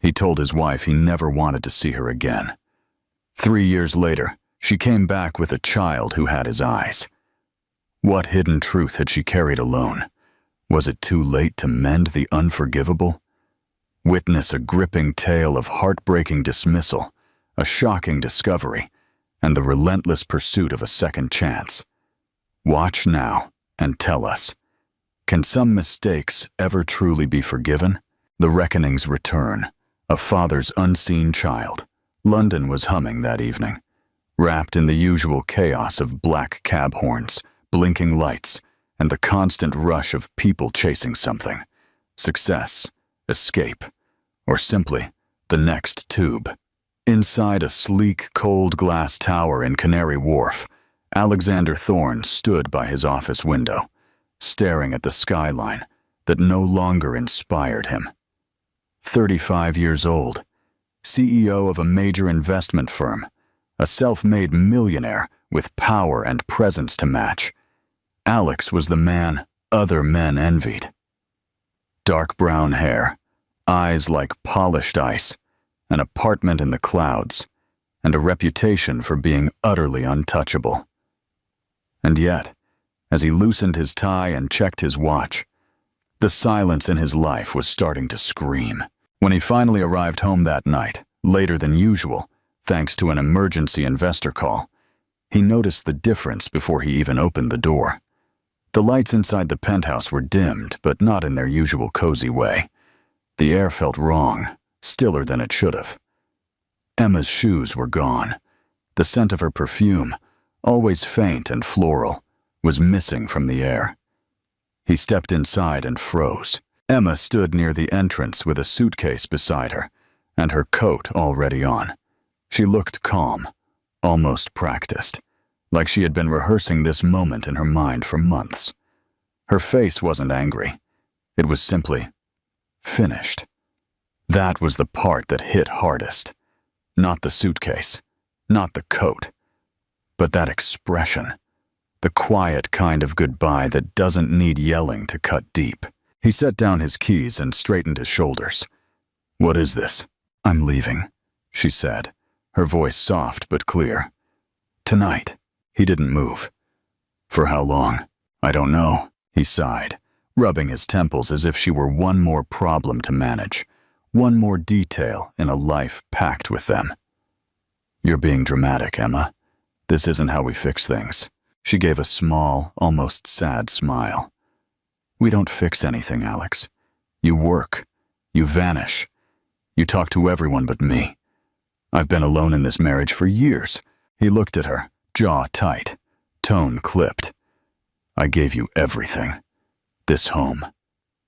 He told his wife he never wanted to see her again. 3 years later, she came back with a child who had his eyes. What hidden truth had she carried alone? Was it too late to mend the unforgivable? Witness a gripping tale of heartbreaking dismissal, a shocking discovery, and the relentless pursuit of a second chance. Watch now and tell us, can some mistakes ever truly be forgiven? The reckonings return. A father's unseen child. London was humming that evening, wrapped in the usual chaos of black cab horns, blinking lights, and the constant rush of people chasing something. Success, escape, or simply the next tube. Inside a sleek, cold glass tower in Canary Wharf, Alexander Thorne stood by his office window, staring at the skyline that no longer inspired him. 35 years old, CEO of a major investment firm, a self-made millionaire with power and presence to match. Alex was the man other men envied. Dark brown hair, eyes like polished ice, an apartment in the clouds, and a reputation for being utterly untouchable. And yet, as he loosened his tie and checked his watch, the silence in his life was starting to scream. When he finally arrived home that night, later than usual, thanks to an emergency investor call, he noticed the difference before he even opened the door. The lights inside the penthouse were dimmed, but not in their usual cozy way. The air felt wrong, stiller than it should have. Emma's shoes were gone. The scent of her perfume, always faint and floral, was missing from the air. He stepped inside and froze. Emma stood near the entrance with a suitcase beside her, and her coat already on. She looked calm, almost practiced, like she had been rehearsing this moment in her mind for months. Her face wasn't angry. It was simply finished. That was the part that hit hardest. Not the suitcase, not the coat, but that expression, the quiet kind of goodbye that doesn't need yelling to cut deep. He set down his keys and straightened his shoulders. "What is this?" "I'm leaving," she said, her voice soft but clear. "Tonight." He didn't move. "For how long?" "I don't know," he sighed, rubbing his temples as if she were one more problem to manage, one more detail in a life packed with them. "You're being dramatic, Emma. This isn't how we fix things." She gave a small, almost sad smile. "We don't fix anything, Alex. You work. You vanish. You talk to everyone but me. I've been alone in this marriage for years." He looked at her, jaw tight, tone clipped. "I gave you everything. This home.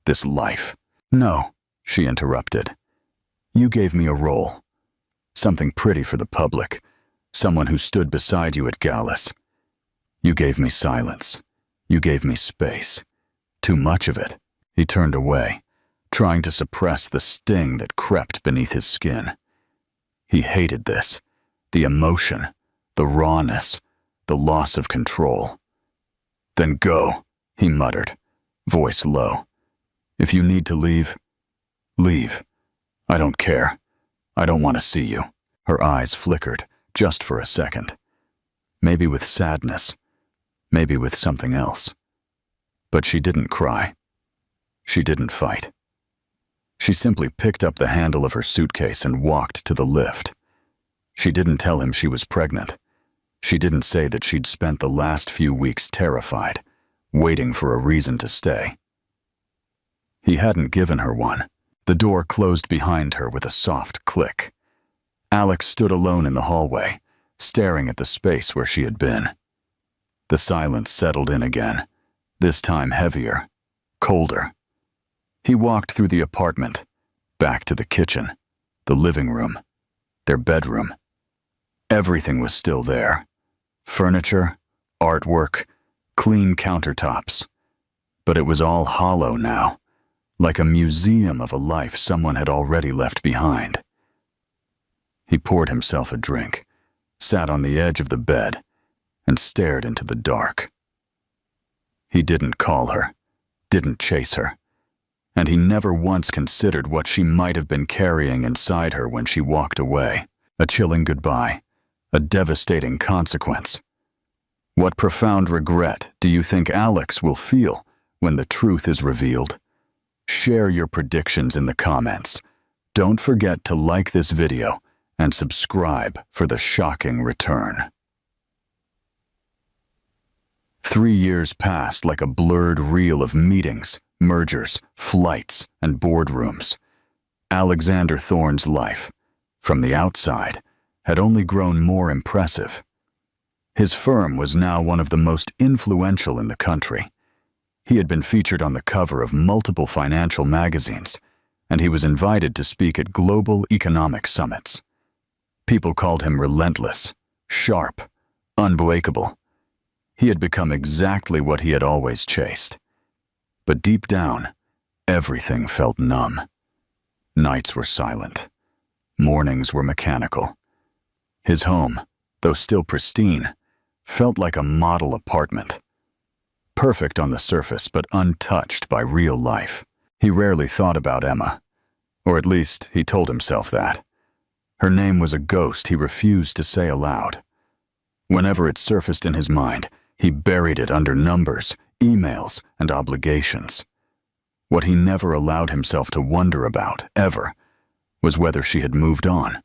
This life." "No," she interrupted. "You gave me a role. Something pretty for the public. Someone who stood beside you at Gallus. You gave me silence. You gave me space. Too much of it." He turned away, trying to suppress the sting that crept beneath his skin. He hated this, the emotion, the rawness, the loss of control. "Then go," he muttered, voice low. "If you need to leave, leave. I don't care. I don't want to see you." Her eyes flickered, just for a second. Maybe with sadness, maybe with something else. But she didn't cry. She didn't fight. She simply picked up the handle of her suitcase and walked to the lift. She didn't tell him she was pregnant. She didn't say that she'd spent the last few weeks terrified, waiting for a reason to stay. He hadn't given her one. The door closed behind her with a soft click. Alex stood alone in the hallway, staring at the space where she had been. The silence settled in again, this time heavier, colder. He walked through the apartment, back to the kitchen, the living room, their bedroom. Everything was still there. Furniture, artwork, clean countertops. But it was all hollow now, like a museum of a life someone had already left behind. He poured himself a drink, sat on the edge of the bed, and stared into the dark. He didn't call her, didn't chase her, and he never once considered what she might have been carrying inside her when she walked away. A chilling goodbye, a devastating consequence. What profound regret do you think Alex will feel when the truth is revealed? Share your predictions in the comments. Don't forget to like this video and subscribe for the shocking return. 3 years passed like a blurred reel of meetings, mergers, flights, and boardrooms. Alexander Thorne's life, from the outside, had only grown more impressive. His firm was now one of the most influential in the country. He had been featured on the cover of multiple financial magazines, and he was invited to speak at global economic summits. People called him relentless, sharp, unbreakable. He had become exactly what he had always chased. But deep down, everything felt numb. Nights were silent. Mornings were mechanical. His home, though still pristine, felt like a model apartment. Perfect on the surface, but untouched by real life. He rarely thought about Emma, or at least he told himself that. Her name was a ghost he refused to say aloud. Whenever it surfaced in his mind, he buried it under numbers, emails, and obligations. What he never allowed himself to wonder about, ever, was whether she had moved on,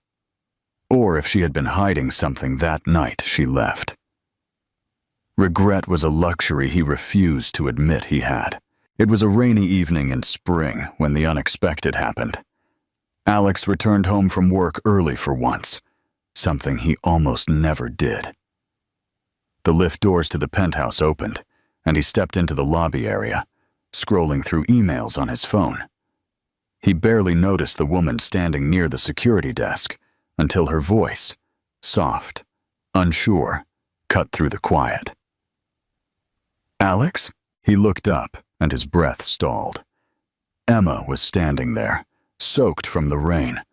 or if she had been hiding something that night she left. Regret was a luxury he refused to admit he had. It was a rainy evening in spring when the unexpected happened. Alex returned home from work early for once, something he almost never did. The lift doors to the penthouse opened, and he stepped into the lobby area, scrolling through emails on his phone. He barely noticed the woman standing near the security desk until her voice, soft, unsure, cut through the quiet. "Alex?" He looked up, and his breath stalled. Emma was standing there, soaked from the rain,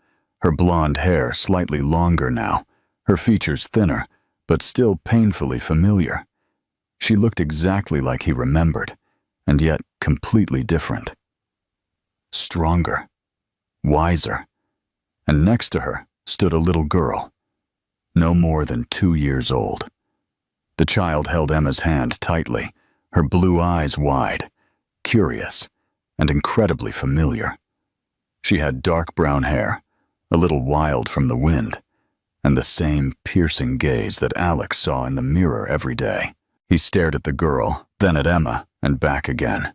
her blonde hair slightly longer now, her features thinner, but still painfully familiar. She looked exactly like he remembered, and yet completely different. Stronger, wiser, and next to her stood a little girl, no more than 2 years old. The child held Emma's hand tightly, her blue eyes wide, curious, and incredibly familiar. She had dark brown hair, a little wild from the wind, and the same piercing gaze that Alex saw in the mirror every day. He stared at the girl, then at Emma, and back again.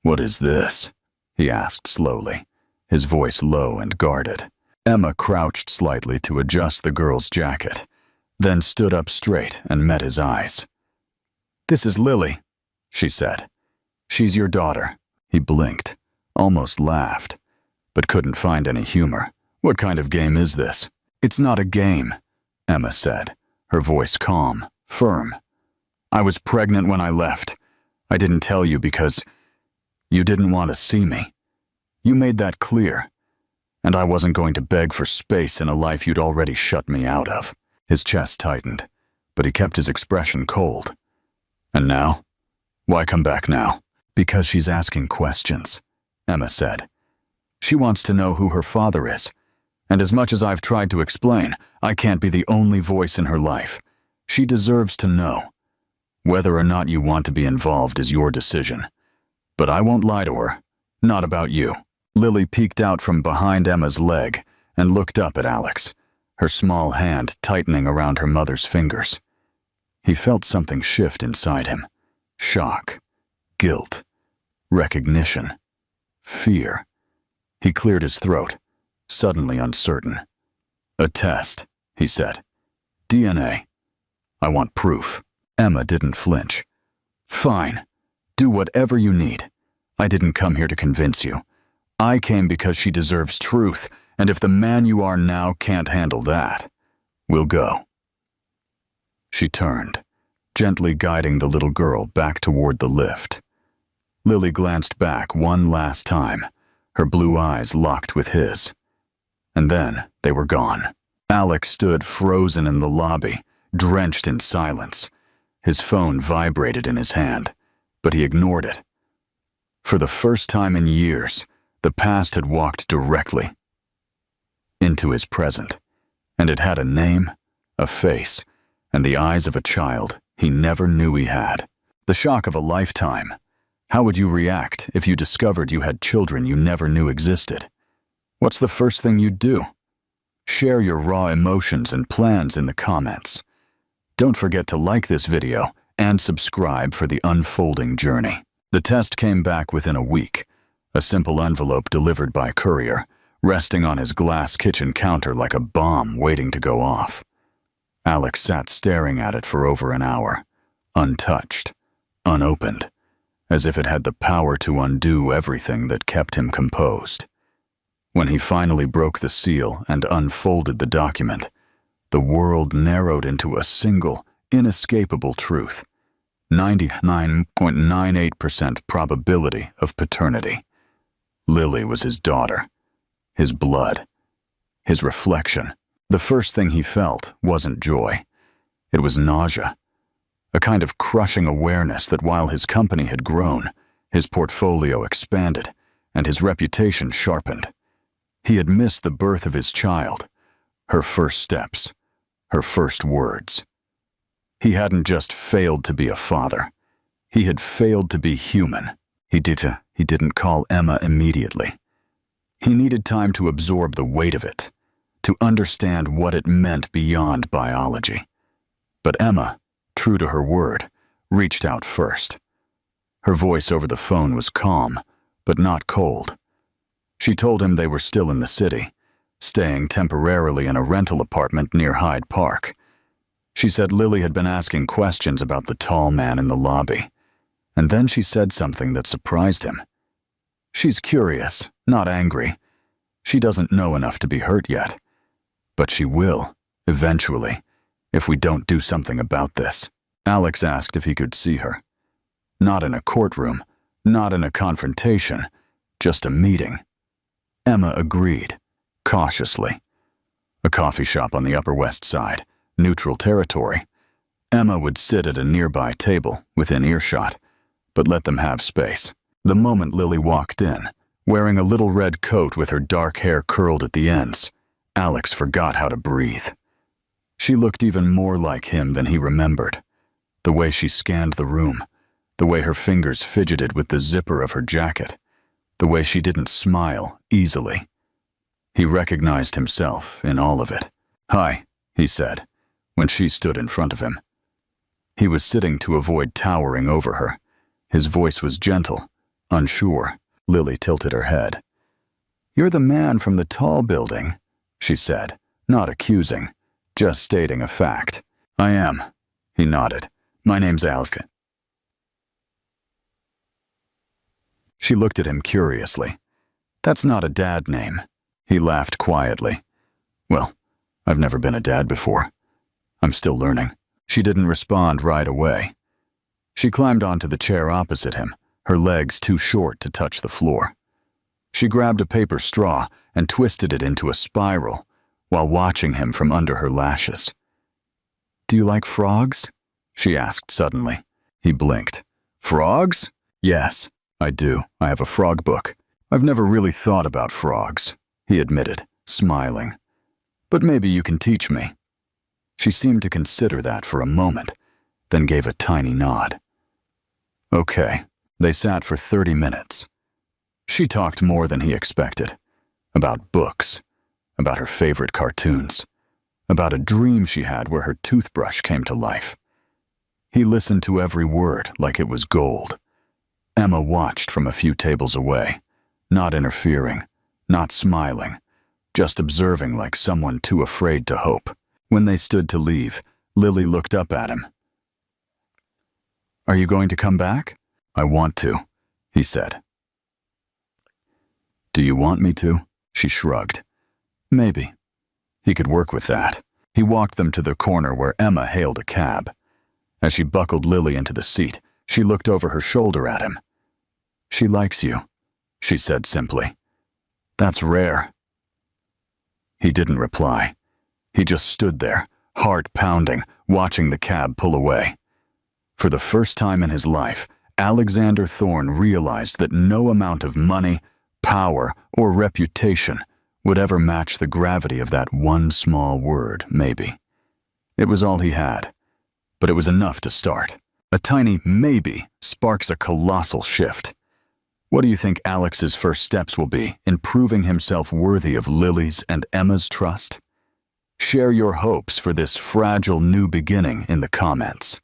"What is this?" he asked slowly, his voice low and guarded. Emma crouched slightly to adjust the girl's jacket, then stood up straight and met his eyes. "This is Lily," she said. "She's your daughter." He blinked, almost laughed, but couldn't find any humor. "What kind of game is this?" "It's not a game," Emma said, her voice calm, firm. "I was pregnant when I left. I didn't tell you because you didn't want to see me. You made that clear, and I wasn't going to beg for space in a life you'd already shut me out of." His chest tightened, but he kept his expression cold. "And now? Why come back now?" "Because she's asking questions," Emma said. "She wants to know who her father is, and as much as I've tried to explain, I can't be the only voice in her life. She deserves to know. Whether or not you want to be involved is your decision. But I won't lie to her, not about you." Lily peeked out from behind Emma's leg and looked up at Alex, her small hand tightening around her mother's fingers. He felt something shift inside him. Shock, guilt, recognition, fear. He cleared his throat, suddenly uncertain. "A test," he said. "DNA. I want proof." Emma didn't flinch. "Fine. Do whatever you need. I didn't come here to convince you. I came because she deserves truth, and if the man you are now can't handle that, we'll go." She turned, gently guiding the little girl back toward the lift. Lily glanced back one last time, her blue eyes locked with his. And then they were gone. Alex stood frozen in the lobby, drenched in silence. His phone vibrated in his hand, but he ignored it. For the first time in years, the past had walked directly into his present, and it had a name, a face, and the eyes of a child he never knew he had. The shock of a lifetime. How would you react if you discovered you had children you never knew existed? What's the first thing you'd do? Share your raw emotions and plans in the comments. Don't forget to like this video and subscribe for the unfolding journey. The test came back within a week, a simple envelope delivered by courier, resting on his glass kitchen counter like a bomb waiting to go off. Alex sat staring at it for over an hour, untouched, unopened, as if it had the power to undo everything that kept him composed. When he finally broke the seal and unfolded the document, the world narrowed into a single, inescapable truth: 99.98% probability of paternity. Lily was his daughter, his blood, his reflection. The first thing he felt wasn't joy. It was nausea, a kind of crushing awareness that while his company had grown, his portfolio expanded, and his reputation sharpened, he had missed the birth of his child, her first steps, her first words. He hadn't just failed to be a father. He had failed to be human. He didn't call Emma immediately. He needed time to absorb the weight of it, to understand what it meant beyond biology. But Emma, true to her word, reached out first. Her voice over the phone was calm, but not cold. She told him they were still in the city, staying temporarily in a rental apartment near Hyde Park. She said Lily had been asking questions about the tall man in the lobby, and then she said something that surprised him. She's curious, not angry. She doesn't know enough to be hurt yet, but she will, eventually, if we don't do something about this. Alex asked if he could see her. Not in a courtroom, not in a confrontation, just a meeting. Emma agreed, cautiously. A coffee shop on the Upper West Side, neutral territory. Emma would sit at a nearby table, within earshot, but let them have space. The moment Lily walked in, wearing a little red coat with her dark hair curled at the ends, Alex forgot how to breathe. She looked even more like him than he remembered. The way she scanned the room, the way her fingers fidgeted with the zipper of her jacket, the way she didn't smile easily. He recognized himself in all of it. "Hi," he said, when she stood in front of him. He was sitting to avoid towering over her. His voice was gentle, unsure. Lily tilted her head. "You're the man from the tall building," she said, not accusing, just stating a fact. "I am," he nodded. "My name's Alex." She looked at him curiously. "That's not a dad name." He laughed quietly. "Well, I've never been a dad before. I'm still learning." She didn't respond right away. She climbed onto the chair opposite him, her legs too short to touch the floor. She grabbed a paper straw and twisted it into a spiral while watching him from under her lashes. "Do you like frogs?" she asked suddenly. He blinked. "Frogs? Yes, I do. I have a frog book. I've never really thought about frogs," he admitted, smiling. "But maybe you can teach me." She seemed to consider that for a moment, then gave a tiny nod. Okay, they sat for 30 minutes. She talked more than he expected. About books, about her favorite cartoons, about a dream she had where her toothbrush came to life. He listened to every word like it was gold. Emma watched from a few tables away, not interfering, not smiling, just observing like someone too afraid to hope. When they stood to leave, Lily looked up at him. "Are you going to come back?" "I want to," he said. "Do you want me to?" She shrugged. "Maybe." He could work with that. He walked them to the corner where Emma hailed a cab. As she buckled Lily into the seat, she looked over her shoulder at him. "She likes you," she said simply. "That's rare." He didn't reply. He just stood there, heart pounding, watching the cab pull away. For the first time in his life, Alexander Thorne realized that no amount of money, power, or reputation would ever match the gravity of that one small word, maybe. It was all he had, but it was enough to start. A tiny maybe sparks a colossal shift. What do you think Alex's first steps will be in proving himself worthy of Lily's and Emma's trust? Share your hopes for this fragile new beginning in the comments.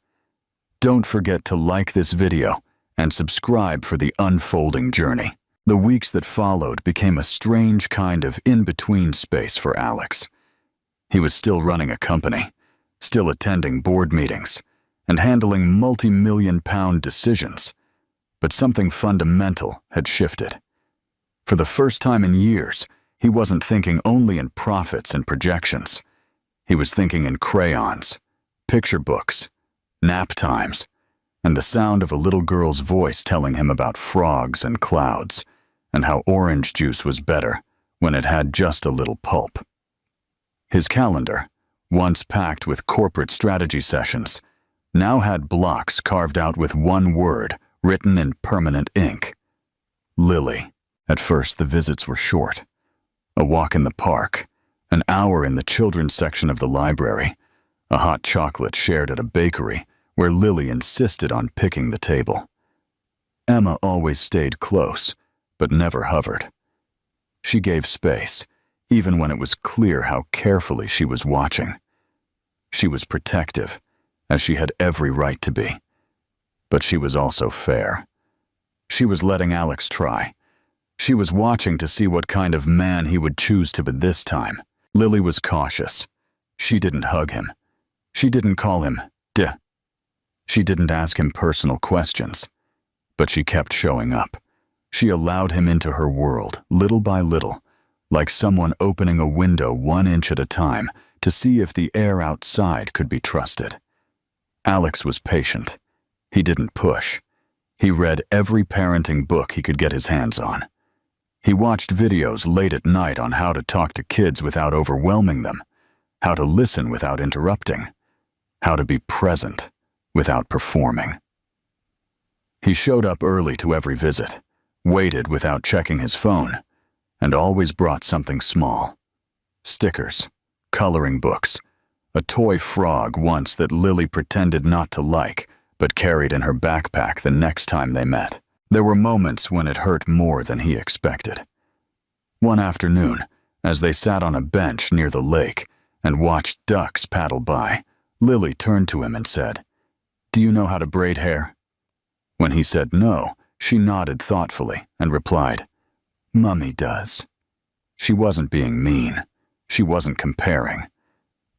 Don't forget to like this video and subscribe for the unfolding journey. The weeks that followed became a strange kind of in-between space for Alex. He was still running a company, still attending board meetings, and handling multi-million-pound decisions. But something fundamental had shifted. For the first time in years, he wasn't thinking only in profits and projections. He was thinking in crayons, picture books, nap times, and the sound of a little girl's voice telling him about frogs and clouds, and how orange juice was better when it had just a little pulp. His calendar, once packed with corporate strategy sessions, now had blocks carved out with one word written in permanent ink. Lily. At first, the visits were short. A walk in the park, an hour in the children's section of the library, a hot chocolate shared at a bakery where Lily insisted on picking the table. Emma always stayed close, but never hovered. She gave space, even when it was clear how carefully she was watching. She was protective, as she had every right to be. But she was also fair. She was letting Alex try. She was watching to see what kind of man he would choose to be this time. Lily was cautious. She didn't hug him. She didn't call him "duh." She didn't ask him personal questions. But she kept showing up. She allowed him into her world, little by little, like someone opening a window 1 inch at a time to see if the air outside could be trusted. Alex was patient. He didn't push. He read every parenting book he could get his hands on. He watched videos late at night on how to talk to kids without overwhelming them, how to listen without interrupting, how to be present without performing. He showed up early to every visit, waited without checking his phone, and always brought something small. Stickers, coloring books, a toy frog once that Lily pretended not to like, but carried in her backpack the next time they met. There were moments when it hurt more than he expected. One afternoon, as they sat on a bench near the lake and watched ducks paddle by, Lily turned to him and said, "Do you know how to braid hair?" When he said no, she nodded thoughtfully and replied, "Mummy does." She wasn't being mean. She wasn't comparing.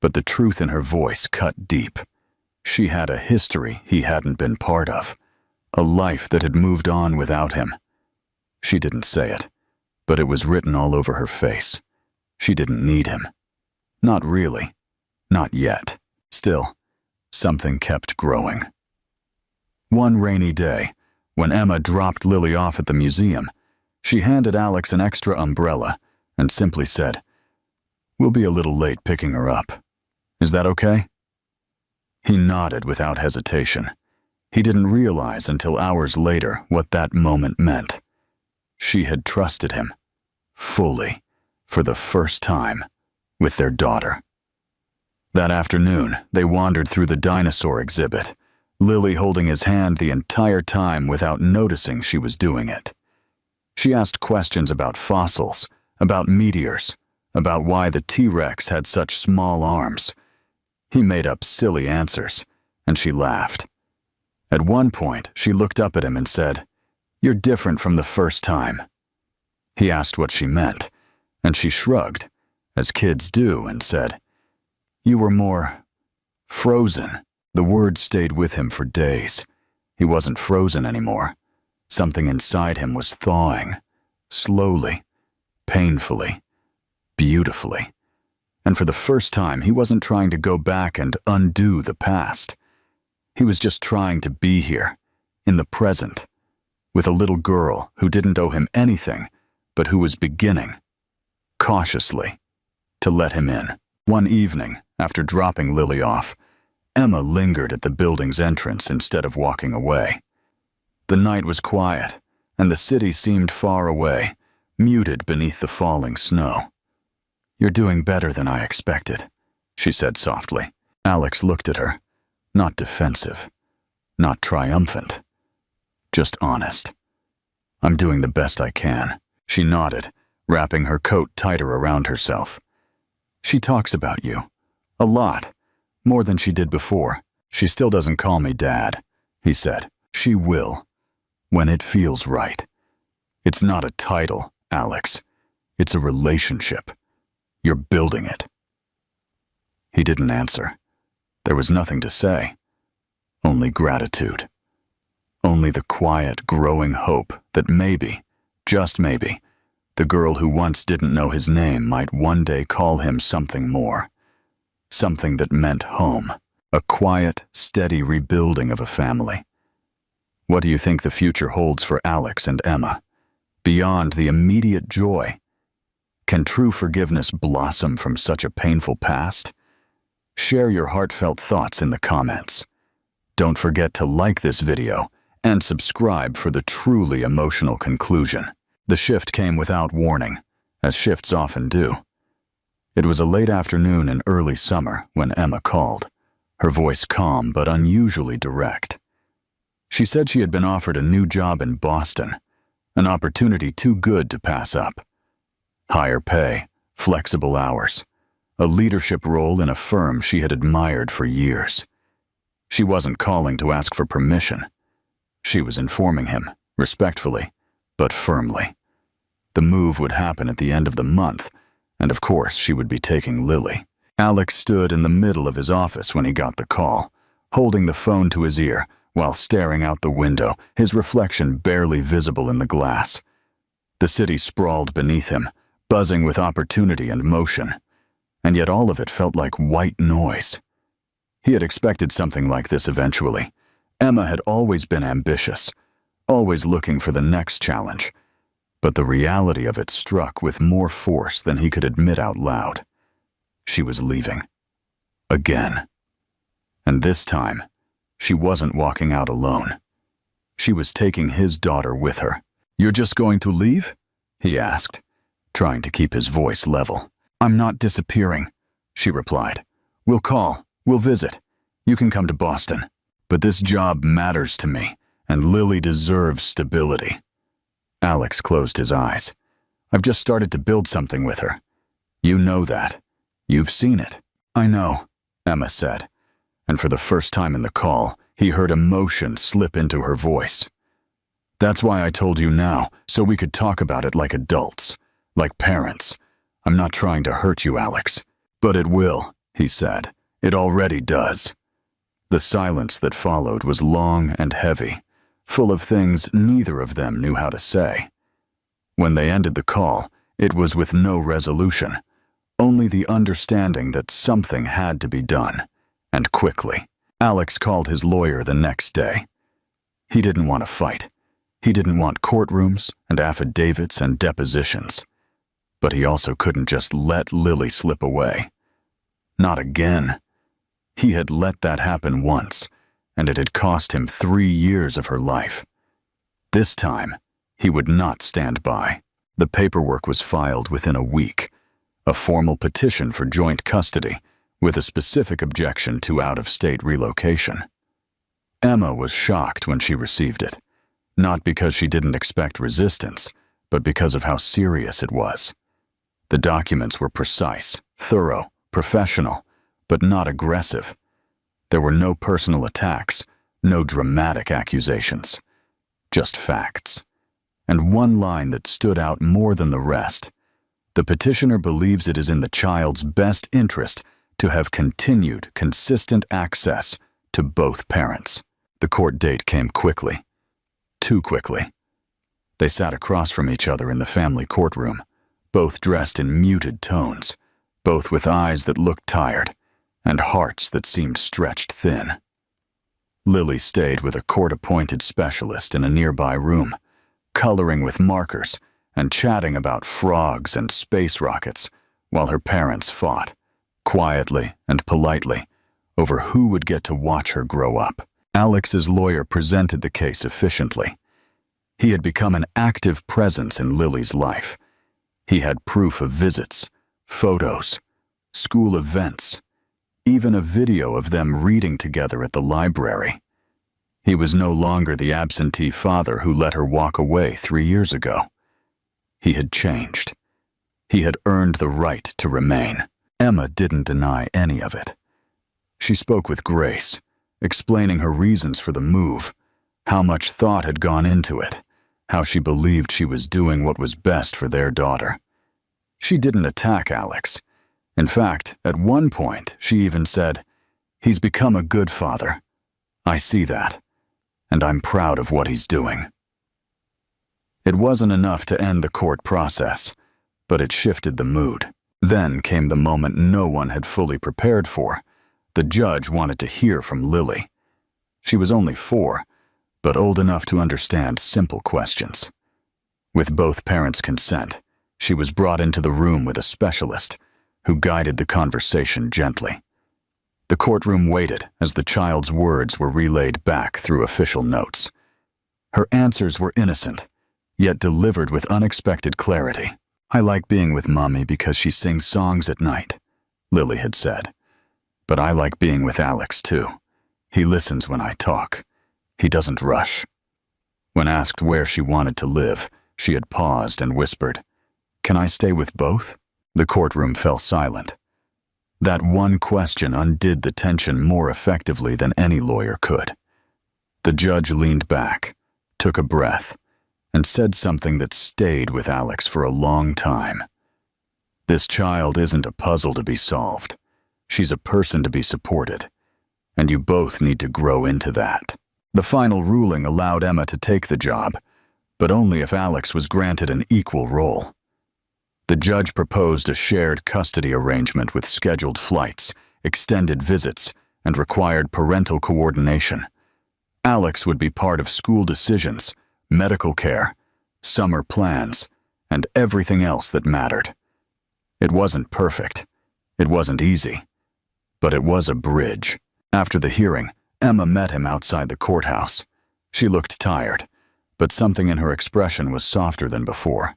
But the truth in her voice cut deep. She had a history he hadn't been part of, a life that had moved on without him. She didn't say it, but it was written all over her face. She didn't need him. Not really. Not yet. Still, something kept growing. One rainy day, when Emma dropped Lily off at the museum, she handed Alex an extra umbrella and simply said, "We'll be a little late picking her up. Is that okay?" He nodded without hesitation. He didn't realize until hours later what that moment meant. She had trusted him, fully, for the first time, with their daughter. That afternoon, they wandered through the dinosaur exhibit, Lily holding his hand the entire time without noticing she was doing it. She asked questions about fossils, about meteors, about why the T-Rex had such small arms. He made up silly answers, and she laughed. At one point, she looked up at him and said, "You're different from the first time." He asked what she meant, and she shrugged, as kids do, and said, "You were more frozen." The word stayed with him for days. He wasn't frozen anymore. Something inside him was thawing, slowly, painfully, beautifully. And for the first time, he wasn't trying to go back and undo the past. He was just trying to be here, in the present, with a little girl who didn't owe him anything, but who was beginning, cautiously, to let him in. One evening, after dropping Lily off, Emma lingered at the building's entrance instead of walking away. The night was quiet, and the city seemed far away, muted beneath the falling snow. "You're doing better than I expected," she said softly. Alex looked at her, not defensive, not triumphant, just honest. "I'm doing the best I can," she nodded, wrapping her coat tighter around herself. "She talks about you. A lot. More than she did before. She still doesn't call me Dad," he said. "She will. When it feels right. It's not a title, Alex. It's a relationship. You're building it." He didn't answer. There was nothing to say. Only gratitude. Only the quiet, growing hope that maybe, just maybe, the girl who once didn't know his name might one day call him something more. Something that meant home. A quiet, steady rebuilding of a family. What do you think the future holds for Alex and Emma? Beyond the immediate joy, can true forgiveness blossom from such a painful past? Share your heartfelt thoughts in the comments. Don't forget to like this video and subscribe for the truly emotional conclusion. The shift came without warning, as shifts often do. It was a late afternoon in early summer when Emma called, her voice calm but unusually direct. She said she had been offered a new job in Boston, an opportunity too good to pass up. Higher pay, flexible hours, a leadership role in a firm she had admired for years. She wasn't calling to ask for permission. She was informing him, respectfully, but firmly. The move would happen at the end of the month, and of course she would be taking Lily. Alex stood in the middle of his office when he got the call, holding the phone to his ear while staring out the window, his reflection barely visible in the glass. The city sprawled beneath him, buzzing with opportunity and motion, and yet all of it felt like white noise. He had expected something like this eventually. Emma had always been ambitious, always looking for the next challenge, but the reality of it struck with more force than he could admit out loud. She was leaving. Again. And this time, she wasn't walking out alone. She was taking his daughter with her. "You're just going to leave?" he asked, trying to keep his voice level. "I'm not disappearing," she replied. "We'll call. We'll visit. You can come to Boston. But this job matters to me, and Lily deserves stability." Alex closed his eyes. "I've just started to build something with her. You know that. You've seen it." "I know," Emma said, and for the first time in the call, he heard emotion slip into her voice. "That's why I told you now, so we could talk about it like adults, like parents. I'm not trying to hurt you, Alex." "But it will," he said. "It already does." The silence that followed was long and heavy, full of things neither of them knew how to say. When they ended the call, it was with no resolution, only the understanding that something had to be done, and quickly. Alex called his lawyer the next day. He didn't want to fight. He didn't want courtrooms and affidavits and depositions. But he also couldn't just let Lily slip away. Not again. He had let that happen once, and it had cost him 3 years of her life. This time, he would not stand by. The paperwork was filed within a week, a formal petition for joint custody, with a specific objection to out-of-state relocation. Emma was shocked when she received it, not because she didn't expect resistance, but because of how serious it was. The documents were precise, thorough, professional, but not aggressive. There were no personal attacks, no dramatic accusations, just facts. And one line that stood out more than the rest: the petitioner believes it is in the child's best interest to have continued, consistent access to both parents. The court date came quickly. Too quickly. They sat across from each other in the family courtroom, both dressed in muted tones, both with eyes that looked tired, and hearts that seemed stretched thin. Lily stayed with a court-appointed specialist in a nearby room, coloring with markers and chatting about frogs and space rockets, while her parents fought, quietly and politely, over who would get to watch her grow up. Alex's lawyer presented the case efficiently, He had become an active presence in Lily's life. He had proof of visits, photos, school events, even a video of them reading together at the library. He was no longer the absentee father who let her walk away 3 years ago. He had changed. He had earned the right to remain. Emma didn't deny any of it. She spoke with grace, explaining her reasons for the move, how much thought had gone into it, how she believed she was doing what was best for their daughter. She didn't attack Alex. In fact, at one point, she even said, "He's become a good father. I see that, and I'm proud of what he's doing." It wasn't enough to end the court process, but it shifted the mood. Then came the moment no one had fully prepared for. The judge wanted to hear from Lily. She was only 4, but old enough to understand simple questions. With both parents' consent, she was brought into the room with a specialist who guided the conversation gently. The courtroom waited as the child's words were relayed back through official notes. Her answers were innocent, yet delivered with unexpected clarity. "I like being with Mommy because she sings songs at night," Lily had said. "But I like being with Alex too. He listens when I talk. He doesn't rush." When asked where she wanted to live, she had paused and whispered, "Can I stay with both?" The courtroom fell silent. That one question undid the tension more effectively than any lawyer could. The judge leaned back, took a breath, and said something that stayed with Alex for a long time. "This child isn't a puzzle to be solved. She's a person to be supported, and you both need to grow into that." The final ruling allowed Emma to take the job, but only if Alex was granted an equal role. The judge proposed a shared custody arrangement with scheduled flights, extended visits, and required parental coordination. Alex would be part of school decisions, medical care, summer plans, and everything else that mattered. It wasn't perfect. It wasn't easy. But it was a bridge. After the hearing, Emma met him outside the courthouse. She looked tired, but something in her expression was softer than before.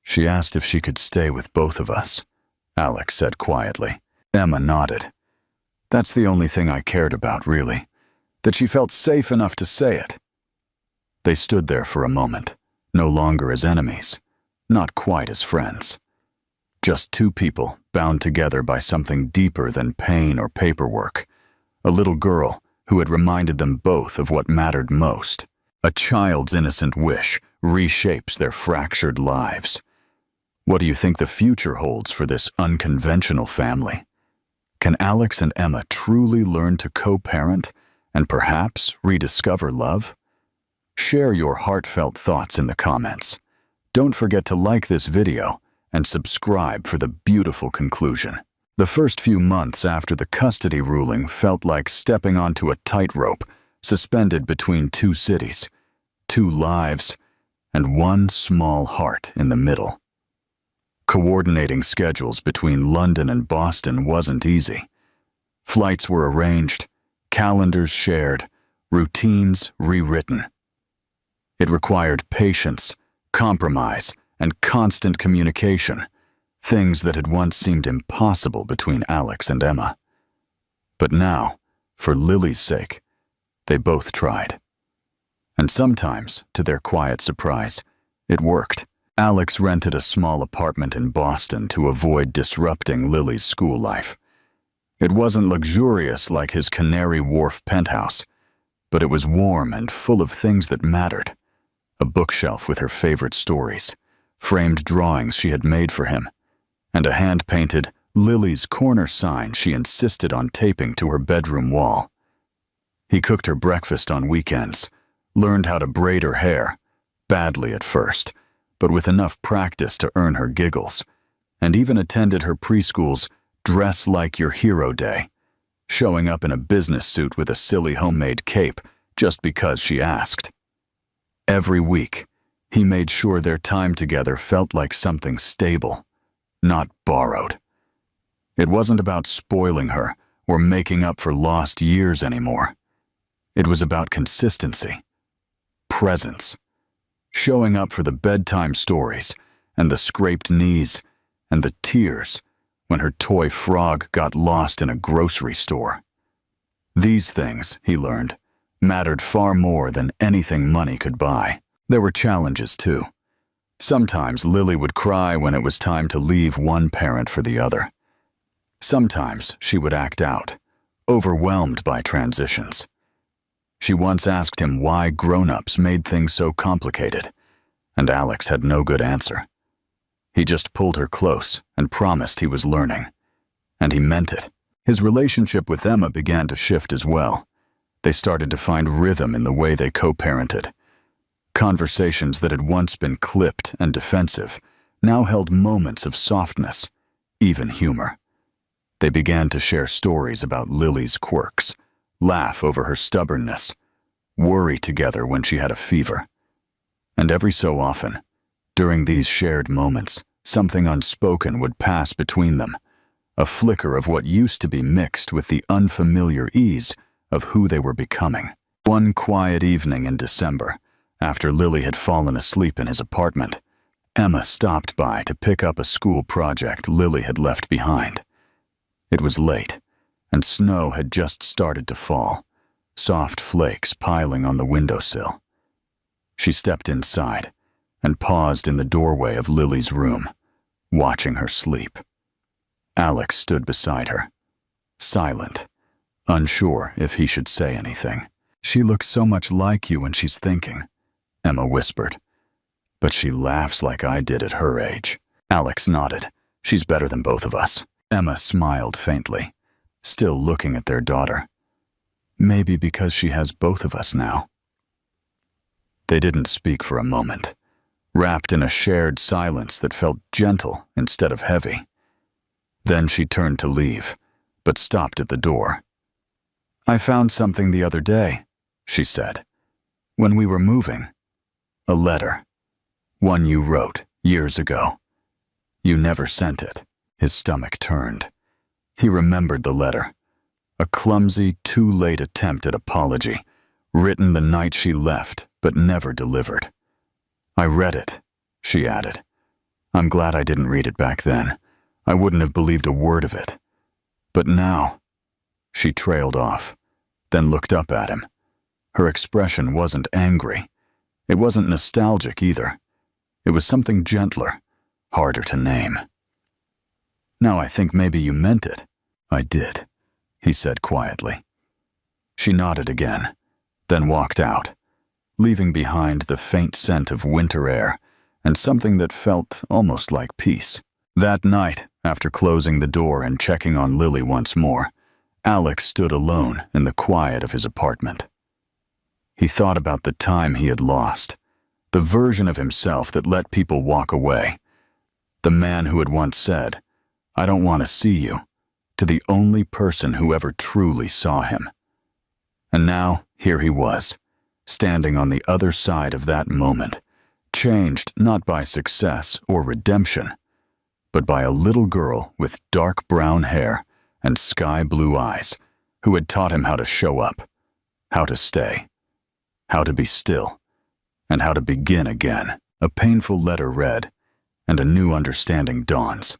"She asked if she could stay with both of us," Alex said quietly. Emma nodded. "That's the only thing I cared about, really, that she felt safe enough to say it." They stood there for a moment, no longer as enemies, not quite as friends. Just two people bound together by something deeper than pain or paperwork. A little girl who had reminded them both of what mattered most. A child's innocent wish reshapes their fractured lives. What do you think the future holds for this unconventional family? Can Alex and Emma truly learn to co-parent and perhaps rediscover love? Share your heartfelt thoughts in the comments. Don't forget to like this video and subscribe for the beautiful conclusion. The first few months after the custody ruling felt like stepping onto a tightrope suspended between two cities, two lives, and one small heart in the middle. Coordinating schedules between London and Boston wasn't easy. Flights were arranged, calendars shared, routines rewritten. It required patience, compromise, and constant communication, things that had once seemed impossible between Alex and Emma. But now, for Lily's sake, they both tried. And sometimes, to their quiet surprise, it worked. Alex rented a small apartment in Boston to avoid disrupting Lily's school life. It wasn't luxurious like his Canary Wharf penthouse, but it was warm and full of things that mattered. A bookshelf with her favorite stories, framed drawings she had made for him, and a hand-painted Lily's Corner sign she insisted on taping to her bedroom wall. He cooked her breakfast on weekends, learned how to braid her hair, badly at first, but with enough practice to earn her giggles, and even attended her preschool's Dress Like Your Hero Day, showing up in a business suit with a silly homemade cape just because she asked. Every week, he made sure their time together felt like something stable, not borrowed. It wasn't about spoiling her or making up for lost years anymore. It was about consistency, presence, showing up for the bedtime stories and the scraped knees and the tears when her toy frog got lost in a grocery store. These things, he learned, mattered far more than anything money could buy. There were challenges, too. Sometimes Lily would cry when it was time to leave one parent for the other. Sometimes she would act out, overwhelmed by transitions. She once asked him why grown-ups made things so complicated, and Alex had no good answer. He just pulled her close and promised he was learning, and he meant it. His relationship with Emma began to shift as well. They started to find rhythm in the way they co-parented. Conversations that had once been clipped and defensive now held moments of softness, even humor. They began to share stories about Lily's quirks, laugh over her stubbornness, worry together when she had a fever. And every so often, during these shared moments, something unspoken would pass between them, a flicker of what used to be mixed with the unfamiliar ease of who they were becoming. One quiet evening in December, after Lily had fallen asleep in his apartment, Emma stopped by to pick up a school project Lily had left behind. It was late, and snow had just started to fall, soft flakes piling on the windowsill. She stepped inside and paused in the doorway of Lily's room, watching her sleep. Alex stood beside her, silent, unsure if he should say anything. "She looks so much like you when she's thinking," Emma whispered. "But she laughs like I did at her age." Alex nodded. "She's better than both of us." Emma smiled faintly, still looking at their daughter. "Maybe because she has both of us now." They didn't speak for a moment, wrapped in a shared silence that felt gentle instead of heavy. Then she turned to leave, but stopped at the door. "I found something the other day," she said, "when we were moving. A letter. One you wrote years ago. You never sent it." His stomach turned. He remembered the letter. A clumsy, too-late attempt at apology, written the night she left, but never delivered. "I read it," she added. "I'm glad I didn't read it back then. I wouldn't have believed a word of it. But now—" She trailed off, then looked up at him. Her expression wasn't angry. It wasn't nostalgic either. It was something gentler, harder to name. "Now I think maybe you meant it." "I did," he said quietly. She nodded again, then walked out, leaving behind the faint scent of winter air and something that felt almost like peace. That night, after closing the door and checking on Lily once more, Alex stood alone in the quiet of his apartment. He thought about the time he had lost, the version of himself that let people walk away, the man who had once said, "I don't want to see you," to the only person who ever truly saw him. And now, here he was, standing on the other side of that moment, changed not by success or redemption, but by a little girl with dark brown hair and sky-blue eyes who had taught him how to show up, how to stay, how to be still, and how to begin again. A painful letter read, and a new understanding dawns.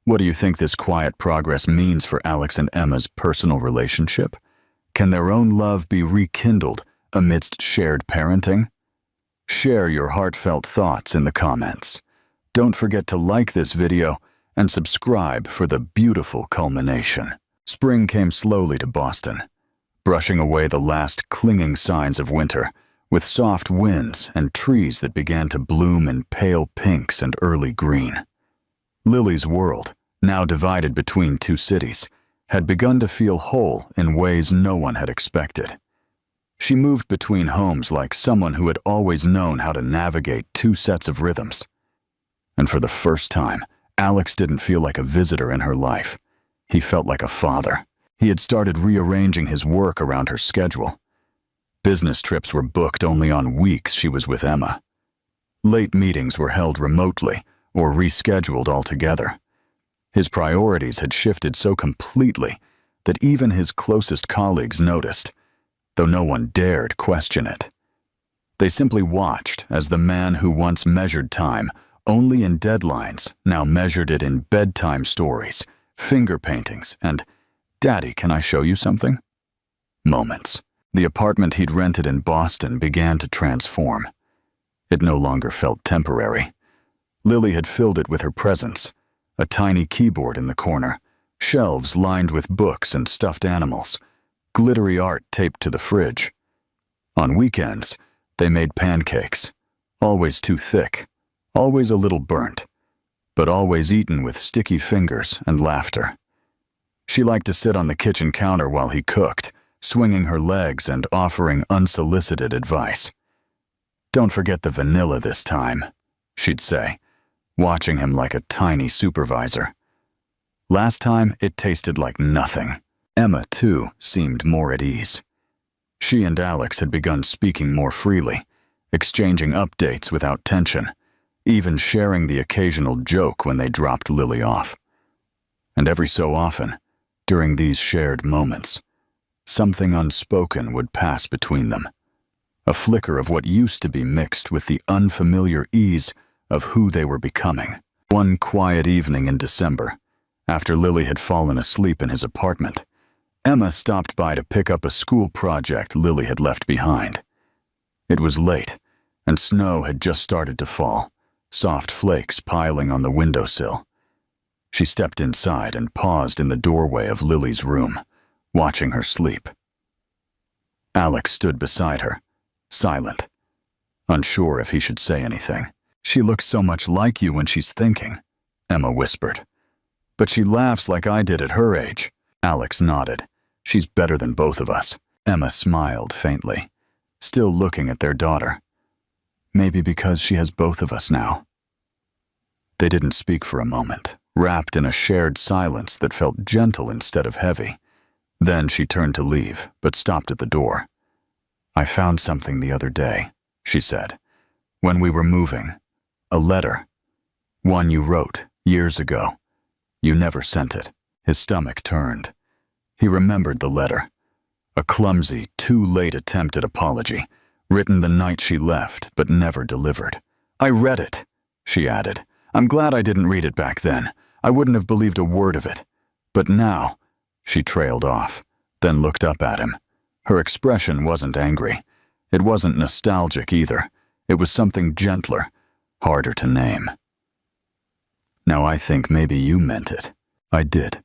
What do you think this quiet progress means for Alex and Emma's personal relationship? Can their own love be rekindled amidst shared parenting? Share your heartfelt thoughts in the comments. Don't forget to like this video and subscribe for the beautiful culmination. Spring came slowly to Boston, brushing away the last clinging signs of winter, with soft winds and trees that began to bloom in pale pinks and early green. Lily's world, now divided between two cities, had begun to feel whole in ways no one had expected. She moved between homes like someone who had always known how to navigate two sets of rhythms. And for the first time, Alex didn't feel like a visitor in her life. He felt like a father. He had started rearranging his work around her schedule. Business trips were booked only on weeks she was with Emma. Late meetings were held remotely or rescheduled altogether. His priorities had shifted so completely that even his closest colleagues noticed, though no one dared question it. They simply watched as the man who once measured time only in deadlines now measured it in bedtime stories, finger paintings, and "Daddy, can I show you something?" moments. The apartment he'd rented in Boston began to transform. It no longer felt temporary. Lily had filled it with her presence, a tiny keyboard in the corner, shelves lined with books and stuffed animals, glittery art taped to the fridge. On weekends, they made pancakes, always too thick, always a little burnt, but always eaten with sticky fingers and laughter. She liked to sit on the kitchen counter while he cooked, swinging her legs and offering unsolicited advice. "Don't forget the vanilla this time," she'd say, watching him like a tiny supervisor. Last time, it tasted like nothing. Emma, too, seemed more at ease. She and Alex had begun speaking more freely, exchanging updates without tension, even sharing the occasional joke when they dropped Lily off. And every so often, during these shared moments, something unspoken would pass between them, a flicker of what used to be mixed with the unfamiliar ease of who they were becoming. One quiet evening in December, after Lily had fallen asleep in his apartment, Emma stopped by to pick up a school project Lily had left behind. It was late, and snow had just started to fall, soft flakes piling on the windowsill. She stepped inside and paused in the doorway of Lily's room, watching her sleep. Alex stood beside her, silent, unsure if he should say anything. "She looks so much like you when she's thinking," Emma whispered. "But she laughs like I did at her age." Alex nodded. "She's better than both of us." Emma smiled faintly, still looking at their daughter. "Maybe because she has both of us now." They didn't speak for a moment, wrapped in a shared silence that felt gentle instead of heavy. Then she turned to leave, but stopped at the door. "I found something the other day," she said, "when we were moving. A letter. One you wrote years ago. You never sent it." His stomach turned. He remembered the letter. A clumsy, too-late attempt at apology, written the night she left but never delivered. "I read it," she added. "I'm glad I didn't read it back then. I wouldn't have believed a word of it. But now—" She trailed off, then looked up at him. Her expression wasn't angry. It wasn't nostalgic either. It was something gentler, harder to name. "Now I think maybe you meant it." "I did,"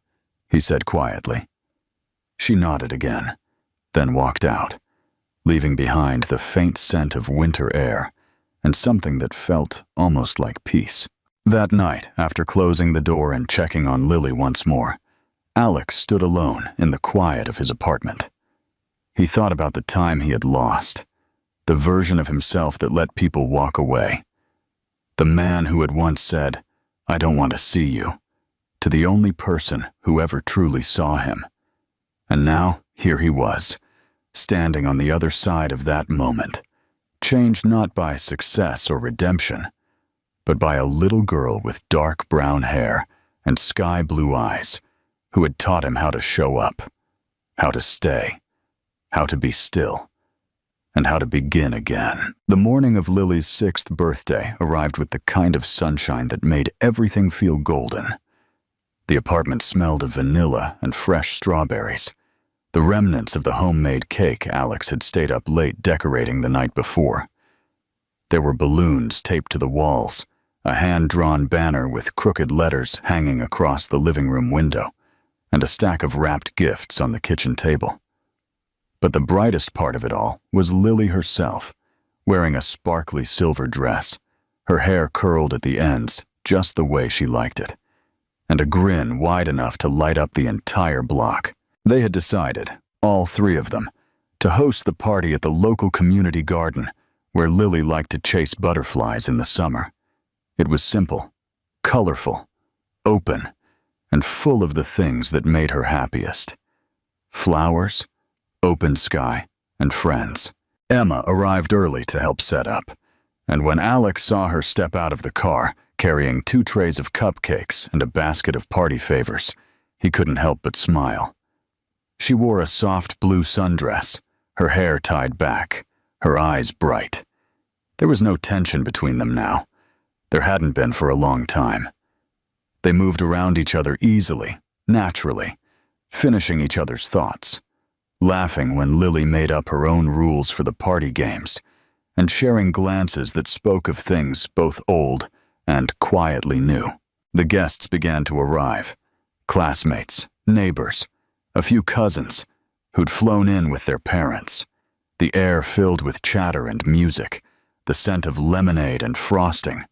he said quietly. She nodded again, then walked out, leaving behind the faint scent of winter air and something that felt almost like peace. That night, after closing the door and checking on Lily once more, Alex stood alone in the quiet of his apartment. He thought about the time he had lost, the version of himself that let people walk away, the man who had once said, "I don't want to see you," to the only person who ever truly saw him. And now, here he was, standing on the other side of that moment, changed not by success or redemption, but by a little girl with dark brown hair and sky-blue eyes, who had taught him how to show up, how to stay, how to be still, and how to begin again. The morning of Lily's 6th birthday arrived with the kind of sunshine that made everything feel golden. The apartment smelled of vanilla and fresh strawberries, the remnants of the homemade cake Alex had stayed up late decorating the night before. There were balloons taped to the walls, a hand-drawn banner with crooked letters hanging across the living room window, and a stack of wrapped gifts on the kitchen table. But the brightest part of it all was Lily herself, wearing a sparkly silver dress, her hair curled at the ends just the way she liked it, and a grin wide enough to light up the entire block. They had decided, all three of them, to host the party at the local community garden where Lily liked to chase butterflies in the summer. It was simple, colorful, open, and full of the things that made her happiest. Flowers, open sky, and friends. Emma arrived early to help set up, and when Alex saw her step out of the car, carrying 2 trays of cupcakes and a basket of party favors, he couldn't help but smile. She wore a soft blue sundress, her hair tied back, her eyes bright. There was no tension between them now. There hadn't been for a long time. They moved around each other easily, naturally, finishing each other's thoughts, laughing when Lily made up her own rules for the party games, and sharing glances that spoke of things both old and quietly new. The guests began to arrive. Classmates, neighbors, a few cousins who'd flown in with their parents. The air filled with chatter and music, the scent of lemonade and frosting,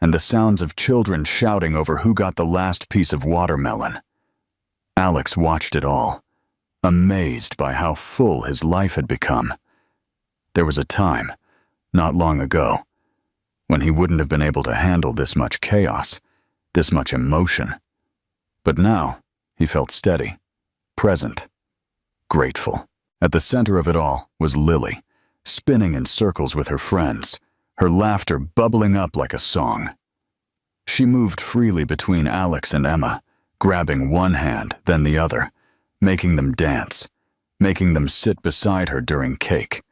and the sounds of children shouting over who got the last piece of watermelon. Alex watched it all, amazed by how full his life had become. There was a time, not long ago, when he wouldn't have been able to handle this much chaos, this much emotion. But now, he felt steady, present, grateful. At the center of it all was Lily, spinning in circles with her friends, her laughter bubbling up like a song. She moved freely between Alex and Emma, grabbing one hand, then the other, making them dance, making them sit beside her during cake,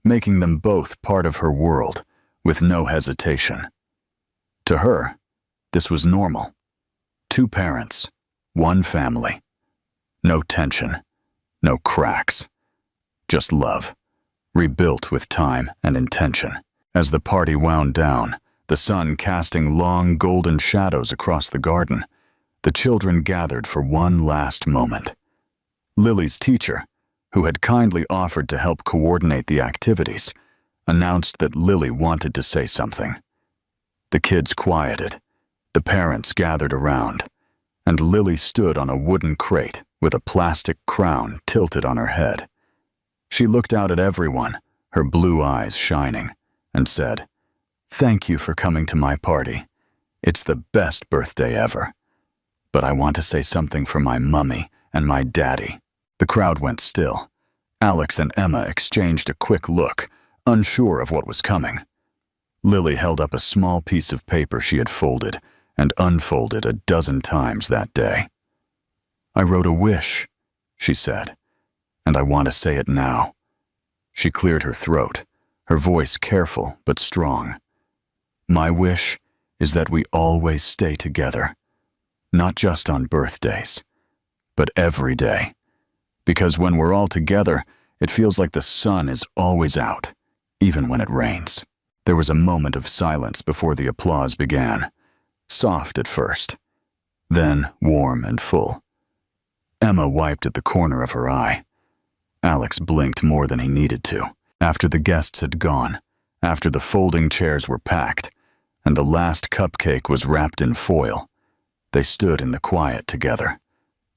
making them both part of her world with no hesitation. To her, this was normal. 2 parents, 1 family. No tension, no cracks. Just love, rebuilt with time and intention. As the party wound down, the sun casting long golden shadows across the garden, the children gathered for one last moment. Lily's teacher, who had kindly offered to help coordinate the activities, announced that Lily wanted to say something. The kids quieted, the parents gathered around, and Lily stood on a wooden crate with a plastic crown tilted on her head. She looked out at everyone, her blue eyes shining, and said, "Thank you for coming to my party. It's the best birthday ever. But I want to say something for my mummy and my daddy." The crowd went still. Alex and Emma exchanged a quick look, unsure of what was coming. Lily held up a small piece of paper she had folded and unfolded a dozen times that day. "I wrote a wish," she said, "and I want to say it now." She cleared her throat, her voice careful but strong. "My wish is that we always stay together, not just on birthdays, but every day. Because when we're all together, it feels like the sun is always out, even when it rains." There was a moment of silence before the applause began, soft at first, then warm and full. Emma wiped at the corner of her eye. Alex blinked more than he needed to. After the guests had gone, after the folding chairs were packed, and the last cupcake was wrapped in foil, they stood in the quiet together,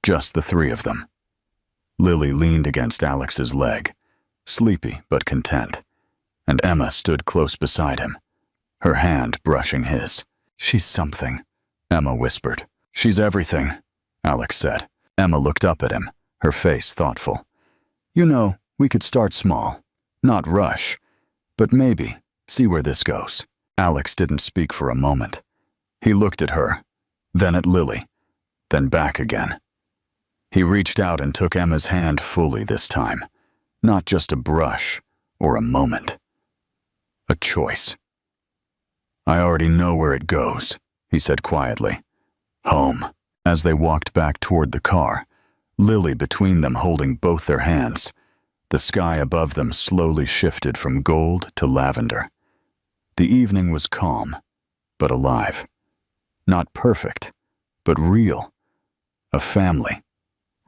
just the 3 of them. Lily leaned against Alex's leg, sleepy but content, and Emma stood close beside him, her hand brushing his. "She's something," Emma whispered. "She's everything," Alex said. Emma looked up at him, her face thoughtful. "You know, we could start small, not rush, but maybe see where this goes." Alex didn't speak for a moment. He looked at her, then at Lily, then back again. He reached out and took Emma's hand fully this time, not just a brush or a moment. A choice. "I already know where it goes," he said quietly. "Home." As they walked back toward the car, Lily between them holding both their hands, the sky above them slowly shifted from gold to lavender. The evening was calm, but alive. Not perfect, but real. A family,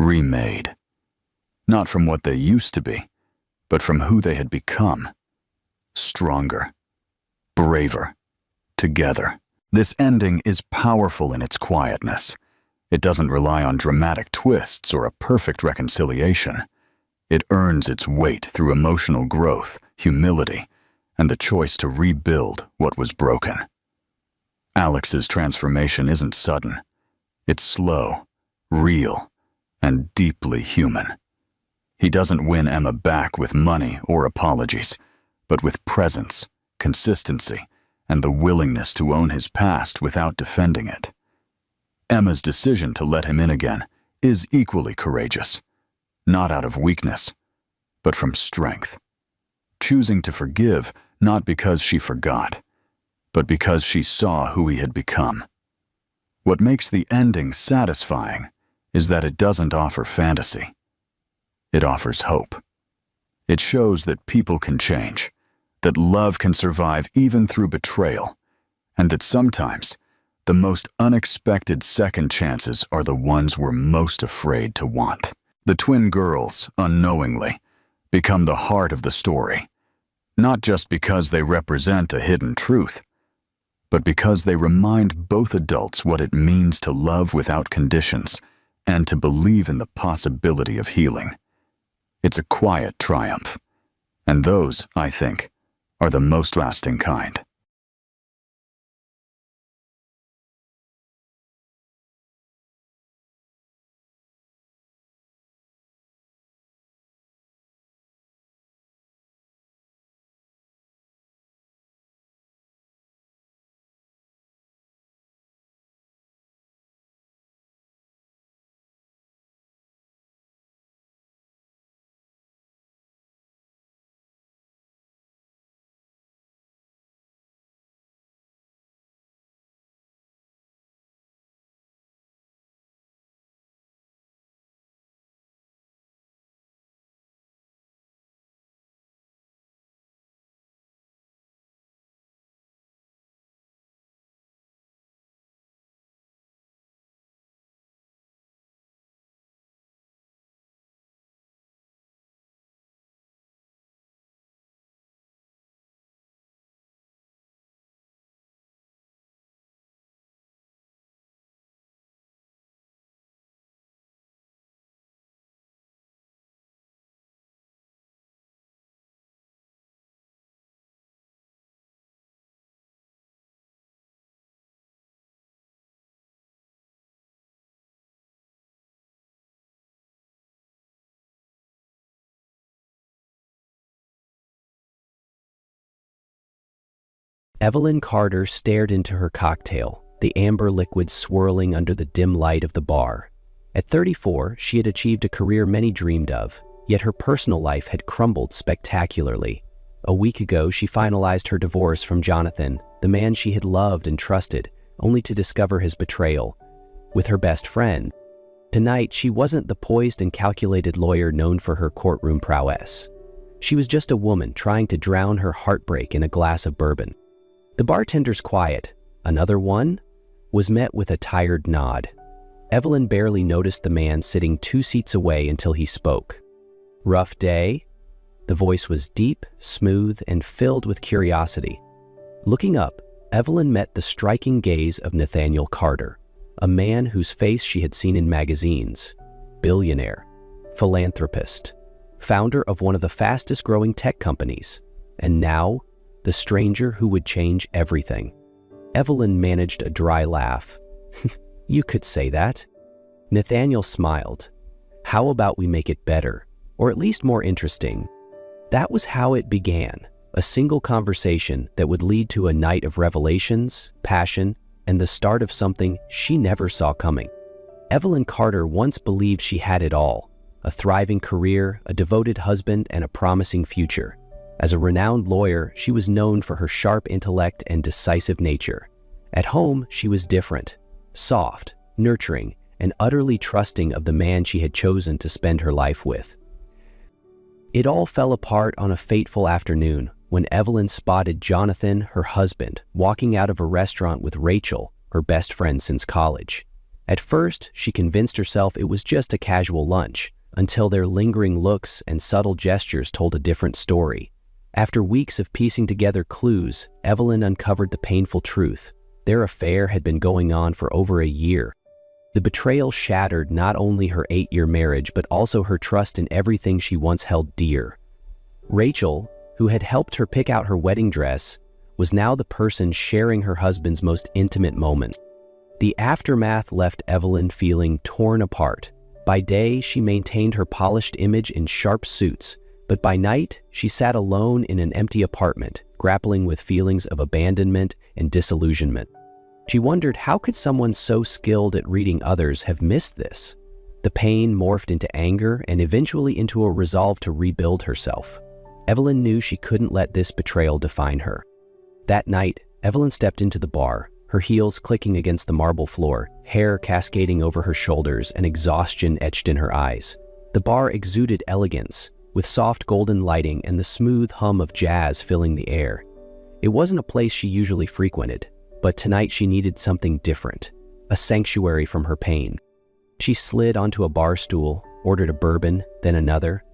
remade. Not from what they used to be, but from who they had become. Stronger, braver, together. This ending is powerful in its quietness. It doesn't rely on dramatic twists or a perfect reconciliation. It earns its weight through emotional growth, humility, and the choice to rebuild what was broken. Alex's transformation isn't sudden. It's slow, real, and deeply human. He doesn't win Emma back with money or apologies, but with presence, consistency, and the willingness to own his past without defending it. Emma's decision to let him in again is equally courageous, not out of weakness, but from strength. Choosing to forgive not because she forgot, but because she saw who he had become. What makes the ending satisfying is that it doesn't offer fantasy. It offers hope. It shows that people can change, that love can survive even through betrayal, and that sometimes the most unexpected second chances are the ones we're most afraid to want. The twin girls, unknowingly, become the heart of the story, not just because they represent a hidden truth, but because they remind both adults what it means to love without conditions and to believe in the possibility of healing. It's a quiet triumph, and those, I think, are the most lasting kind. Evelyn Carter stared into her cocktail, the amber liquid swirling under the dim light of the bar. At 34, she had achieved a career many dreamed of, yet her personal life had crumbled spectacularly. A week ago, she finalized her divorce from Jonathan, the man she had loved and trusted, only to discover his betrayal with her best friend. Tonight, she wasn't the poised and calculated lawyer known for her courtroom prowess. She was just a woman trying to drown her heartbreak in a glass of bourbon. The bartender's quiet, "Another one?" was met with a tired nod. Evelyn barely noticed the man sitting 2 seats away until he spoke. "Rough day?" The voice was deep, smooth, and filled with curiosity. Looking up, Evelyn met the striking gaze of Nathaniel Carter, a man whose face she had seen in magazines. Billionaire, philanthropist, founder of one of the fastest-growing tech companies, and now the stranger who would change everything. Evelyn managed a dry laugh. "You could say that." Nathaniel smiled. "How about we make it better, or at least more interesting?" That was how it began, a single conversation that would lead to a night of revelations, passion, and the start of something she never saw coming. Evelyn Carter once believed she had it all: a thriving career, a devoted husband, and a promising future. As a renowned lawyer, she was known for her sharp intellect and decisive nature. At home, she was different, soft, nurturing, and utterly trusting of the man she had chosen to spend her life with. It all fell apart on a fateful afternoon when Evelyn spotted Jonathan, her husband, walking out of a restaurant with Rachel, her best friend since college. At first, she convinced herself it was just a casual lunch, until their lingering looks and subtle gestures told a different story. After weeks of piecing together clues, Evelyn uncovered the painful truth. Their affair had been going on for over a year. The betrayal shattered not only her 8-year marriage, but also her trust in everything she once held dear. Rachel, who had helped her pick out her wedding dress, was now the person sharing her husband's most intimate moments. The aftermath left Evelyn feeling torn apart. By day, she maintained her polished image in sharp suits, but by night, she sat alone in an empty apartment, grappling with feelings of abandonment and disillusionment. She wondered, how could someone so skilled at reading others have missed this? The pain morphed into anger and eventually into a resolve to rebuild herself. Evelyn knew she couldn't let this betrayal define her. That night, Evelyn stepped into the bar, her heels clicking against the marble floor, hair cascading over her shoulders and exhaustion etched in her eyes. The bar exuded elegance, with soft golden lighting and the smooth hum of jazz filling the air. It wasn't a place she usually frequented, but tonight she needed something different, a sanctuary from her pain. She slid onto a bar stool, ordered a bourbon, then another.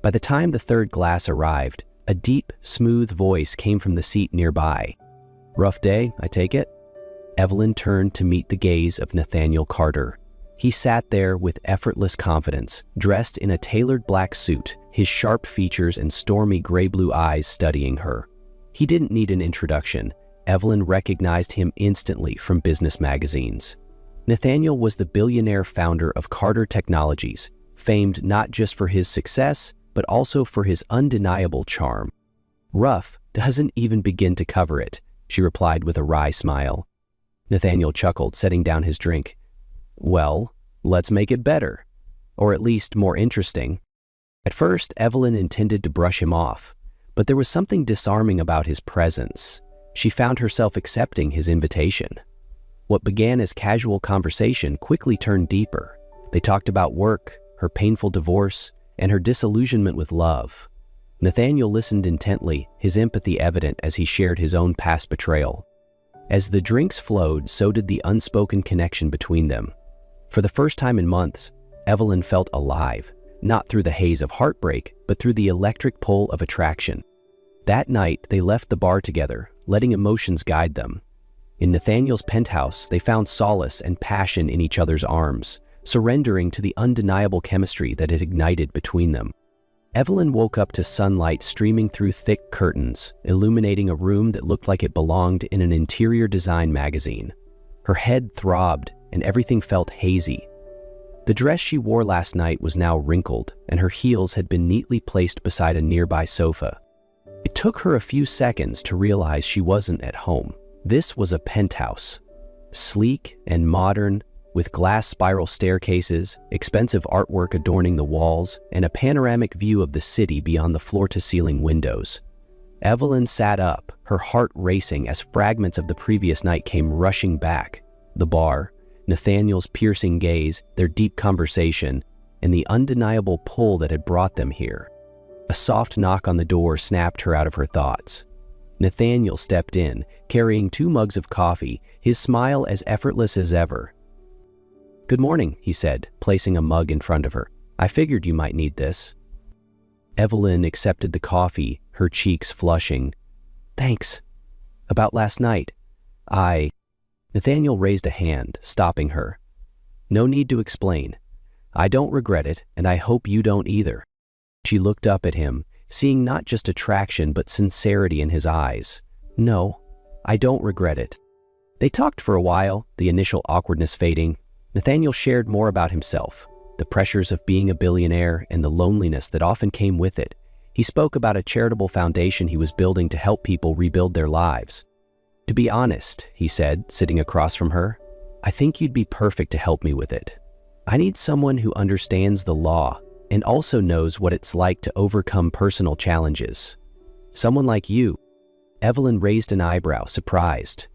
By the time the third glass arrived, a deep, smooth voice came from the seat nearby. "Rough day, I take it?" Evelyn turned to meet the gaze of Nathaniel Carter. He sat there with effortless confidence, dressed in a tailored black suit, his sharp features and stormy gray-blue eyes studying her. He didn't need an introduction. Evelyn recognized him instantly from business magazines. Nathaniel was the billionaire founder of Carter Technologies, famed not just for his success, but also for his undeniable charm. "Rough doesn't even begin to cover it," she replied with a wry smile. Nathaniel chuckled, setting down his drink. "Well, let's make it better, or at least more interesting." At first, Evelyn intended to brush him off, but there was something disarming about his presence. She found herself accepting his invitation. What began as casual conversation quickly turned deeper. They talked about work, her painful divorce, and her disillusionment with love. Nathaniel listened intently, his empathy evident as he shared his own past betrayal. As the drinks flowed, so did the unspoken connection between them. For the first time in months, Evelyn felt alive, not through the haze of heartbreak, but through the electric pull of attraction. That night, they left the bar together, letting emotions guide them. In Nathaniel's penthouse, they found solace and passion in each other's arms, surrendering to the undeniable chemistry that had ignited between them. Evelyn woke up to sunlight streaming through thick curtains, illuminating a room that looked like it belonged in an interior design magazine. Her head throbbed, and everything felt hazy. The dress she wore last night was now wrinkled, and her heels had been neatly placed beside a nearby sofa. It took her a few seconds to realize she wasn't at home. This was a penthouse. Sleek and modern, with glass spiral staircases, expensive artwork adorning the walls, and a panoramic view of the city beyond the floor-to-ceiling windows. Evelyn sat up, her heart racing as fragments of the previous night came rushing back. The bar, Nathaniel's piercing gaze, their deep conversation, and the undeniable pull that had brought them here. A soft knock on the door snapped her out of her thoughts. Nathaniel stepped in, carrying 2 mugs of coffee, his smile as effortless as ever. "Good morning," he said, placing a mug in front of her. "I figured you might need this." Evelyn accepted the coffee, her cheeks flushing. "Thanks. About last night, Nathaniel raised a hand, stopping her. "No need to explain. I don't regret it, and I hope you don't either." She looked up at him, seeing not just attraction but sincerity in his eyes. "No, I don't regret it." They talked for a while, the initial awkwardness fading. Nathaniel shared more about himself, the pressures of being a billionaire and the loneliness that often came with it. He spoke about a charitable foundation he was building to help people rebuild their lives. "To be honest," he said, sitting across from her, "I think you'd be perfect to help me with it. I need someone who understands the law and also knows what it's like to overcome personal challenges. Someone like you." Evelyn raised an eyebrow, surprised.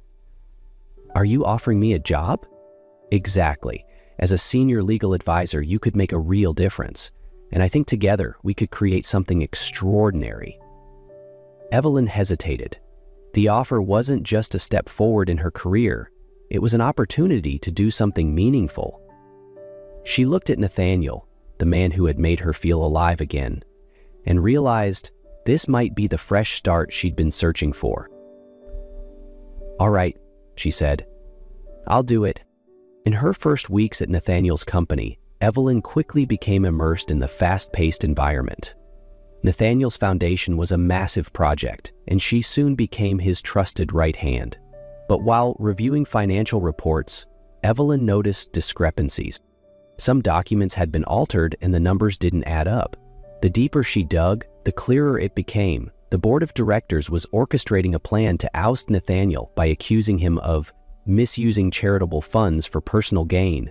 "Are you offering me a job?" "Exactly. As a senior legal advisor, you could make a real difference, and I think together we could create something extraordinary." Evelyn hesitated. The offer wasn't just a step forward in her career, it was an opportunity to do something meaningful. She looked at Nathaniel, the man who had made her feel alive again, and realized this might be the fresh start she'd been searching for. "All right," she said. "I'll do it." In her first weeks at Nathaniel's company, Evelyn quickly became immersed in the fast-paced environment. Nathaniel's foundation was a massive project, and she soon became his trusted right hand. But while reviewing financial reports, Evelyn noticed discrepancies. Some documents had been altered and the numbers didn't add up. The deeper she dug, the clearer it became. The board of directors was orchestrating a plan to oust Nathaniel by accusing him of misusing charitable funds for personal gain.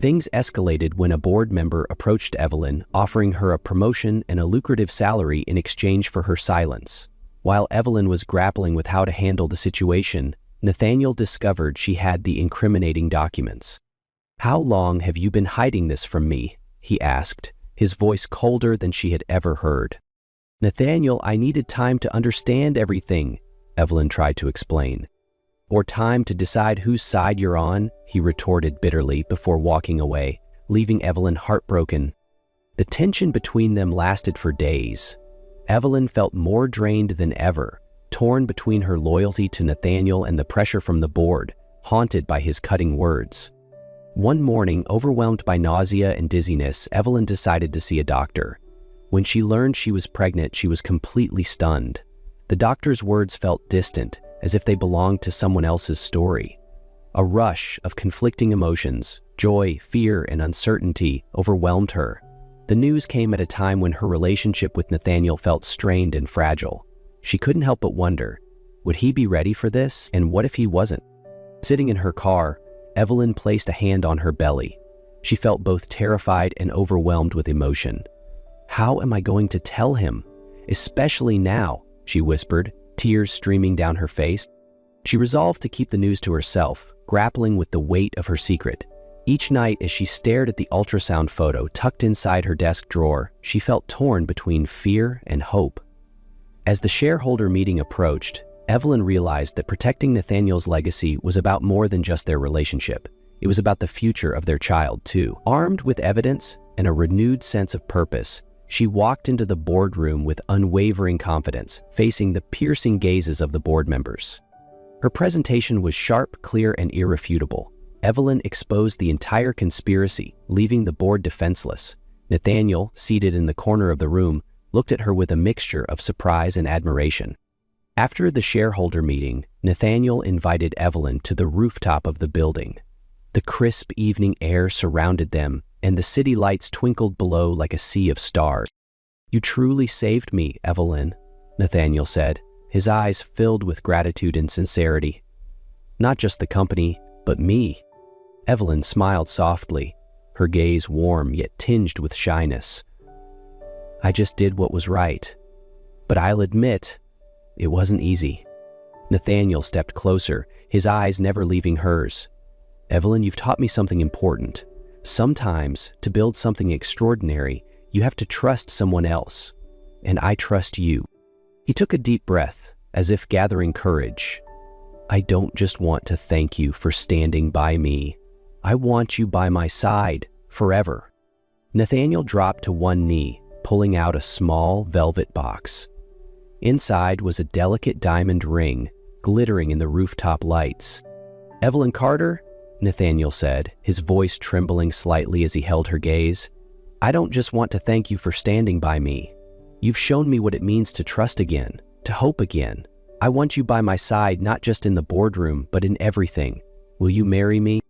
Things escalated when a board member approached Evelyn, offering her a promotion and a lucrative salary in exchange for her silence. While Evelyn was grappling with how to handle the situation, Nathaniel discovered she had the incriminating documents. "How long have you been hiding this from me?" he asked, his voice colder than she had ever heard. "Nathaniel, I needed time to understand everything," Evelyn tried to explain. "Or time to decide whose side you're on," he retorted bitterly before walking away, leaving Evelyn heartbroken. The tension between them lasted for days. Evelyn felt more drained than ever, torn between her loyalty to Nathaniel and the pressure from the board, haunted by his cutting words. One morning, overwhelmed by nausea and dizziness, Evelyn decided to see a doctor. When she learned she was pregnant, she was completely stunned. The doctor's words felt distant, as if they belonged to someone else's story. A rush of conflicting emotions, joy, fear, and uncertainty overwhelmed her. The news came at a time when her relationship with Nathaniel felt strained and fragile. She couldn't help but wonder, would he be ready for this, and what if he wasn't? Sitting in her car, Evelyn placed a hand on her belly. She felt both terrified and overwhelmed with emotion. "How am I going to tell him? Especially now," she whispered, tears streaming down her face. She resolved to keep the news to herself, grappling with the weight of her secret. Each night, as she stared at the ultrasound photo tucked inside her desk drawer, she felt torn between fear and hope. As the shareholder meeting approached, Evelyn realized that protecting Nathaniel's legacy was about more than just their relationship. It was about the future of their child, too. Armed with evidence and a renewed sense of purpose, she walked into the boardroom with unwavering confidence, facing the piercing gazes of the board members. Her presentation was sharp, clear, and irrefutable. Evelyn exposed the entire conspiracy, leaving the board defenseless. Nathaniel, seated in the corner of the room, looked at her with a mixture of surprise and admiration. After the shareholder meeting, Nathaniel invited Evelyn to the rooftop of the building. The crisp evening air surrounded them, and the city lights twinkled below like a sea of stars. "You truly saved me, Evelyn," Nathaniel said, his eyes filled with gratitude and sincerity. "Not just the company, but me." Evelyn smiled softly, her gaze warm yet tinged with shyness. "I just did what was right. But I'll admit, it wasn't easy." Nathaniel stepped closer, his eyes never leaving hers. "Evelyn, you've taught me something important. Sometimes, to build something extraordinary, you have to trust someone else. And I trust you." He took a deep breath, as if gathering courage. "I don't just want to thank you for standing by me. I want you by my side, forever." Nathaniel dropped to one knee, pulling out a small velvet box. Inside was a delicate diamond ring, glittering in the rooftop lights. "Evelyn Carter," Nathaniel said, his voice trembling slightly as he held her gaze, "I don't just want to thank you for standing by me. You've shown me what it means to trust again, to hope again. I want you by my side, not just in the boardroom, but in everything. Will you marry me?"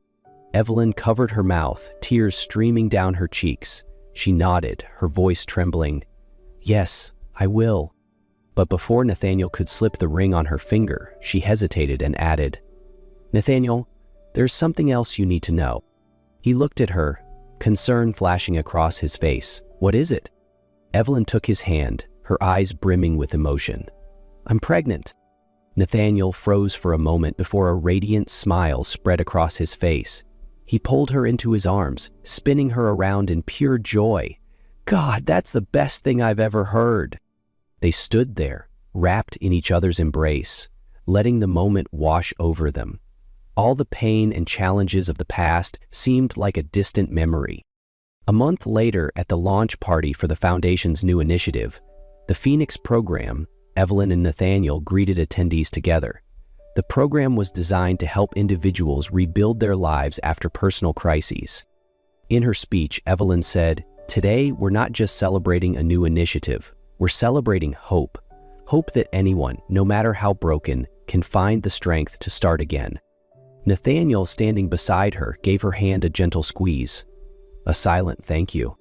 Evelyn covered her mouth, tears streaming down her cheeks. She nodded, her voice trembling. "Yes, I will." But before Nathaniel could slip the ring on her finger, she hesitated and added, "Nathaniel, there's something else you need to know." He looked at her, concern flashing across his face. "What is it?" Evelyn took his hand, her eyes brimming with emotion. "I'm pregnant." Nathaniel froze for a moment before a radiant smile spread across his face. He pulled her into his arms, spinning her around in pure joy. "God, that's the best thing I've ever heard." They stood there, wrapped in each other's embrace, letting the moment wash over them. All the pain and challenges of the past seemed like a distant memory. A month later, at the launch party for the Foundation's new initiative, the Phoenix program, Evelyn and Nathaniel greeted attendees together. The program was designed to help individuals rebuild their lives after personal crises. In her speech, Evelyn said, "Today, we're not just celebrating a new initiative, we're celebrating hope. Hope that anyone, no matter how broken, can find the strength to start again." Nathaniel, standing beside her, gave her hand a gentle squeeze. A silent thank you.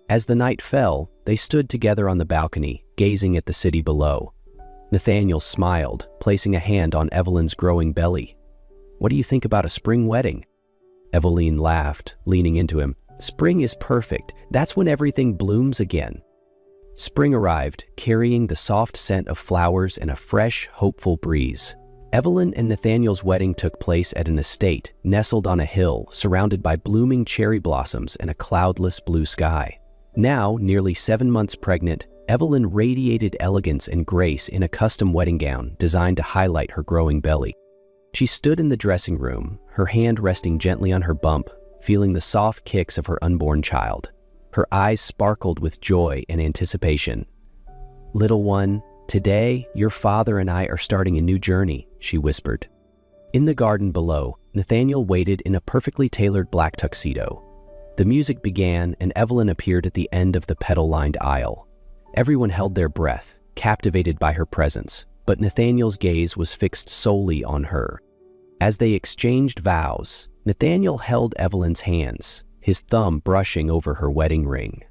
As the night fell, they stood together on the balcony, gazing at the city below. Nathaniel smiled, placing a hand on Evelyn's growing belly. "What do you think about a spring wedding?" Eveline laughed, leaning into him. Spring is perfect. That's when everything blooms again. Spring arrived, carrying the soft scent of flowers and a fresh, hopeful breeze. Evelyn and Nathaniel's wedding took place at an estate nestled on a hill, surrounded by blooming cherry blossoms and a cloudless blue sky. Now, nearly 7 months pregnant, Evelyn radiated elegance and grace in a custom wedding gown designed to highlight her growing belly. She stood in the dressing room, her hand resting gently on her bump, feeling the soft kicks of her unborn child. Her eyes sparkled with joy and anticipation. "Little one, today your father and I are starting a new journey," she whispered. In the garden below, Nathaniel waited in a perfectly tailored black tuxedo. The music began and Evelyn appeared at the end of the petal-lined aisle. Everyone held their breath, captivated by her presence, but Nathaniel's gaze was fixed solely on her. As they exchanged vows, Nathaniel held Evelyn's hands, his thumb brushing over her wedding ring.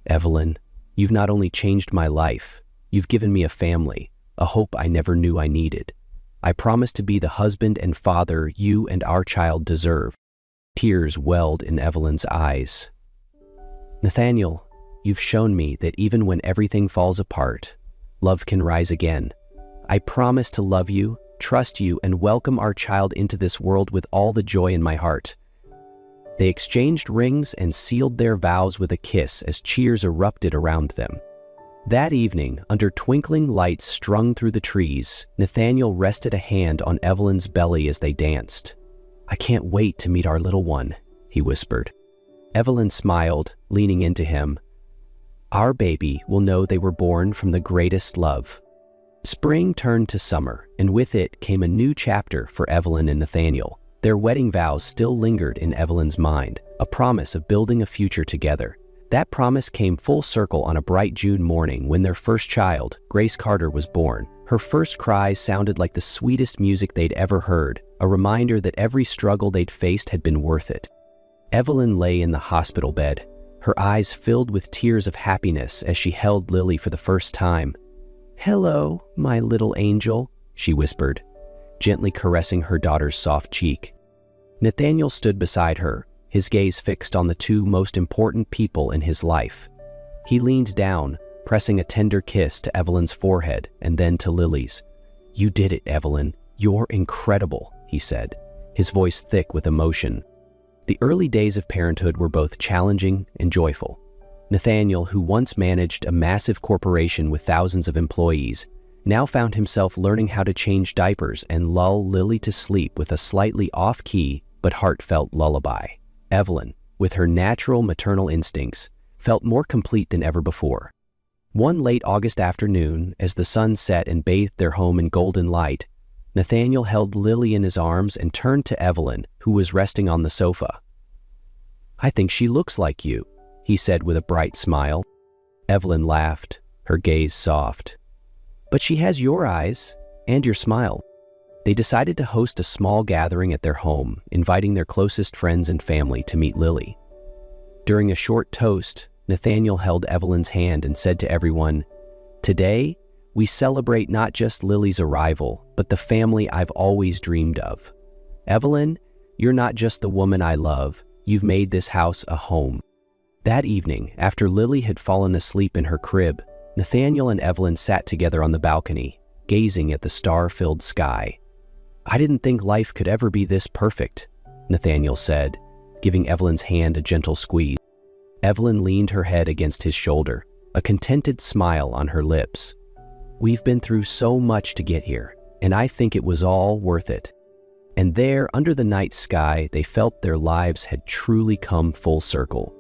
"Evelyn, you've not only changed my life, you've given me a family, a hope I never knew I needed. I promise to be the husband and father you and our child deserve." Tears welled in Evelyn's eyes. "Nathaniel, you've shown me that even when everything falls apart, love can rise again. I promise to love you, trust you, and welcome our child into this world with all the joy in my heart." They exchanged rings and sealed their vows with a kiss as cheers erupted around them. That evening, under twinkling lights strung through the trees, Nathaniel rested a hand on Evelyn's belly as they danced. "I can't wait to meet our little one," he whispered. Evelyn smiled, leaning into him. "Our baby will know they were born from the greatest love." Spring turned to summer, and with it came a new chapter for Evelyn and Nathaniel. Their wedding vows still lingered in Evelyn's mind, a promise of building a future together. That promise came full circle on a bright June morning when their first child, Grace Carter, was born. Her first cries sounded like the sweetest music they'd ever heard, a reminder that every struggle they'd faced had been worth it. Evelyn lay in the hospital bed, her eyes filled with tears of happiness as she held Lily for the first time. "Hello, my little angel," she whispered, gently caressing her daughter's soft cheek. Nathaniel stood beside her, his gaze fixed on the two most important people in his life. He leaned down, pressing a tender kiss to Evelyn's forehead and then to Lily's. "You did it, Evelyn. You're incredible," he said, his voice thick with emotion. The early days of parenthood were both challenging and joyful. Nathaniel, who once managed a massive corporation with thousands of employees, now found himself learning how to change diapers and lull Lily to sleep with a slightly off-key but heartfelt lullaby. Evelyn, with her natural maternal instincts, felt more complete than ever before. One late August afternoon, as the sun set and bathed their home in golden light, Nathaniel held Lily in his arms and turned to Evelyn, who was resting on the sofa. "I think she looks like you," he said with a bright smile. Evelyn laughed, her gaze soft. "But she has your eyes and your smile." They decided to host a small gathering at their home, inviting their closest friends and family to meet Lily. During a short toast, Nathaniel held Evelyn's hand and said to everyone, "Today, we celebrate not just Lily's arrival, but the family I've always dreamed of. Evelyn, you're not just the woman I love, you've made this house a home." That evening, after Lily had fallen asleep in her crib, Nathaniel and Evelyn sat together on the balcony, gazing at the star-filled sky. "I didn't think life could ever be this perfect," Nathaniel said, giving Evelyn's hand a gentle squeeze. Evelyn leaned her head against his shoulder, a contented smile on her lips. "We've been through so much to get here, and I think it was all worth it." And there, under the night sky, they felt their lives had truly come full circle.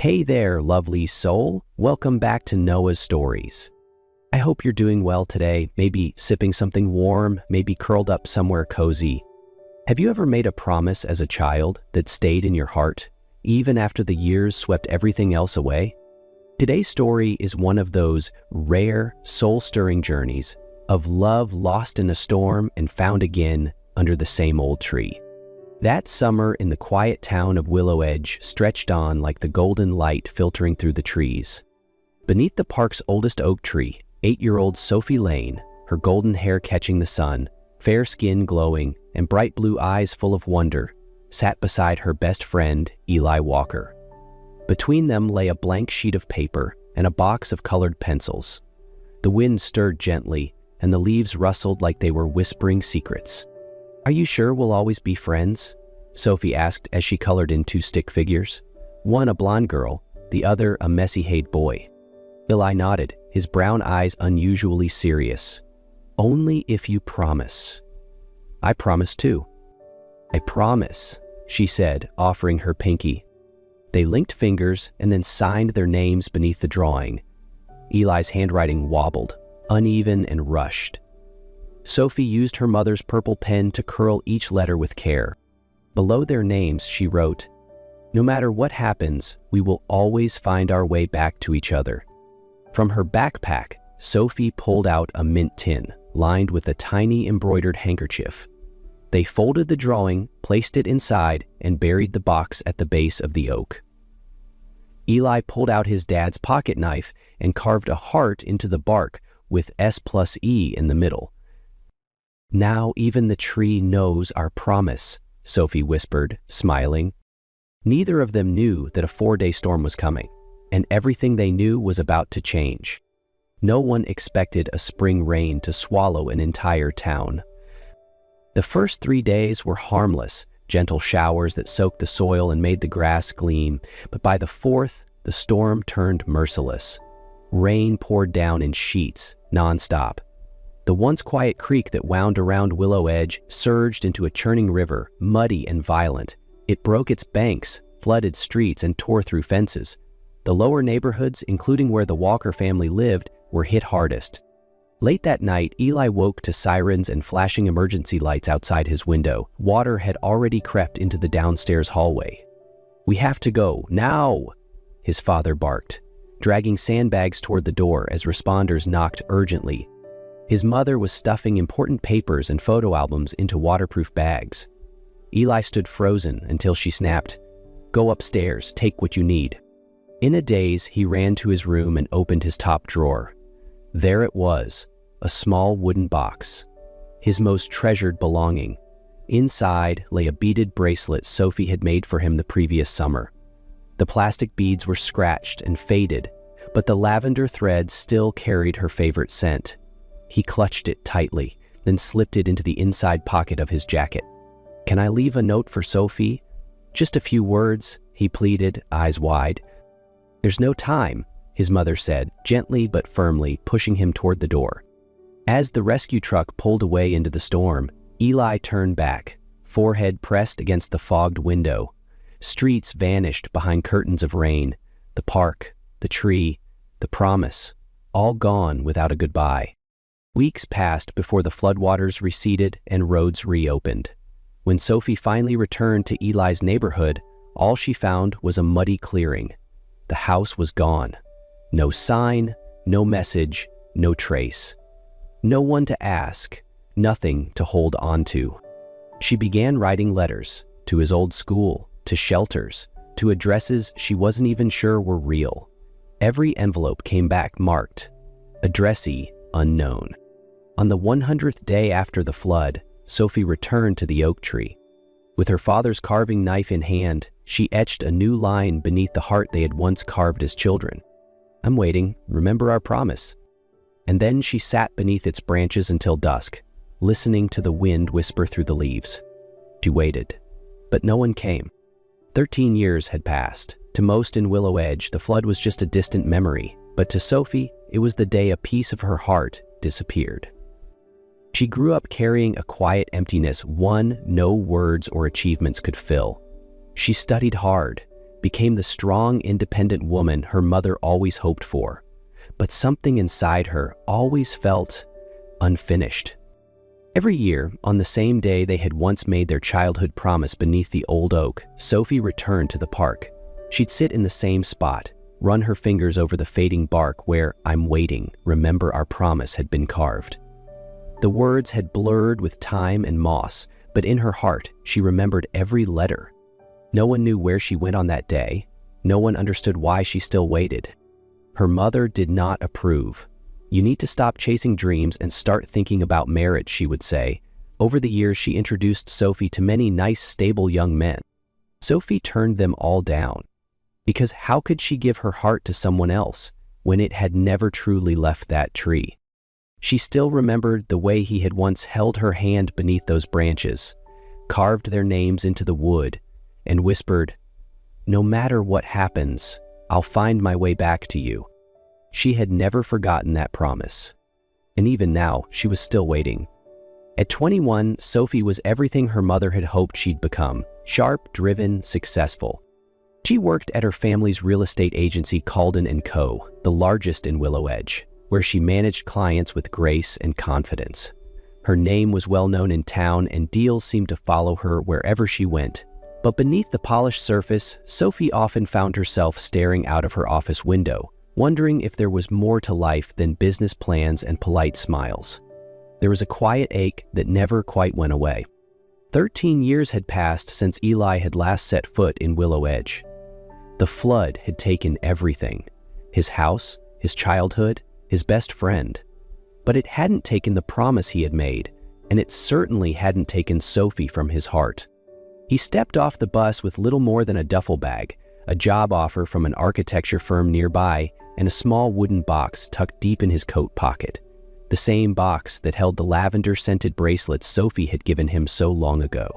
Hey there, lovely soul. Welcome back to Noah's Stories. I hope you're doing well today, maybe sipping something warm, maybe curled up somewhere cozy. Have you ever made a promise as a child that stayed in your heart, even after the years swept everything else away? Today's story is one of those rare, soul-stirring journeys of love lost in a storm and found again under the same old tree. That summer in the quiet town of Willow Edge stretched on like the golden light filtering through the trees. Beneath the park's oldest oak tree, 8-year-old Sophie Lane, her golden hair catching the sun, fair skin glowing, and bright blue eyes full of wonder, sat beside her best friend, Eli Walker. Between them lay a blank sheet of paper and a box of colored pencils. The wind stirred gently, and the leaves rustled like they were whispering secrets. "Are you sure we'll always be friends?" Sophie asked as she colored in 2 stick figures. One a blonde girl, the other a messy-haired boy. Eli nodded, his brown eyes unusually serious. "Only if you promise." "I promise too." "I promise," she said, offering her pinky. They linked fingers and then signed their names beneath the drawing. Eli's handwriting wobbled, uneven and rushed. Sophie used her mother's purple pen to curl each letter with care. Below their names, she wrote, "No matter what happens, we will always find our way back to each other." From her backpack, Sophie pulled out a mint tin, lined with a tiny embroidered handkerchief. They folded the drawing, placed it inside, and buried the box at the base of the oak. Eli pulled out his dad's pocket knife and carved a heart into the bark with S+E in the middle. "Now even the tree knows our promise," Sophie whispered, smiling. Neither of them knew that a 4-day storm was coming, and everything they knew was about to change. No one expected a spring rain to swallow an entire town. The first 3 days were harmless, gentle showers that soaked the soil and made the grass gleam, but by the 4th, the storm turned merciless. Rain poured down in sheets, nonstop. The once quiet creek that wound around Willow Edge surged into a churning river, muddy and violent. It broke its banks, flooded streets, and tore through fences. The lower neighborhoods, including where the Walker family lived, were hit hardest. Late that night, Eli woke to sirens and flashing emergency lights outside his window. Water had already crept into the downstairs hallway. "We have to go, now!" his father barked, dragging sandbags toward the door as responders knocked urgently. His mother was stuffing important papers and photo albums into waterproof bags. Eli stood frozen until she snapped, "Go upstairs, take what you need." In a daze, he ran to his room and opened his top drawer. There it was, a small wooden box, his most treasured belonging. Inside lay a beaded bracelet Sophie had made for him the previous summer. The plastic beads were scratched and faded, but the lavender thread still carried her favorite scent. He clutched it tightly, then slipped it into the inside pocket of his jacket. "Can I leave a note for Sophie? Just a few words," he pleaded, eyes wide. "There's no time," his mother said, gently but firmly, pushing him toward the door. As the rescue truck pulled away into the storm, Eli turned back, forehead pressed against the fogged window. Streets vanished behind curtains of rain. The park, the tree, the promise, all gone without a goodbye. Weeks passed before the floodwaters receded and roads reopened. When Sophie finally returned to Eli's neighborhood, all she found was a muddy clearing. The house was gone. No sign, no message, no trace. No one to ask, nothing to hold on to. She began writing letters to his old school, to shelters, to addresses she wasn't even sure were real. Every envelope came back marked, addressee unknown. On the 100th day after the flood, Sophie returned to the oak tree. With her father's carving knife in hand, she etched a new line beneath the heart they had once carved as children. "I'm waiting, remember our promise." And then she sat beneath its branches until dusk, listening to the wind whisper through the leaves. She waited, but no one came. 13 years had passed. To most in Willow Edge, the flood was just a distant memory, but to Sophie, it was the day a piece of her heart disappeared. She grew up carrying a quiet emptiness one no words or achievements could fill. She studied hard, became the strong, independent woman her mother always hoped for. But something inside her always felt unfinished. Every year, on the same day they had once made their childhood promise beneath the old oak, Sophie returned to the park. She'd sit in the same spot, run her fingers over the fading bark where "I'm waiting, remember our promise" had been carved. The words had blurred with time and moss, but in her heart, she remembered every letter. No one knew where she went on that day. No one understood why she still waited. Her mother did not approve. "You need to stop chasing dreams and start thinking about marriage," she would say. Over the years, she introduced Sophie to many nice, stable young men. Sophie turned them all down. Because how could she give her heart to someone else when it had never truly left that tree? She still remembered the way he had once held her hand beneath those branches, carved their names into the wood, and whispered, "No matter what happens, I'll find my way back to you." She had never forgotten that promise. And even now, she was still waiting. At 21, Sophie was everything her mother had hoped she'd become: sharp, driven, successful. She worked at her family's real estate agency, Calden & Co., the largest in Willow Edge, where she managed clients with grace and confidence. Her name was well known in town, and deals seemed to follow her wherever she went. But beneath the polished surface, Sophie often found herself staring out of her office window, wondering if there was more to life than business plans and polite smiles. There was a quiet ache that never quite went away. 13 years had passed since Eli had last set foot in Willow Edge. The flood had taken everything: his house, his childhood, his best friend. But it hadn't taken the promise he had made, and it certainly hadn't taken Sophie from his heart. He stepped off the bus with little more than a duffel bag, a job offer from an architecture firm nearby, and a small wooden box tucked deep in his coat pocket. The same box that held the lavender-scented bracelets Sophie had given him so long ago.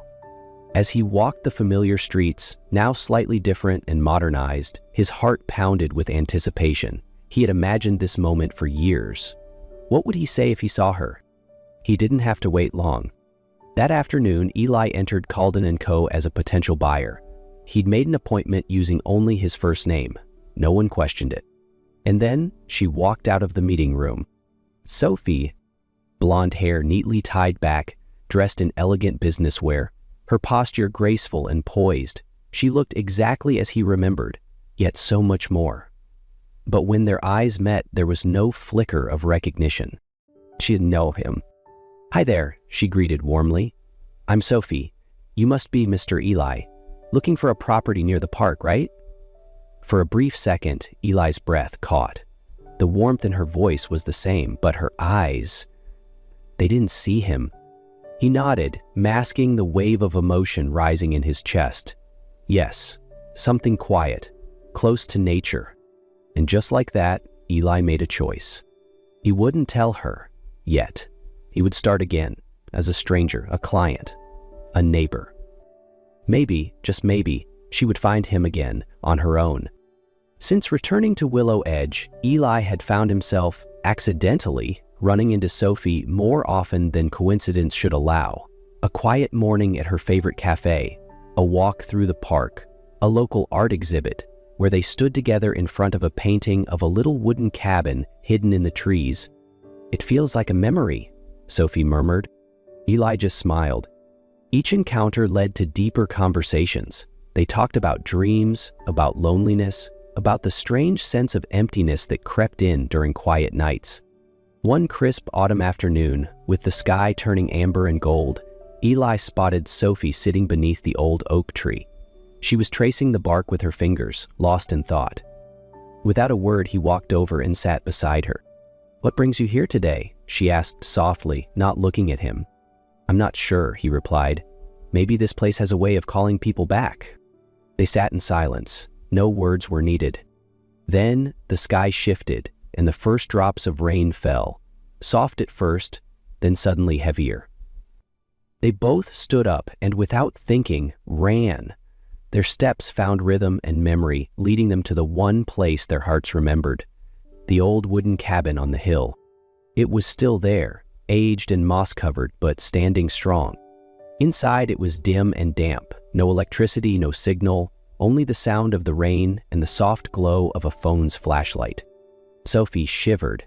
As he walked the familiar streets, now slightly different and modernized, his heart pounded with anticipation. He had imagined this moment for years. What would he say if he saw her? He didn't have to wait long. That afternoon, Eli entered Calden & Co. as a potential buyer. He'd made an appointment using only his first name. No one questioned it. And then she walked out of the meeting room. Sophie, blonde hair neatly tied back, dressed in elegant business wear, her posture graceful and poised. She looked exactly as he remembered, yet so much more. But when their eyes met, there was no flicker of recognition. She didn't know him. "Hi there," she greeted warmly. "I'm Sophie. You must be Mr. Eli. Looking for a property near the park, right?" For a brief second, Eli's breath caught. The warmth in her voice was the same, but her eyes, they didn't see him. He nodded, masking the wave of emotion rising in his chest. Yes, something quiet, close to nature. And just like that, Eli made a choice. He wouldn't tell her, yet. He would start again, as a stranger, a client, a neighbor. Maybe, just maybe, she would find him again, on her own. Since returning to Willow Edge, Eli had found himself, accidentally, running into Sophie more often than coincidence should allow. A quiet morning at her favorite cafe, a walk through the park, a local art exhibit, where they stood together in front of a painting of a little wooden cabin hidden in the trees. "It feels like a memory," Sophie murmured. Eli just smiled. Each encounter led to deeper conversations. They talked about dreams, about loneliness, about the strange sense of emptiness that crept in during quiet nights. One crisp autumn afternoon, with the sky turning amber and gold, Eli spotted Sophie sitting beneath the old oak tree. She was tracing the bark with her fingers, lost in thought. Without a word, he walked over and sat beside her. "What brings you here today?" she asked softly, not looking at him. "I'm not sure," he replied. "Maybe this place has a way of calling people back." They sat in silence. No words were needed. Then the sky shifted, and the first drops of rain fell, soft at first, then suddenly heavier. They both stood up and, without thinking, ran. Their steps found rhythm and memory, leading them to the one place their hearts remembered: the old wooden cabin on the hill. It was still there, aged and moss-covered, but standing strong. Inside it was dim and damp, no electricity, no signal, only the sound of the rain and the soft glow of a phone's flashlight. Sophie shivered.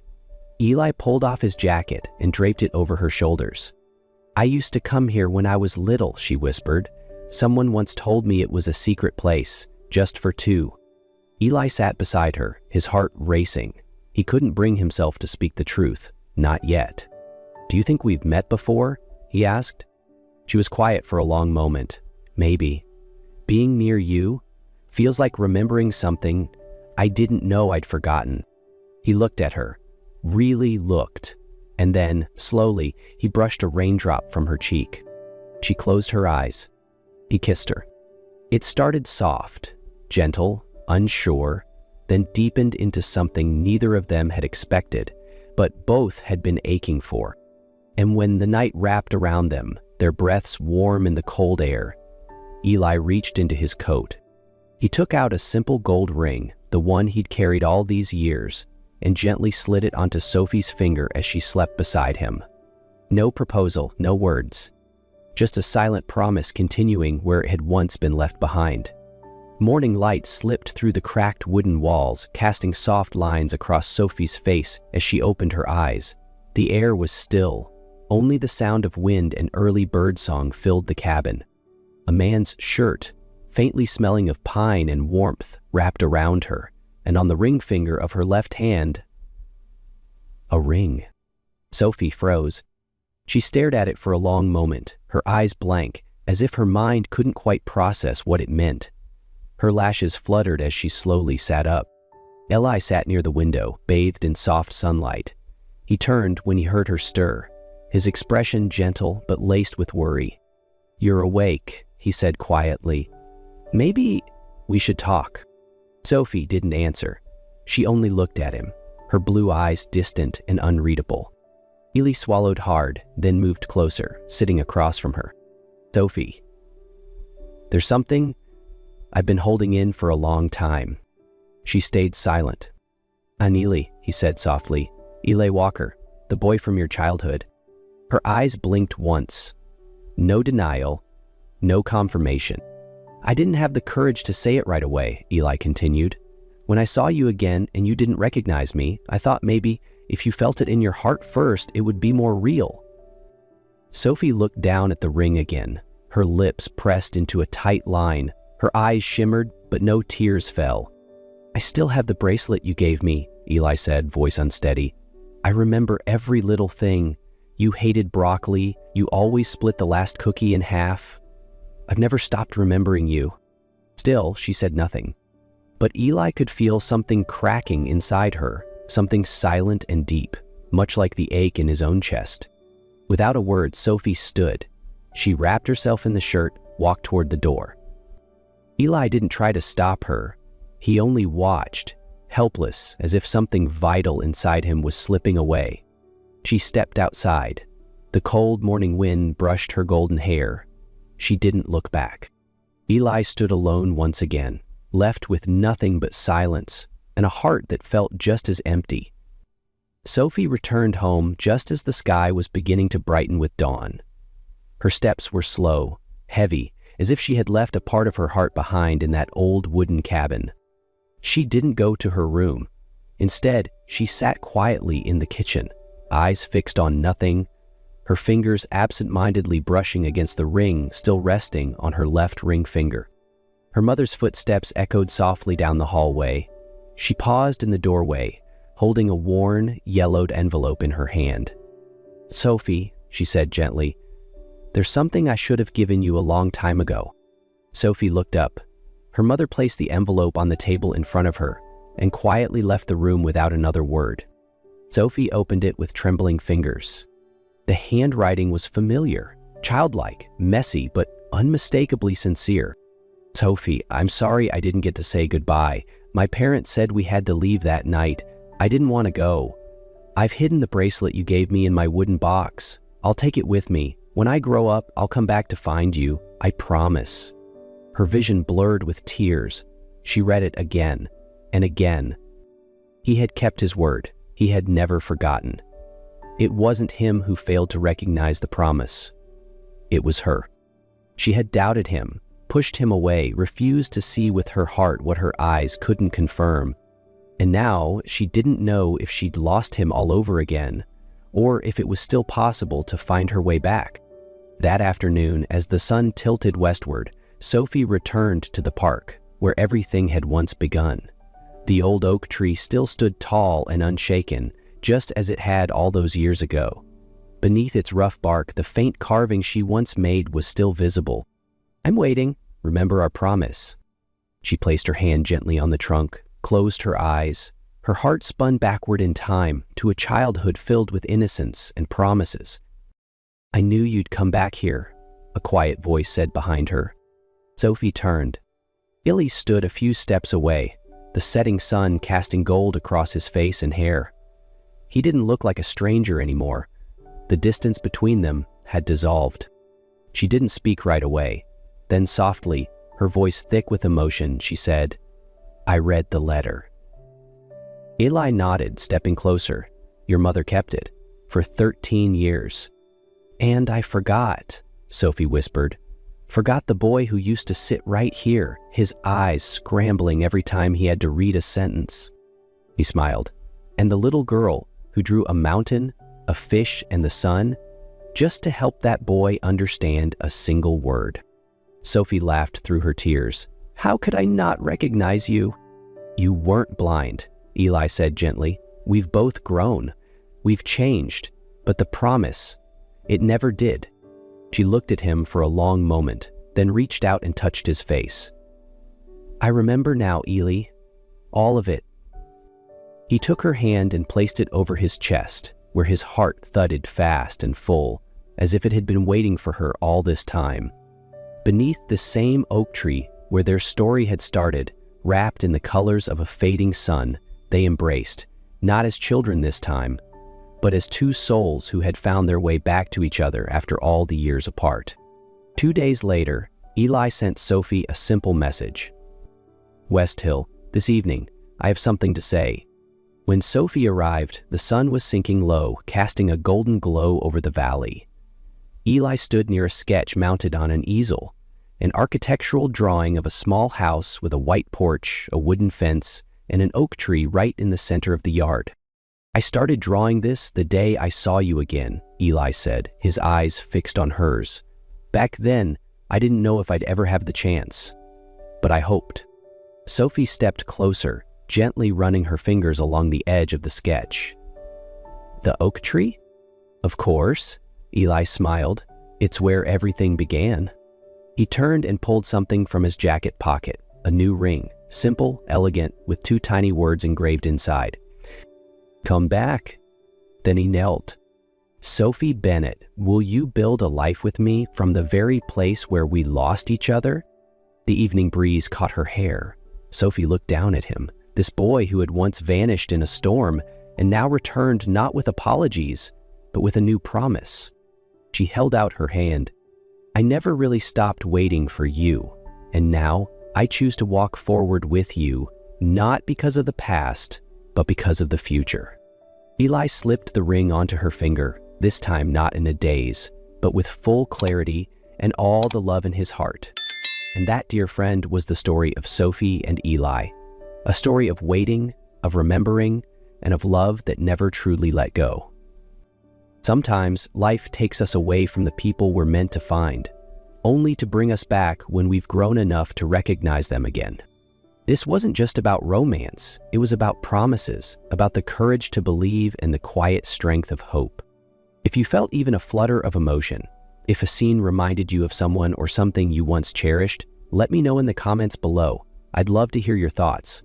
Eli pulled off his jacket and draped it over her shoulders. "I used to come here when I was little," she whispered. "Someone once told me it was a secret place, just for two." Eli sat beside her, his heart racing. He couldn't bring himself to speak the truth, not yet. "Do you think we've met before?" he asked. She was quiet for a long moment. "Maybe. Being near you feels like remembering something I didn't know I'd forgotten." He looked at her, really looked, and then, slowly, he brushed a raindrop from her cheek. She closed her eyes. He kissed her. It started soft, gentle, unsure, then deepened into something neither of them had expected, but both had been aching for. And when the night wrapped around them, their breaths warm in the cold air, Eli reached into his coat. He took out a simple gold ring, the one he'd carried all these years, and gently slid it onto Sophie's finger as she slept beside him. No proposal, no words. Just a silent promise continuing where it had once been left behind. Morning light slipped through the cracked wooden walls, casting soft lines across Sophie's face as she opened her eyes. The air was still. Only the sound of wind and early birdsong filled the cabin. A man's shirt, faintly smelling of pine and warmth, wrapped around her, and on the ring finger of her left hand, a ring. Sophie froze. She stared at it for a long moment, her eyes blank, as if her mind couldn't quite process what it meant. Her lashes fluttered as she slowly sat up. Eli sat near the window, bathed in soft sunlight. He turned when he heard her stir, his expression gentle but laced with worry. "You're awake," he said quietly. "Maybe we should talk." Sophie didn't answer. She only looked at him, her blue eyes distant and unreadable. Eli swallowed hard, then moved closer, sitting across from her. "Sophie, there's something I've been holding in for a long time." She stayed silent. "I'm Eli," he said softly. "Eli Walker, the boy from your childhood." Her eyes blinked once. No denial, no confirmation. "I didn't have the courage to say it right away," Eli continued. "When I saw you again and you didn't recognize me, I thought maybe if you felt it in your heart first, it would be more real." Sophie looked down at the ring again, her lips pressed into a tight line. Her eyes shimmered, but no tears fell. "I still have the bracelet you gave me," Eli said, voice unsteady. "I remember every little thing. You hated broccoli. You always split the last cookie in half. I've never stopped remembering you." Still, she said nothing. But Eli could feel something cracking inside her, something silent and deep, much like the ache in his own chest. Without a word, Sophie stood. She wrapped herself in the shirt, walked toward the door. Eli didn't try to stop her. He only watched, helpless, as if something vital inside him was slipping away. She stepped outside. The cold morning wind brushed her golden hair. She didn't look back. Eli stood alone once again, left with nothing but silence and a heart that felt just as empty. Sophie returned home just as the sky was beginning to brighten with dawn. Her steps were slow, heavy, as if she had left a part of her heart behind in that old wooden cabin. She didn't go to her room. Instead, she sat quietly in the kitchen, eyes fixed on nothing, her fingers absent-mindedly brushing against the ring still resting on her left ring finger. Her mother's footsteps echoed softly down the hallway. She paused in the doorway, holding a worn, yellowed envelope in her hand. "Sophie," she said gently, "there's something I should have given you a long time ago." Sophie looked up. Her mother placed the envelope on the table in front of her and quietly left the room without another word. Sophie opened it with trembling fingers. The handwriting was familiar, childlike, messy, but unmistakably sincere. "Sophie, I'm sorry I didn't get to say goodbye. My parents said we had to leave that night. I didn't want to go. I've hidden the bracelet you gave me in my wooden box. I'll take it with me. When I grow up, I'll come back to find you. I promise." Her vision blurred with tears. She read it again and again. He had kept his word. He had never forgotten. It wasn't him who failed to recognize the promise. It was her. She had doubted him, pushed him away, refused to see with her heart what her eyes couldn't confirm. And now she didn't know if she'd lost him all over again, or if it was still possible to find her way back. That afternoon, as the sun tilted westward, Sophie returned to the park, where everything had once begun. The old oak tree still stood tall and unshaken, just as it had all those years ago. Beneath its rough bark, the faint carving she once made was still visible. "I'm waiting. Remember our promise." She placed her hand gently on the trunk, closed her eyes. Her heart spun backward in time to a childhood filled with innocence and promises. "I knew you'd come back here," a quiet voice said behind her. Sophie turned. Illy stood a few steps away, the setting sun casting gold across his face and hair. He didn't look like a stranger anymore. The distance between them had dissolved. She didn't speak right away. Then softly, her voice thick with emotion, she said, "I read the letter." Eli nodded, stepping closer. "Your mother kept it for 13 years. "And I forgot," Sophie whispered. "Forgot the boy who used to sit right here, his eyes scrambling every time he had to read a sentence." He smiled. "And the little girl who drew a mountain, a fish, and the sun, just to help that boy understand a single word." Sophie laughed through her tears. "How could I not recognize you?" "You weren't blind," Eli said gently. "We've both grown. We've changed. But the promise, it never did." She looked at him for a long moment, then reached out and touched his face. "I remember now, Eli. All of it." He took her hand and placed it over his chest, where his heart thudded fast and full, as if it had been waiting for her all this time. Beneath the same oak tree where their story had started, wrapped in the colors of a fading sun, they embraced, not as children this time, but as two souls who had found their way back to each other after all the years apart. 2 days later, Eli sent Sophie a simple message. "West Hill, this evening, I have something to say." When Sophie arrived, the sun was sinking low, casting a golden glow over the valley. Eli stood near a sketch mounted on an easel, an architectural drawing of a small house with a white porch, a wooden fence, and an oak tree right in the center of the yard. "I started drawing this the day I saw you again," Eli said, his eyes fixed on hers. "Back then, I didn't know if I'd ever have the chance, but I hoped." Sophie stepped closer, gently running her fingers along the edge of the sketch. "The oak tree?" "Of course," Eli smiled. "It's where everything began." He turned and pulled something from his jacket pocket, a new ring, simple, elegant, with 2 tiny words engraved inside. "Come back." Then he knelt. "Sophie Bennett, will you build a life with me from the very place where we lost each other?" The evening breeze caught her hair. Sophie looked down at him, this boy who had once vanished in a storm and now returned not with apologies, but with a new promise. She held out her hand. "I never really stopped waiting for you, and now I choose to walk forward with you, not because of the past, but because of the future." Eli slipped the ring onto her finger, this time not in a daze, but with full clarity and all the love in his heart. And that, dear friend, was the story of Sophie and Eli, a story of waiting, of remembering, and of love that never truly let go. Sometimes life takes us away from the people we're meant to find, only to bring us back when we've grown enough to recognize them again. This wasn't just about romance, it was about promises, about the courage to believe and the quiet strength of hope. If you felt even a flutter of emotion, if a scene reminded you of someone or something you once cherished, let me know in the comments below. I'd love to hear your thoughts.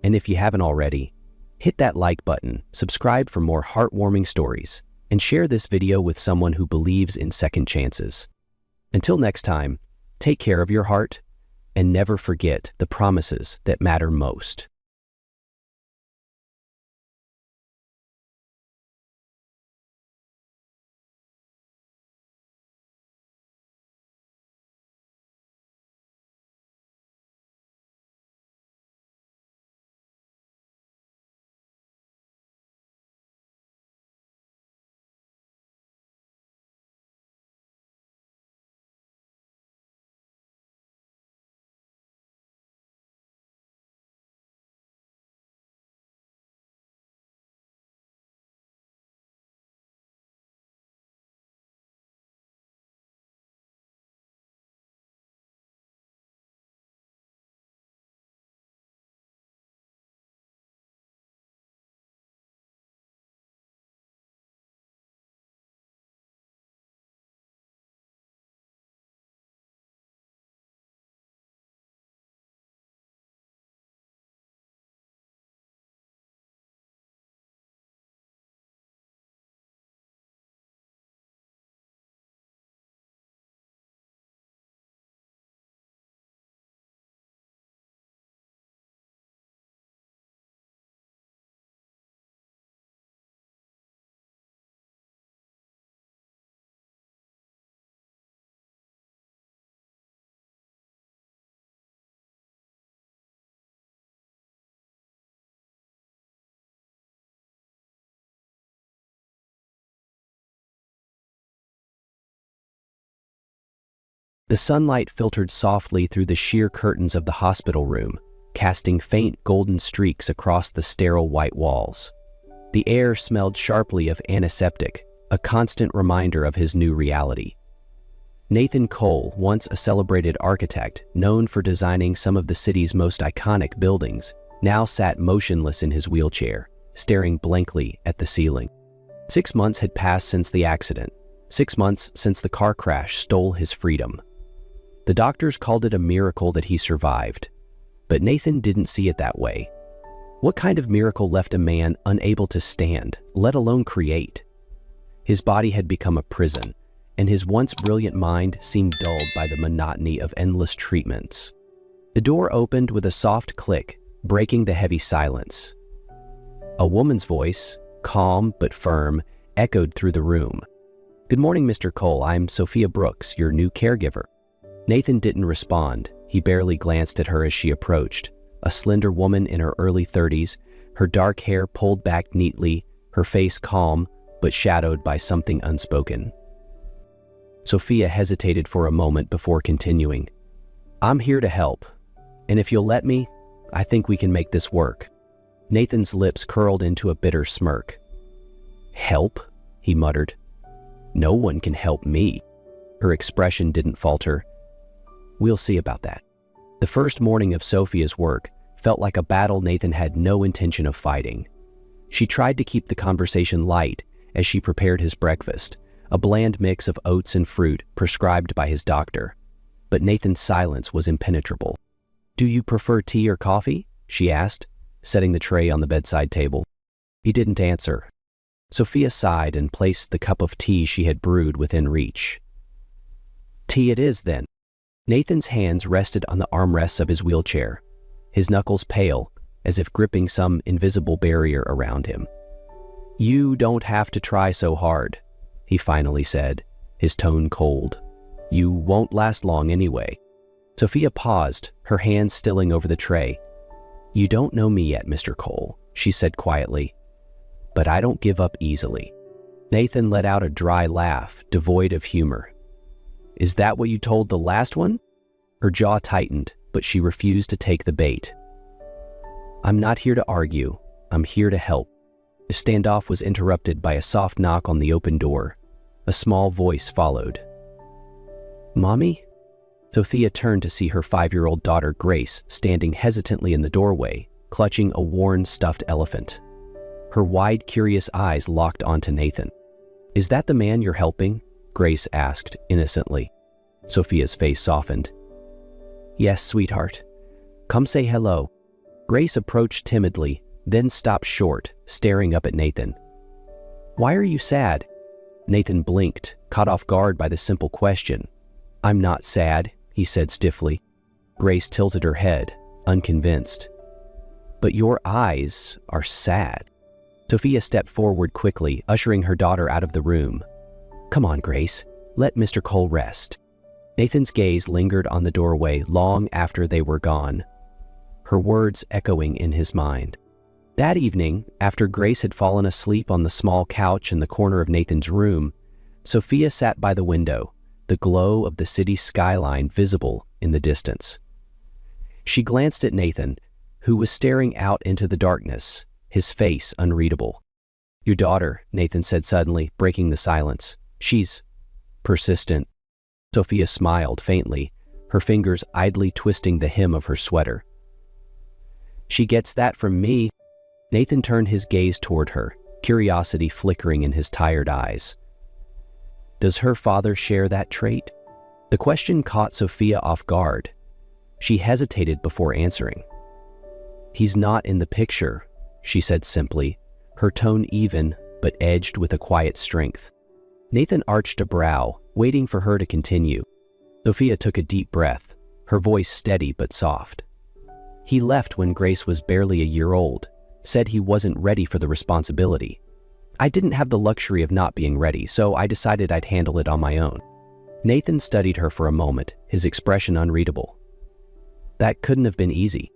And if you haven't already, hit that like button, subscribe for more heartwarming stories, and share this video with someone who believes in second chances. Until next time, take care of your heart, and never forget the promises that matter most. The sunlight filtered softly through the sheer curtains of the hospital room, casting faint golden streaks across the sterile white walls. The air smelled sharply of antiseptic, a constant reminder of his new reality. Nathan Cole, once a celebrated architect known for designing some of the city's most iconic buildings, now sat motionless in his wheelchair, staring blankly at the ceiling. 6 months had passed since the accident. 6 months since the car crash stole his freedom. The doctors called it a miracle that he survived, but Nathan didn't see it that way. What kind of miracle left a man unable to stand, let alone create? His body had become a prison, and his once brilliant mind seemed dulled by the monotony of endless treatments. The door opened with a soft click, breaking the heavy silence. A woman's voice, calm but firm, echoed through the room. "Good morning, Mr. Cole. I'm Sophia Brooks, your new caregiver." Nathan didn't respond. He barely glanced at her as she approached. A slender woman in her early 30s, her dark hair pulled back neatly, her face calm but shadowed by something unspoken. Sophia hesitated for a moment before continuing. "I'm here to help, and if you'll let me, I think we can make this work." Nathan's lips curled into a bitter smirk. "Help?" he muttered. "No one can help me." Her expression didn't falter. "We'll see about that." The first morning of Sophia's work felt like a battle Nathan had no intention of fighting. She tried to keep the conversation light as she prepared his breakfast, a bland mix of oats and fruit prescribed by his doctor. But Nathan's silence was impenetrable. "Do you prefer tea or coffee?" she asked, setting the tray on the bedside table. He didn't answer. Sophia sighed and placed the cup of tea she had brewed within reach. "Tea it is, then." Nathan's hands rested on the armrests of his wheelchair, his knuckles pale, as if gripping some invisible barrier around him. "You don't have to try so hard," he finally said, his tone cold. "You won't last long anyway." Sophia paused, her hands stilling over the tray. "You don't know me yet, Mr. Cole," she said quietly, "but I don't give up easily." Nathan let out a dry laugh, devoid of humor. "Is that what you told the last one?" Her jaw tightened, but she refused to take the bait. "I'm not here to argue. I'm here to help." The standoff was interrupted by a soft knock on the open door. A small voice followed. "Mommy?" Sophia turned to see her 5-year-old daughter Grace standing hesitantly in the doorway, clutching a worn stuffed elephant. Her wide, curious eyes locked onto Nathan. "Is that the man you're helping?" Grace asked innocently. Sophia's face softened. "Yes, sweetheart. Come say hello." Grace approached timidly, then stopped short, staring up at Nathan. "Why are you sad?" Nathan blinked, caught off guard by the simple question. "I'm not sad," he said stiffly. Grace tilted her head, unconvinced. "But your eyes are sad." Sophia stepped forward quickly, ushering her daughter out of the room. "Come on, Grace. Let Mr. Cole rest." Nathan's gaze lingered on the doorway long after they were gone, her words echoing in his mind. That evening, after Grace had fallen asleep on the small couch in the corner of Nathan's room, Sophia sat by the window, the glow of the city skyline visible in the distance. She glanced at Nathan, who was staring out into the darkness, his face unreadable. "Your daughter," Nathan said suddenly, breaking the silence. "She's persistent." Sophia smiled faintly, her fingers idly twisting the hem of her sweater. "She gets that from me." Nathan turned his gaze toward her, curiosity flickering in his tired eyes. "Does her father share that trait?" The question caught Sophia off guard. She hesitated before answering. "He's not in the picture," she said simply, her tone even but edged with a quiet strength. Nathan arched a brow, waiting for her to continue. Sophia took a deep breath, her voice steady but soft. "He left when Grace was barely a year old, said he wasn't ready for the responsibility. I didn't have the luxury of not being ready, so I decided I'd handle it on my own." Nathan studied her for a moment, his expression unreadable. "That couldn't have been easy."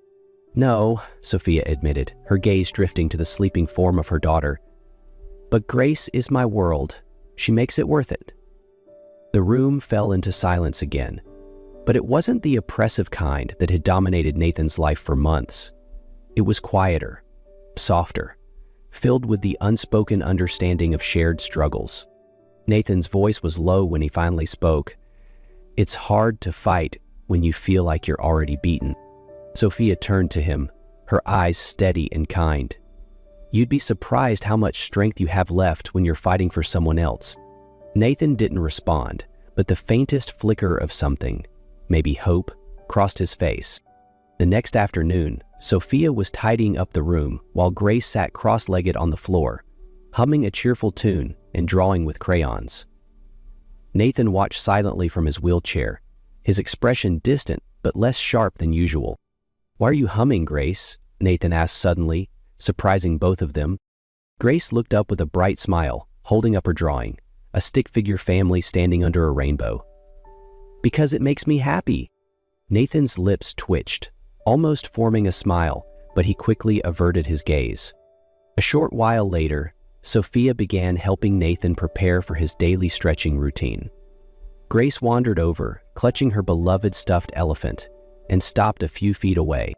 "No," Sophia admitted, her gaze drifting to the sleeping form of her daughter. "But Grace is my world. She makes it worth it." The room fell into silence again, But it wasn't the oppressive kind that had dominated Nathan's life for months. It was quieter, softer, filled with the unspoken understanding of shared struggles. Nathan's voice was low when he finally spoke. "It's hard to fight when you feel like you're already beaten." Sophia turned to him, her eyes steady and kind. "You'd be surprised how much strength you have left when you're fighting for someone else." Nathan didn't respond, but the faintest flicker of something, maybe hope, crossed his face. The next afternoon, Sophia was tidying up the room while Grace sat cross-legged on the floor, humming a cheerful tune and drawing with crayons. Nathan watched silently from his wheelchair, his expression distant but less sharp than usual. "Why are you humming, Grace?" Nathan asked suddenly, surprising both of them. Grace looked up with a bright smile, holding up her drawing, a stick-figure family standing under a rainbow. "Because it makes me happy." Nathan's lips twitched, almost forming a smile, but he quickly averted his gaze. A short while later, Sophia began helping Nathan prepare for his daily stretching routine. Grace wandered over, clutching her beloved stuffed elephant, and stopped a few feet away.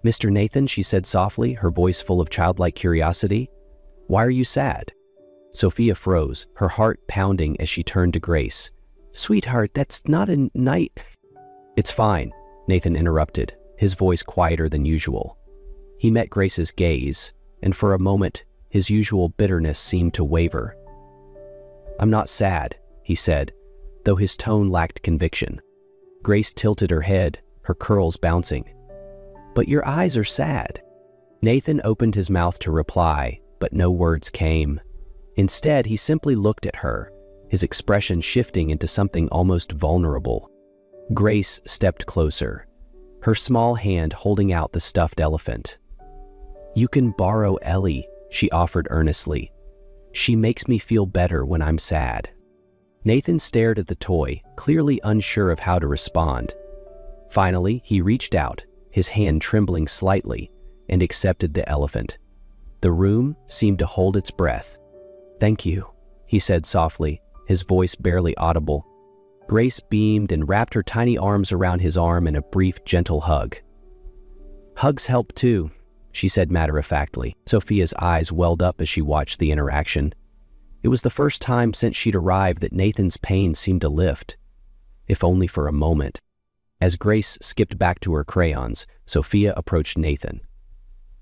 "Mr. Nathan," she said softly, her voice full of childlike curiosity, "why are you sad?" Sophia froze, her heart pounding as she turned to Grace. "Sweetheart, that's not a night—" "It's fine," Nathan interrupted, his voice quieter than usual. He met Grace's gaze, and for a moment, his usual bitterness seemed to waver. "I'm not sad," he said, though his tone lacked conviction. Grace tilted her head, her curls bouncing. "But your eyes are sad." Nathan opened his mouth to reply, but no words came. Instead, he simply looked at her, his expression shifting into something almost vulnerable. Grace stepped closer, her small hand holding out the stuffed elephant. "You can borrow Ellie," she offered earnestly. "She makes me feel better when I'm sad." Nathan stared at the toy, clearly unsure of how to respond. Finally, he reached out, his hand trembling slightly, and accepted the elephant. The room seemed to hold its breath. "Thank you," he said softly, his voice barely audible. Grace beamed and wrapped her tiny arms around his arm in a brief, gentle hug. "Hugs help too," she said matter-of-factly. Sophia's eyes welled up as she watched the interaction. It was the first time since she'd arrived that Nathan's pain seemed to lift, if only for a moment. As Grace skipped back to her crayons, Sophia approached Nathan.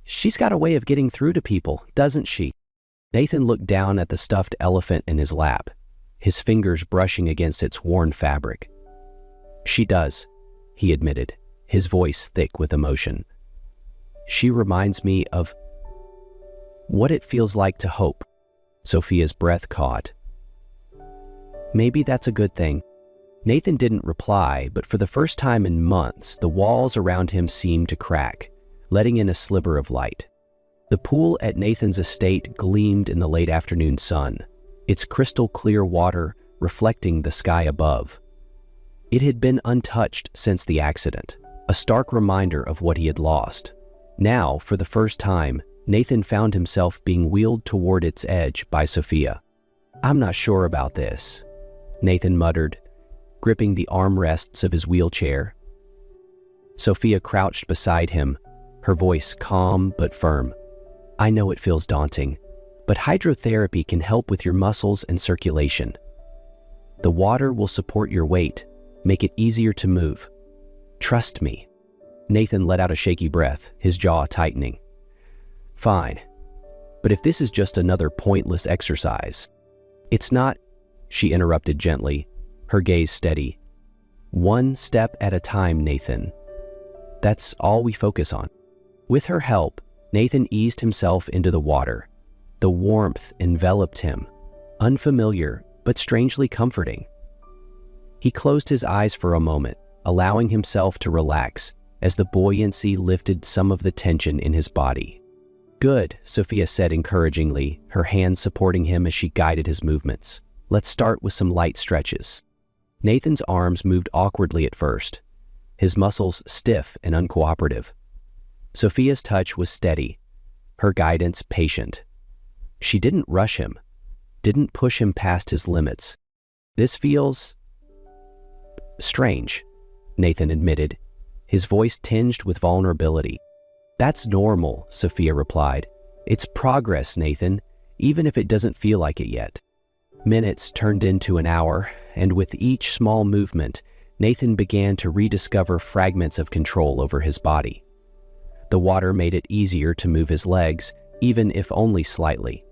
"She's got a way of getting through to people, doesn't she?" Nathan looked down at the stuffed elephant in his lap, his fingers brushing against its worn fabric. "She does," he admitted, his voice thick with emotion. "She reminds me of what it feels like to hope." Sophia's breath caught. "Maybe that's a good thing." Nathan didn't reply, but for the first time in months, the walls around him seemed to crack, letting in a sliver of light. The pool at Nathan's estate gleamed in the late afternoon sun, its crystal clear water reflecting the sky above. It had been untouched since the accident, a stark reminder of what he had lost. Now, for the first time, Nathan found himself being wheeled toward its edge by Sophia. "I'm not sure about this," Nathan muttered, gripping the armrests of his wheelchair. Sophia crouched beside him, her voice calm but firm. "I know it feels daunting, but hydrotherapy can help with your muscles and circulation. The water will support your weight, make it easier to move. Trust me." Nathan let out a shaky breath, his jaw tightening. "Fine, but if this is just another pointless exercise—" "It's not," she interrupted gently, her gaze steady. "One step at a time, Nathan. That's all we focus on." With her help, Nathan eased himself into the water. The warmth enveloped him, unfamiliar but strangely comforting. He closed his eyes for a moment, allowing himself to relax as the buoyancy lifted some of the tension in his body. "Good," Sophia said encouragingly, her hands supporting him as she guided his movements. "Let's start with some light stretches." Nathan's arms moved awkwardly at first, his muscles stiff and uncooperative. Sophia's touch was steady, her guidance patient. She didn't rush him, didn't push him past his limits. "This feels strange," Nathan admitted, his voice tinged with vulnerability. "That's normal," Sophia replied. "It's progress, Nathan, even if it doesn't feel like it yet." Minutes turned into an hour, and with each small movement, Nathan began to rediscover fragments of control over his body. The water made it easier to move his legs, even if only slightly.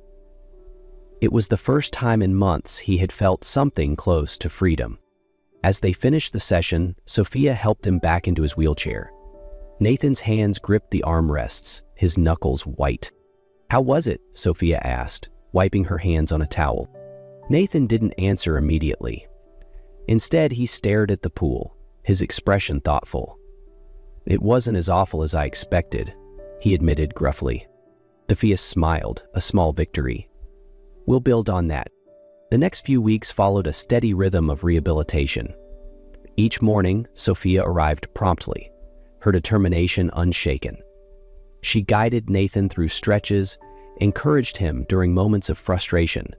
It was the first time in months he had felt something close to freedom. As they finished the session, Sophia helped him back into his wheelchair. Nathan's hands gripped the armrests, his knuckles white. "How was it?" Sophia asked, wiping her hands on a towel. Nathan didn't answer immediately. Instead, he stared at the pool, his expression thoughtful. "It wasn't as awful as I expected," he admitted gruffly. Sophia smiled, a small victory. "We'll build on that." The next few weeks followed a steady rhythm of rehabilitation. Each morning, Sophia arrived promptly, her determination unshaken. She guided Nathan through stretches, encouraged him during moments of frustration,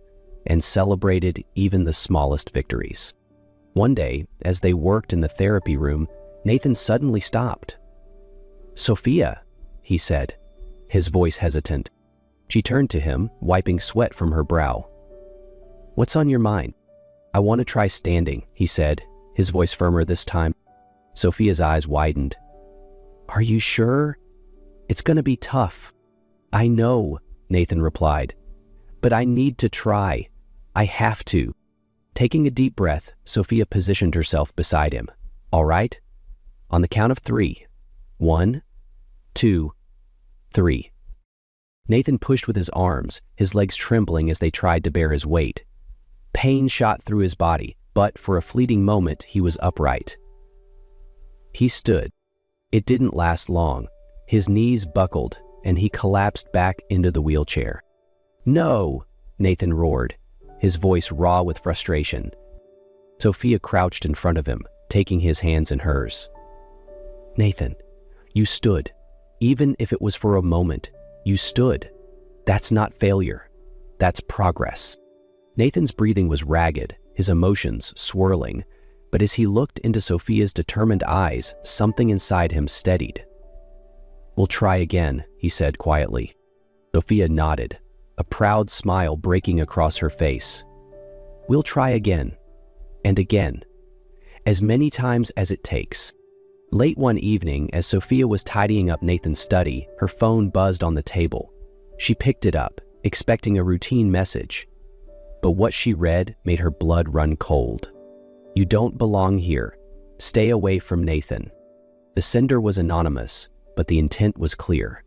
and celebrated even the smallest victories. One day, as they worked in the therapy room, Nathan suddenly stopped. "Sophia," he said, his voice hesitant. She turned to him, wiping sweat from her brow. "What's on your mind?" "I want to try standing," he said, his voice firmer this time. Sophia's eyes widened. "Are you sure? It's going to be tough." "I know," Nathan replied, "but I need to try. I have to." Taking a deep breath, Sophia positioned herself beside him. "All right? On the count of 3. 1, 2, 3. Nathan pushed with his arms, his legs trembling as they tried to bear his weight. Pain shot through his body, but for a fleeting moment, he was upright. He stood. It didn't last long. His knees buckled, and he collapsed back into the wheelchair. "No!" Nathan roared, his voice raw with frustration. Sophia crouched in front of him, taking his hands in hers. "Nathan, you stood. Even if it was for a moment, you stood. That's not failure. That's progress." Nathan's breathing was ragged, his emotions swirling, but as he looked into Sophia's determined eyes, something inside him steadied. "We'll try again," he said quietly. Sophia nodded, a proud smile breaking across her face. "We'll try again, and again, as many times as it takes." Late one evening, as Sophia was tidying up Nathan's study, her phone buzzed on the table. She picked it up, expecting a routine message. But what she read made her blood run cold. "You don't belong here. Stay away from Nathan." The sender was anonymous, but the intent was clear.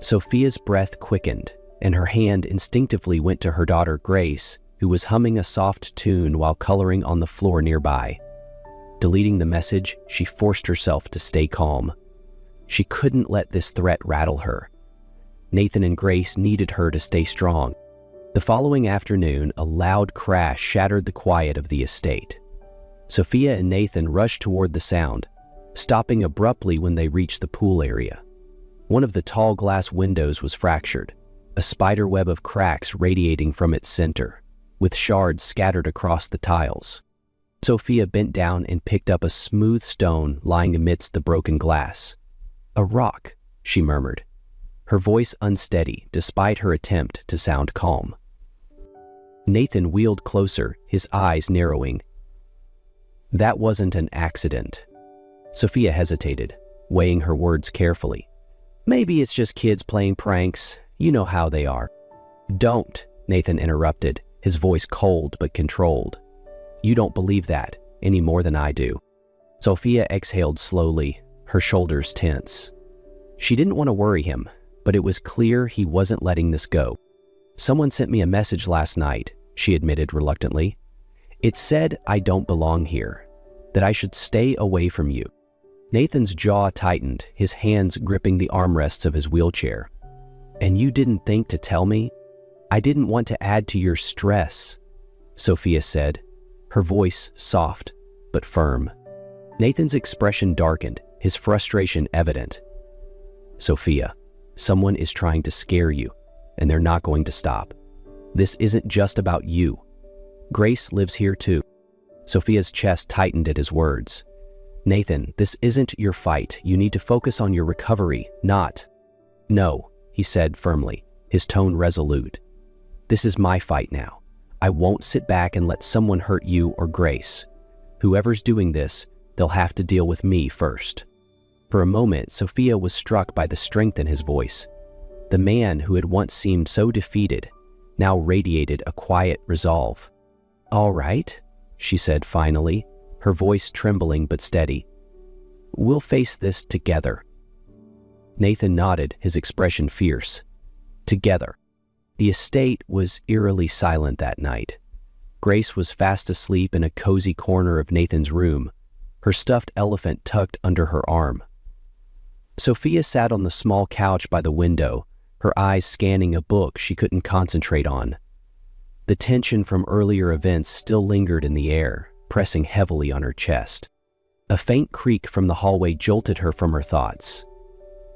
Sophia's breath quickened, and her hand instinctively went to her daughter Grace, who was humming a soft tune while coloring on the floor nearby. Deleting the message, she forced herself to stay calm. She couldn't let this threat rattle her. Nathan and Grace needed her to stay strong. The following afternoon, a loud crash shattered the quiet of the estate. Sophia and Nathan rushed toward the sound, stopping abruptly when they reached the pool area. One of the tall glass windows was fractured, a spider web of cracks radiating from its center, with shards scattered across the tiles. Sophia bent down and picked up a smooth stone lying amidst the broken glass. "A rock," she murmured, her voice unsteady despite her attempt to sound calm. Nathan wheeled closer, his eyes narrowing. "That wasn't an accident." Sophia hesitated, weighing her words carefully. "Maybe it's just kids playing pranks. You know how they are." "Don't," Nathan interrupted, his voice cold but controlled. "You don't believe that, any more than I do." Sophia exhaled slowly, her shoulders tense. She didn't want to worry him, but it was clear he wasn't letting this go. "Someone sent me a message last night," she admitted reluctantly. "It said I don't belong here, that I should stay away from you." Nathan's jaw tightened, his hands gripping the armrests of his wheelchair. "And you didn't think to tell me?" "I didn't want to add to your stress," Sophia said, her voice soft but firm. Nathan's expression darkened, his frustration evident. "Sophia, someone is trying to scare you, and they're not going to stop. This isn't just about you. Grace lives here too." Sophia's chest tightened at his words. "Nathan, this isn't your fight. You need to focus on your recovery, not—" "No," he said firmly, his tone resolute. "This is my fight now. I won't sit back and let someone hurt you or Grace. Whoever's doing this, they'll have to deal with me first." For a moment, Sophia was struck by the strength in his voice. The man who had once seemed so defeated now radiated a quiet resolve. "All right," she said finally, her voice trembling but steady. "We'll face this together." Nathan nodded, his expression fierce. Together. The estate was eerily silent that night. Grace was fast asleep in a cozy corner of Nathan's room, her stuffed elephant tucked under her arm. Sophia sat on the small couch by the window, her eyes scanning a book she couldn't concentrate on. The tension from earlier events still lingered in the air, pressing heavily on her chest. A faint creak from the hallway jolted her from her thoughts.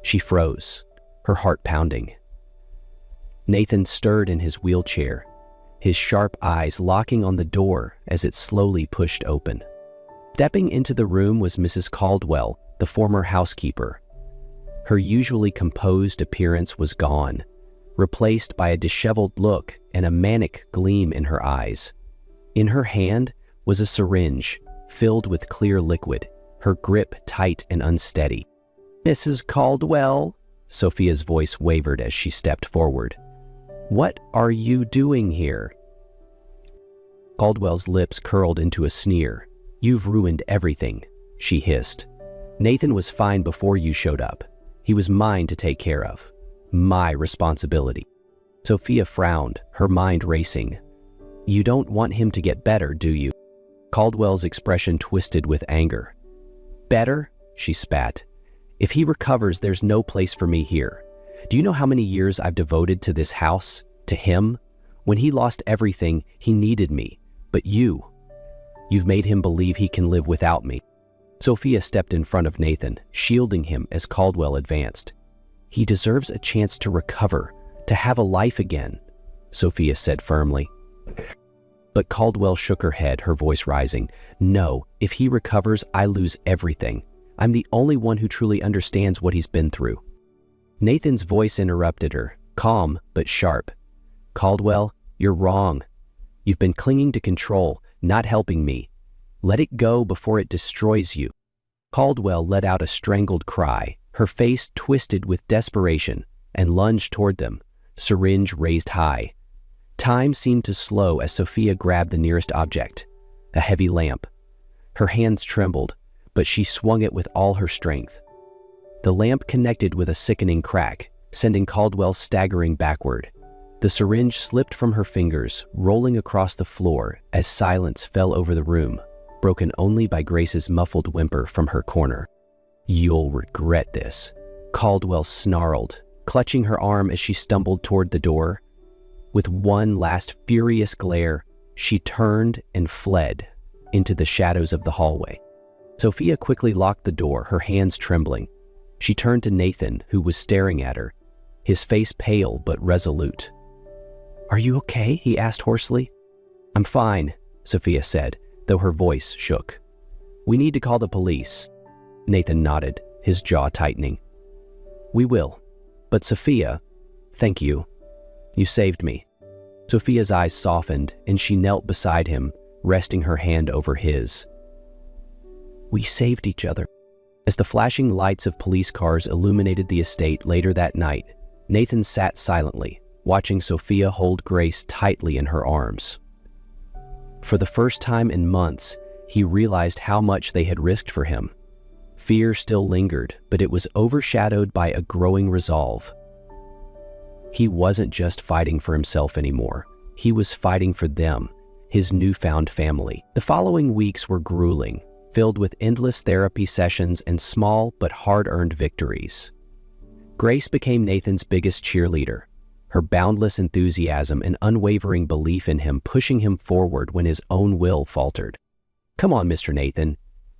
She froze, her heart pounding. Nathan stirred in his wheelchair, his sharp eyes locking on the door as it slowly pushed open. Stepping into the room was Mrs. Caldwell, the former housekeeper. Her usually composed appearance was gone, replaced by a disheveled look and a manic gleam in her eyes. In her hand was a syringe filled with clear liquid, her grip tight and unsteady. "Mrs. Caldwell," Sophia's voice wavered as she stepped forward. "What are you doing here?" Caldwell's lips curled into a sneer. "You've ruined everything," she hissed. "Nathan was fine before you showed up. He was mine to take care of. My responsibility." Sophia frowned, her mind racing. "You don't want him to get better, do you?" Caldwell's expression twisted with anger. "Better?" she spat. "If he recovers, there's no place for me here. Do you know how many years I've devoted to this house, to him? When he lost everything, he needed me. But you've made him believe he can live without me." Sophia stepped in front of Nathan, shielding him as Caldwell advanced. "He deserves a chance to recover, to have a life again," Sophia said firmly. But Caldwell shook her head, her voice rising. "No, if he recovers, I lose everything. I'm the only one who truly understands what he's been through." Nathan's voice interrupted her, calm but sharp. "Caldwell, you're wrong. You've been clinging to control, not helping me. Let it go before it destroys you." Caldwell let out a strangled cry, her face twisted with desperation, and lunged toward them, syringe raised high. Time seemed to slow as Sophia grabbed the nearest object, a heavy lamp. Her hands trembled, but she swung it with all her strength. The lamp connected with a sickening crack, sending Caldwell staggering backward. The syringe slipped from her fingers, rolling across the floor as silence fell over the room, broken only by Grace's muffled whimper from her corner. "You'll regret this," Caldwell snarled, clutching her arm as she stumbled toward the door. With one last furious glare, she turned and fled into the shadows of the hallway. Sophia quickly locked the door, her hands trembling. She turned to Nathan, who was staring at her, his face pale but resolute. "Are you okay?" he asked hoarsely. "I'm fine," Sophia said, though her voice shook. "We need to call the police." Nathan nodded, his jaw tightening. "We will. But Sophia, thank you. You saved me." Sophia's eyes softened, and she knelt beside him, resting her hand over his. "We saved each other." As the flashing lights of police cars illuminated the estate later that night, Nathan sat silently, watching Sophia hold Grace tightly in her arms. For the first time in months, he realized how much they had risked for him. Fear still lingered, but it was overshadowed by a growing resolve. He wasn't just fighting for himself anymore. He was fighting for them, his newfound family. The following weeks were grueling, filled with endless therapy sessions and small but hard-earned victories. Grace became Nathan's biggest cheerleader, her boundless enthusiasm and unwavering belief in him pushing him forward when his own will faltered. "Come on, Mr. Nathan,"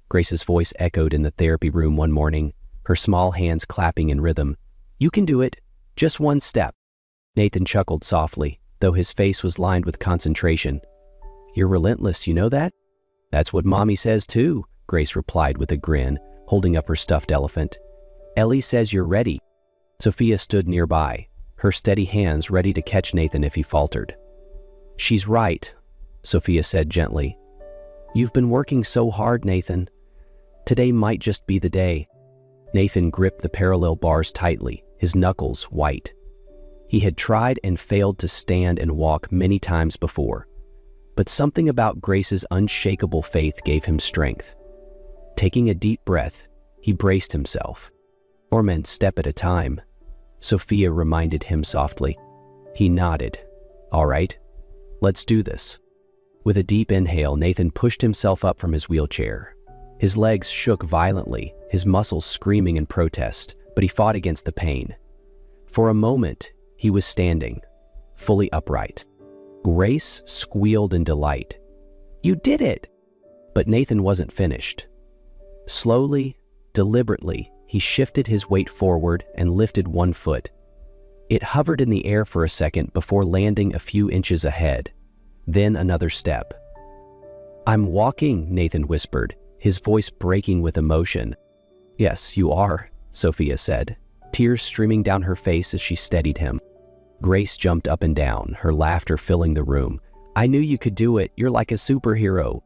Grace's voice echoed in the therapy room one morning, her small hands clapping in rhythm. "You can do it. Just one step." Nathan chuckled softly, though his face was lined with concentration. "You're relentless, you know that?" "That's what Mommy says too," Grace replied with a grin, holding up her stuffed elephant. "Ellie says you're ready." Sophia stood nearby, her steady hands ready to catch Nathan if he faltered. "She's right," Sophia said gently. "You've been working so hard, Nathan. Today might just be the day." Nathan gripped the parallel bars tightly, his knuckles white. He had tried and failed to stand and walk many times before, but something about Grace's unshakable faith gave him strength. Taking a deep breath, he braced himself. "One step at a time," Sophia reminded him softly. He nodded. "All right, let's do this." With a deep inhale, Nathan pushed himself up from his wheelchair. His legs shook violently, his muscles screaming in protest, but he fought against the pain. For a moment, he was standing, fully upright. Grace squealed in delight. "You did it!" But Nathan wasn't finished. Slowly, deliberately, he shifted his weight forward and lifted one foot. It hovered in the air for a second before landing a few inches ahead. Then another step. "I'm walking," Nathan whispered, his voice breaking with emotion. "Yes, you are," Sophia said, tears streaming down her face as she steadied him. Grace jumped up and down, her laughter filling the room. "I knew you could do it. You're like a superhero."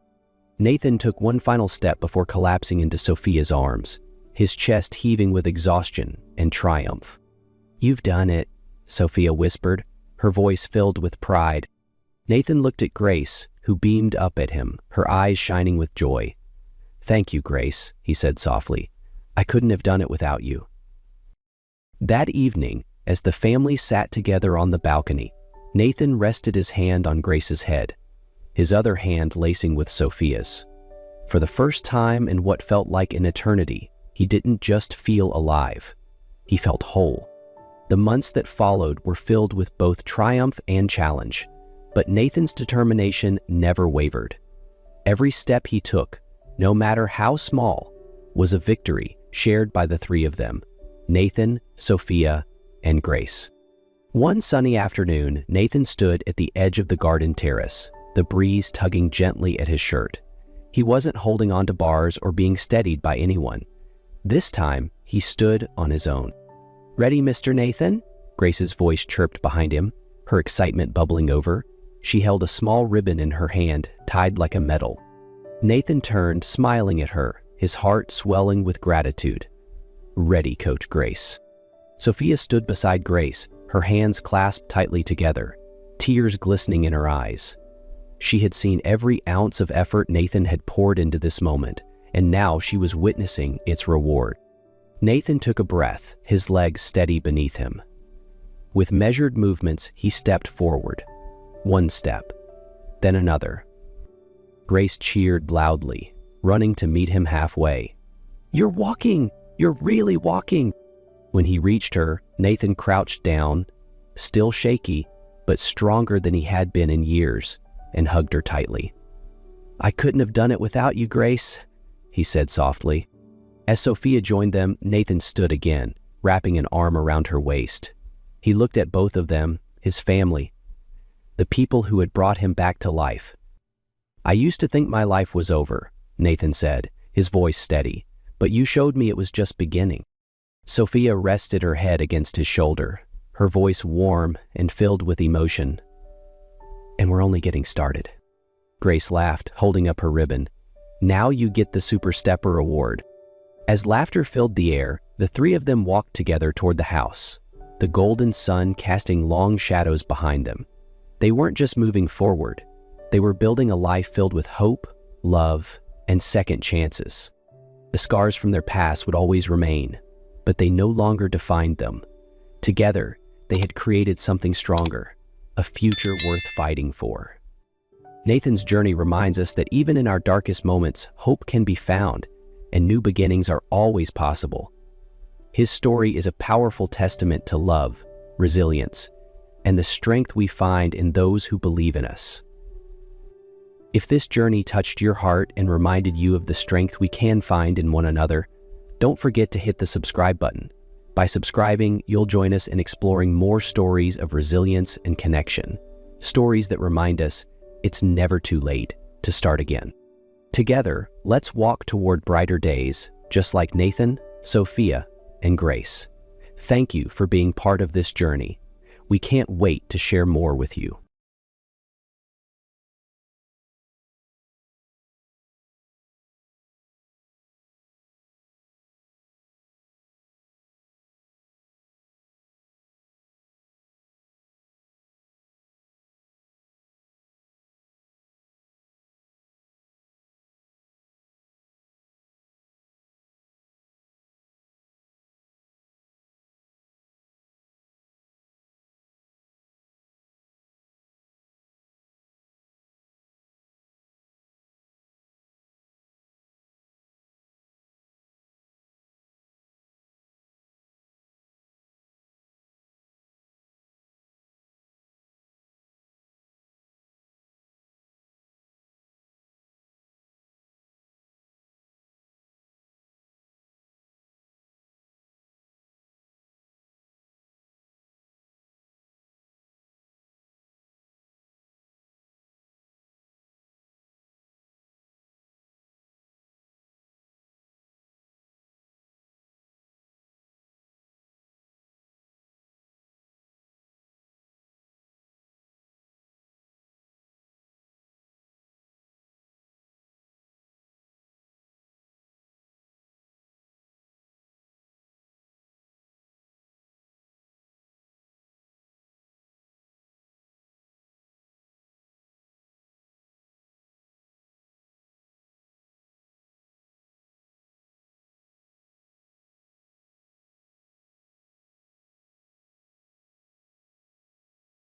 Nathan took one final step before collapsing into Sophia's arms, his chest heaving with exhaustion and triumph. "You've done it," Sophia whispered, her voice filled with pride. Nathan looked at Grace, who beamed up at him, her eyes shining with joy. "Thank you, Grace," he said softly. "I couldn't have done it without you." That evening, as the family sat together on the balcony, Nathan rested his hand on Grace's head, his other hand lacing with Sophia's. For the first time in what felt like an eternity, he didn't just feel alive. He felt whole. The months that followed were filled with both triumph and challenge, but Nathan's determination never wavered. Every step he took, no matter how small, was a victory shared by the three of them: Nathan, Sophia, and Grace. One sunny afternoon, Nathan stood at the edge of the garden terrace, the breeze tugging gently at his shirt. He wasn't holding on to bars or being steadied by anyone. This time, he stood on his own. "Ready, Mr. Nathan?" Grace's voice chirped behind him, her excitement bubbling over. She held a small ribbon in her hand, tied like a medal. Nathan turned, smiling at her, his heart swelling with gratitude. "Ready, Coach Grace." Sophia stood beside Grace, her hands clasped tightly together, tears glistening in her eyes. She had seen every ounce of effort Nathan had poured into this moment, and now she was witnessing its reward. Nathan took a breath, his legs steady beneath him. With measured movements, he stepped forward. One step, then another. Grace cheered loudly, running to meet him halfway. "You're walking! You're really walking!" When he reached her, Nathan crouched down, still shaky, but stronger than he had been in years, and hugged her tightly. "I couldn't have done it without you, Grace," he said softly. As Sophia joined them, Nathan stood again, wrapping an arm around her waist. He looked at both of them, his family, the people who had brought him back to life. "I used to think my life was over," Nathan said, his voice steady, "but you showed me it was just beginning." Sophia rested her head against his shoulder, her voice warm and filled with emotion. "And we're only getting started." Grace laughed, holding up her ribbon. "Now you get the Super Stepper Award." As laughter filled the air, the three of them walked together toward the house, the golden sun casting long shadows behind them. They weren't just moving forward. They were building a life filled with hope, love, and second chances. The scars from their past would always remain, but they no longer defined them. Together, they had created something stronger, a future worth fighting for. Nathan's journey reminds us that even in our darkest moments, hope can be found, and new beginnings are always possible. His story is a powerful testament to love, resilience, and the strength we find in those who believe in us. If this journey touched your heart and reminded you of the strength we can find in one another, don't forget to hit the subscribe button. By subscribing, you'll join us in exploring more stories of resilience and connection, stories that remind us it's never too late to start again. Together, let's walk toward brighter days, just like Nathan, Sophia, and Grace. Thank you for being part of this journey. We can't wait to share more with you.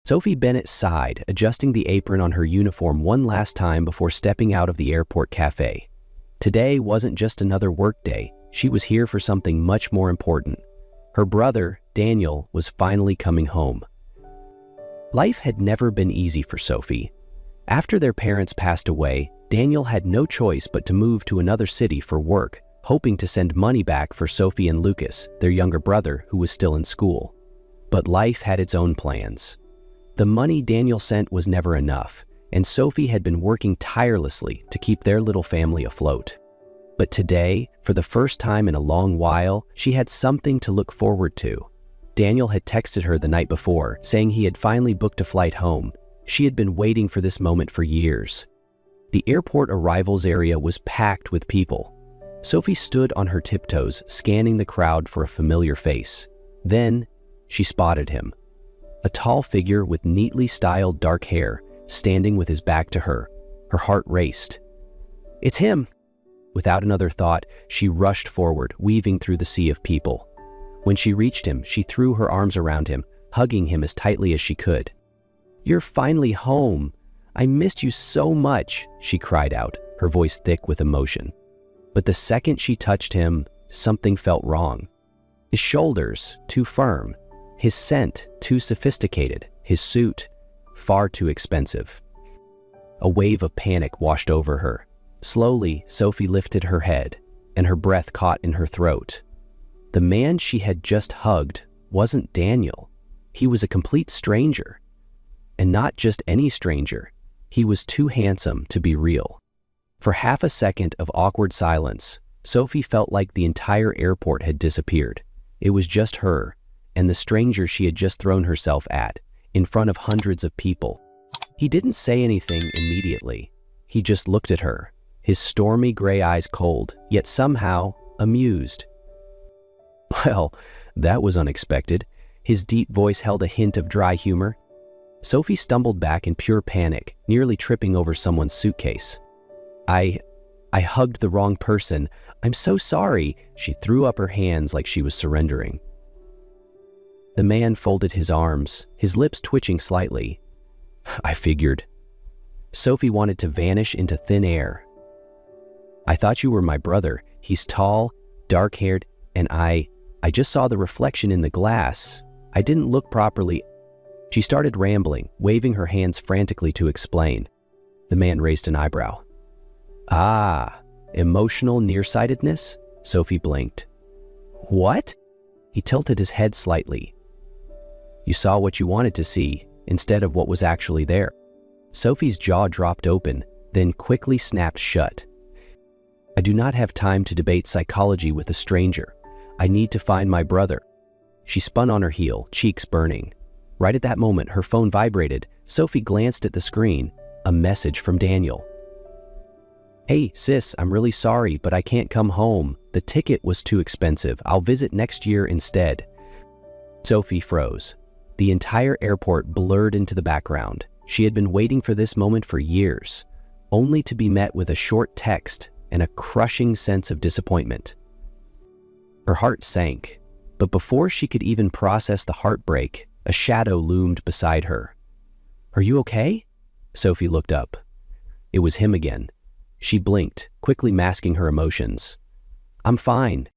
Sophie Bennett sighed, adjusting the apron on her uniform one last time before stepping out of the airport cafe. Today wasn't just another workday. She was here for something much more important. Her brother, Daniel, was finally coming home. Life had never been easy for Sophie. After their parents passed away, Daniel had no choice but to move to another city for work, hoping to send money back for Sophie and Lucas, their younger brother, who was still in school. But life had its own plans. The money Daniel sent was never enough, and Sophie had been working tirelessly to keep their little family afloat. But today, for the first time in a long while, she had something to look forward to. Daniel had texted her the night before, saying he had finally booked a flight home. She had been waiting for this moment for years. The airport arrivals area was packed with people. Sophie stood on her tiptoes, scanning the crowd for a familiar face. Then, she spotted him. A tall figure with neatly styled dark hair, standing with his back to her. Her heart raced. "It's him!" Without another thought, she rushed forward, weaving through the sea of people. When she reached him, she threw her arms around him, hugging him as tightly as she could. "You're finally home! I missed you so much!" she cried out, her voice thick with emotion. But the second she touched him, something felt wrong. His shoulders, too firm. His scent, too sophisticated. His suit, far too expensive. A wave of panic washed over her. Slowly, Sophie lifted her head, and her breath caught in her throat. The man she had just hugged wasn't Daniel. He was a complete stranger. And not just any stranger. He was too handsome to be real. For half a second of awkward silence, Sophie felt like the entire airport had disappeared. It was just her, and the stranger she had just thrown herself at, in front of hundreds of people. He didn't say anything immediately. He just looked at her, his stormy gray eyes cold, yet somehow amused. "Well, that was unexpected." His deep voice held a hint of dry humor. Sophie stumbled back in pure panic, nearly tripping over someone's suitcase. I hugged the wrong person. I'm so sorry." She threw up her hands like she was surrendering. The man folded his arms, his lips twitching slightly. "I figured." Sophie wanted to vanish into thin air. "I thought you were my brother. He's tall, dark-haired, and I just saw the reflection in the glass. I didn't look properly." She started rambling, waving her hands frantically to explain. The man raised an eyebrow. "Ah, emotional nearsightedness?" Sophie blinked. "What?" He tilted his head slightly. "You saw what you wanted to see, instead of what was actually there." Sophie's jaw dropped open, then quickly snapped shut. I do not have time to debate psychology with a stranger. I need to find my brother. She spun on her heel, cheeks burning. Right at that moment, her phone vibrated. Sophie glanced at the screen. A message from Daniel. Hey, sis, I'm really sorry, but I can't come home. The ticket was too expensive. I'll visit next year instead. Sophie froze. The entire airport blurred into the background. She had been waiting for this moment for years, only to be met with a short text and a crushing sense of disappointment. Her heart sank, but before she could even process the heartbreak, a shadow loomed beside her. Are you okay? Sophie looked up. It was him again. She blinked, quickly masking her emotions. I'm fine.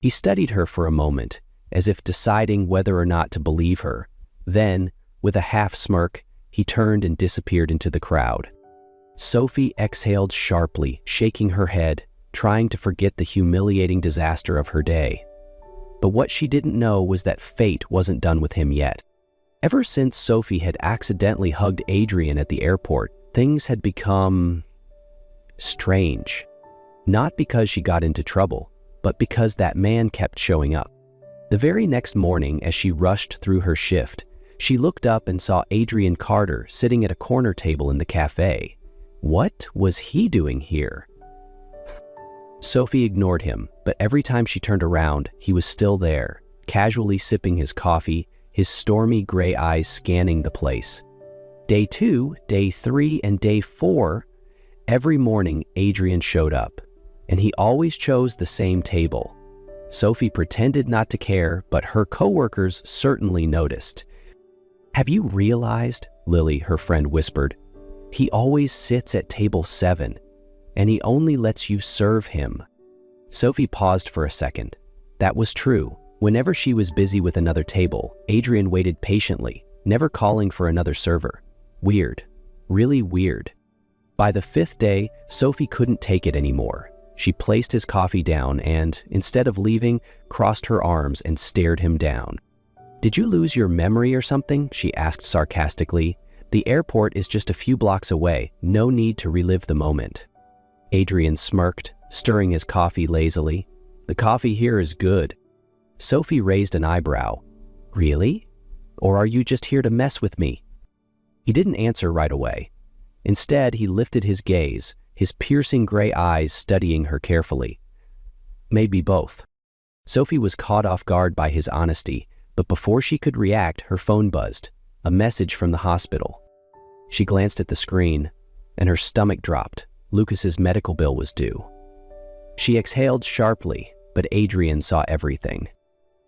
He studied her for a moment, as if deciding whether or not to believe her. Then, with a half smirk, he turned and disappeared into the crowd. Sophie exhaled sharply, shaking her head, trying to forget the humiliating disaster of her day. But what she didn't know was that fate wasn't done with him yet. Ever since Sophie had accidentally hugged Adrian at the airport, things had become strange. Not because she got into trouble, but because that man kept showing up. The very next morning, as she rushed through her shift, she looked up and saw Adrian Carter sitting at a corner table in the cafe. What was he doing here? Sophie ignored him, but every time she turned around, he was still there, casually sipping his coffee, his stormy gray eyes scanning the place. Day 2, Day 3, and Day 4, every morning Adrian showed up, and he always chose the same table. Sophie pretended not to care, but her coworkers certainly noticed. Have you realized, Lily, her friend whispered, he always sits at table 7, and he only lets you serve him. Sophie paused for a second. That was true. Whenever she was busy with another table, Adrian waited patiently, never calling for another server. Weird. Really weird. By the 5th day, Sophie couldn't take it anymore. She placed his coffee down and, instead of leaving, crossed her arms and stared him down. Did you lose your memory or something? She asked sarcastically. The airport is just a few blocks away. No need to relive the moment. Adrian smirked, stirring his coffee lazily. The coffee here is good. Sophie raised an eyebrow. Really? Or are you just here to mess with me? He didn't answer right away. Instead, he lifted his gaze, his piercing gray eyes studying her carefully. Maybe both. Sophie was caught off guard by his honesty, but before she could react, her phone buzzed. A message from the hospital. She glanced at the screen, and her stomach dropped. Lucas's medical bill was due. She exhaled sharply, but Adrian saw everything.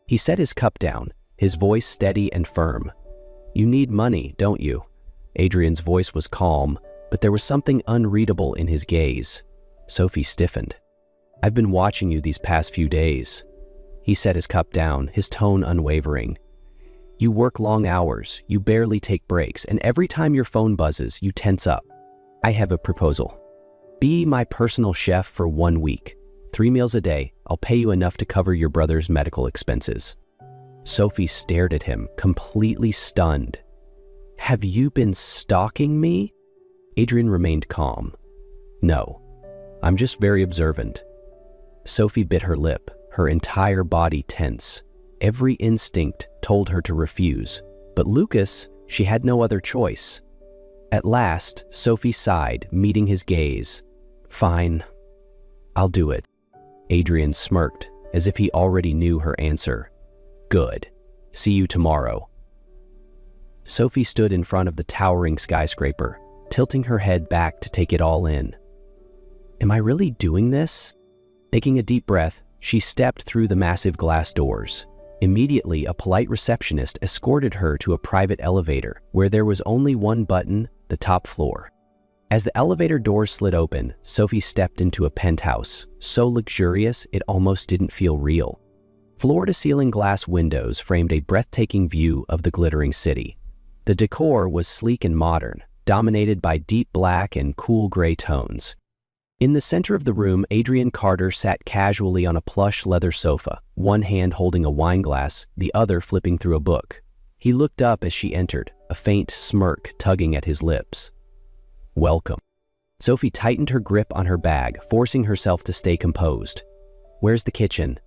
He set his cup down, his voice steady and firm. You need money, don't you? Adrian's voice was calm, but there was something unreadable in his gaze. Sophie stiffened. I've been watching you these past few days. He set his cup down, his tone unwavering. You work long hours, you barely take breaks, and every time your phone buzzes, you tense up. I have a proposal. Be my personal chef for 1 week. 3 meals a day. I'll pay you enough to cover your brother's medical expenses. Sophie stared at him, completely stunned. Have you been stalking me? Adrian remained calm. No, I'm just very observant. Sophie bit her lip, her entire body tense. Every instinct told her to refuse, but Lucas, she had no other choice. At last, Sophie sighed, meeting his gaze. Fine, I'll do it. Adrian smirked, as if he already knew her answer. Good. See you tomorrow. Sophie stood in front of the towering skyscraper, tilting her head back to take it all in. Am I really doing this? Taking a deep breath, she stepped through the massive glass doors. Immediately, a polite receptionist escorted her to a private elevator, where there was only one button, the top floor. As the elevator doors slid open, Sophie stepped into a penthouse, so luxurious it almost didn't feel real. Floor-to-ceiling glass windows framed a breathtaking view of the glittering city. The decor was sleek and modern, dominated by deep black and cool gray tones. In the center of the room, Adrian Carter sat casually on a plush leather sofa, one hand holding a wine glass, the other flipping through a book. He looked up as she entered, a faint smirk tugging at his lips. Welcome. Sophie tightened her grip on her bag, forcing herself to stay composed. "Where's the kitchen?"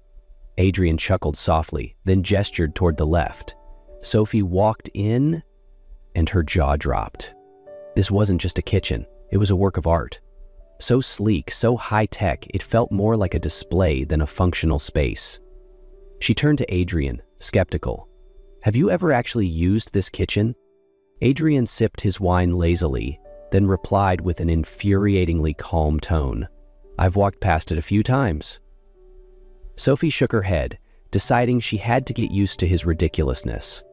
Adrian chuckled softly, then gestured toward the left. Sophie walked in, and her jaw dropped. This wasn't just a kitchen, it was a work of art. So sleek, so high-tech, it felt more like a display than a functional space. She turned to Adrian, skeptical. "Have you ever actually used this kitchen?" Adrian sipped his wine lazily, then replied with an infuriatingly calm tone. "I've walked past it a few times." Sophie shook her head, deciding she had to get used to his ridiculousness.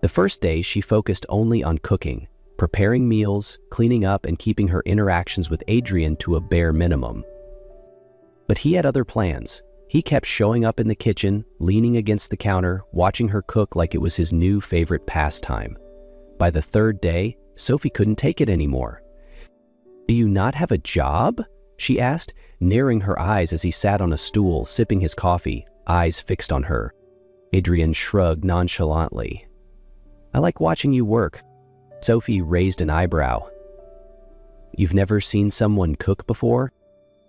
The first day, she focused only on cooking, preparing meals, cleaning up, and keeping her interactions with Adrian to a bare minimum. But he had other plans. He kept showing up in the kitchen, leaning against the counter, watching her cook like it was his new favorite pastime. By the third day, Sophie couldn't take it anymore. "Do you not have a job?" she asked, narrowing her eyes as he sat on a stool, sipping his coffee, eyes fixed on her. Adrian shrugged nonchalantly. "I like watching you work." Sophie raised an eyebrow. "You've never seen someone cook before?"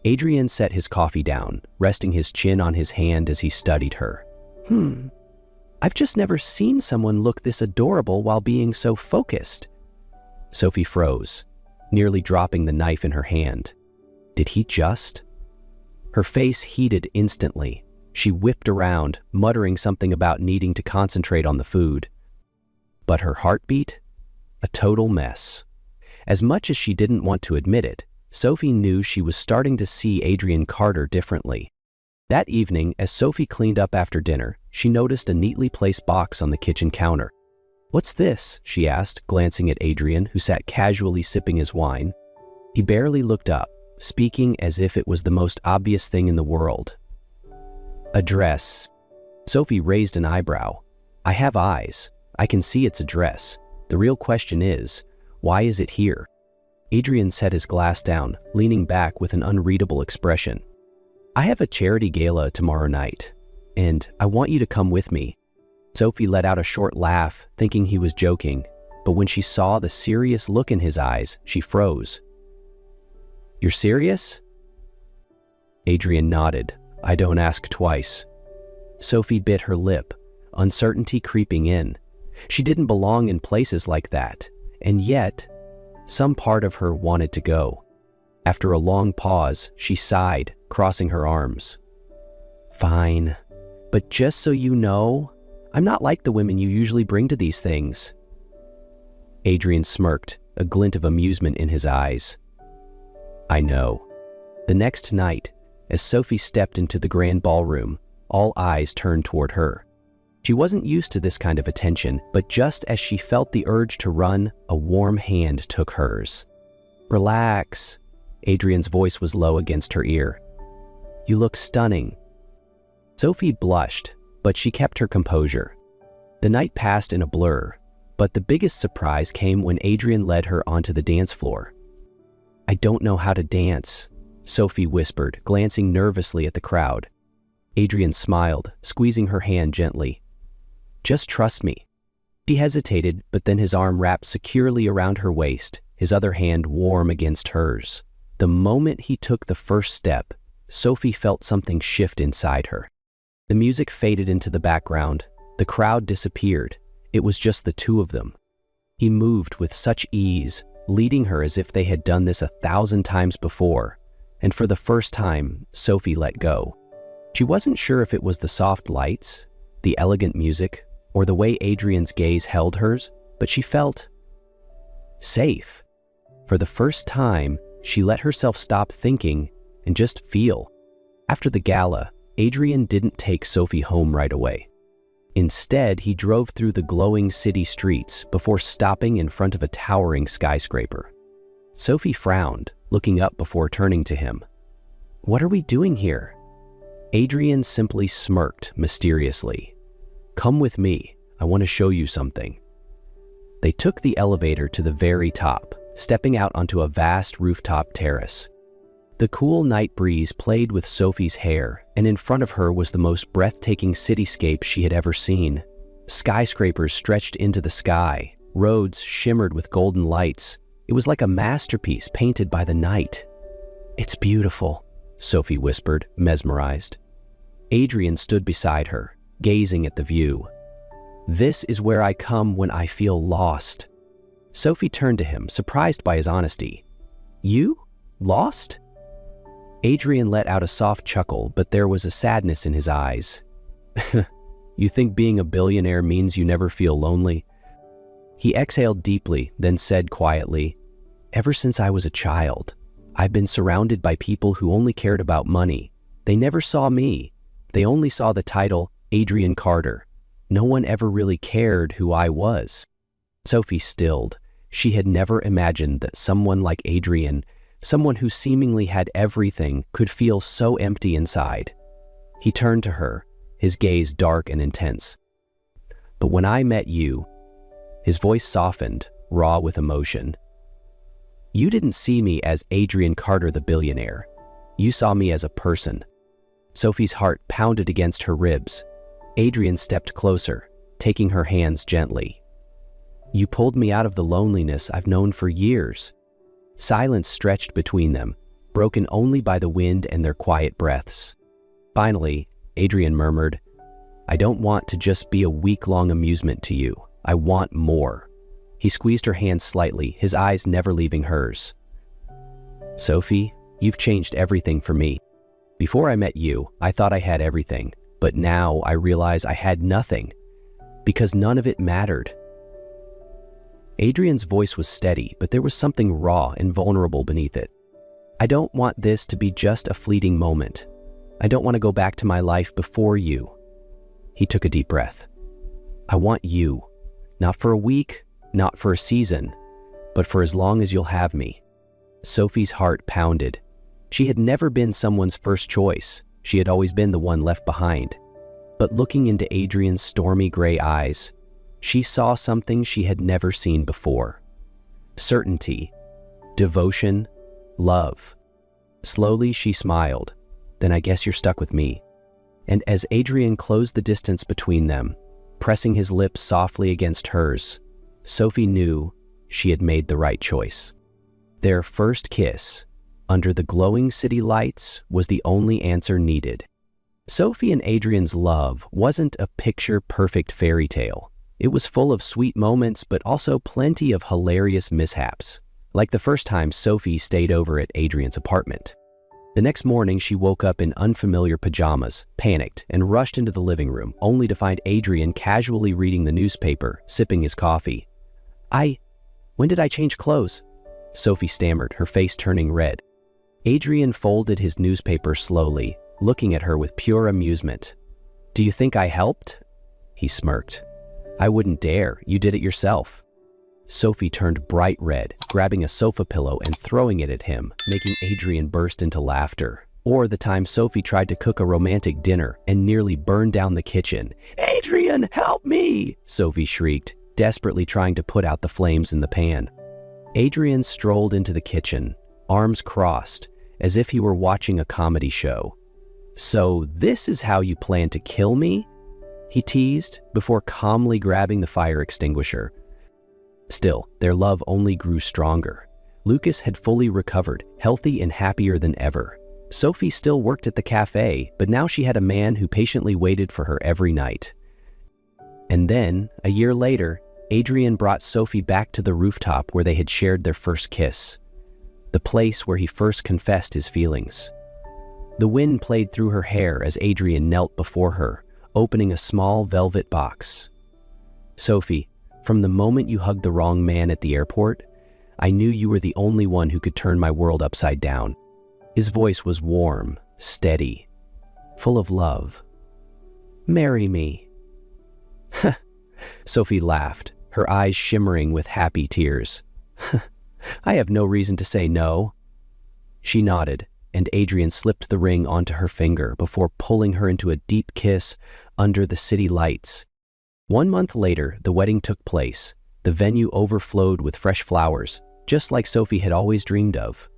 Adrian set his coffee down, resting his chin on his hand as he studied her. I've just never seen someone look this adorable while being so focused." Sophie froze, nearly dropping the knife in her hand. Did he just? Her face heated instantly. She whipped around, muttering something about needing to concentrate on the food. But her heartbeat? A total mess. As much as she didn't want to admit it, Sophie knew she was starting to see Adrian Carter differently. That evening, as Sophie cleaned up after dinner, she noticed a neatly placed box on the kitchen counter. "What's this?" she asked, glancing at Adrian, who sat casually sipping his wine. He barely looked up, speaking as if it was the most obvious thing in the world. "A dress." Sophie raised an eyebrow. "I have eyes. I can see it's a dress. The real question is, why is it here?" Adrian set his glass down, leaning back with an unreadable expression. "I have a charity gala tomorrow night, and I want you to come with me." Sophie let out a short laugh, thinking he was joking, but when she saw the serious look in his eyes, she froze. "You're serious?" Adrian nodded. "I don't ask twice." Sophie bit her lip, uncertainty creeping in. She didn't belong in places like that, and yet, some part of her wanted to go. After a long pause, she sighed, crossing her arms. "Fine, but just so you know, I'm not like the women you usually bring to these things." Adrian smirked, a glint of amusement in his eyes. "I know." The next night, as Sophie stepped into the grand ballroom, all eyes turned toward her. She wasn't used to this kind of attention, but just as she felt the urge to run, a warm hand took hers. "Relax." Adrian's voice was low against her ear. "You look stunning." Sophie blushed, but she kept her composure. The night passed in a blur, but the biggest surprise came when Adrian led her onto the dance floor. "I don't know how to dance," Sophie whispered, glancing nervously at the crowd. Adrian smiled, squeezing her hand gently. "Just trust me." She hesitated, but then his arm wrapped securely around her waist, his other hand warm against hers. The moment he took the first step, Sophie felt something shift inside her. The music faded into the background. The crowd disappeared. It was just the two of them. He moved with such ease, leading her as if they had done this 1,000 times before. And for the first time, Sophie let go. She wasn't sure if it was the soft lights, the elegant music, or the way Adrian's gaze held hers, but she felt safe. For the first time, she let herself stop thinking and just feel. After the gala, Adrian didn't take Sophie home right away. Instead, he drove through the glowing city streets before stopping in front of a towering skyscraper. Sophie frowned, looking up before turning to him. "What are we doing here?" Adrian simply smirked mysteriously. "Come with me. I want to show you something." They took the elevator to the very top, stepping out onto a vast rooftop terrace. The cool night breeze played with Sophie's hair, and in front of her was the most breathtaking cityscape she had ever seen. Skyscrapers stretched into the sky, roads shimmered with golden lights, It was like a masterpiece painted by the night. "It's beautiful," Sophie whispered, mesmerized. Adrian stood beside her, gazing at the view. "This is where I come when I feel lost." Sophie turned to him, surprised by his honesty. "You? Lost?" Adrian let out a soft chuckle, but there was a sadness in his eyes. "You think being a billionaire means you never feel lonely?" He exhaled deeply, then said quietly, "Ever since I was a child, I've been surrounded by people who only cared about money. They never saw me. They only saw the title, Adrian Carter. No one ever really cared who I was." Sophie stilled. She had never imagined that someone like Adrian, someone who seemingly had everything, could feel so empty inside. He turned to her, his gaze dark and intense. "But when I met you," his voice softened, raw with emotion, "you didn't see me as Adrian Carter the billionaire. You saw me as a person." Sophie's heart pounded against her ribs. Adrian stepped closer, taking her hands gently. "You pulled me out of the loneliness I've known for years." Silence stretched between them, broken only by the wind and their quiet breaths. Finally, Adrian murmured, "I don't want to just be a week-long amusement to you. I want more." He squeezed her hand slightly, his eyes never leaving hers. "Sophie, you've changed everything for me. Before I met you, I thought I had everything, but now I realize I had nothing, because none of it mattered." Adrian's voice was steady, but there was something raw and vulnerable beneath it. "I don't want this to be just a fleeting moment. I don't want to go back to my life before you." He took a deep breath. "I want you, not for a week, not for a season, but for as long as you'll have me." Sophie's heart pounded. She had never been someone's first choice. She had always been the one left behind. But looking into Adrian's stormy gray eyes, she saw something she had never seen before. Certainty, devotion, love. Slowly she smiled. "Then I guess you're stuck with me." And as Adrian closed the distance between them, pressing his lips softly against hers, Sophie knew she had made the right choice. Their first kiss, under the glowing city lights, was the only answer needed. Sophie and Adrian's love wasn't a picture-perfect fairy tale. It was full of sweet moments, but also plenty of hilarious mishaps, like the first time Sophie stayed over at Adrian's apartment. The next morning, she woke up in unfamiliar pajamas, panicked, and rushed into the living room, only to find Adrian casually reading the newspaper, sipping his coffee. When did I change clothes?" Sophie stammered, her face turning red. Adrian folded his newspaper slowly, looking at her with pure amusement. "Do you think I helped?" He smirked. "I wouldn't dare. You did it yourself." Sophie turned bright red, grabbing a sofa pillow and throwing it at him, making Adrian burst into laughter. Or the time Sophie tried to cook a romantic dinner and nearly burned down the kitchen. "Adrian, help me!" Sophie shrieked, desperately trying to put out the flames in the pan. Adrian strolled into the kitchen, arms crossed, as if he were watching a comedy show. "So this is how you plan to kill me?" he teased, before calmly grabbing the fire extinguisher. Still, their love only grew stronger. Lucas had fully recovered, healthy and happier than ever. Sophie still worked at the cafe, but now she had a man who patiently waited for her every night. And then, a year later, Adrian brought Sophie back to the rooftop where they had shared their first kiss, the place where he first confessed his feelings. The wind played through her hair as Adrian knelt before her, opening a small velvet box. "Sophie, from the moment you hugged the wrong man at the airport, I knew you were the only one who could turn my world upside down." His voice was warm, steady, full of love. "Marry me." Sophie laughed, her eyes shimmering with happy tears. "I have no reason to say no." She nodded, and Adrian slipped the ring onto her finger before pulling her into a deep kiss under the city lights. 1 month later, the wedding took place. The venue overflowed with fresh flowers, just like Sophie had always dreamed of.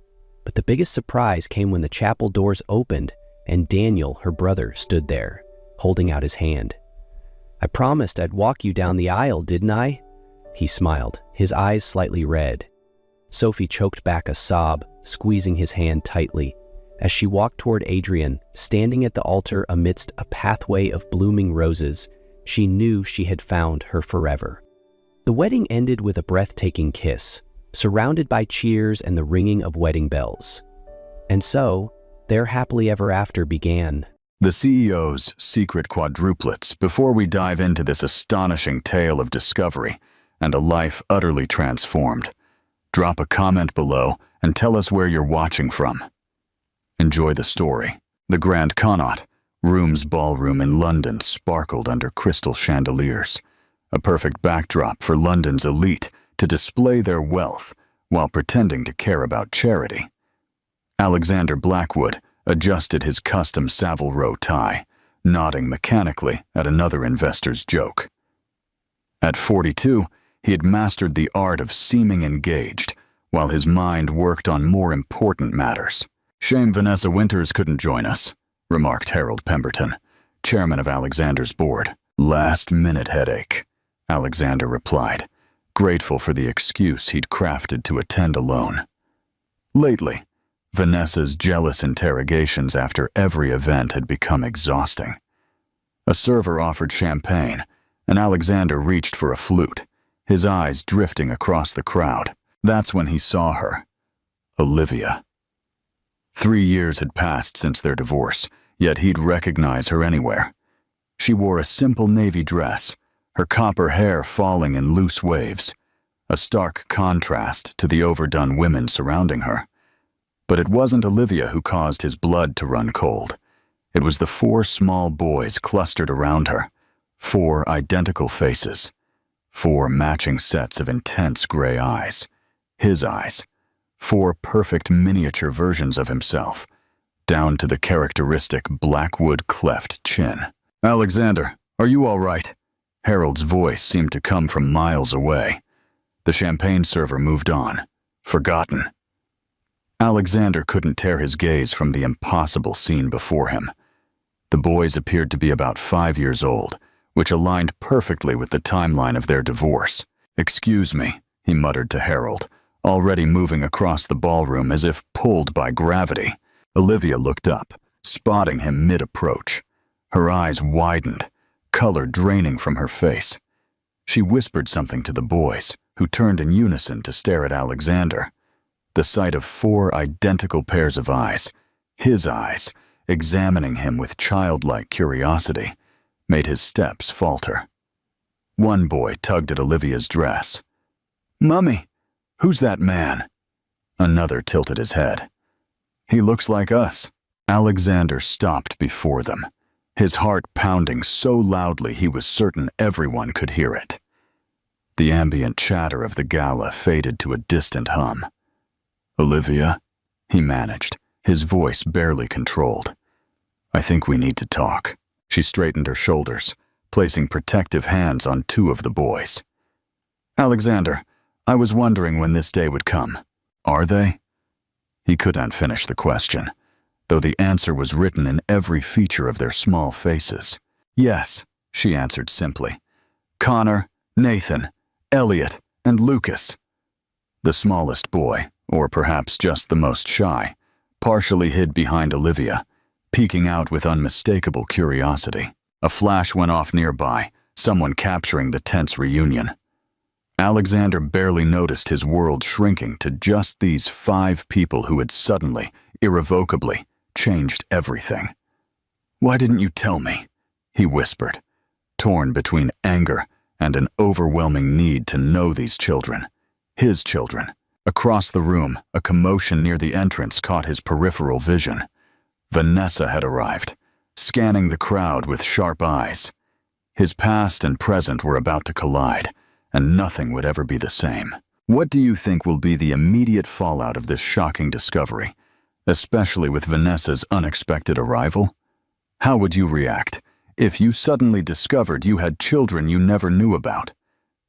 But the biggest surprise came when the chapel doors opened and Daniel, her brother, stood there, holding out his hand. "I promised I'd walk you down the aisle, didn't I?" He smiled, his eyes slightly red. Sophie choked back a sob, squeezing his hand tightly. As she walked toward Adrian, standing at the altar amidst a pathway of blooming roses, she knew she had found her forever. The wedding ended with a breathtaking kiss, surrounded by cheers and the ringing of wedding bells. And so, their happily ever after began. The CEO's secret quadruplets before we dive into this astonishing tale of discovery and a life utterly transformed. Drop a comment below and tell us where you're watching from. Enjoy the story. The Grand Connaught Rooms ballroom in London sparkled under crystal chandeliers, a perfect backdrop for London's elite to display their wealth while pretending to care about charity. Alexander Blackwood adjusted his custom Savile Row tie, nodding mechanically at another investor's joke. At 42, he had mastered the art of seeming engaged, while his mind worked on more important matters. "Shame Vanessa Winters couldn't join us," remarked Harold Pemberton, chairman of Alexander's board. "Last-minute headache," Alexander replied, grateful for the excuse he'd crafted to attend alone. Lately, Vanessa's jealous interrogations after every event had become exhausting. A server offered champagne, and Alexander reached for a flute, his eyes drifting across the crowd. That's when he saw her. Olivia. 3 years had passed since their divorce, yet he'd recognize her anywhere. She wore a simple navy dress, her copper hair falling in loose waves, a stark contrast to the overdone women surrounding her. But it wasn't Olivia who caused his blood to run cold. It was the 4 small boys clustered around her, 4 identical faces, 4 matching sets of intense gray eyes, his eyes, 4 perfect miniature versions of himself, down to the characteristic Blackwood cleft chin. "Alexander, are you all right?" Harold's voice seemed to come from miles away. The champagne server moved on, forgotten. Alexander couldn't tear his gaze from the impossible scene before him. The boys appeared to be about 5 years old, which aligned perfectly with the timeline of their divorce. "Excuse me," he muttered to Harold, already moving across the ballroom as if pulled by gravity. Olivia looked up, spotting him mid-approach. Her eyes widened, color draining from her face. She whispered something to the boys, who turned in unison to stare at Alexander. The sight of 4 identical pairs of eyes, his eyes, examining him with childlike curiosity, made his steps falter. One boy tugged at Olivia's dress. "Mummy, who's that man?" Another tilted his head. "He looks like us." Alexander stopped before them, his heart pounding so loudly he was certain everyone could hear it. The ambient chatter of the gala faded to a distant hum. "Olivia," he managed, his voice barely controlled. "I think we need to talk." She straightened her shoulders, placing protective hands on 2 of the boys. "Alexander, I was wondering when this day would come." "Are they?" He couldn't finish the question, though the answer was written in every feature of their small faces. "Yes," she answered simply. "Connor, Nathan, Elliot, and Lucas." The smallest boy, or perhaps just the most shy, partially hid behind Olivia, peeking out with unmistakable curiosity. A flash went off nearby, someone capturing the tense reunion. Alexander barely noticed his world shrinking to just these 5 people who had suddenly, irrevocably, changed everything. "Why didn't you tell me?" he whispered, torn between anger and an overwhelming need to know these children, his children. Across the room, a commotion near the entrance caught his peripheral vision. Vanessa had arrived, scanning the crowd with sharp eyes. His past and present were about to collide, and nothing would ever be the same. What do you think will be the immediate fallout of this shocking discovery, especially with Vanessa's unexpected arrival? How would you react if you suddenly discovered you had children you never knew about?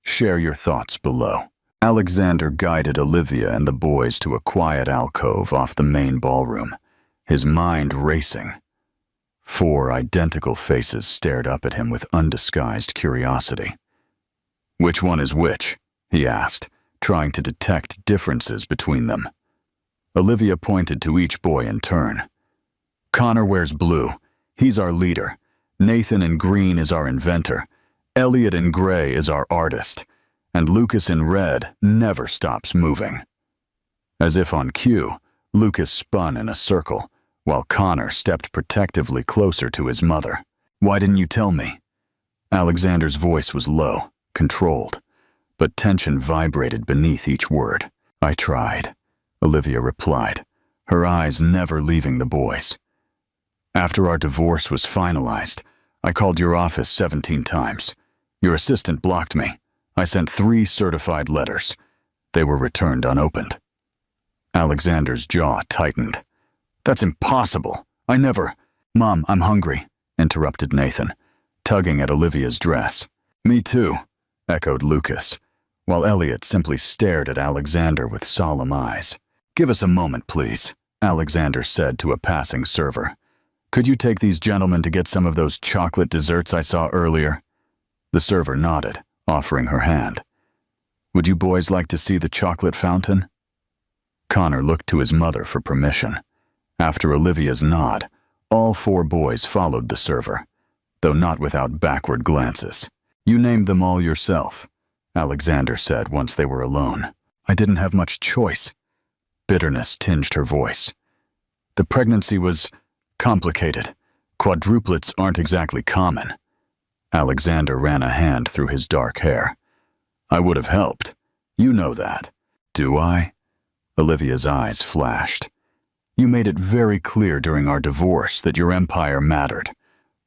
Share your thoughts below. Alexander guided Olivia and the boys to a quiet alcove off the main ballroom, his mind racing. 4 identical faces stared up at him with undisguised curiosity. "Which one is which?" he asked, trying to detect differences between them. Olivia pointed to each boy in turn. Connor wears blue. He's our leader. Nathan in green is our inventor. Elliot in gray is our artist. And Lucas in red never stops moving. As if on cue, Lucas spun in a circle, while Connor stepped protectively closer to his mother. "Why didn't you tell me?" Alexander's voice was low, controlled, but tension vibrated beneath each word. "I tried," Olivia replied, her eyes never leaving the boys. "After our divorce was finalized, I called your office 17 times. Your assistant blocked me. I sent 3 certified letters. They were returned unopened." Alexander's jaw tightened. "That's impossible. I never—" "Mom, I'm hungry," interrupted Nathan, tugging at Olivia's dress. "Me too," echoed Lucas, while Elliot simply stared at Alexander with solemn eyes. "Give us a moment, please," Alexander said to a passing server. "Could you take these gentlemen to get some of those chocolate desserts I saw earlier?" The server nodded, offering her hand. "Would you boys like to see the chocolate fountain?" Connor looked to his mother for permission. After Olivia's nod, all 4 boys followed the server, though not without backward glances. "You named them all yourself," Alexander said once they were alone. "I didn't have much choice." Bitterness tinged her voice. "The pregnancy was complicated. Quadruplets aren't exactly common." Alexander ran a hand through his dark hair. "I would have helped. You know that." "Do I?" Olivia's eyes flashed. "You made it very clear during our divorce that your empire mattered,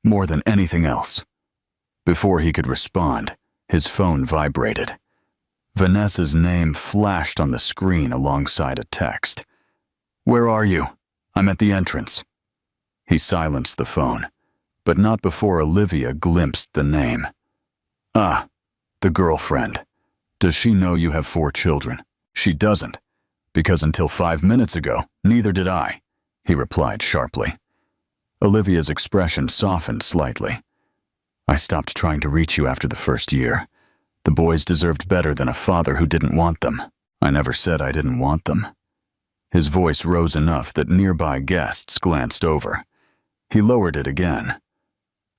more than anything else." Before he could respond, his phone vibrated. Vanessa's name flashed on the screen alongside a text. "Where are you? I'm at the entrance." He silenced the phone, but not before Olivia glimpsed the name. "Ah, the girlfriend. Does she know you have 4 children?" "She doesn't, because until 5 minutes ago, neither did I," he replied sharply. Olivia's expression softened slightly. "I stopped trying to reach you after the first year. The boys deserved better than a father who didn't want them." "I never said I didn't want them." His voice rose enough that nearby guests glanced over. He lowered it again.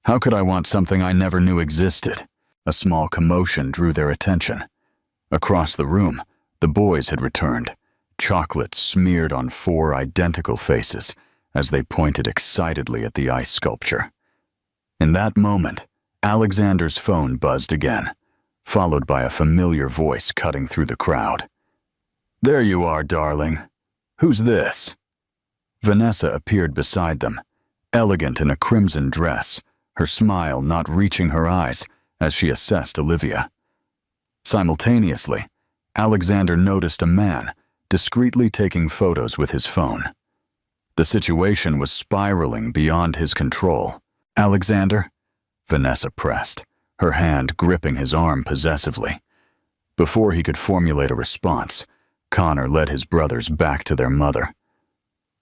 "How could I want something I never knew existed?" A small commotion drew their attention. Across the room, the boys had returned, chocolate smeared on 4 identical faces as they pointed excitedly at the ice sculpture. In that moment, Alexander's phone buzzed again, followed by a familiar voice cutting through the crowd. "There you are, darling. Who's this?" Vanessa appeared beside them, elegant in a crimson dress, her smile not reaching her eyes as she assessed Olivia. Simultaneously, Alexander noticed a man discreetly taking photos with his phone. The situation was spiraling beyond his control. "Alexander?" Vanessa pressed, her hand gripping his arm possessively. Before he could formulate a response, Connor led his brothers back to their mother.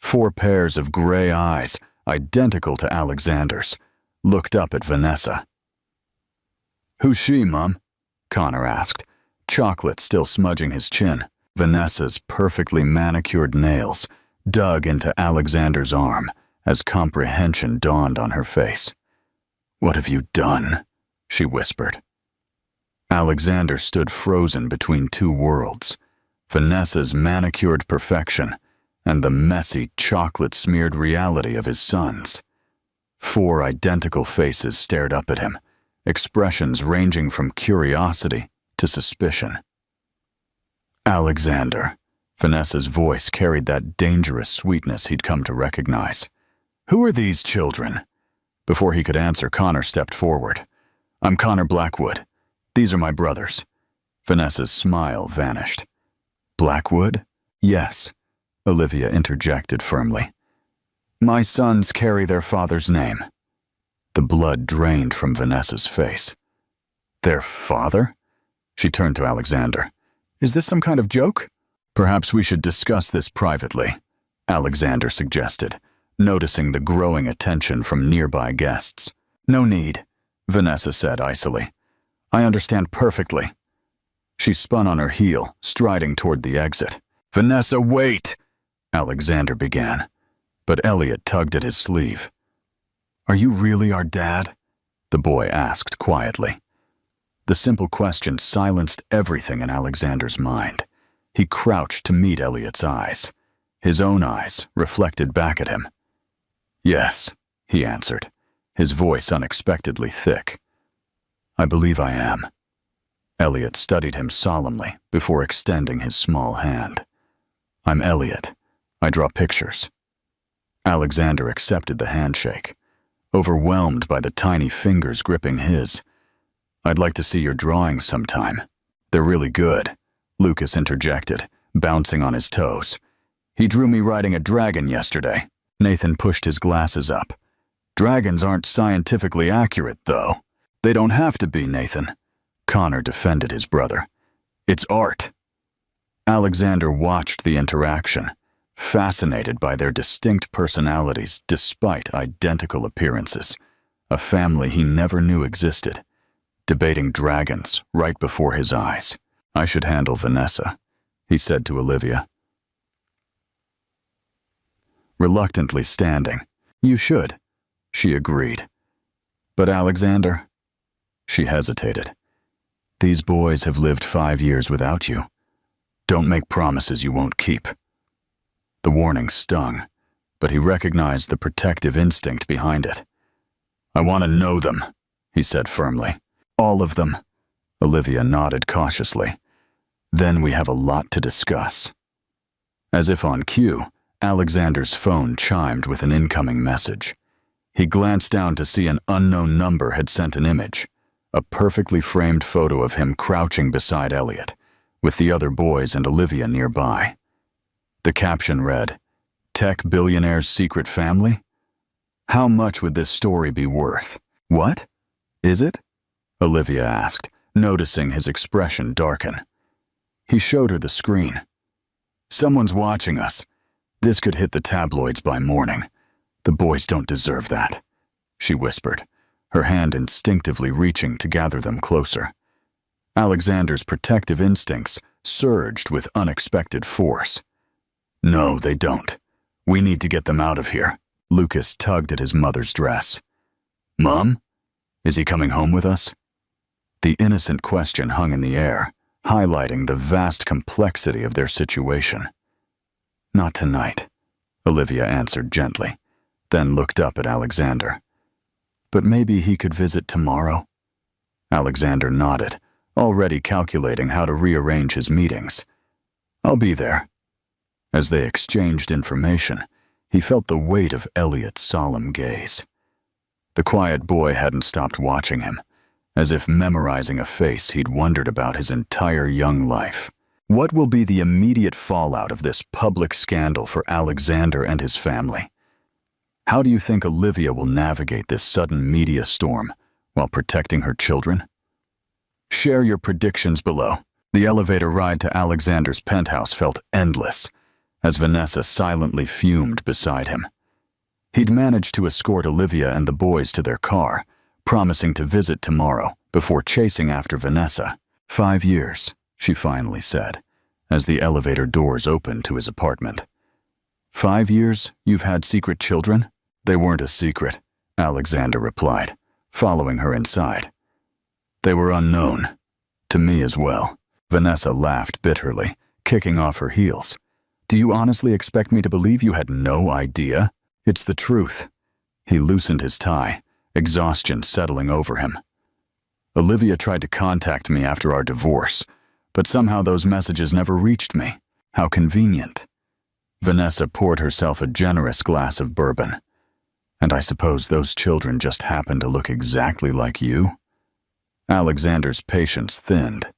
4 pairs of gray eyes, identical to Alexander's, looked up at Vanessa. "Who's she, Mom?" Connor asked, chocolate still smudging his chin. Vanessa's perfectly manicured nails dug into Alexander's arm as comprehension dawned on her face. "What have you done?" she whispered. Alexander stood frozen between 2 worlds, Vanessa's manicured perfection and the messy, chocolate-smeared reality of his sons. 4 identical faces stared up at him, expressions ranging from curiosity to suspicion. "Alexander," Vanessa's voice carried that dangerous sweetness he'd come to recognize. "Who are these children?" Before he could answer, Connor stepped forward. "I'm Connor Blackwood. These are my brothers." Vanessa's smile vanished. "Blackwood?" "Yes," Olivia interjected firmly. "My sons carry their father's name." The blood drained from Vanessa's face. "Their father?" She turned to Alexander. "Is this some kind of joke?" "Perhaps we should discuss this privately," Alexander suggested, noticing the growing attention from nearby guests. "No need," Vanessa said icily. "I understand perfectly." She spun on her heel, striding toward the exit. "Vanessa, wait!" Alexander began, but Elliot tugged at his sleeve. "Are you really our dad?" the boy asked quietly. The simple question silenced everything in Alexander's mind. He crouched to meet Elliot's eyes. His own eyes reflected back at him. "Yes," he answered, his voice unexpectedly thick. "I believe I am." Elliot studied him solemnly before extending his small hand. "I'm Elliot. I draw pictures." Alexander accepted the handshake, overwhelmed by the tiny fingers gripping his. "I'd like to see your drawings sometime. They're really good," Lucas interjected, bouncing on his toes. "He drew me riding a dragon yesterday." Nathan pushed his glasses up. "Dragons aren't scientifically accurate, though." "They don't have to be, Nathan," Connor defended his brother. "It's art." Alexander watched the interaction, fascinated by their distinct personalities despite identical appearances, a family he never knew existed, debating dragons right before his eyes. "I should handle Vanessa," he said to Olivia. Reluctantly standing, "You should," she agreed. "But Alexander?" She hesitated. "These boys have lived 5 years without you. Don't make promises you won't keep." The warning stung, but he recognized the protective instinct behind it. "I want to know them," he said firmly. "All of them." Olivia nodded cautiously. "Then we have a lot to discuss." As if on cue, Alexander's phone chimed with an incoming message. He glanced down to see an unknown number had sent an image, a perfectly framed photo of him crouching beside Elliot, with the other boys and Olivia nearby. The caption read, "Tech billionaire's secret family? How much would this story be worth?" "What? Is it?" Olivia asked, noticing his expression darken. He showed her the screen. "Someone's watching us. This could hit the tabloids by morning. The boys don't deserve that," she whispered, her hand instinctively reaching to gather them closer. Alexander's protective instincts surged with unexpected force. "No, they don't. We need to get them out of here." Lucas tugged at his mother's dress. "Mom? Is he coming home with us?" The innocent question hung in the air, highlighting the vast complexity of their situation. "Not tonight," Olivia answered gently, then looked up at Alexander. "But maybe he could visit tomorrow?" Alexander nodded, already calculating how to rearrange his meetings. "I'll be there." As they exchanged information, he felt the weight of Elliot's solemn gaze. The quiet boy hadn't stopped watching him, as if memorizing a face he'd wondered about his entire young life. What will be the immediate fallout of this public scandal for Alexander and his family? How do you think Olivia will navigate this sudden media storm while protecting her children? Share your predictions below. The elevator ride to Alexander's penthouse felt endless, as Vanessa silently fumed beside him. He'd managed to escort Olivia and the boys to their car, promising to visit tomorrow before chasing after Vanessa. 5 years, she finally said, as the elevator doors opened to his apartment. 5 years you've had secret children? They weren't a secret, Alexander replied, following her inside. They were unknown, to me as well. Vanessa laughed bitterly, kicking off her heels. Do you honestly expect me to believe you had no idea? It's the truth. He loosened his tie, exhaustion settling over him. Olivia tried to contact me after our divorce, but somehow those messages never reached me. How convenient. Vanessa poured herself a generous glass of bourbon. And I suppose those children just happen to look exactly like you? Alexander's patience thinned.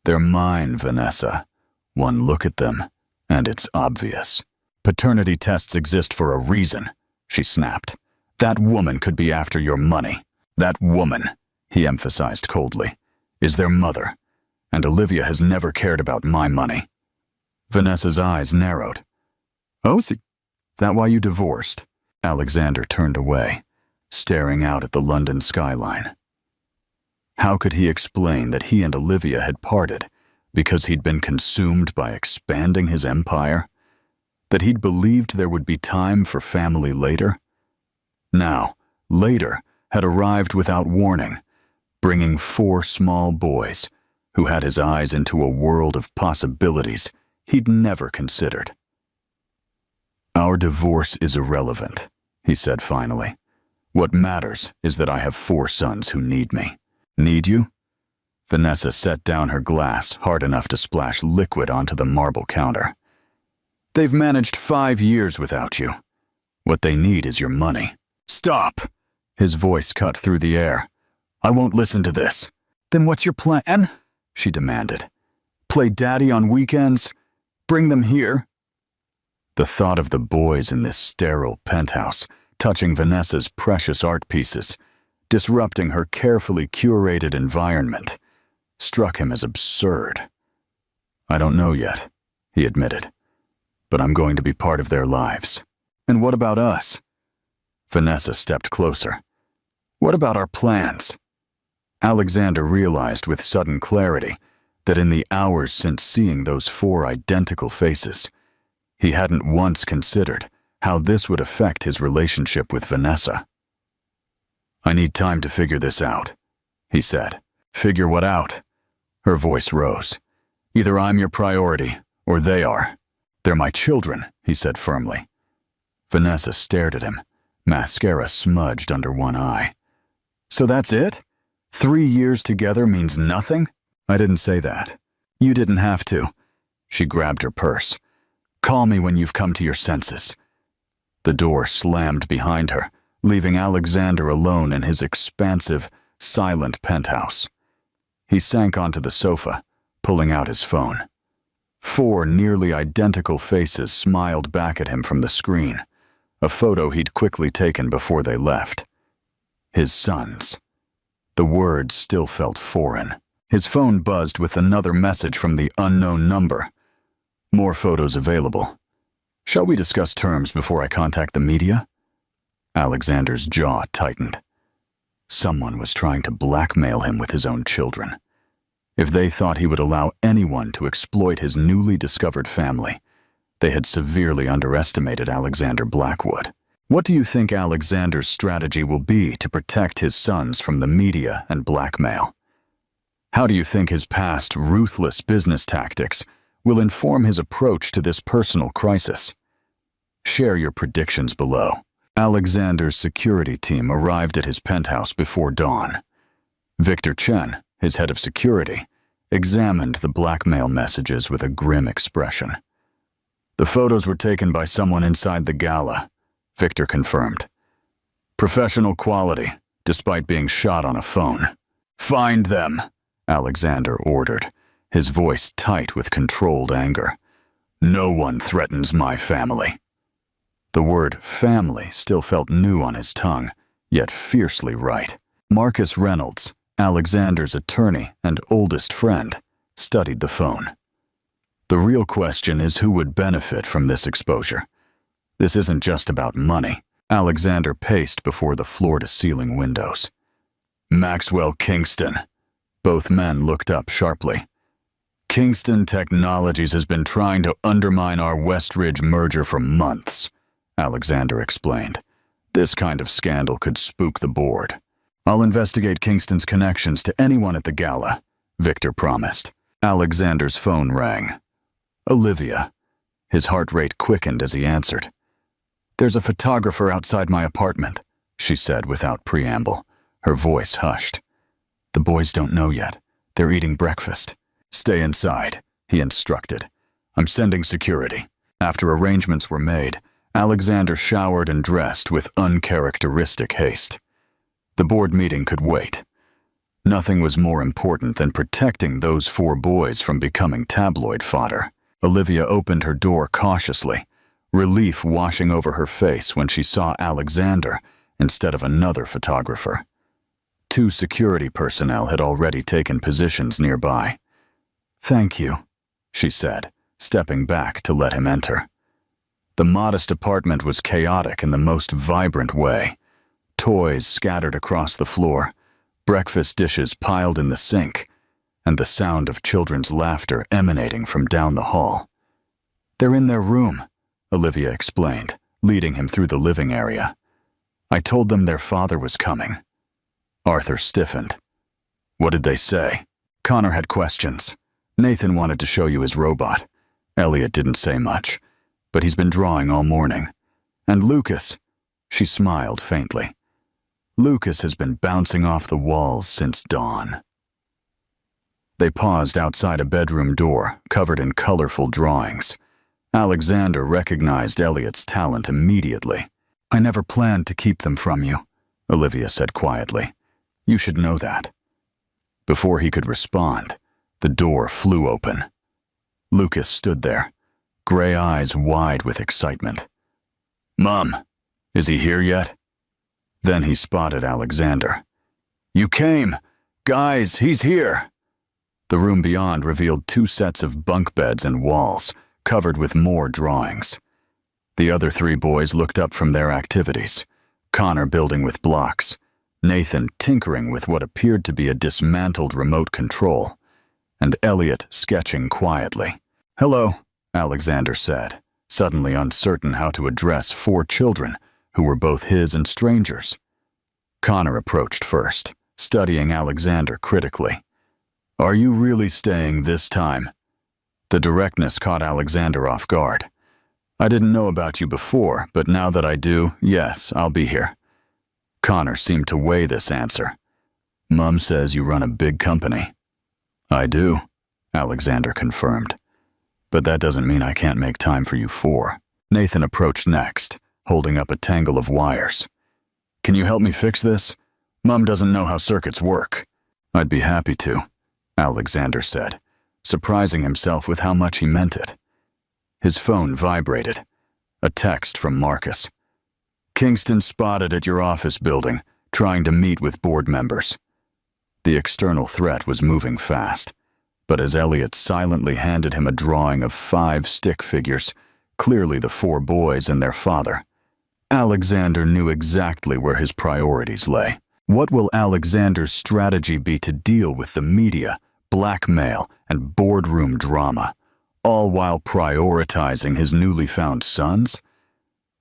They're mine, Vanessa. One look at them, and it's obvious. Paternity tests exist for a reason, she snapped. That woman could be after your money. That woman, he emphasized coldly, is their mother, and Olivia has never cared about my money. Vanessa's eyes narrowed. Oh, see, is that why you divorced? Alexander turned away, staring out at the London skyline. How could he explain that he and Olivia had parted Because he'd been consumed by expanding his empire? That he'd believed there would be time for family later? Now, later had arrived without warning, bringing 4 small boys who had his eyes into a world of possibilities he'd never considered. "Our divorce is irrelevant," he said finally. "What matters is that I have 4 sons who need me." "Need you?" Vanessa set down her glass hard enough to splash liquid onto the marble counter. "They've managed 5 years without you. What they need is your money." "Stop!" His voice cut through the air. "I won't listen to this." "Then what's your plan?" she demanded. "Play daddy on weekends? Bring them here?" The thought of the boys in this sterile penthouse, touching Vanessa's precious art pieces, disrupting her carefully curated environment, struck him as absurd. "I don't know yet," he admitted, "but I'm going to be part of their lives." "And what about us?" Vanessa stepped closer. "What about our plans?" Alexander realized with sudden clarity that in the hours since seeing those 4 identical faces, he hadn't once considered how this would affect his relationship with Vanessa. "I need time to figure this out," he said. "Figure what out?" Her voice rose. "Either I'm your priority, or they are." "They're my children," he said firmly. Vanessa stared at him, mascara smudged under one eye. "So that's it? 3 years together means nothing?" "I didn't say that. You didn't have to." She grabbed her purse. "Call me when you've come to your senses." The door slammed behind her, leaving Alexander alone in his expansive, silent penthouse. He sank onto the sofa, pulling out his phone. 4 nearly identical faces smiled back at him from the screen, a photo he'd quickly taken before they left. His sons. The words still felt foreign. His phone buzzed with another message from the unknown number. "More photos available. Shall we discuss terms before I contact the media?" Alexander's jaw tightened. Someone was trying to blackmail him with his own children. If they thought he would allow anyone to exploit his newly discovered family, they had severely underestimated Alexander Blackwood. What do you think Alexander's strategy will be to protect his sons from the media and blackmail? How do you think his past ruthless business tactics will inform his approach to this personal crisis? Share your predictions below. Alexander's security team arrived at his penthouse before dawn. Victor Chen, his head of security, examined the blackmail messages with a grim expression. "The photos were taken by someone inside the gala," Victor confirmed. "Professional quality, despite being shot on a phone." "Find them," Alexander ordered, his voice tight with controlled anger. "No one threatens my family." The word family still felt new on his tongue, yet fiercely right. Marcus Reynolds, Alexander's attorney and oldest friend, studied the phone. "The real question is who would benefit from this exposure. This isn't just about money." Alexander paced before the floor-to-ceiling windows. "Maxwell Kingston." Both men looked up sharply. "Kingston Technologies has been trying to undermine our Westridge merger for months," Alexander explained. "This kind of scandal could spook the board." "I'll investigate Kingston's connections to anyone at the gala," Victor promised. Alexander's phone rang. "Olivia." His heart rate quickened as he answered. "There's a photographer outside my apartment," she said without preamble, her voice hushed. "The boys don't know yet. They're eating breakfast." "Stay inside," he instructed. "I'm sending security." After arrangements were made, Alexander showered and dressed with uncharacteristic haste. The board meeting could wait. Nothing was more important than protecting those 4 boys from becoming tabloid fodder. Olivia opened her door cautiously, relief washing over her face when she saw Alexander instead of another photographer. 2 security personnel had already taken positions nearby. "Thank you," she said, stepping back to let him enter. The modest apartment was chaotic in the most vibrant way. Toys scattered across the floor, breakfast dishes piled in the sink, and the sound of children's laughter emanating from down the hall. "They're in their room," Olivia explained, leading him through the living area. "I told them their father was coming." Arthur stiffened. "What did they say?" Connor had questions. "Nathan wanted to show you his robot. Elliot didn't say much, but he's been drawing all morning. And Lucas," she smiled faintly. "Lucas has been bouncing off the walls since dawn." They paused outside a bedroom door covered in colorful drawings. Alexander recognized Elliot's talent immediately. "I never planned to keep them from you," Olivia said quietly. "You should know that." Before he could respond, the door flew open. Lucas stood there, gray eyes wide with excitement. "Mom, is he here yet?" Then he spotted Alexander. "You came! Guys, he's here!" The room beyond revealed 2 sets of bunk beds and walls, covered with more drawings. The other 3 boys looked up from their activities, Connor building with blocks, Nathan tinkering with what appeared to be a dismantled remote control, and Elliot sketching quietly. "Hello," Alexander said, suddenly uncertain how to address 4 children who were both his and strangers. Connor approached first, studying Alexander critically. "Are you really staying this time?" The directness caught Alexander off guard. "I didn't know about you before, but now that I do, yes, I'll be here." Connor seemed to weigh this answer. "Mom says you run a big company." "I do," Alexander confirmed. "But that doesn't mean I can't make time for you 4. Nathan approached next, holding up a tangle of wires. "Can you help me fix this? Mom doesn't know how circuits work." "I'd be happy to," Alexander said, surprising himself with how much he meant it. His phone vibrated. A text from Marcus. "Kingston spotted at your office building, trying to meet with board members." The external threat was moving fast, but as Elliot silently handed him a drawing of 5 stick figures, clearly the 4 boys and their father, Alexander knew exactly where his priorities lay. What will Alexander's strategy be to deal with the media, blackmail, and boardroom drama, all while prioritizing his newly found sons?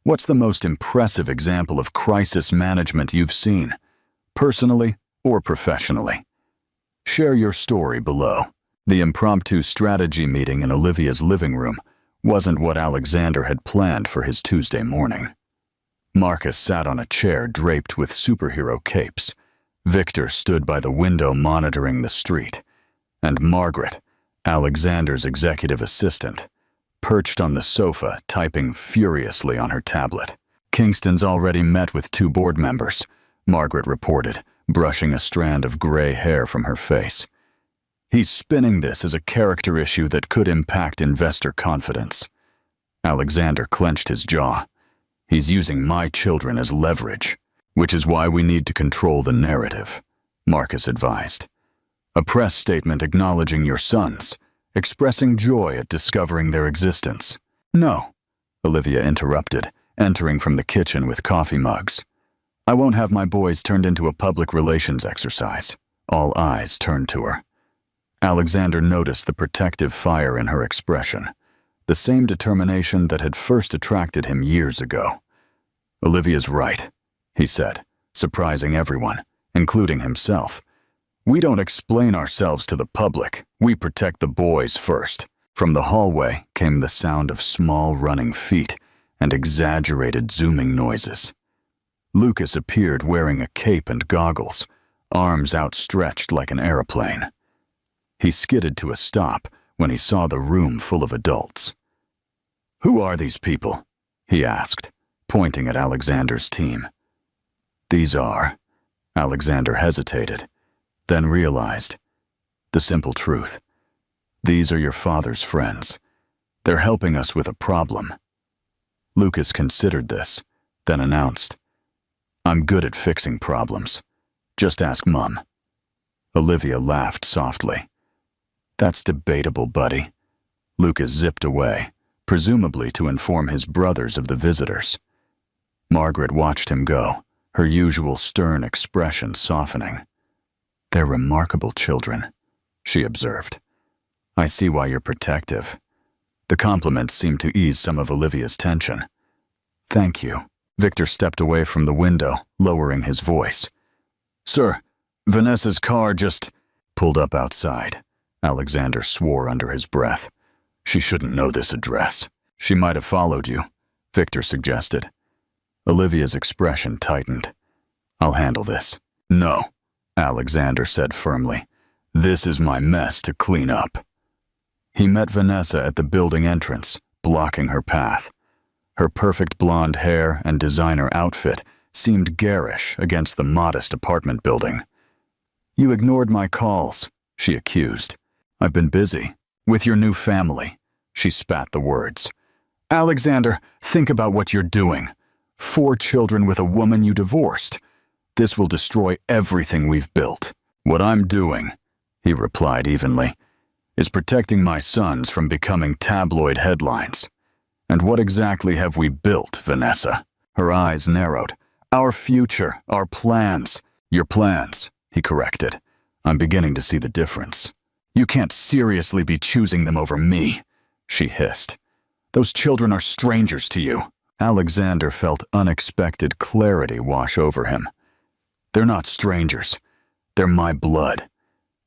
What's the most impressive example of crisis management you've seen, personally or professionally? Share your story below. The impromptu strategy meeting in Olivia's living room wasn't what Alexander had planned for his Tuesday morning. Marcus sat on a chair draped with superhero capes. Victor stood by the window monitoring the street. And Margaret, Alexander's executive assistant, perched on the sofa typing furiously on her tablet. "Kingston's already met with 2 board members," Margaret reported, brushing a strand of gray hair from her face. "He's spinning this as a character issue that could impact investor confidence." Alexander clenched his jaw. "He's using my children as leverage, which is why we need to control the narrative," Marcus advised. "A press statement acknowledging your sons, expressing joy at discovering their existence." "No," Olivia interrupted, entering from the kitchen with coffee mugs. "I won't have my boys turned into a public relations exercise." All eyes turned to her. Alexander noticed the protective fire in her expression, the same determination that had first attracted him years ago. "Olivia's right," he said, surprising everyone, including himself. "We don't explain ourselves to the public. We protect the boys first." From the hallway came the sound of small running feet and exaggerated zooming noises. Lucas appeared wearing a cape and goggles, arms outstretched like an airplane. He skidded to a stop when he saw the room full of adults. "Who are these people?" he asked, pointing at Alexander's team. "These are..." Alexander hesitated, then realized the simple truth. "These are your father's friends. They're helping us with a problem." Lucas considered this, then announced, "I'm good at fixing problems. Just ask Mom." Olivia laughed softly. "That's debatable, buddy." Lucas zipped away, presumably to inform his brothers of the visitors. Margaret watched him go, her usual stern expression softening. "They're remarkable children," she observed. I see why you're protective. The compliments seemed to ease some of Olivia's tension. Thank you. Victor stepped away from the window, lowering his voice. Sir, Vanessa's car just pulled up outside. Alexander swore under his breath. She shouldn't know this address. She might have followed you, Victor suggested. Olivia's expression tightened. I'll handle this. No, Alexander said firmly. This is my mess to clean up. He met Vanessa at the building entrance, blocking her path. Her perfect blonde hair and designer outfit seemed garish against the modest apartment building. You ignored my calls, she accused. I've been busy. With your new family, she spat the words. Alexander, think about what you're doing. 4 children with a woman you divorced. This will destroy everything we've built. What I'm doing, he replied evenly, is protecting my sons from becoming tabloid headlines. And what exactly have we built, Vanessa? Her eyes narrowed. Our future, our plans. Your plans, he corrected. I'm beginning to see the difference. You can't seriously be choosing them over me, she hissed. Those children are strangers to you. Alexander felt unexpected clarity wash over him. They're not strangers. They're my blood,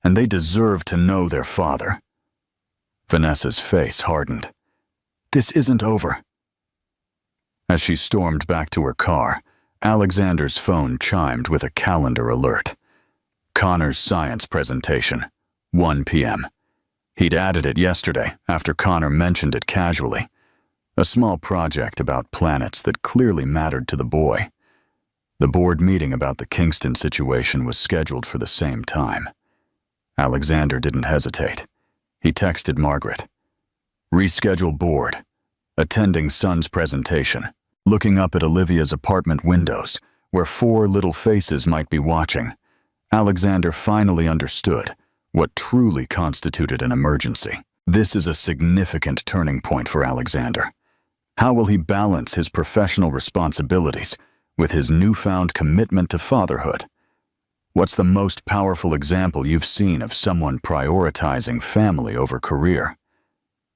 and they deserve to know their father. Vanessa's face hardened. This isn't over. As she stormed back to her car, Alexander's phone chimed with a calendar alert. Connor's science presentation, 1 p.m. He'd added it yesterday after Connor mentioned it casually. A small project about planets that clearly mattered to the boy. The board meeting about the Kingston situation was scheduled for the same time. Alexander didn't hesitate. He texted Margaret. Reschedule board. Attending son's presentation. Looking up at Olivia's apartment windows, where 4 little faces might be watching. Alexander finally understood what truly constituted an emergency. This is a significant turning point for Alexander. How will he balance his professional responsibilities with his newfound commitment to fatherhood? What's the most powerful example you've seen of someone prioritizing family over career?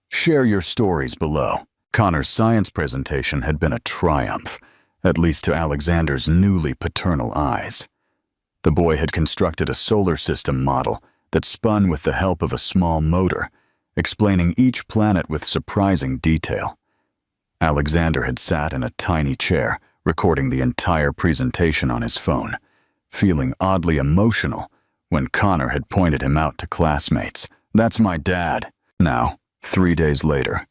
Share your stories below. Connor's science presentation had been a triumph, at least to Alexander's newly paternal eyes. The boy had constructed a solar system model that spun with the help of a small motor, explaining each planet with surprising detail. Alexander had sat in a tiny chair, recording the entire presentation on his phone, feeling oddly emotional when Connor had pointed him out to classmates. That's my dad. Now, 3 days later,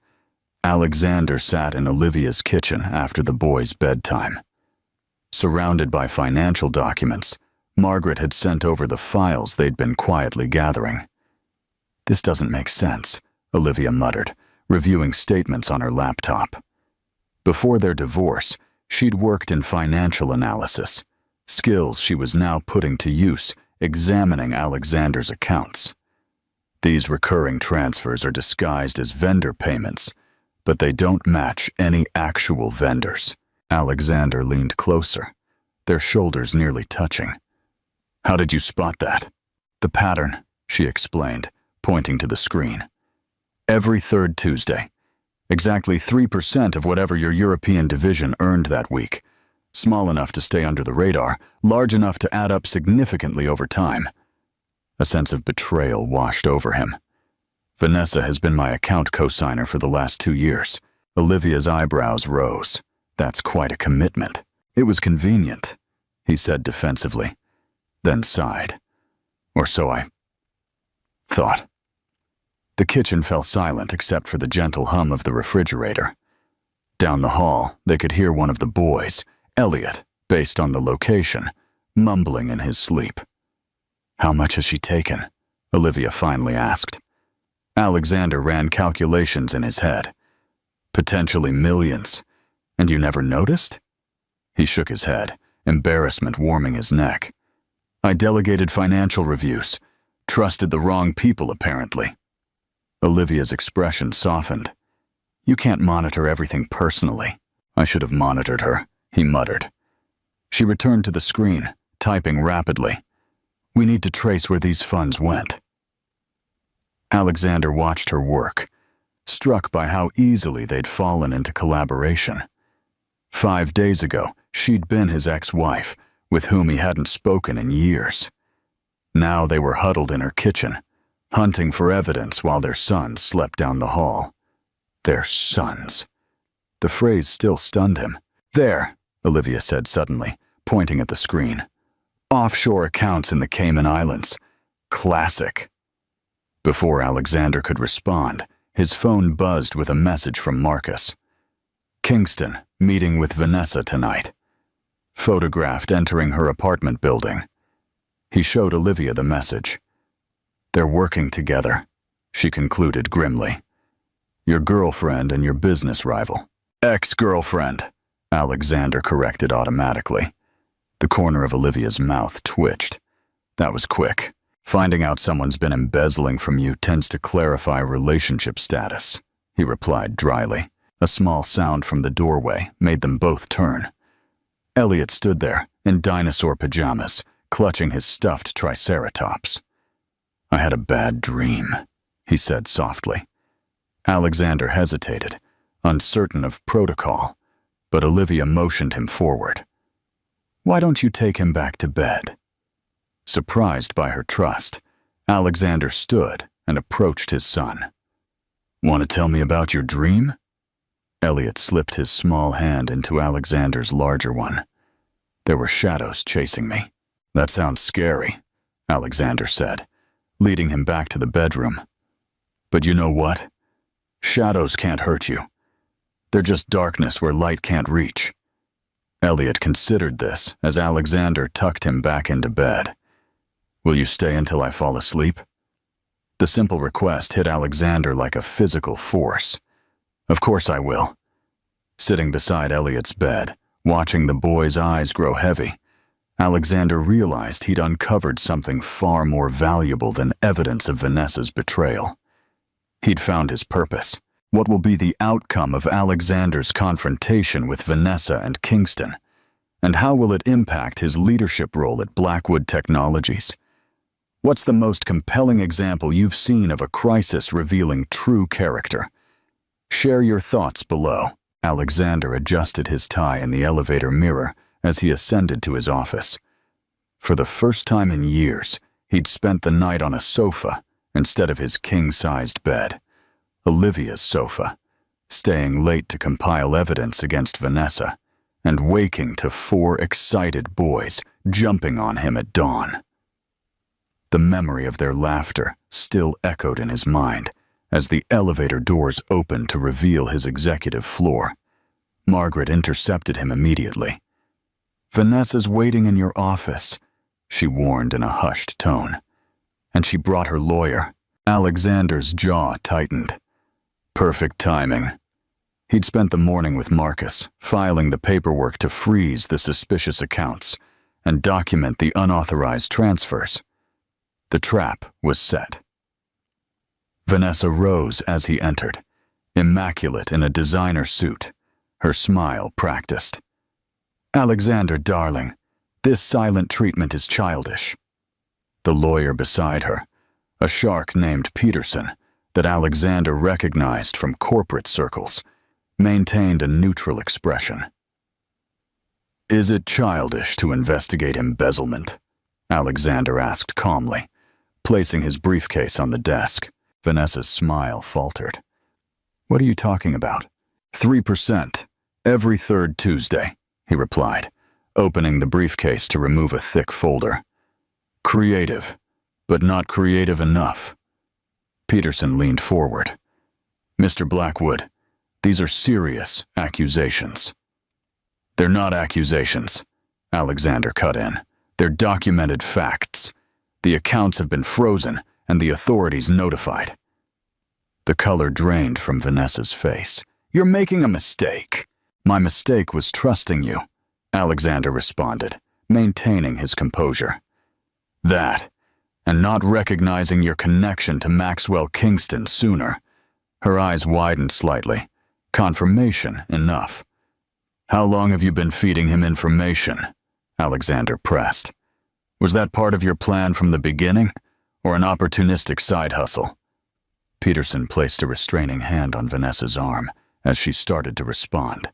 Alexander sat in Olivia's kitchen after the boys' bedtime. Surrounded by financial documents, Margaret had sent over the files they'd been quietly gathering. This doesn't make sense, Olivia muttered, reviewing statements on her laptop. Before their divorce, she'd worked in financial analysis, skills she was now putting to use examining Alexander's accounts. These recurring transfers are disguised as vendor payments, but they don't match any actual vendors. Alexander leaned closer, their shoulders nearly touching. How did you spot that? The pattern, she explained, pointing to the screen. Every 3rd Tuesday. Exactly 3% of whatever your European division earned that week. Small enough to stay under the radar, large enough to add up significantly over time. A sense of betrayal washed over him. Vanessa has been my account co-signer for the last 2 years. Olivia's eyebrows rose. That's quite a commitment. It was convenient, he said defensively, then sighed. Or so I thought. The kitchen fell silent except for the gentle hum of the refrigerator. Down the hall, they could hear one of the boys, Elliot, based on the location, mumbling in his sleep. How much has she taken? Olivia finally asked. Alexander ran calculations in his head. Potentially millions. And you never noticed? He shook his head, embarrassment warming his neck. I delegated financial reviews. Trusted the wrong people, apparently. Olivia's expression softened. You can't monitor everything personally. I should have monitored her, he muttered. She returned to the screen, typing rapidly. We need to trace where these funds went. Alexander watched her work, struck by how easily they'd fallen into collaboration. 5 days ago, she'd been his ex-wife, with whom he hadn't spoken in years. Now they were huddled in her kitchen, hunting for evidence while their sons slept down the hall. Their sons. The phrase still stunned him. "There," Olivia said suddenly, pointing at the screen. "Offshore accounts in the Cayman Islands. Classic." Before Alexander could respond, his phone buzzed with a message from Marcus. "Kingston, meeting with Vanessa tonight." Photographed entering her apartment building. He showed Olivia the message. "They're working together," she concluded grimly. "Your girlfriend and your business rival." "Ex-girlfriend," Alexander corrected automatically. The corner of Olivia's mouth twitched. That was quick. "Finding out someone's been embezzling from you tends to clarify relationship status," he replied dryly. A small sound from the doorway made them both turn. Elliot stood there, in dinosaur pajamas, clutching his stuffed triceratops. "I had a bad dream," he said softly. Alexander hesitated, uncertain of protocol, but Olivia motioned him forward. "Why don't you take him back to bed?" Surprised by her trust, Alexander stood and approached his son. "Want to tell me about your dream?" Elliot slipped his small hand into Alexander's larger one. "There were shadows chasing me." "That sounds scary," Alexander said, leading him back to the bedroom. "But you know what? Shadows can't hurt you. They're just darkness where light can't reach." Elliot considered this as Alexander tucked him back into bed. "Will you stay until I fall asleep?" The simple request hit Alexander like a physical force. "Of course I will." Sitting beside Elliot's bed, watching the boy's eyes grow heavy, Alexander realized he'd uncovered something far more valuable than evidence of Vanessa's betrayal. He'd found his purpose. What will be the outcome of Alexander's confrontation with Vanessa and Kingston? And how will it impact his leadership role at Blackwood Technologies? What's the most compelling example you've seen of a crisis revealing true character? Share your thoughts below. Alexander adjusted his tie in the elevator mirror as he ascended to his office. For the first time in years, he'd spent the night on a sofa instead of his king-sized bed. Olivia's sofa, staying late to compile evidence against Vanessa, and waking to 4 excited boys jumping on him at dawn. The memory of their laughter still echoed in his mind as the elevator doors opened to reveal his executive floor. Margaret intercepted him immediately. "Vanessa's waiting in your office," she warned in a hushed tone. "And she brought her lawyer." Alexander's jaw tightened. Perfect timing. He'd spent the morning with Marcus, filing the paperwork to freeze the suspicious accounts and document the unauthorized transfers. The trap was set. Vanessa rose as he entered, immaculate in a designer suit, her smile practiced. "Alexander, darling, this silent treatment is childish." The lawyer beside her, a shark named Peterson that Alexander recognized from corporate circles, maintained a neutral expression. "Is it childish to investigate embezzlement?" Alexander asked calmly, placing his briefcase on the desk. Vanessa's smile faltered. "What are you talking about?" 3%, every third Tuesday, he replied, opening the briefcase to remove a thick folder. "Creative, but not creative enough." Peterson leaned forward. "Mr. Blackwood, these are serious accusations." "They're not accusations," Alexander cut in. "They're documented facts. The accounts have been frozen and the authorities notified." The color drained from Vanessa's face. "You're making a mistake." "My mistake was trusting you," Alexander responded, maintaining his composure. "That, and not recognizing your connection to Maxwell Kingston sooner." Her eyes widened slightly. Confirmation enough. "How long have you been feeding him information?" Alexander pressed. "Was that part of your plan from the beginning, or an opportunistic side hustle?" Peterson placed a restraining hand on Vanessa's arm as she started to respond.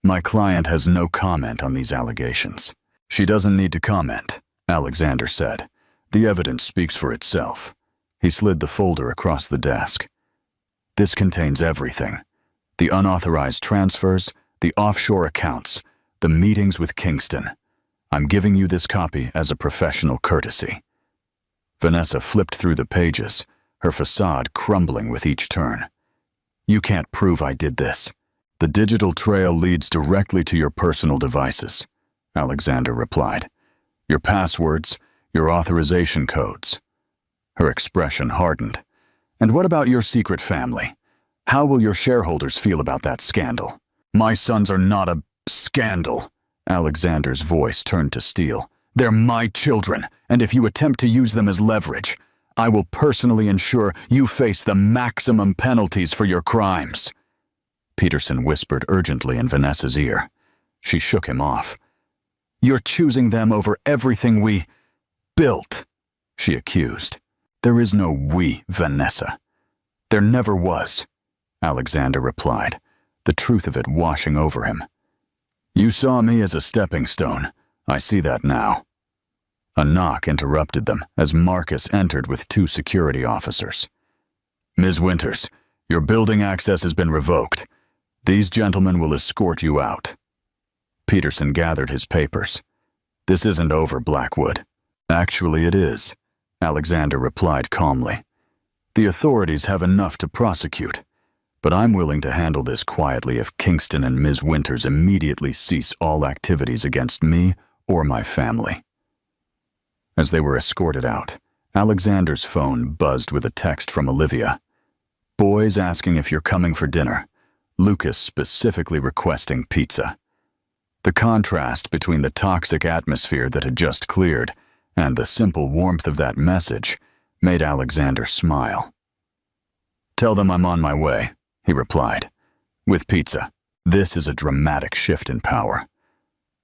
My client has no comment on these allegations. She doesn't need to comment, Alexander said. The evidence speaks for itself. He slid the folder across the desk. This contains everything. The unauthorized transfers, the offshore accounts, the meetings with Kingston. I'm giving you this copy as a professional courtesy. Vanessa flipped through the pages, her facade crumbling with each turn. You can't prove I did this. The digital trail leads directly to your personal devices, Alexander replied. Your passwords, your authorization codes. Her expression hardened. And what about your secret family? How will your shareholders feel about that scandal? My sons are not a scandal. Alexander's voice turned to steel. They're my children, and if you attempt to use them as leverage, I will personally ensure you face the maximum penalties for your crimes. Peterson whispered urgently in Vanessa's ear. She shook him off. You're choosing them over everything we built, she accused. There is no we, Vanessa. There never was, Alexander replied, the truth of it washing over him. You saw me as a stepping stone. I see that now. A knock interrupted them as Marcus entered with 2 security officers. Ms. Winters, your building access has been revoked. These gentlemen will escort you out. Peterson gathered his papers. This isn't over, Blackwood. Actually, it is, Alexander replied calmly. The authorities have enough to prosecute, but I'm willing to handle this quietly if Kingston and Ms. Winters immediately cease all activities against me or my family. As they were escorted out, Alexander's phone buzzed with a text from Olivia. Boys asking if you're coming for dinner. Lucas specifically requesting pizza. The contrast between the toxic atmosphere that had just cleared and the simple warmth of that message made Alexander smile. Tell them I'm on my way, he replied, with pizza. This is a dramatic shift in power.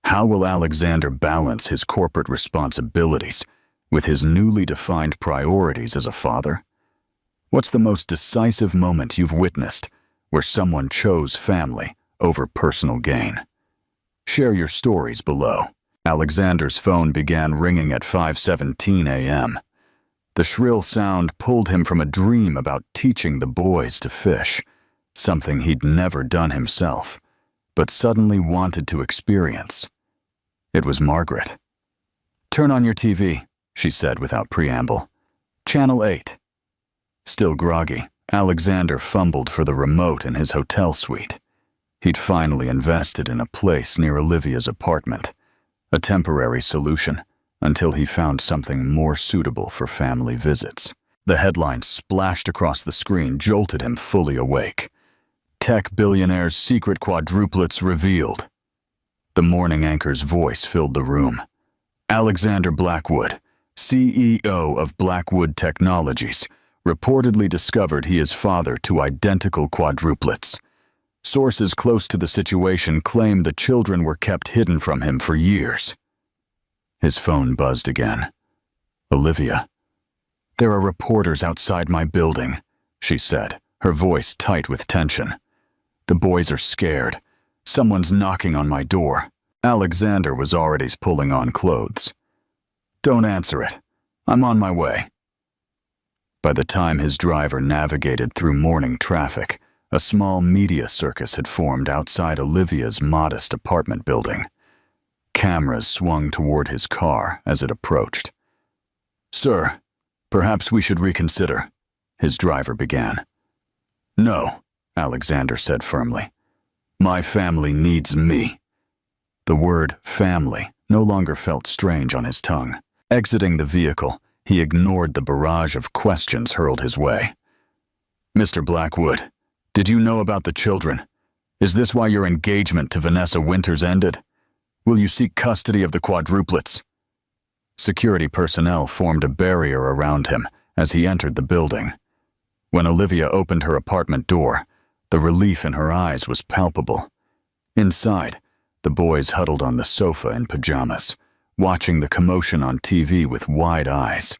How will Alexander balance his corporate responsibilities with his newly defined priorities as a father? What's the most decisive moment you've witnessed where someone chose family over personal gain? Share your stories below. Alexander's phone began ringing at 5:17 a.m. The shrill sound pulled him from a dream about teaching the boys to fish, something he'd never done himself, but suddenly wanted to experience. It was Margaret. Turn on your TV, she said without preamble. Channel 8. Still groggy, Alexander fumbled for the remote in his hotel suite. He'd finally invested in a place near Olivia's apartment, a temporary solution until he found something more suitable for family visits. The headline splashed across the screen jolted him fully awake. Tech billionaire's secret quadruplets revealed. The morning anchor's voice filled the room. Alexander Blackwood, CEO of Blackwood Technologies, reportedly discovered he is father to identical quadruplets. Sources close to the situation claim the children were kept hidden from him for years. His phone buzzed again. Olivia. There are reporters outside my building, she said, her voice tight with tension. The boys are scared. Someone's knocking on my door. Alexander was already pulling on clothes. Don't answer it. I'm on my way. By the time his driver navigated through morning traffic, a small media circus had formed outside Olivia's modest apartment building. Cameras swung toward his car as it approached. Sir, perhaps we should reconsider, his driver began. No, Alexander said firmly. My family needs me. The word family no longer felt strange on his tongue. Exiting the vehicle, he ignored the barrage of questions hurled his way. Mr. Blackwood, did you know about the children? Is this why your engagement to Vanessa Winters ended? Will you seek custody of the quadruplets? Security personnel formed a barrier around him as he entered the building. When Olivia opened her apartment door, the relief in her eyes was palpable. Inside, the boys huddled on the sofa in pajamas, watching the commotion on TV with wide eyes.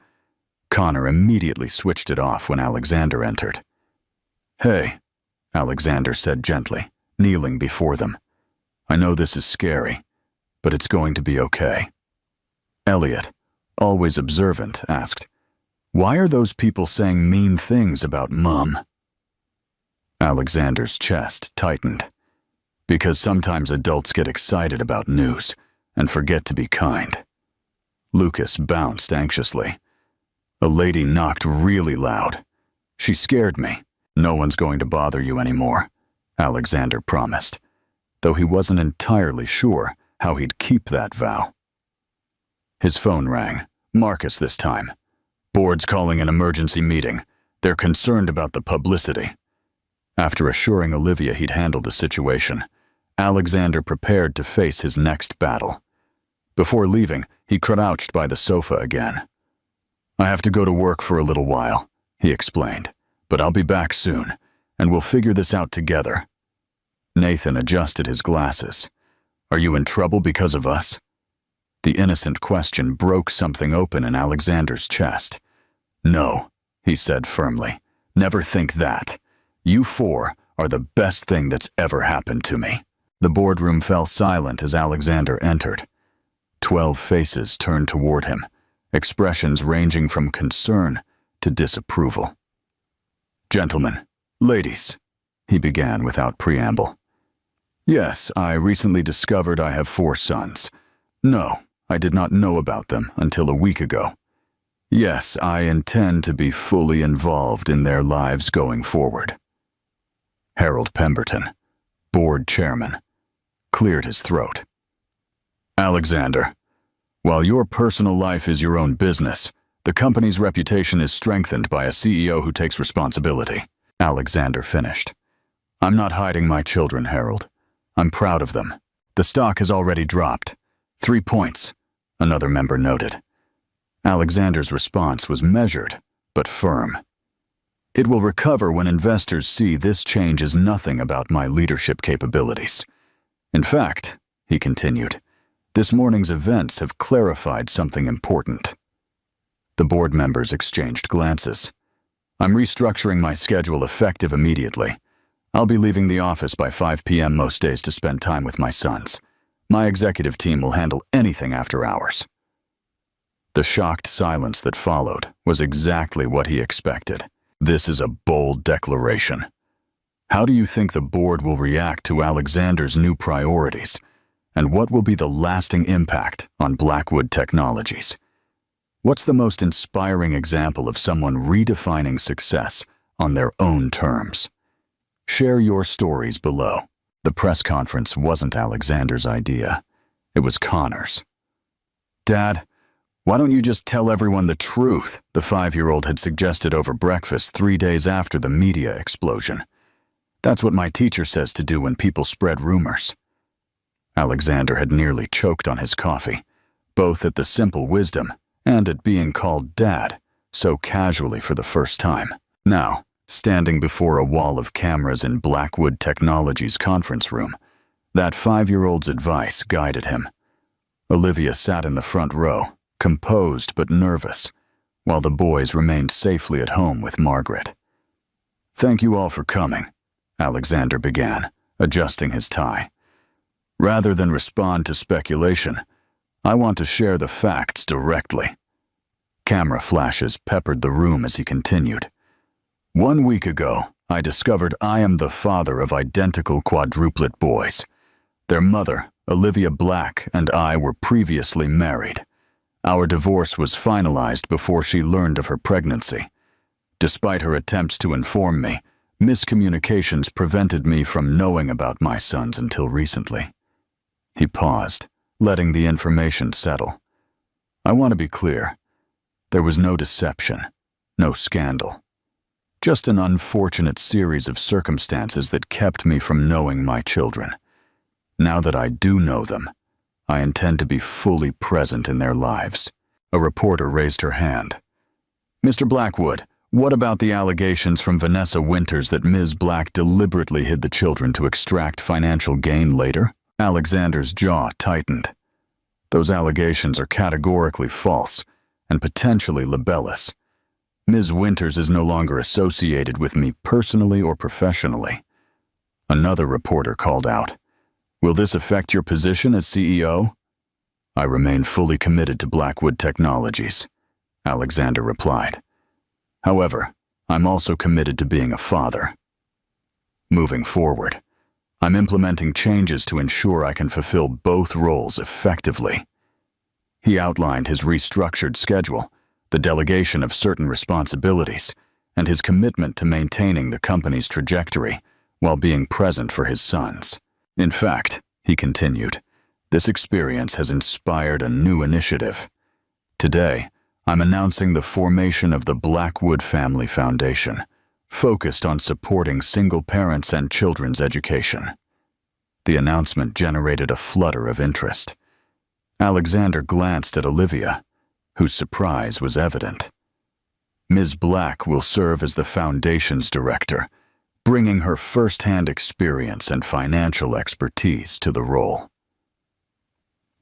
Connor immediately switched it off when Alexander entered. "Hey," Alexander said gently, kneeling before them. "I know this is scary, but it's going to be okay." Elliot, always observant, asked, "Why are those people saying mean things about Mom?" Alexander's chest tightened. "Because sometimes adults get excited about news and forget to be kind." Lucas bounced anxiously. "A lady knocked really loud. She scared me." "No one's going to bother you anymore," Alexander promised, though he wasn't entirely sure how he'd keep that vow. His phone rang. Marcus this time. "Board's calling an emergency meeting. They're concerned about the publicity." After assuring Olivia he'd handle the situation, Alexander prepared to face his next battle. Before leaving, he crouched by the sofa again. "I have to go to work for a little while," he explained, "but I'll be back soon, and we'll figure this out together." Nathan adjusted his glasses. "Are you in trouble because of us?" The innocent question broke something open in Alexander's chest. "No," he said firmly. "Never think that. You four are the best thing that's ever happened to me." The boardroom fell silent as Alexander entered. 12 faces turned toward him, expressions ranging from concern to disapproval. "Gentlemen, ladies," he began without preamble. "Yes, I recently discovered I have 4 sons. No, I did not know about them until a week ago. Yes, I intend to be fully involved in their lives going forward." Harold Pemberton, board chairman, cleared his throat. "Alexander, while your personal life is your own business, the company's reputation is strengthened by a CEO who takes responsibility," Alexander finished. "I'm not hiding my children, Harold. I'm proud of them. The stock has already dropped. 3 points, another member noted. Alexander's response was measured, but firm. "It will recover when investors see this change is nothing about my leadership capabilities. In fact," he continued, "this morning's events have clarified something important." The board members exchanged glances. "I'm restructuring my schedule effective immediately. I'll be leaving the office by 5 p.m. most days to spend time with my sons. My executive team will handle anything after hours." The shocked silence that followed was exactly what he expected. This is a bold declaration. How do you think the board will react to Alexander's new priorities? And what will be the lasting impact on Blackwood Technologies? What's the most inspiring example of someone redefining success on their own terms? Share your stories below. The press conference wasn't Alexander's idea. It was Connor's. "Dad, why don't you just tell everyone the truth?" the 5-year-old had suggested over breakfast 3 days after the media explosion. "That's what my teacher says to do when people spread rumors." Alexander had nearly choked on his coffee, both at the simple wisdom and at being called Dad so casually for the first time. Now, standing before a wall of cameras in Blackwood Technologies' conference room, that 5-year-old's advice guided him. Olivia sat in the front row, composed but nervous, while the boys remained safely at home with Margaret. "Thank you all for coming," Alexander began, adjusting his tie. "Rather than respond to speculation, I want to share the facts directly." Camera flashes peppered the room as he continued. "1 week ago, I discovered I am the father of identical quadruplet boys. Their mother, Olivia Black, and I were previously married. Our divorce was finalized before she learned of her pregnancy. Despite her attempts to inform me, miscommunications prevented me from knowing about my sons until recently." He paused, letting the information settle. "I want to be clear. There was no deception, no scandal. Just an unfortunate series of circumstances that kept me from knowing my children. Now that I do know them, I intend to be fully present in their lives." A reporter raised her hand. "Mr. Blackwood, what about the allegations from Vanessa Winters that Ms. Black deliberately hid the children to extract financial gain later?" Alexander's jaw tightened. "Those allegations are categorically false and potentially libellous. Ms. Winters is no longer associated with me personally or professionally. Another reporter called out, "Will this affect your position as CEO?" "I remain fully committed to Blackwood Technologies," Alexander replied. "However, I'm also committed to being a father. Moving forward, I'm implementing changes to ensure I can fulfill both roles effectively." He outlined his restructured schedule, the delegation of certain responsibilities, and his commitment to maintaining the company's trajectory while being present for his sons. "In fact," he continued, "this experience has inspired a new initiative. Today, I'm announcing the formation of the Blackwood Family Foundation, focused on supporting single parents and children's education." The announcement generated a flutter of interest. Alexander glanced at Olivia, whose surprise was evident. Ms. Black will serve as the foundation's director, bringing her first-hand experience and financial expertise to the role.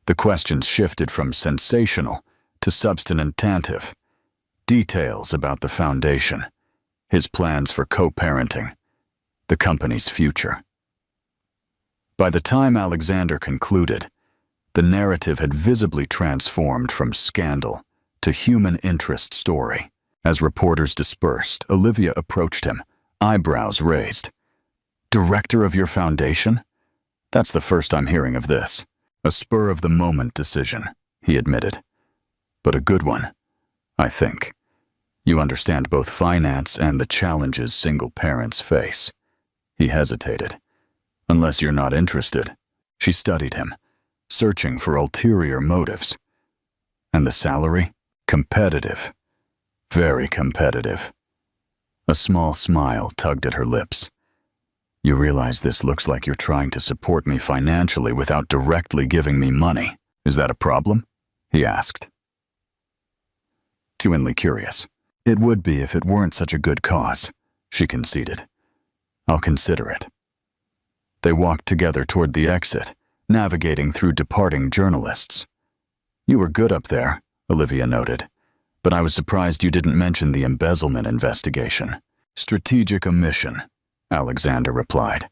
The questions shifted from sensational to substantive. Details about the foundation, his plans for co-parenting, the company's future. By the time Alexander concluded, the narrative had visibly transformed from scandal to human interest story. As reporters dispersed, Olivia approached him, eyebrows raised. "Director of your foundation? That's the first I'm hearing of this." "A spur-of-the-moment decision," he admitted. "But a good one, I think. You understand both finance and the challenges single parents face." He hesitated. "Unless you're not interested." She studied him, searching for ulterior motives. "And the salary? Competitive. Very competitive." A small smile tugged at her lips. "You realize this looks like you're trying to support me financially without directly giving me money. Is that a problem?" he asked. Genuinely curious. "It would be if it weren't such a good cause," she conceded. "I'll consider it." They walked together toward the exit, navigating through departing journalists. "You were good up there," Olivia noted, "but I was surprised you didn't mention the embezzlement investigation." "Strategic omission," Alexander replied.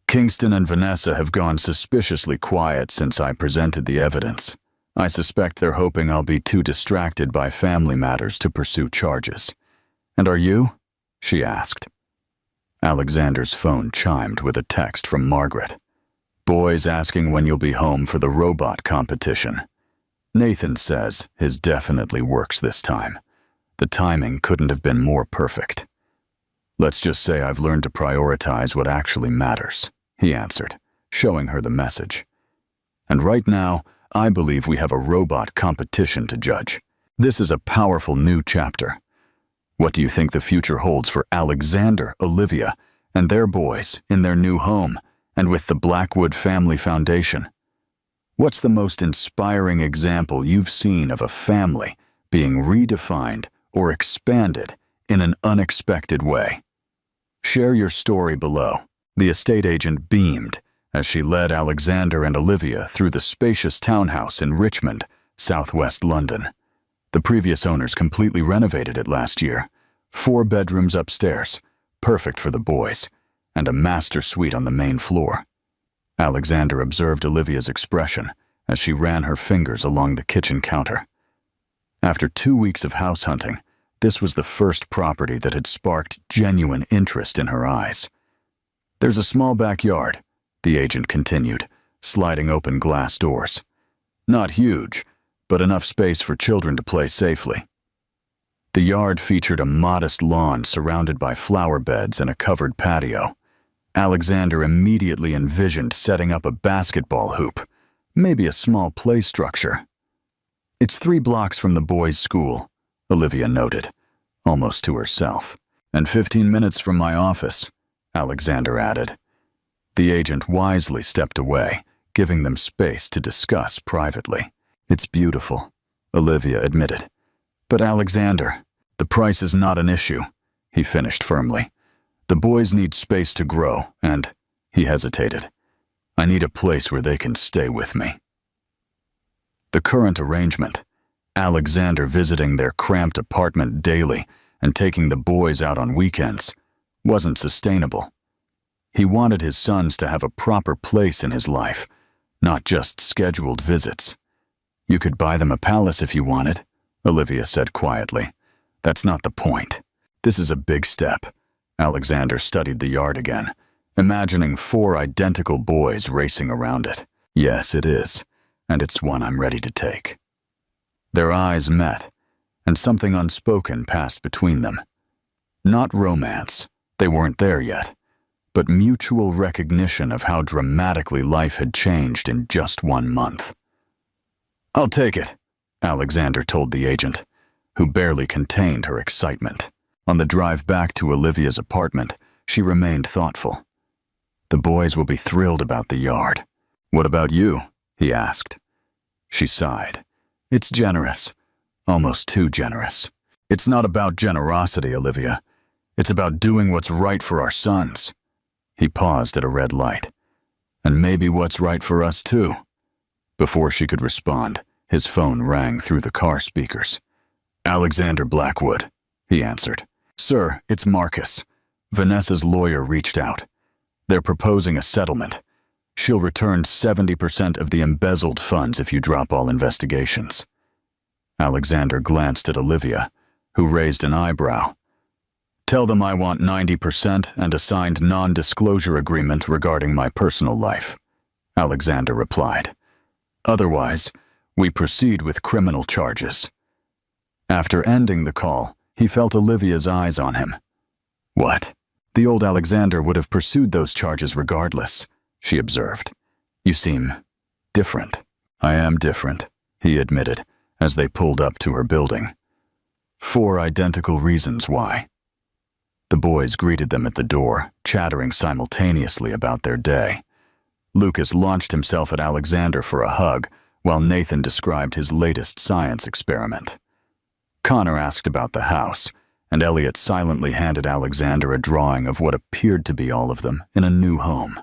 "Kingston and Vanessa have gone suspiciously quiet since I presented the evidence. I suspect they're hoping I'll be too distracted by family matters to pursue charges." "And are you?" she asked. Alexander's phone chimed with a text from Margaret. "Boys asking when you'll be home for the robot competition. Nathan says his definitely works this time. The timing couldn't have been more perfect." "Let's just say I've learned to prioritize what actually matters," he answered, showing her the message. "And right now, I believe we have a robot competition to judge. This is a powerful new chapter. What do you think the future holds for Alexander, Olivia, and their boys in their new home and with the Blackwood Family Foundation? What's the most inspiring example you've seen of a family being redefined or expanded in an unexpected way? Share your story below." The estate agent beamed as she led Alexander and Olivia through the spacious townhouse in Richmond, southwest London. The previous owners completely renovated it last year. 4 bedrooms upstairs, perfect for the boys, and a master suite on the main floor. Alexander observed Olivia's expression as she ran her fingers along the kitchen counter. After 2 weeks of house hunting, this was the first property that had sparked genuine interest in her eyes. "There's a small backyard," the agent continued, sliding open glass doors. "Not huge, but enough space for children to play safely." The yard featured a modest lawn surrounded by flower beds and a covered patio. Alexander immediately envisioned setting up a basketball hoop, maybe a small play structure. "It's 3 blocks from the boys' school," Olivia noted, almost to herself. "And 15 minutes from my office," Alexander added. The agent wisely stepped away, giving them space to discuss privately. "It's beautiful," Olivia admitted. "But Alexander, the price is not an issue," he finished firmly. "The boys need space to grow, and," he hesitated, "I need a place where they can stay with me." The current arrangement, Alexander visiting their cramped apartment daily and taking the boys out on weekends wasn't sustainable. He wanted his sons to have a proper place in his life, not just scheduled visits. "You could buy them a palace if you wanted," Olivia said quietly. "That's not the point. This is a big step." Alexander studied the yard again, imagining 4 identical boys racing around it. "Yes, it is, and it's one I'm ready to take." Their eyes met, and something unspoken passed between them. Not romance, they weren't there yet, but mutual recognition of how dramatically life had changed in just 1 month. "I'll take it," Alexander told the agent, who barely contained her excitement. On the drive back to Olivia's apartment, she remained thoughtful. "The boys will be thrilled about the yard." "What about you?" he asked. She sighed. "It's generous. Almost too generous." "It's not about generosity, Olivia. It's about doing what's right for our sons." He paused at a red light. "And maybe what's right for us too." Before she could respond, his phone rang through the car speakers. "Alexander Blackwood," he answered. "Sir, it's Marcus. Vanessa's lawyer reached out. They're proposing a settlement. She'll return 70% of the embezzled funds if you drop all investigations." Alexander glanced at Olivia, who raised an eyebrow. "Tell them I want 90% and a signed non-disclosure agreement regarding my personal life," Alexander replied. "Otherwise, we proceed with criminal charges." After ending the call, he felt Olivia's eyes on him. "What? The old Alexander would have pursued those charges regardless," she observed. "You seem different." "I am different," he admitted, as they pulled up to her building. 4 identical reasons why. The boys greeted them at the door, chattering simultaneously about their day. Lucas launched himself at Alexander for a hug, while Nathan described his latest science experiment. Connor asked about the house, and Elliot silently handed Alexander a drawing of what appeared to be all of them in a new home.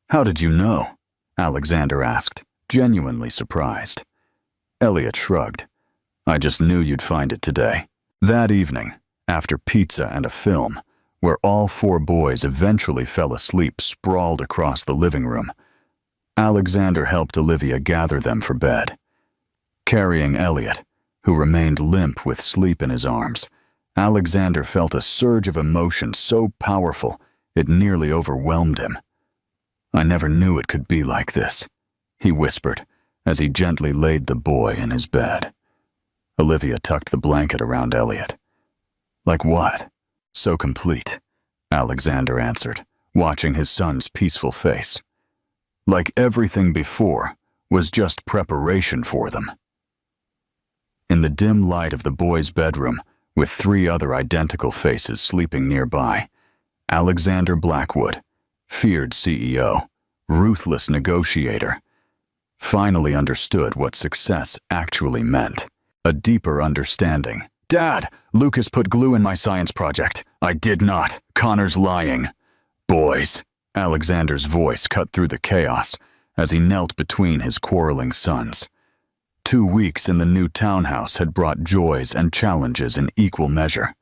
"How did you know?" Alexander asked, genuinely surprised. Elliot shrugged. "I just knew you'd find it today." That evening, after pizza and a film, where all 4 boys eventually fell asleep sprawled across the living room, Alexander helped Olivia gather them for bed. Carrying Elliot, who remained limp with sleep in his arms, Alexander felt a surge of emotion so powerful it nearly overwhelmed him. "I never knew it could be like this," he whispered as he gently laid the boy in his bed. Olivia tucked the blanket around Elliot. "Like what?" "So complete," Alexander answered, watching his son's peaceful face. "Like everything before was just preparation for them." In the dim light of the boys' bedroom, with 3 other identical faces sleeping nearby, Alexander Blackwood, feared CEO, ruthless negotiator, finally understood what success actually meant. A deeper understanding. "Dad, Lucas put glue in my science project. I did not. Connor's lying." "Boys," Alexander's voice cut through the chaos as he knelt between his quarreling sons. 2 weeks in the new townhouse had brought joys and challenges in equal measure.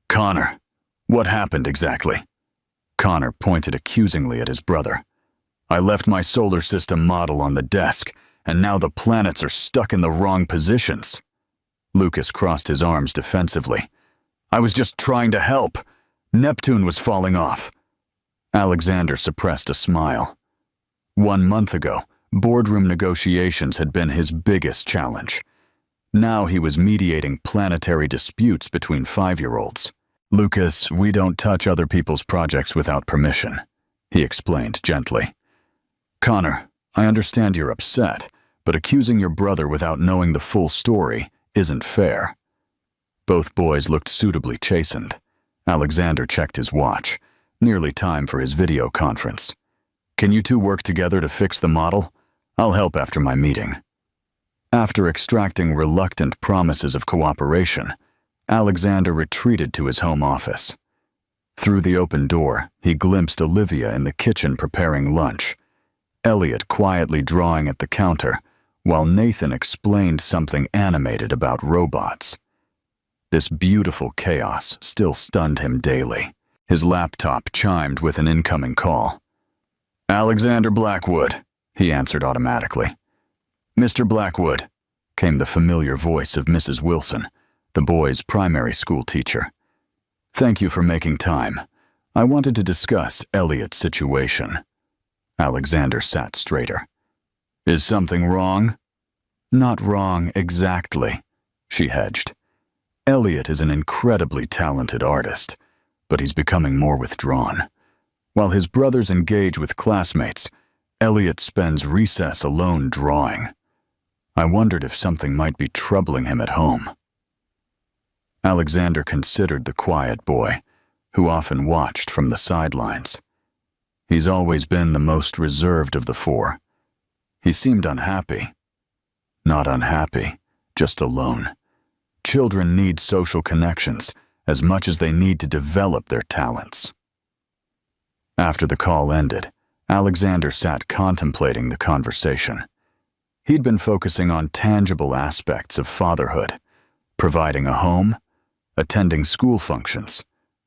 "Connor, what happened exactly?" Connor pointed accusingly at his brother. "I left my solar system model on the desk, and now the planets are stuck in the wrong positions." Lucas crossed his arms defensively. "I was just trying to help. Neptune was falling off." Alexander suppressed a smile. 1 month ago, boardroom negotiations had been his biggest challenge. Now he was mediating planetary disputes between 5-year-olds. "Lucas, we don't touch other people's projects without permission," he explained gently. "Connor, I understand you're upset, but accusing your brother without knowing the full story isn't fair." Both boys looked suitably chastened. Alexander checked his watch. Nearly time for his video conference. "Can you 2 work together to fix the model? I'll help after my meeting." After extracting reluctant promises of cooperation, Alexander retreated to his home office. Through the open door, he glimpsed Olivia in the kitchen preparing lunch, Elliot quietly drawing at the counter, while Nathan explained something animated about robots. This beautiful chaos still stunned him daily. His laptop chimed with an incoming call. "Alexander Blackwood," he answered automatically. "Mr. Blackwood," came the familiar voice of Mrs. Wilson, the boy's primary school teacher. "Thank you for making time. I wanted to discuss Elliot's situation." Alexander sat straighter. "Is something wrong?" "Not wrong exactly," she hedged. "Elliot is an incredibly talented artist, but he's becoming more withdrawn. While his brothers engage with classmates, Elliot spends recess alone drawing. I wondered if something might be troubling him at home." Alexander considered the quiet boy, who often watched from the sidelines. He's always been the most reserved of the four. He seemed unhappy. Not unhappy, just alone. Children need social connections as much as they need to develop their talents. After the call ended, Alexander sat contemplating the conversation. He'd been focusing on tangible aspects of fatherhood, providing a home, attending school functions,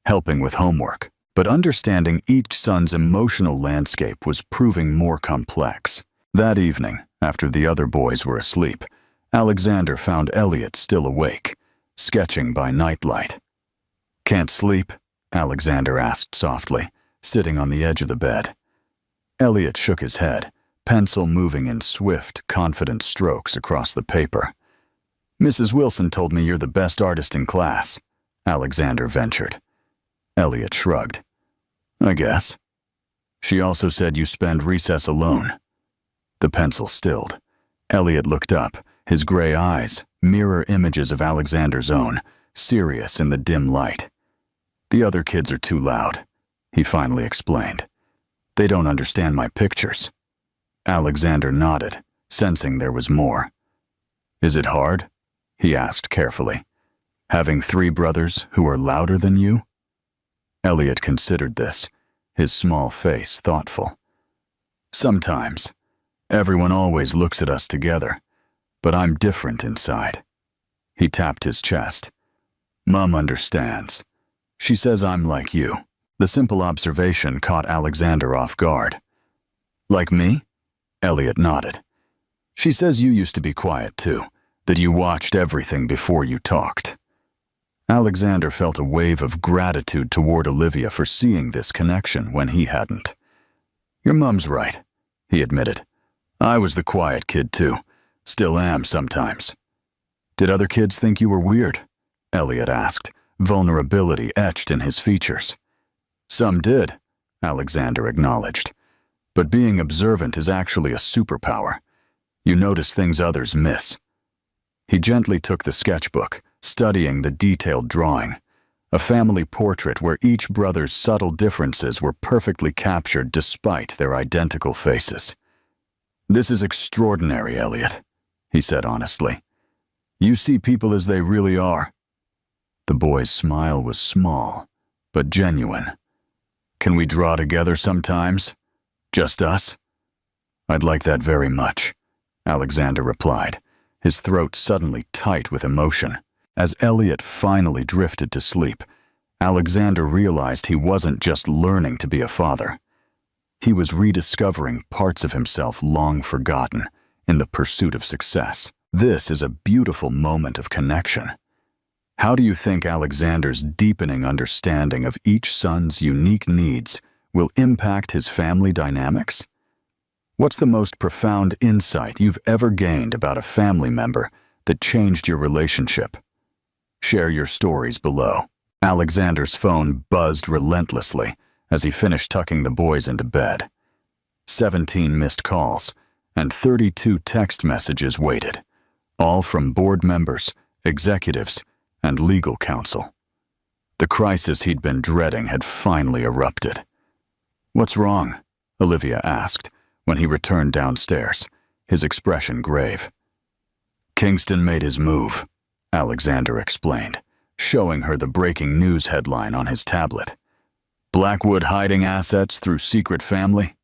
helping with homework. But understanding each son's emotional landscape was proving more complex. That evening, after the other boys were asleep, Alexander found Elliot still awake, sketching by nightlight. "Can't sleep?" Alexander asked softly, sitting on the edge of the bed. Elliot shook his head, pencil moving in swift, confident strokes across the paper. "Mrs. Wilson told me you're the best artist in class," Alexander ventured. Elliot shrugged. "I guess. She also said you spend recess alone." The pencil stilled. Elliot looked up, his gray eyes, mirror images of Alexander's own, serious in the dim light. "The other kids are too loud," he finally explained. "They don't understand my pictures." Alexander nodded, sensing there was more. "Is it hard?" he asked carefully. "Having 3 brothers who are louder than you?" Elliot considered this, his small face thoughtful. "Sometimes. Everyone always looks at us together, but I'm different inside." He tapped his chest. "Mom understands. She says I'm like you." The simple observation caught Alexander off guard. "Like me?" Elliot nodded. "She says you used to be quiet too, that you watched everything before you talked." Alexander felt a wave of gratitude toward Olivia for seeing this connection when he hadn't. "Your mom's right," he admitted. "I was the quiet kid too. Still am sometimes." "Did other kids think you were weird?" Elliot asked, vulnerability etched in his features. "Some did," Alexander acknowledged. "But being observant is actually a superpower. You notice things others miss." He gently took the sketchbook, studying the detailed drawing, a family portrait where each brother's subtle differences were perfectly captured despite their identical faces. "This is extraordinary, Elliot," he said honestly. "You see people as they really are." The boy's smile was small, but genuine. "Can we draw together sometimes? Just us?" "I'd like that very much," Alexander replied, his throat suddenly tight with emotion. As Elliot finally drifted to sleep, Alexander realized he wasn't just learning to be a father. He was rediscovering parts of himself long forgotten in the pursuit of success. This is a beautiful moment of connection. How do you think Alexander's deepening understanding of each son's unique needs will impact his family dynamics? What's the most profound insight you've ever gained about a family member that changed your relationship? Share your stories below. Alexander's phone buzzed relentlessly as he finished tucking the boys into bed. 17 missed calls and 32 text messages waited, all from board members, executives, and legal counsel. The crisis he'd been dreading had finally erupted. "What's wrong?" Olivia asked when he returned downstairs, his expression grave. "Kingston made his move," Alexander explained, showing her the breaking news headline on his tablet. "Blackwood hiding assets through secret family?"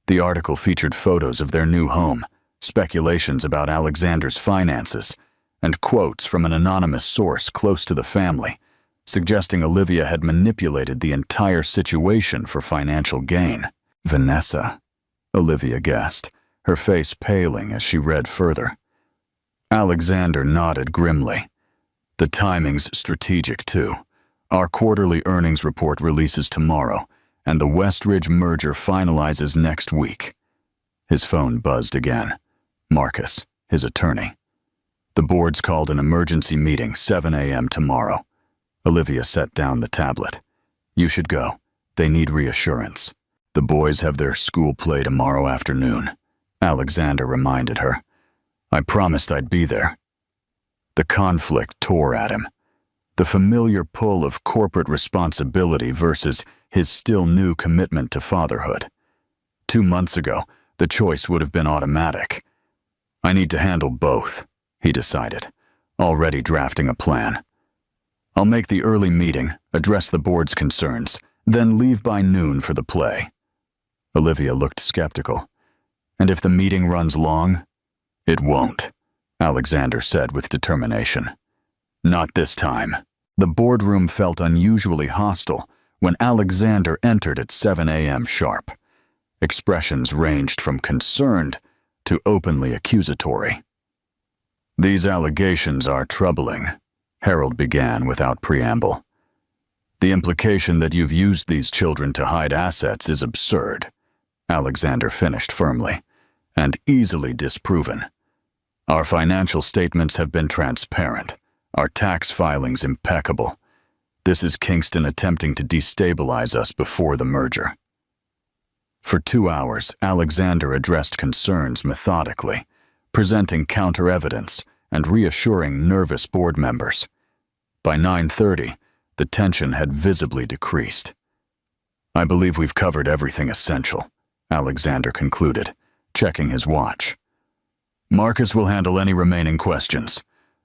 The article featured photos of their new home, speculations about Alexander's finances, and quotes from an anonymous source close to the family, suggesting Olivia had manipulated the entire situation for financial gain. Vanessa, Olivia guessed, her face paling as she read further. Alexander nodded grimly. The timing's strategic, too. Our quarterly earnings report releases tomorrow, and the Westridge merger finalizes next week. His phone buzzed again. Marcus, his attorney. The board's called an emergency meeting, 7 a.m. tomorrow. Olivia set down the tablet. You should go. They need reassurance. The boys have their school play tomorrow afternoon. Alexander reminded her. I promised I'd be there. The conflict tore at him. The familiar pull of corporate responsibility versus his still new commitment to fatherhood. 2 months ago, the choice would have been automatic. I need to handle both, he decided, already drafting a plan. I'll make the early meeting, address the board's concerns, then leave by noon for the play. Olivia looked skeptical. And if the meeting runs long? It won't, Alexander said with determination. Not this time. The boardroom felt unusually hostile when Alexander entered at 7 a.m. sharp. Expressions ranged from concerned to openly accusatory. These allegations are troubling, Harold began without preamble. The implication that you've used these children to hide assets is absurd, Alexander finished firmly, and easily disproven. Our financial statements have been transparent, our tax filings impeccable. This is Kingston attempting to destabilize us before the merger. For 2 hours, Alexander addressed concerns methodically, presenting counter-evidence and reassuring nervous board members. By 9:30, the tension had visibly decreased. I believe we've covered everything essential, Alexander concluded, checking his watch. Marcus will handle any remaining questions.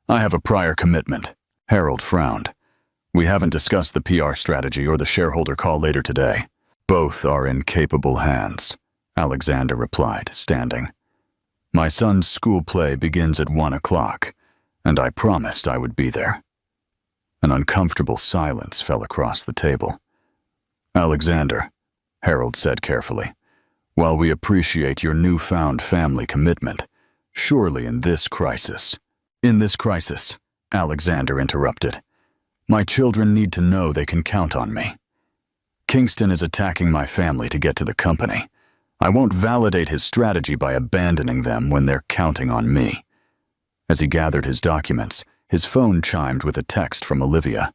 I have a prior commitment. Harold frowned. We haven't discussed the PR strategy or the shareholder call later today. Both are in capable hands, Alexander replied, standing. My son's school play begins at 1 o'clock, and I promised I would be there. An uncomfortable silence fell across the table. Alexander, Harold said carefully, while we appreciate your newfound family commitment, surely in this crisis, Alexander interrupted. My children need to know they can count on me. Kingston is attacking my family to get to the company. I won't validate his strategy by abandoning them when they're counting on me. As he gathered his documents, his phone chimed with a text from Olivia.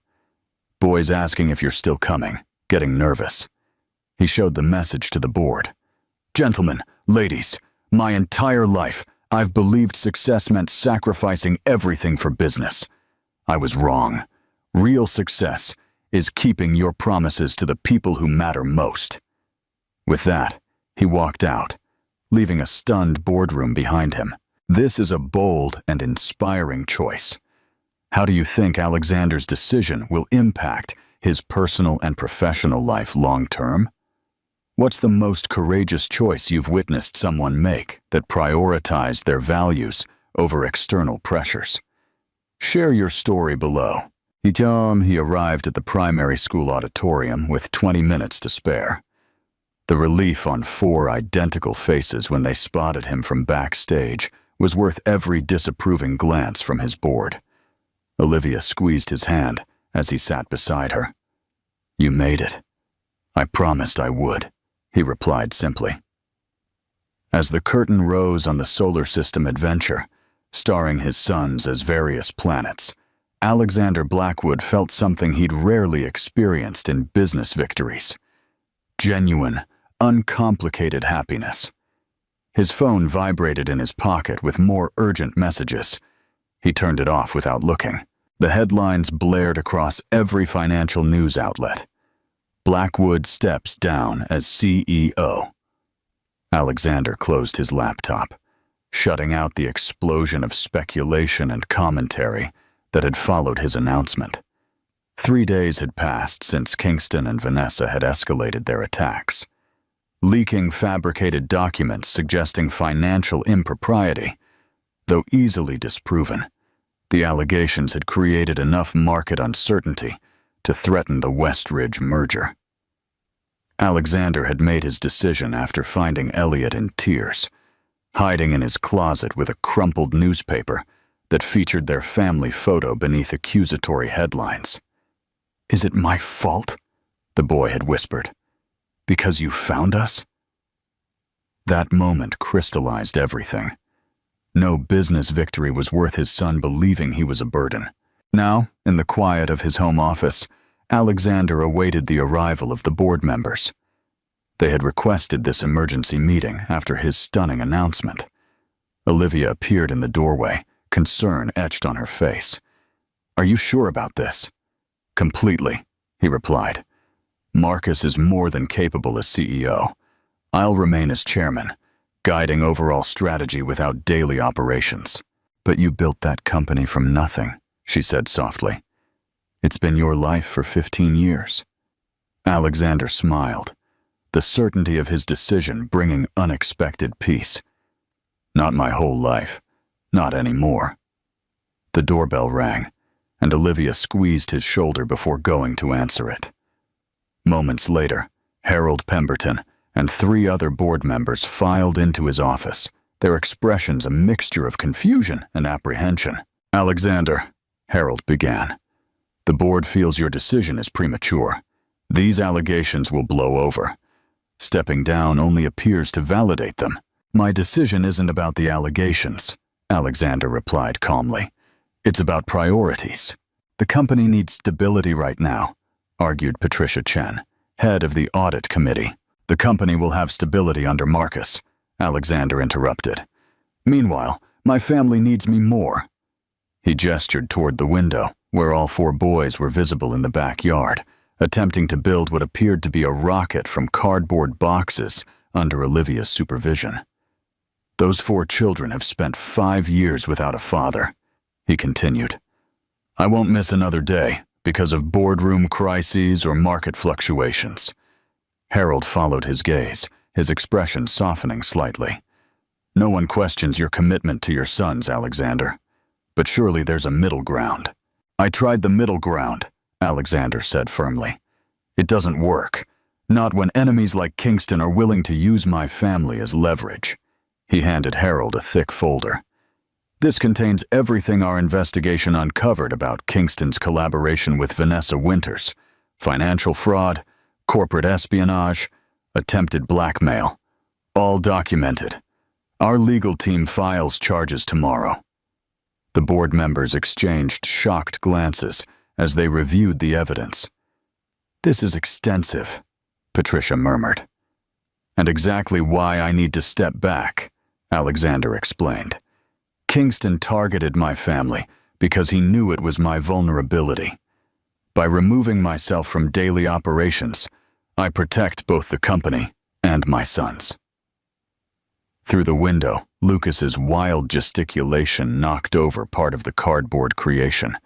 Boys asking if you're still coming, getting nervous. He showed the message to the board. Gentlemen, ladies, my entire life, I've believed success meant sacrificing everything for business. I was wrong. Real success is keeping your promises to the people who matter most. With that, he walked out, leaving a stunned boardroom behind him. This is a bold and inspiring choice. How do you think Alexander's decision will impact his personal and professional life long term? What's the most courageous choice you've witnessed someone make that prioritized their values over external pressures? Share your story below. He arrived at the primary school auditorium with 20 minutes to spare. The relief on 4 identical faces when they spotted him from backstage was worth every disapproving glance from his board. Olivia squeezed his hand as he sat beside her. You made it. I promised I would, he replied simply. As the curtain rose on the solar system adventure, starring his sons as various planets, Alexander Blackwood felt something he'd rarely experienced in business victories. Genuine, uncomplicated happiness. His phone vibrated in his pocket with more urgent messages. He turned it off without looking. The headlines blared across every financial news outlet. Blackwood steps down as CEO. Alexander closed his laptop, shutting out the explosion of speculation and commentary that had followed his announcement. 3 days had passed since Kingston and Vanessa had escalated their attacks. Leaking fabricated documents suggesting financial impropriety, though easily disproven, The allegations had created enough market uncertainty to threaten the Westridge merger. Alexander had made his decision after finding Elliot in tears, hiding in his closet with a crumpled newspaper that featured their family photo beneath accusatory headlines. "Is it my fault?" the boy had whispered. "Because you found us?" That moment crystallized everything. No business victory was worth his son believing he was a burden. Now, in the quiet of his home office, Alexander awaited the arrival of the board members. They had requested this emergency meeting after his stunning announcement. Olivia appeared in the doorway, concern etched on her face. "Are you sure about this?" "Completely," he replied. "Marcus is more than capable as CEO. I'll remain as chairman, guiding overall strategy without daily operations." "But you built that company from nothing," she said softly. "It's been your life for 15 years. Alexander smiled, the certainty of his decision bringing unexpected peace. "Not my whole life. Not anymore." The doorbell rang, and Olivia squeezed his shoulder before going to answer it. Moments later, Harold Pemberton and 3 other board members filed into his office, their expressions a mixture of confusion and apprehension. "Alexander," Harold began, "the board feels your decision is premature. These allegations will blow over. Stepping down only appears to validate them." "My decision isn't about the allegations," Alexander replied calmly. "It's about priorities. The company needs stability right now," argued Patricia Chen, head of the audit committee. "The company will have stability under Marcus," Alexander interrupted. "Meanwhile, my family needs me more." He gestured toward the window, where all 4 boys were visible in the backyard, attempting to build what appeared to be a rocket from cardboard boxes under Olivia's supervision. "Those 4 children have spent 5 years without a father," he continued. "I won't miss another day because of boardroom crises or market fluctuations." Harold followed his gaze, his expression softening slightly. "No one questions your commitment to your sons, Alexander. But surely there's a middle ground." "I tried the middle ground," Alexander said firmly. "It doesn't work. Not when enemies like Kingston are willing to use my family as leverage." He handed Harold a thick folder. "This contains everything our investigation uncovered about Kingston's collaboration with Vanessa Winters, financial fraud, corporate espionage, attempted blackmail. All documented. Our legal team files charges tomorrow." The board members exchanged shocked glances as they reviewed the evidence. "This is extensive," Patricia murmured. "And exactly why I need to step back," Alexander explained. "Kingston targeted my family because he knew it was my vulnerability. By removing myself from daily operations, I protect both the company and my sons." Through the window, Lucas's wild gesticulation knocked over part of the cardboard creation,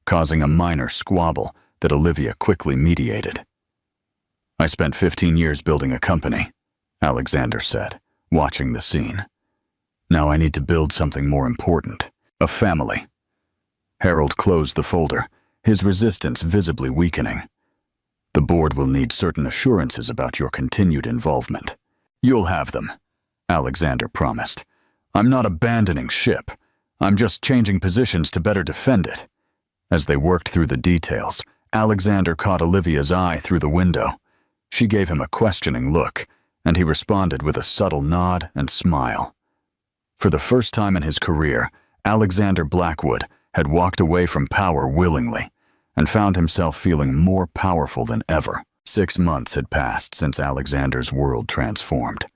causing a minor squabble that Olivia quickly mediated. "I spent 15 years building a company," Alexander said, watching the scene. "Now I need to build something more important, a family." Harold closed the folder, his resistance visibly weakening. "The board will need certain assurances about your continued involvement." "You'll have them," Alexander promised. "I'm not abandoning ship. I'm just changing positions to better defend it." As they worked through the details, Alexander caught Olivia's eye through the window. She gave him a questioning look, and he responded with a subtle nod and smile. For the first time in his career, Alexander Blackwood had walked away from power willingly and found himself feeling more powerful than ever. 6 months had passed since Alexander's world transformed.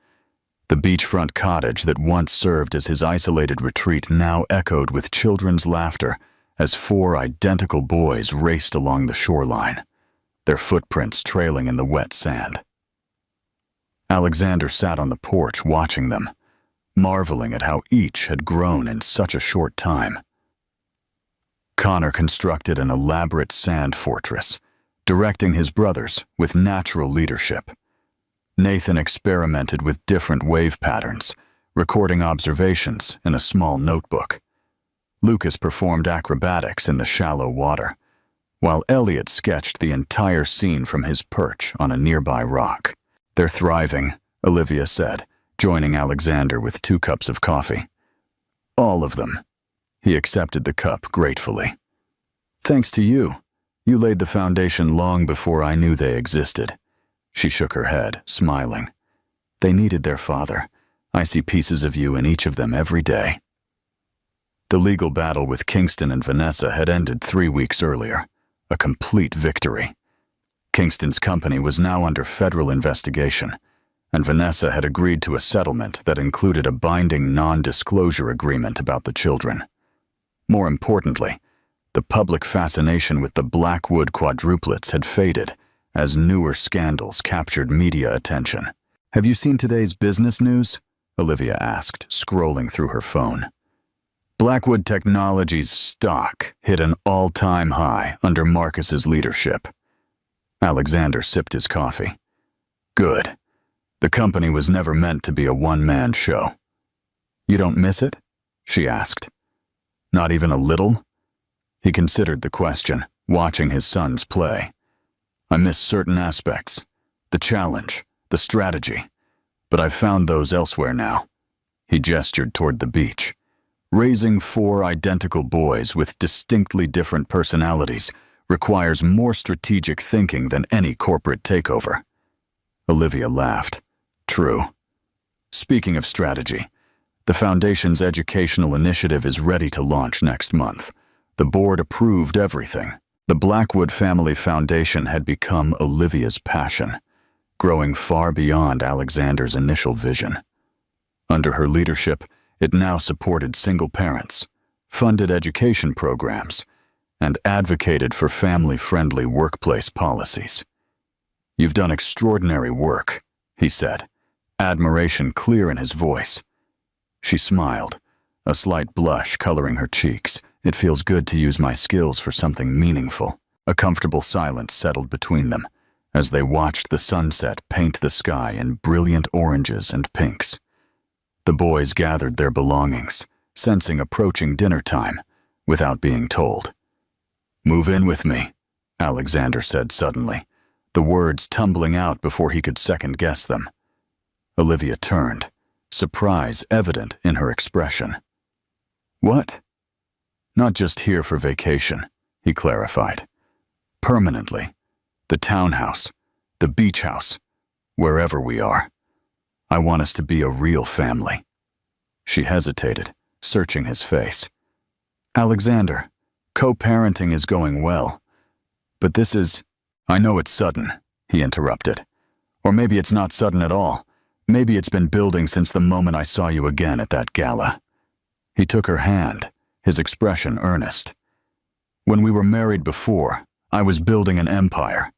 The beachfront cottage that once served as his isolated retreat now echoed with children's laughter as 4 identical boys raced along the shoreline, their footprints trailing in the wet sand. Alexander sat on the porch watching them, marveling at how each had grown in such a short time. Connor constructed an elaborate sand fortress, directing his brothers with natural leadership. Nathan experimented with different wave patterns, recording observations in a small notebook. Lucas performed acrobatics in the shallow water, while Elliot sketched the entire scene from his perch on a nearby rock. "They're thriving," Olivia said, joining Alexander with 2 cups of coffee. "All of them." He accepted the cup gratefully. "Thanks to you. You laid the foundation long before I knew they existed." She shook her head, smiling. "They needed their father. I see pieces of you in each of them every day." The legal battle with Kingston and Vanessa had ended 3 weeks earlier, a complete victory. Kingston's company was now under federal investigation, and Vanessa had agreed to a settlement that included a binding non-disclosure agreement about the children. More importantly, the public fascination with the Blackwood quadruplets had faded as newer scandals captured media attention. "Have you seen today's business news?" Olivia asked, scrolling through her phone. Blackwood Technologies' stock hit an all-time high under Marcus's leadership. Alexander sipped his coffee. "Good. The company was never meant to be a one-man show." "You don't miss it?" she asked. "Not even a little?" He considered the question, watching his sons play. "I miss certain aspects, the challenge, the strategy, but I've found those elsewhere now." He gestured toward the beach. "Raising 4 identical boys with distinctly different personalities requires more strategic thinking than any corporate takeover." Olivia laughed. "True." "Speaking of strategy, the Foundation's educational initiative is ready to launch next month. The board approved everything." The Blackwood Family Foundation had become Olivia's passion, growing far beyond Alexander's initial vision. Under her leadership, it now supported single parents, funded education programs, and advocated for family-friendly workplace policies. "You've done extraordinary work," he said, admiration clear in his voice. She smiled, a slight blush coloring her cheeks. "It feels good to use my skills for something meaningful." A comfortable silence settled between them as they watched the sunset paint the sky in brilliant oranges and pinks. The boys gathered their belongings, sensing approaching dinner time, without being told. "Move in with me," Alexander said suddenly, the words tumbling out before he could second-guess them. Olivia turned, surprise evident in her expression. "What?" "Not just here for vacation," he clarified. "Permanently. The townhouse, the beach house, wherever we are. I want us to be a real family." She hesitated, searching his face. "Alexander, co-parenting is going well. But this is—" "I know it's sudden," he interrupted. "Or maybe it's not sudden at all. Maybe it's been building since the moment I saw you again at that gala." He took her hand, his expression earnest. "When we were married before, I was building an empire.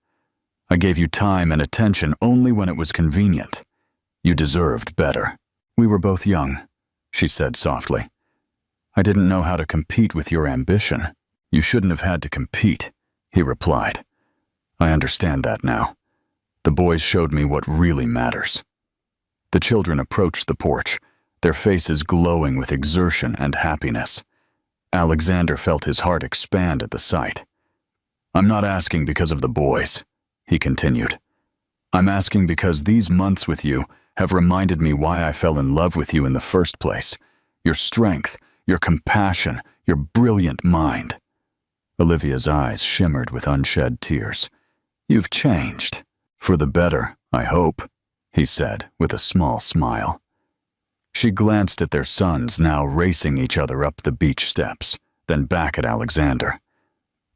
I gave you time and attention only when it was convenient. You deserved better." "We were both young," she said softly. "I didn't know how to compete with your ambition." "You shouldn't have had to compete," he replied. "I understand that now. The boys showed me what really matters." The children approached the porch, their faces glowing with exertion and happiness. Alexander felt his heart expand at the sight. "I'm not asking because of the boys," he continued. "I'm asking because these months with you have reminded me why I fell in love with you in the first place. Your strength, your compassion, your brilliant mind." Olivia's eyes shimmered with unshed tears. "You've changed. For the better, I hope," he said with a small smile. She glanced at their sons now racing each other up the beach steps, then back at Alexander.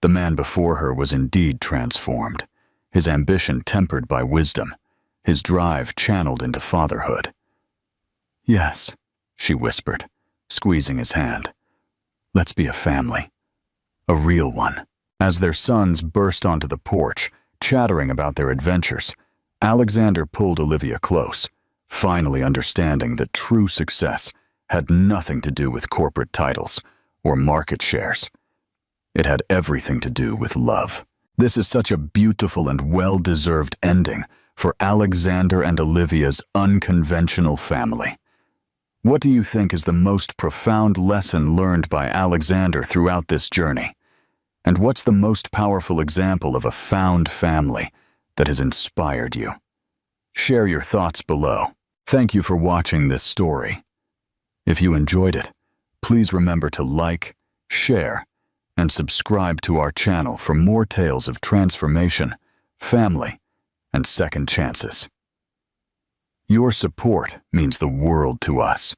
The man before her was indeed transformed, his ambition tempered by wisdom, his drive channeled into fatherhood. "Yes," she whispered, squeezing his hand. "Let's be a family. A real one." As their sons burst onto the porch, chattering about their adventures, Alexander pulled Olivia close, finally understanding that true success had nothing to do with corporate titles or market shares. It had everything to do with love. This is such a beautiful and well-deserved ending for Alexander and Olivia's unconventional family. What do you think is the most profound lesson learned by Alexander throughout this journey? And what's the most powerful example of a found family that has inspired you? Share your thoughts below. Thank you for watching this story. If you enjoyed it, please remember to like, share, and subscribe to our channel for more tales of transformation, family, and second chances. Your support means the world to us.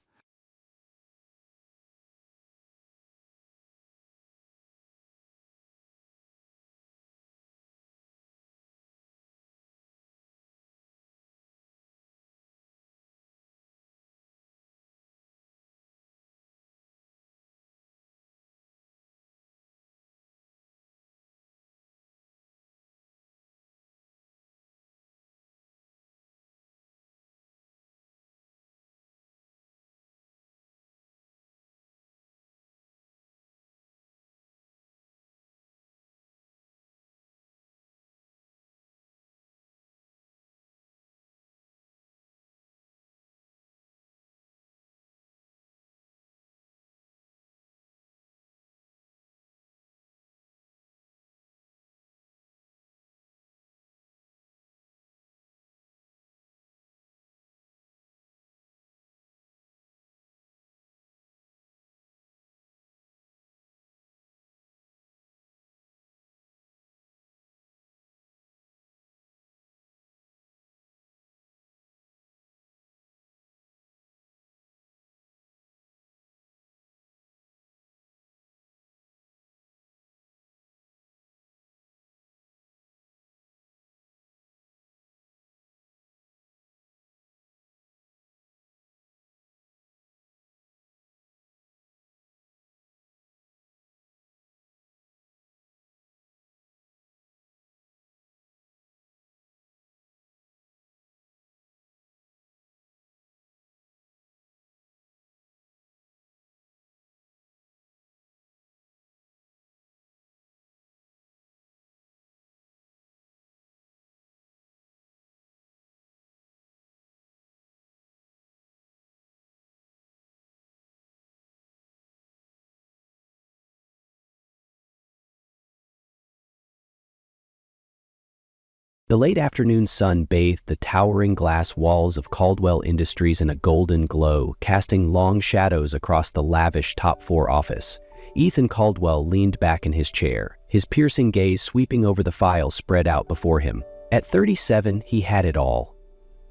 The late afternoon sun bathed the towering glass walls of Caldwell Industries in a golden glow, casting long shadows across the lavish top-floor office. Ethan Caldwell leaned back in his chair, his piercing gaze sweeping over the files spread out before him. At 37, he had it all: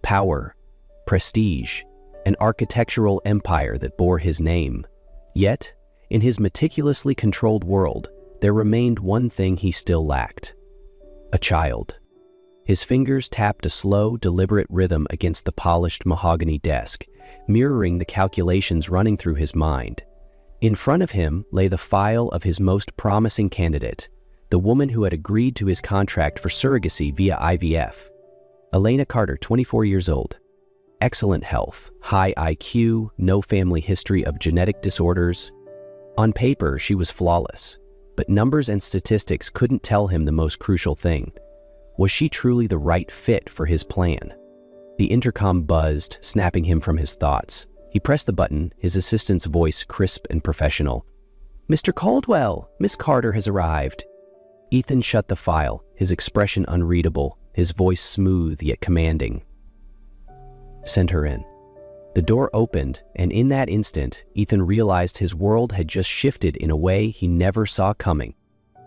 power, prestige, an architectural empire that bore his name. Yet, in his meticulously controlled world, there remained one thing he still lacked: a child. His fingers tapped a slow, deliberate rhythm against the polished mahogany desk, mirroring the calculations running through his mind. In front of him lay the file of his most promising candidate, the woman who had agreed to his contract for surrogacy via IVF. Elena Carter, 24 years old. Excellent health, high IQ, no family history of genetic disorders. On paper, she was flawless, but numbers and statistics couldn't tell him the most crucial thing. Was she truly the right fit for his plan? The intercom buzzed, snapping him from his thoughts. He pressed the button, his assistant's voice crisp and professional. "Mr. Caldwell, Miss Carter has arrived." Ethan shut the file, his expression unreadable, his voice smooth yet commanding. "Send her in." The door opened, and in that instant, Ethan realized his world had just shifted in a way he never saw coming.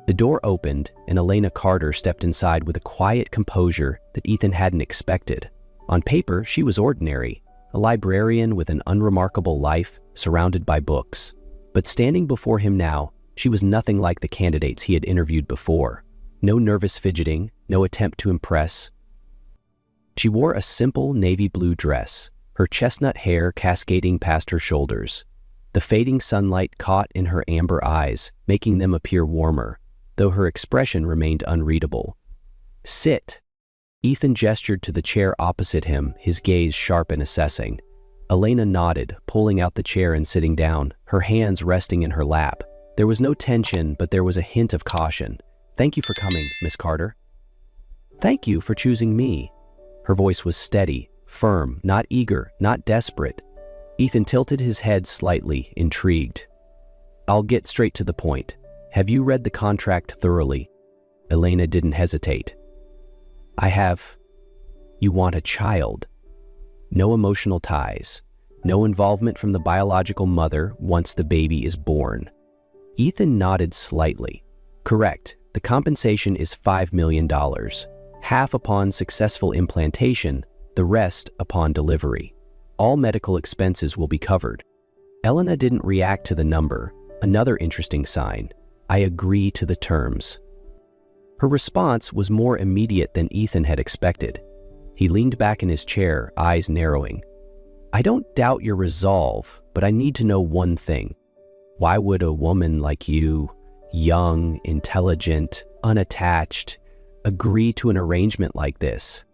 The door opened, and Elena Carter stepped inside with a quiet composure that Ethan hadn't expected. On paper, she was ordinary, a librarian with an unremarkable life, surrounded by books. But standing before him now, she was nothing like the candidates he had interviewed before. No nervous fidgeting, no attempt to impress. She wore a simple navy blue dress, her chestnut hair cascading past her shoulders. The fading sunlight caught in her amber eyes, making them appear warmer, though her expression remained unreadable. "Sit." Ethan gestured to the chair opposite him, his gaze sharp and assessing. Elena nodded, pulling out the chair and sitting down, her hands resting in her lap. There was no tension, but there was a hint of caution. "Thank you for coming, Miss Carter." "Thank you for choosing me." Her voice was steady, firm, not eager, not desperate. Ethan tilted his head slightly, intrigued. I'll get straight to the point. Have you read the contract thoroughly? Elena didn't hesitate. I have. You want a child. No emotional ties. No involvement from the biological mother once the baby is born. Ethan nodded slightly. Correct. The compensation is $5 million. Half upon successful implantation, the rest upon delivery. All medical expenses will be covered. Elena didn't react to the number. Another interesting sign. I agree to the terms. Her response was more immediate than Ethan had expected. He leaned back in his chair, eyes narrowing. I don't doubt your resolve, but I need to know one thing. Why would a woman like you, young, intelligent, unattached, agree to an arrangement like this?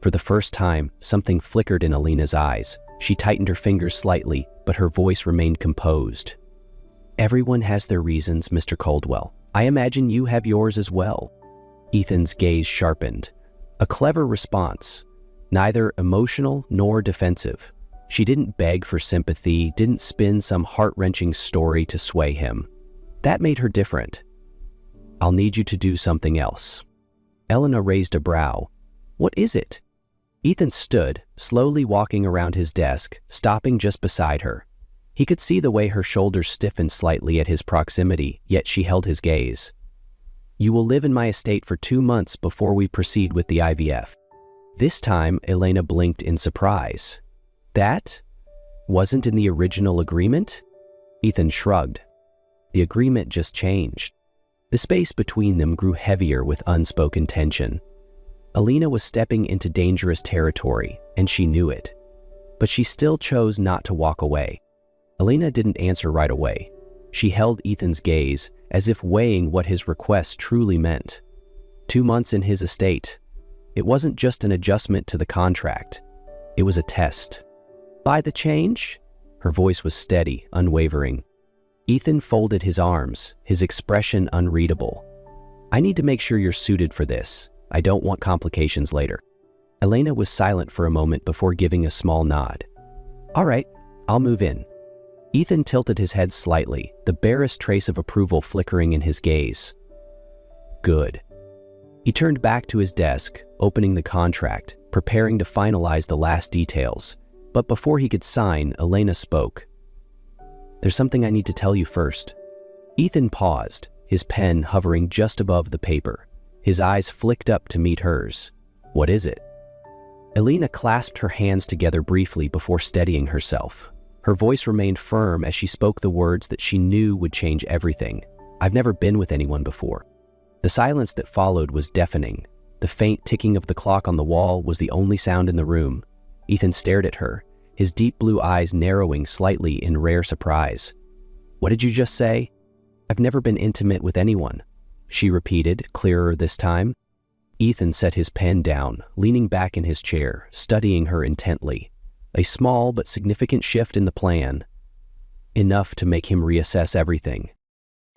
For the first time, something flickered in Elena's eyes. She tightened her fingers slightly, but her voice remained composed. Everyone has their reasons, Mr. Caldwell. I imagine you have yours as well. Ethan's gaze sharpened. A clever response, neither emotional nor defensive. She didn't beg for sympathy, didn't spin some heart-wrenching story to sway him. That made her different. I'll need you to do something else. Elena raised a brow. What is it? Ethan stood, slowly walking around his desk, stopping just beside her. He could see the way her shoulders stiffened slightly at his proximity, yet she held his gaze. You will live in my estate for 2 months before we proceed with the IVF. This time, Elena blinked in surprise. That wasn't in the original agreement? Ethan shrugged. The agreement just changed. The space between them grew heavier with unspoken tension. Elena was stepping into dangerous territory, and she knew it. But she still chose not to walk away. Elena didn't answer right away. She held Ethan's gaze, as if weighing what his request truly meant. 2 months in his estate. It wasn't just an adjustment to the contract. It was a test. Buy the change? Her voice was steady, unwavering. Ethan folded his arms, his expression unreadable. I need to make sure you're suited for this. I don't want complications later. Elena was silent for a moment before giving a small nod. All right, I'll move in. Ethan tilted his head slightly, the barest trace of approval flickering in his gaze. Good. He turned back to his desk, opening the contract, preparing to finalize the last details. But before he could sign, Elena spoke. There's something I need to tell you first. Ethan paused, his pen hovering just above the paper. His eyes flicked up to meet hers. What is it? Elena clasped her hands together briefly before steadying herself. Her voice remained firm as she spoke the words that she knew would change everything. I've never been with anyone before. The silence that followed was deafening. The faint ticking of the clock on the wall was the only sound in the room. Ethan stared at her, his deep blue eyes narrowing slightly in rare surprise. What did you just say? I've never been intimate with anyone, she repeated, clearer this time. Ethan set his pen down, leaning back in his chair, studying her intently. A small but significant shift in the plan. Enough to make him reassess everything.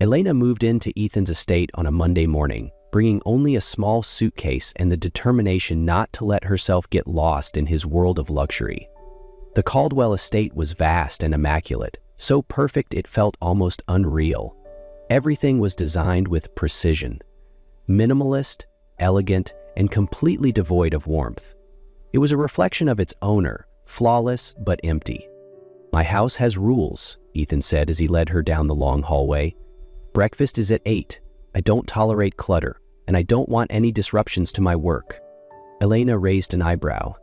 Elena moved into Ethan's estate on a Monday morning, bringing only a small suitcase and the determination not to let herself get lost in his world of luxury. The Caldwell estate was vast and immaculate, so perfect it felt almost unreal. Everything was designed with precision. Minimalist, elegant, and completely devoid of warmth. It was a reflection of its owner, flawless but empty. My house has rules, Ethan said as he led her down the long hallway. Breakfast is at 8. I don't tolerate clutter, and I don't want any disruptions to my work. Elena raised an eyebrow.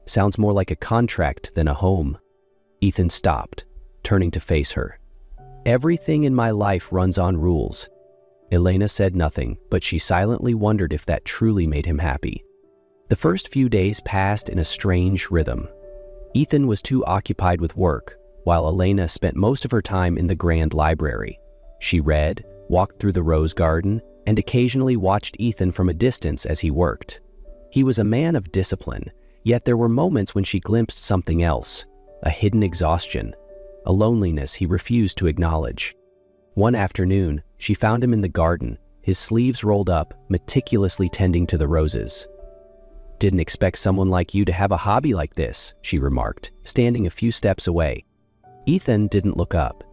Sounds more like a contract than a home. Ethan stopped, turning to face her. Everything in my life runs on rules. Elena said nothing, but she silently wondered if that truly made him happy. The first few days passed in a strange rhythm. Ethan was too occupied with work, while Elena spent most of her time in the grand library. She read, walked through the rose garden, and occasionally watched Ethan from a distance as he worked. He was a man of discipline, yet there were moments when she glimpsed something else, a hidden exhaustion, a loneliness he refused to acknowledge. One afternoon, she found him in the garden, his sleeves rolled up, meticulously tending to the roses. Didn't expect someone like you to have a hobby like this, she remarked, standing a few steps away. Ethan didn't look up.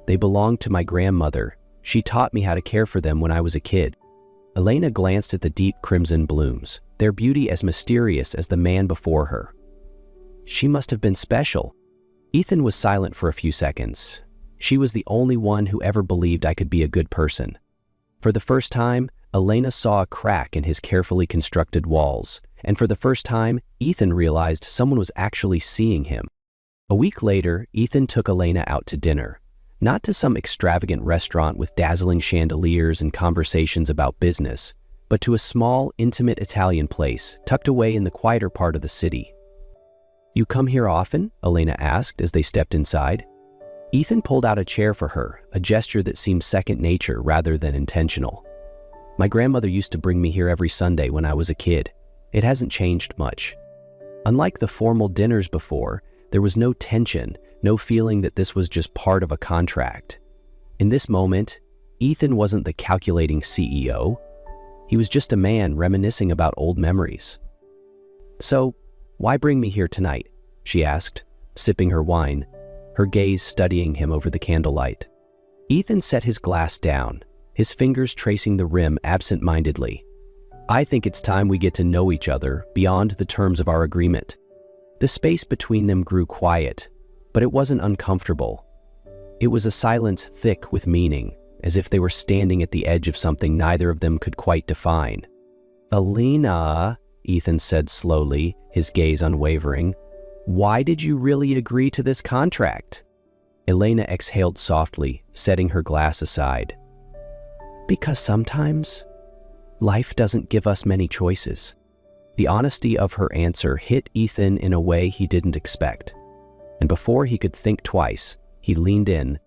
They belonged to my grandmother. She taught me how to care for them when I was a kid. Elena glanced at the deep crimson blooms, their beauty as mysterious as the man before her. She must have been special. Ethan was silent for a few seconds. She was the only one who ever believed I could be a good person. For the first time, Elena saw a crack in his carefully constructed walls, and for the first time, Ethan realized someone was actually seeing him. A week later, Ethan took Elena out to dinner. Not to some extravagant restaurant with dazzling chandeliers and conversations about business, but to a small, intimate Italian place tucked away in the quieter part of the city. "You come here often?" Elena asked as they stepped inside. Ethan pulled out a chair for her, a gesture that seemed second nature rather than intentional. "My grandmother used to bring me here every Sunday when I was a kid. It hasn't changed much." Unlike the formal dinners before, there was no tension, no feeling that this was just part of a contract. In this moment, Ethan wasn't the calculating CEO. He was just a man reminiscing about old memories. "So, why bring me here tonight?" she asked, sipping her wine, her gaze studying him over the candlelight. Ethan set his glass down, his fingers tracing the rim absent-mindedly. "I think it's time we get to know each other beyond the terms of our agreement." The space between them grew quiet, but it wasn't uncomfortable. It was a silence thick with meaning, as if they were standing at the edge of something neither of them could quite define. "Elena," Ethan said slowly, his gaze unwavering, "why did you really agree to this contract?" Elena exhaled softly, setting her glass aside. "Because sometimes life doesn't give us many choices." The honesty of her answer hit Ethan in a way he didn't expect. And before he could think twice, he leaned in.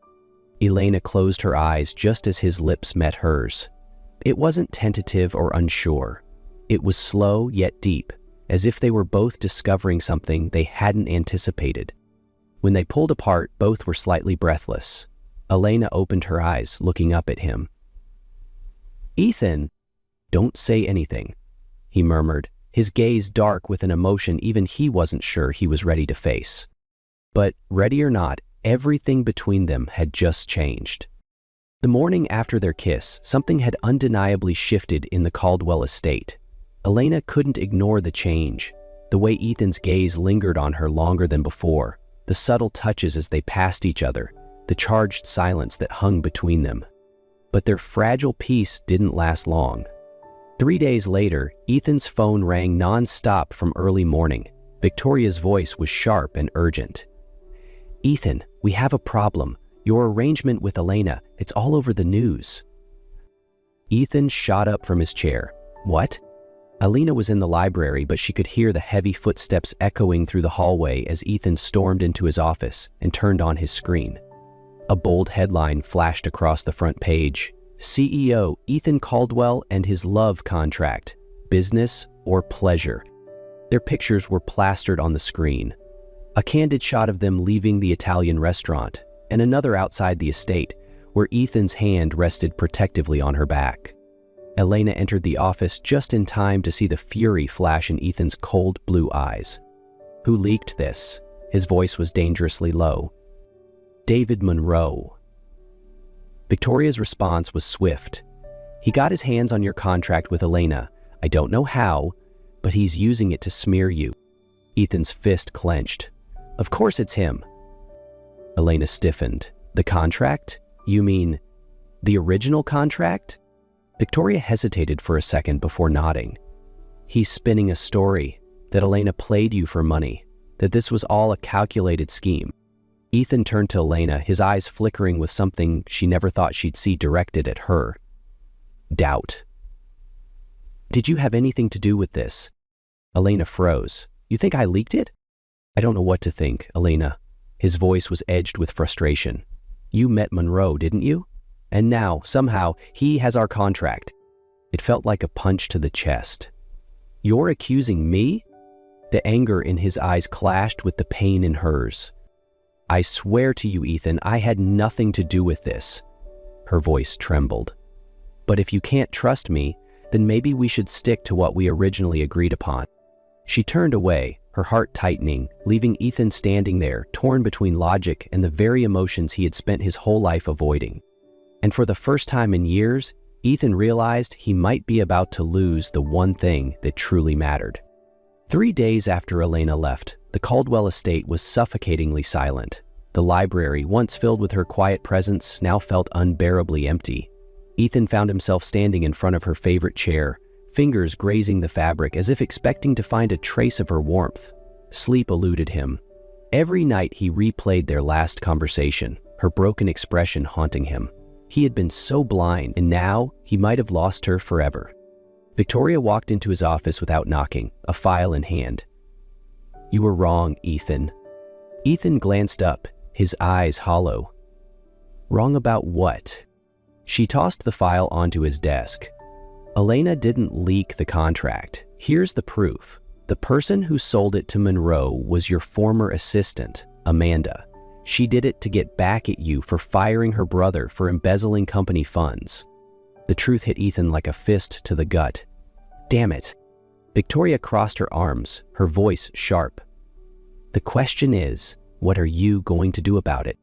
Elena closed her eyes just as his lips met hers. It wasn't tentative or unsure. It was slow yet deep, as if they were both discovering something they hadn't anticipated. When they pulled apart, both were slightly breathless. Elena opened her eyes, looking up at him. "Ethan, don't say anything," he murmured, his gaze dark with an emotion even he wasn't sure he was ready to face. But, ready or not, everything between them had just changed. The morning after their kiss, something had undeniably shifted in the Caldwell estate. Elena couldn't ignore the change, the way Ethan's gaze lingered on her longer than before, the subtle touches as they passed each other, the charged silence that hung between them. But their fragile peace didn't last long. 3 days later, Ethan's phone rang non-stop from early morning. Victoria's voice was sharp and urgent. "Ethan, we have a problem. Your arrangement with Elena, it's all over the news." Ethan shot up from his chair. "What?" Elena was in the library, but she could hear the heavy footsteps echoing through the hallway as Ethan stormed into his office and turned on his screen. A bold headline flashed across the front page. "CEO Ethan Caldwell and his love contract. Business or pleasure?" Their pictures were plastered on the screen. A candid shot of them leaving the Italian restaurant, and another outside the estate, where Ethan's hand rested protectively on her back. Elena entered the office just in time to see the fury flash in Ethan's cold blue eyes. "Who leaked this?" His voice was dangerously low. "David Monroe." Victoria's response was swift. "He got his hands on your contract with Elena. I don't know how, but he's using it to smear you." Ethan's fist clenched. "Of course it's him." Elena stiffened. "The contract? You mean the original contract?" Victoria hesitated for a second before nodding. "He's spinning a story, that Elena played you for money, that this was all a calculated scheme." Ethan turned to Elena, his eyes flickering with something she never thought she'd see directed at her. Doubt. "Did you have anything to do with this?" Elena froze. "You think I leaked it?" "I don't know what to think, Elena." His voice was edged with frustration. "You met Monroe, didn't you? And now, somehow, he has our contract." It felt like a punch to the chest. "You're accusing me?" The anger in his eyes clashed with the pain in hers. "I swear to you, Ethan, I had nothing to do with this." Her voice trembled. "But if you can't trust me, then maybe we should stick to what we originally agreed upon." She turned away, her heart tightening, leaving Ethan standing there, torn between logic and the very emotions he had spent his whole life avoiding. And for the first time in years, Ethan realized he might be about to lose the one thing that truly mattered. 3 days after Elena left, the Caldwell estate was suffocatingly silent. The library, once filled with her quiet presence, now felt unbearably empty. Ethan found himself standing in front of her favorite chair, fingers grazing the fabric as if expecting to find a trace of her warmth. Sleep eluded him. Every night he replayed their last conversation, her broken expression haunting him. He had been so blind, and now he might have lost her forever. Victoria walked into his office without knocking, a file in hand. "You were wrong, Ethan." Ethan glanced up, his eyes hollow. "Wrong about what?" She tossed the file onto his desk. "Elena didn't leak the contract. Here's the proof. The person who sold it to Monroe was your former assistant, Amanda. She did it to get back at you for firing her brother for embezzling company funds." The truth hit Ethan like a fist to the gut. "Damn it." Victoria crossed her arms, her voice sharp. "The question is, what are you going to do about it?"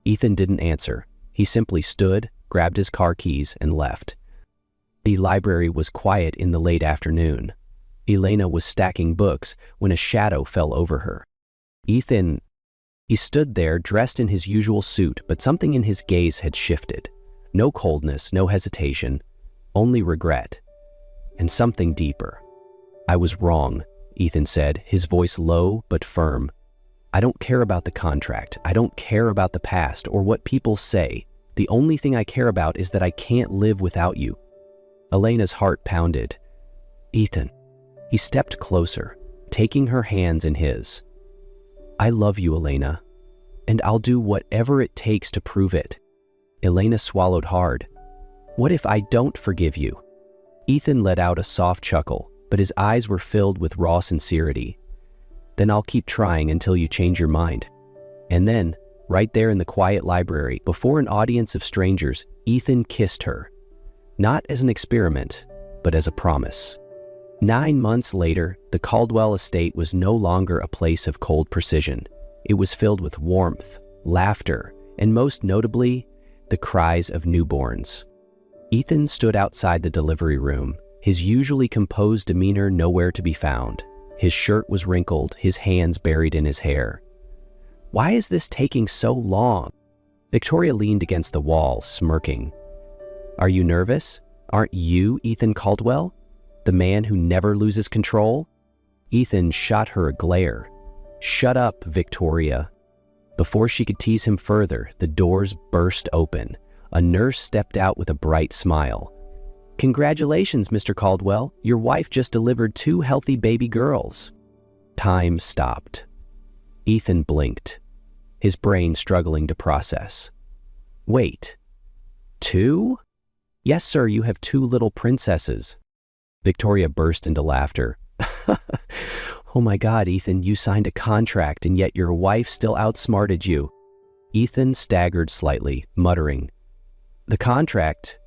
Ethan didn't answer. He simply stood, grabbed his car keys, and left. The library was quiet in the late afternoon. Elena was stacking books when a shadow fell over her. Ethan... He stood there, dressed in his usual suit, but something in his gaze had shifted. No coldness, no hesitation, only regret. And something deeper. "I was wrong," Ethan said, his voice low but firm. "I don't care about the contract. I don't care about the past or what people say. The only thing I care about is that I can't live without you." Elena's heart pounded. "Ethan." He stepped closer, taking her hands in his. "I love you, Elena, and I'll do whatever it takes to prove it." Elena swallowed hard. "What if I don't forgive you?" Ethan let out a soft chuckle, but his eyes were filled with raw sincerity. "Then I'll keep trying until you change your mind." And then, right there in the quiet library, before an audience of strangers, Ethan kissed her. Not as an experiment, but as a promise. 9 months later, the Caldwell estate was no longer a place of cold precision. It was filled with warmth, laughter, and most notably, the cries of newborns. Ethan stood outside the delivery room, his usually composed demeanor nowhere to be found. His shirt was wrinkled, his hands buried in his hair. "Why is this taking so long?" Victoria leaned against the wall, smirking. "Are you nervous? Aren't you Ethan Caldwell? The man who never loses control?" Ethan shot her a glare. "Shut up, Victoria." Before she could tease him further, the doors burst open. A nurse stepped out with a bright smile. "Congratulations, Mr. Caldwell. Your wife just delivered 2 healthy baby girls." Time stopped. Ethan blinked, his brain struggling to process. "Wait, 2? "Yes, sir, you have 2 little princesses." Victoria burst into laughter. "Oh my God, Ethan, you signed a contract and yet your wife still outsmarted you." Ethan staggered slightly, muttering, "The contract,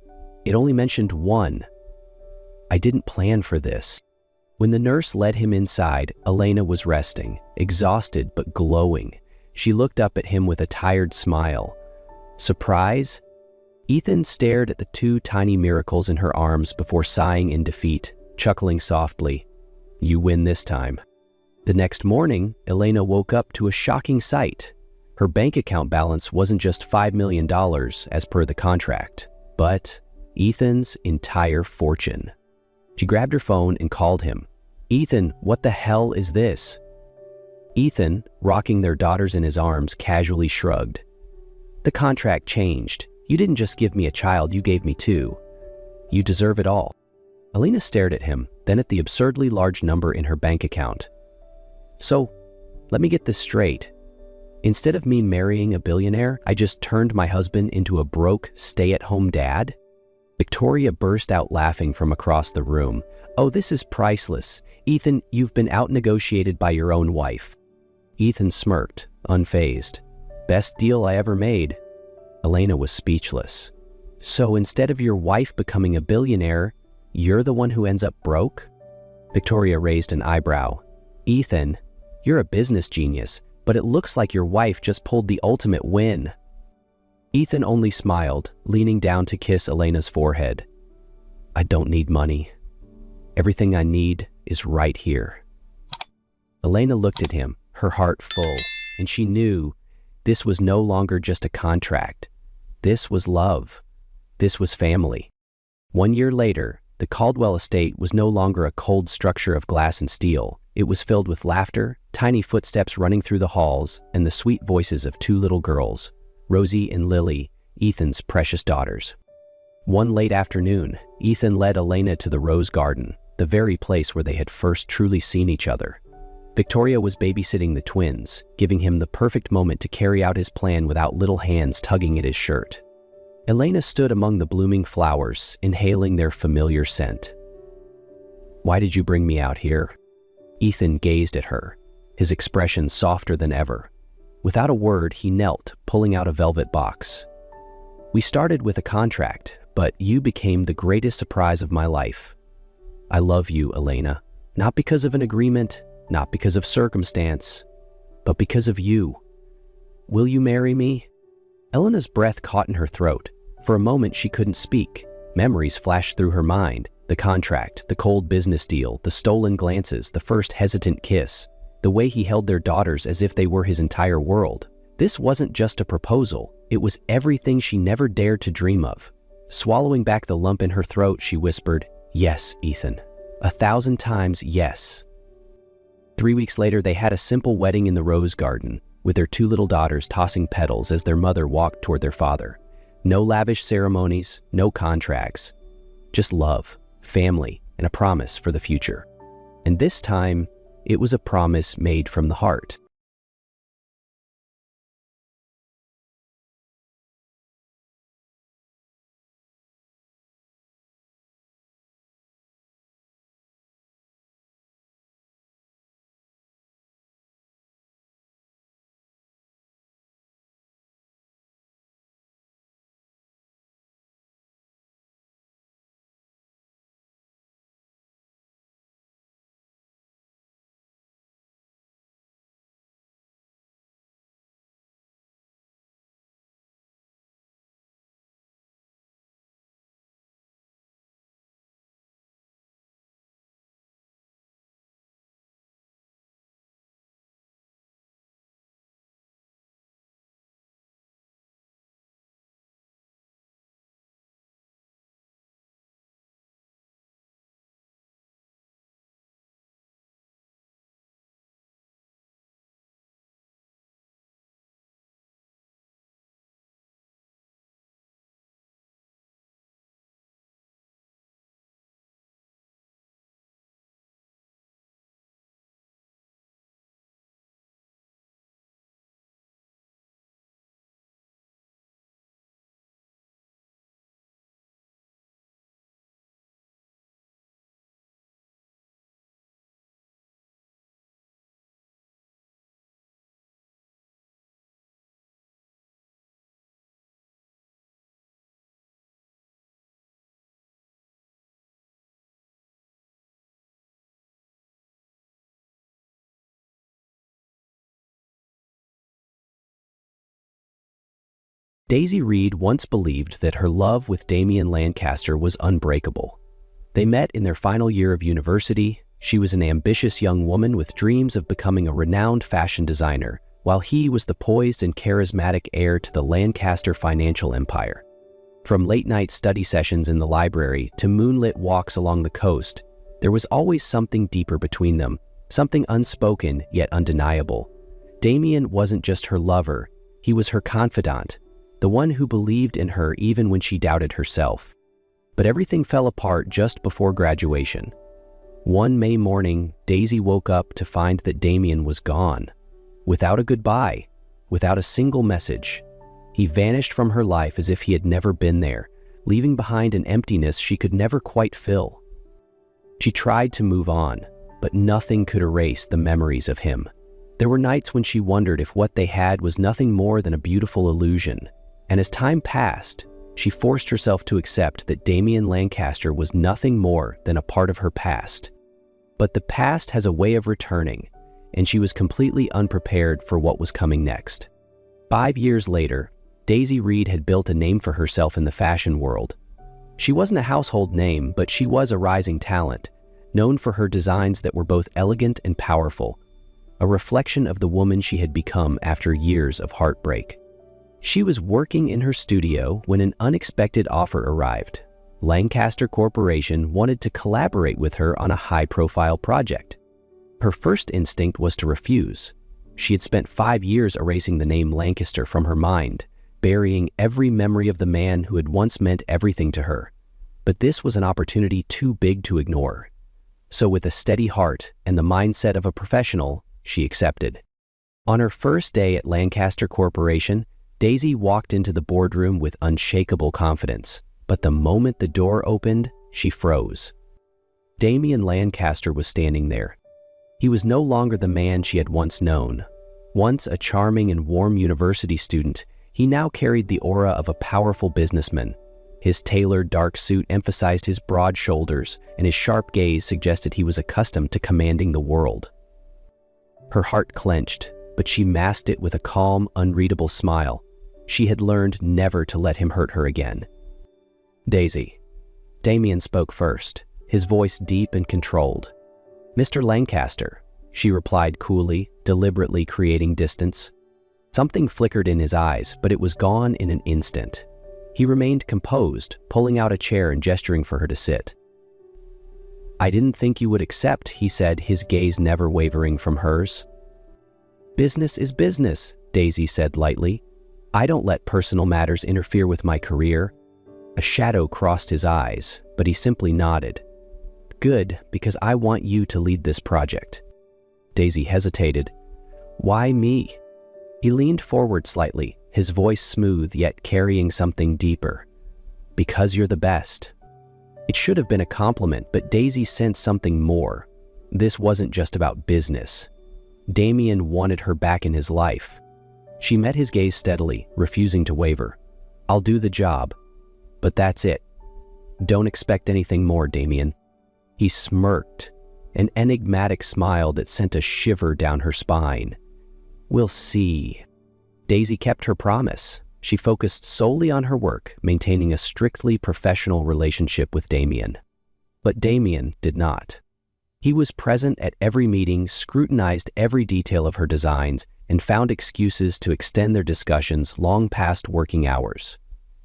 it only mentioned 1. I didn't plan for this." When the nurse led him inside, Elena was resting, exhausted but glowing. She looked up at him with a tired smile. Surprise? Ethan stared at the 2 tiny miracles in her arms before sighing in defeat, chuckling softly. "You win this time." The next morning, Elena woke up to a shocking sight. Her bank account balance wasn't just $5 million as per the contract, but Ethan's entire fortune. She grabbed her phone and called him. "Ethan, what the hell is this?" Ethan, rocking their daughters in his arms, casually shrugged. "The contract changed. You didn't just give me a child, you gave me 2. You deserve it all." Elena stared at him, then at the absurdly large number in her bank account. "So, let me get this straight. Instead of me marrying a billionaire, I just turned my husband into a broke, stay-at-home dad?" Victoria burst out laughing from across the room. "Oh, this is priceless. Ethan, you've been out-negotiated by your own wife." Ethan smirked, unfazed. "Best deal I ever made." Elena was speechless. "So instead of your wife becoming a billionaire, you're the one who ends up broke?" Victoria raised an eyebrow. "Ethan, You're a business genius, but it looks like your wife just pulled the ultimate win." Ethan only smiled, leaning down to kiss Elena's forehead. "I don't need money. Everything I need is right here." Elena looked at him, her heart full, and she knew this was no longer just a contract. This was love. This was family. 1 year later, the Caldwell estate was no longer a cold structure of glass and steel. It was filled with laughter, tiny footsteps running through the halls, and the sweet voices of 2 little girls, Rosie and Lily, Ethan's precious daughters. One late afternoon, Ethan led Elena to the Rose Garden, the very place where they had first truly seen each other. Victoria was babysitting the twins, giving him the perfect moment to carry out his plan without little hands tugging at his shirt. Elena stood among the blooming flowers, inhaling their familiar scent. "Why did you bring me out here?" Ethan gazed at her, his expression softer than ever. Without a word, he knelt, pulling out a velvet box. "We started with a contract, but you became the greatest surprise of my life. I love you, Elena, not because of an agreement, not because of circumstance, but because of you. Will you marry me?" Elena's breath caught in her throat. For a moment, she couldn't speak. Memories flashed through her mind. The contract, the cold business deal, the stolen glances, the first hesitant kiss, the way he held their daughters as if they were his entire world. This wasn't just a proposal. It was everything she never dared to dream of. Swallowing back the lump in her throat, she whispered, "Yes, Ethan. 1,000 times yes." 3 weeks later, they had a simple wedding in the Rose Garden, with their 2 little daughters tossing petals as their mother walked toward their father. No lavish ceremonies, no contracts. Just love, family, and a promise for the future. And this time, it was a promise made from the heart. Daisy Reed once believed that her love with Damian Lancaster was unbreakable. They met in their final year of university. She was an ambitious young woman with dreams of becoming a renowned fashion designer, while he was the poised and charismatic heir to the Lancaster financial empire. From late-night study sessions in the library to moonlit walks along the coast, there was always something deeper between them, something unspoken yet undeniable. Damian wasn't just her lover, he was her confidant, the one who believed in her even when she doubted herself. But everything fell apart just before graduation. One May morning, Daisy woke up to find that Damian was gone. Without a goodbye, without a single message. He vanished from her life as if he had never been there, leaving behind an emptiness she could never quite fill. She tried to move on, but nothing could erase the memories of him. There were nights when she wondered if what they had was nothing more than a beautiful illusion. And as time passed, she forced herself to accept that Damian Lancaster was nothing more than a part of her past. But the past has a way of returning, and she was completely unprepared for what was coming next. 5 years later, Daisy Reed had built a name for herself in the fashion world. She wasn't a household name, but she was a rising talent, known for her designs that were both elegant and powerful, a reflection of the woman she had become after years of heartbreak. She was working in her studio when an unexpected offer arrived. Lancaster Corporation wanted to collaborate with her on a high-profile project. Her first instinct was to refuse. She had spent 5 years erasing the name Lancaster from her mind, burying every memory of the man who had once meant everything to her. But this was an opportunity too big to ignore. So with a steady heart and the mindset of a professional, she accepted. On her first day at Lancaster Corporation, Daisy walked into the boardroom with unshakable confidence. But the moment the door opened, she froze. Damien Lancaster was standing there. He was no longer the man she had once known. Once a charming and warm university student, he now carried the aura of a powerful businessman. His tailored dark suit emphasized his broad shoulders, and his sharp gaze suggested he was accustomed to commanding the world. Her heart clenched, but she masked it with a calm, unreadable smile. She had learned never to let him hurt her again. Daisy. Damien spoke first, his voice deep and controlled. Mr. Lancaster, she replied coolly, deliberately creating distance. Something flickered in his eyes, but it was gone in an instant. He remained composed, pulling out a chair and gesturing for her to sit. I didn't think you would accept, he said, his gaze never wavering from hers. Business is business, Daisy said lightly. I don't let personal matters interfere with my career. A shadow crossed his eyes, but he simply nodded. Good, because I want you to lead this project. Daisy hesitated. Why me? He leaned forward slightly, his voice smooth yet carrying something deeper. Because you're the best. It should have been a compliment, but Daisy sensed something more. This wasn't just about business. Damien wanted her back in his life. She met his gaze steadily, refusing to waver. I'll do the job. But that's it. Don't expect anything more, Damien. He smirked, an enigmatic smile that sent a shiver down her spine. We'll see. Daisy kept her promise. She focused solely on her work, maintaining a strictly professional relationship with Damien. But Damien did not. He was present at every meeting, scrutinized every detail of her designs, and found excuses to extend their discussions long past working hours.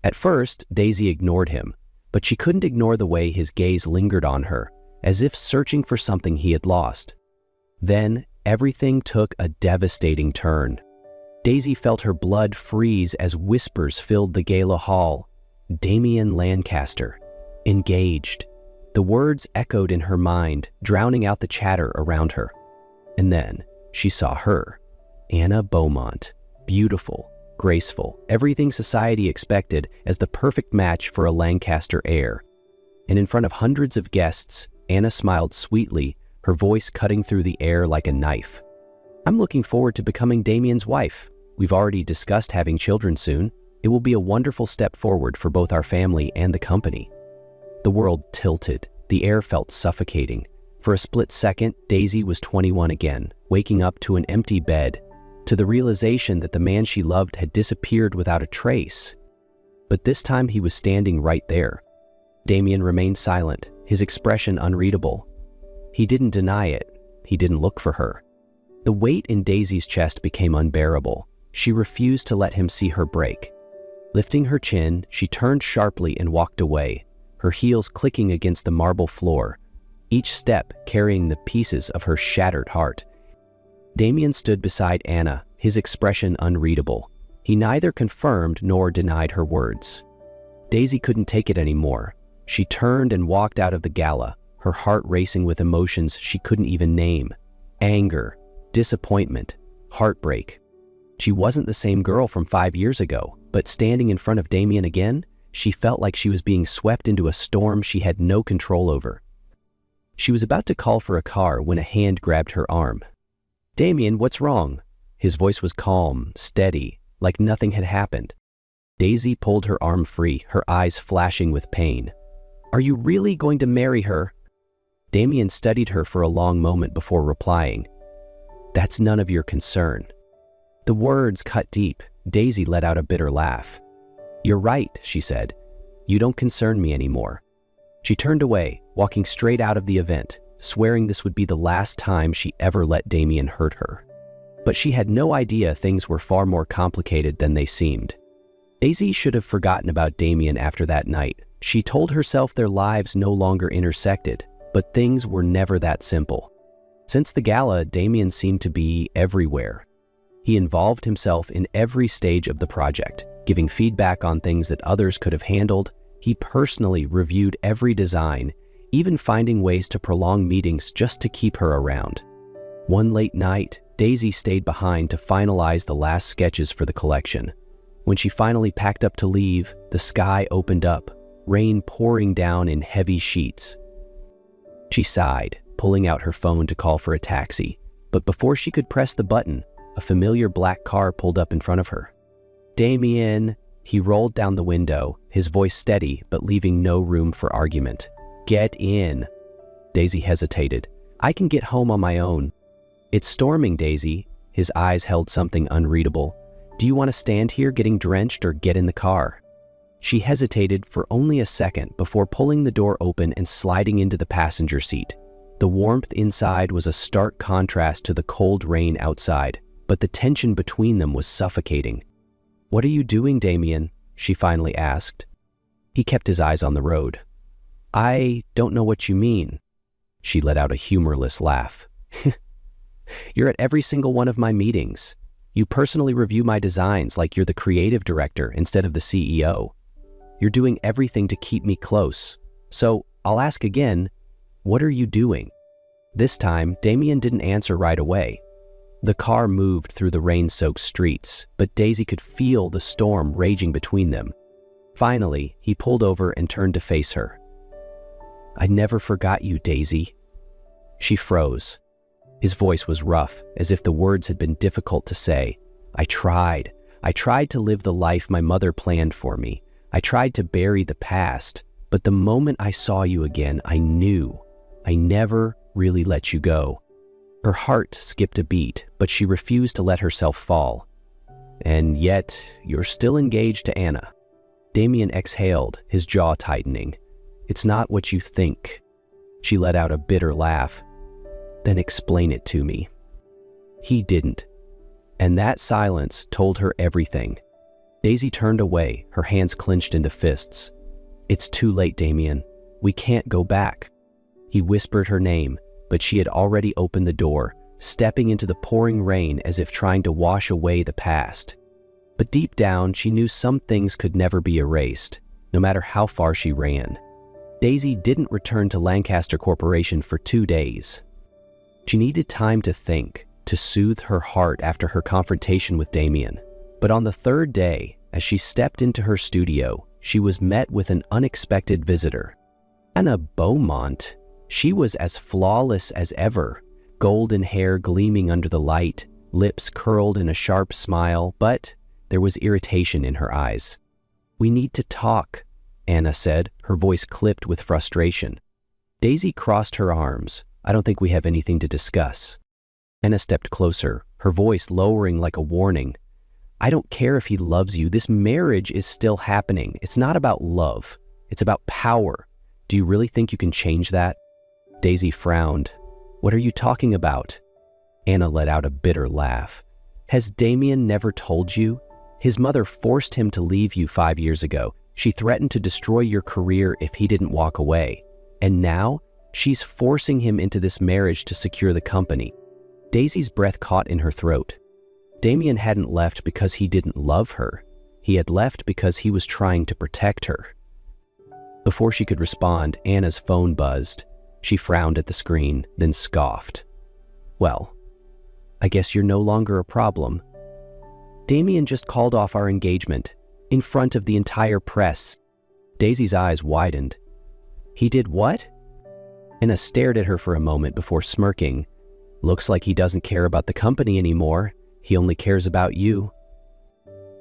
At first, Daisy ignored him, but she couldn't ignore the way his gaze lingered on her, as if searching for something he had lost. Then, everything took a devastating turn. Daisy felt her blood freeze as whispers filled the gala hall. Damien Lancaster. Engaged. The words echoed in her mind, drowning out the chatter around her. And then, she saw her. Anna Beaumont. Beautiful, graceful, everything society expected as the perfect match for a Lancaster heir. And in front of hundreds of guests, Anna smiled sweetly, her voice cutting through the air like a knife. I'm looking forward to becoming Damien's wife. We've already discussed having children soon. It will be a wonderful step forward for both our family and the company. The world tilted. The air felt suffocating. For a split second, Daisy was 21 again, waking up to an empty bed, to the realization that the man she loved had disappeared without a trace. But this time he was standing right there. Damien remained silent, his expression unreadable. He didn't deny it. He didn't look for her. The weight in Daisy's chest became unbearable. She refused to let him see her break. Lifting her chin, she turned sharply and walked away, her heels clicking against the marble floor, each step carrying the pieces of her shattered heart. Damien stood beside Anna, his expression unreadable. He neither confirmed nor denied her words. Daisy couldn't take it anymore. She turned and walked out of the gala, her heart racing with emotions she couldn't even name. Anger, disappointment, heartbreak. She wasn't the same girl from 5 years ago, but standing in front of Damien again, she felt like she was being swept into a storm she had no control over. She was about to call for a car when a hand grabbed her arm. Damien, what's wrong? His voice was calm, steady, like nothing had happened. Daisy pulled her arm free, her eyes flashing with pain. Are you really going to marry her? Damien studied her for a long moment before replying. That's none of your concern." The words cut deep. Daisy let out a bitter laugh. "You're right," she said. "You don't concern me anymore." She turned away, walking straight out of the event, swearing this would be the last time she ever let Damien hurt her. But she had no idea things were far more complicated than they seemed. Daisy should have forgotten about Damien after that night. She told herself their lives no longer intersected, but things were never that simple. Since the gala, Damien seemed to be everywhere. He involved himself in every stage of the project, giving feedback on things that others could have handled. He personally reviewed every design, even finding ways to prolong meetings just to keep her around. One late night, Daisy stayed behind to finalize the last sketches for the collection. When she finally packed up to leave, the sky opened up, rain pouring down in heavy sheets. She sighed, pulling out her phone to call for a taxi, but before she could press the button, a familiar black car pulled up in front of her. "Damien," he rolled down the window, his voice steady but leaving no room for argument. "Get in." Daisy hesitated. "I can get home on my own." "It's storming, Daisy." His eyes held something unreadable. "Do you want to stand here getting drenched or get in the car?" She hesitated for only a second before pulling the door open and sliding into the passenger seat. The warmth inside was a stark contrast to the cold rain outside, but the tension between them was suffocating. "What are you doing, Damien?" she finally asked. He kept his eyes on the road. "I don't know what you mean." She let out a humorless laugh. "You're at every single one of my meetings. You personally review my designs like you're the creative director instead of the CEO. You're doing everything to keep me close. So I'll ask again, what are you doing?" This time, Damien didn't answer right away. The car moved through the rain-soaked streets, but Daisy could feel the storm raging between them. Finally, he pulled over and turned to face her. "I never forgot you, Daisy." She froze. His voice was rough, as if the words had been difficult to say. I tried to live the life my mother planned for me. I tried to bury the past, but the moment I saw you again, I knew. I never really let you go." Her heart skipped a beat, but she refused to let herself fall. "And yet, you're still engaged to Anna." Damien exhaled, his jaw tightening. "It's not what you think." She let out a bitter laugh. "Then explain it to me." He didn't. And that silence told her everything. Daisy turned away, her hands clenched into fists. "It's too late, Damien. We can't go back." He whispered her name, but she had already opened the door, stepping into the pouring rain as if trying to wash away the past. But deep down, she knew some things could never be erased, no matter how far she ran. Daisy didn't return to Lancaster Corporation for 2 days. She needed time to think, to soothe her heart after her confrontation with Damien. But on the 3rd day, as she stepped into her studio, she was met with an unexpected visitor. Anna Beaumont. She was as flawless as ever, golden hair gleaming under the light, lips curled in a sharp smile, but there was irritation in her eyes. "We need to talk," Anna said, her voice clipped with frustration. Daisy crossed her arms. "I don't think we have anything to discuss." Anna stepped closer, her voice lowering like a warning. "I don't care if he loves you. This marriage is still happening. It's not about love. It's about power. Do you really think you can change that?" Daisy frowned. "What are you talking about?" Anna let out a bitter laugh. "Has Damien never told you? His mother forced him to leave you 5 years ago. She threatened to destroy your career if he didn't walk away. And now, she's forcing him into this marriage to secure the company." Daisy's breath caught in her throat. Damien hadn't left because he didn't love her. He had left because he was trying to protect her. Before she could respond, Anna's phone buzzed. She frowned at the screen, then scoffed. "Well, I guess you're no longer a problem. Damien just called off our engagement, in front of the entire press." Daisy's eyes widened. "He did what?" Anna stared at her for a moment before smirking. "Looks like he doesn't care about the company anymore. He only cares about you."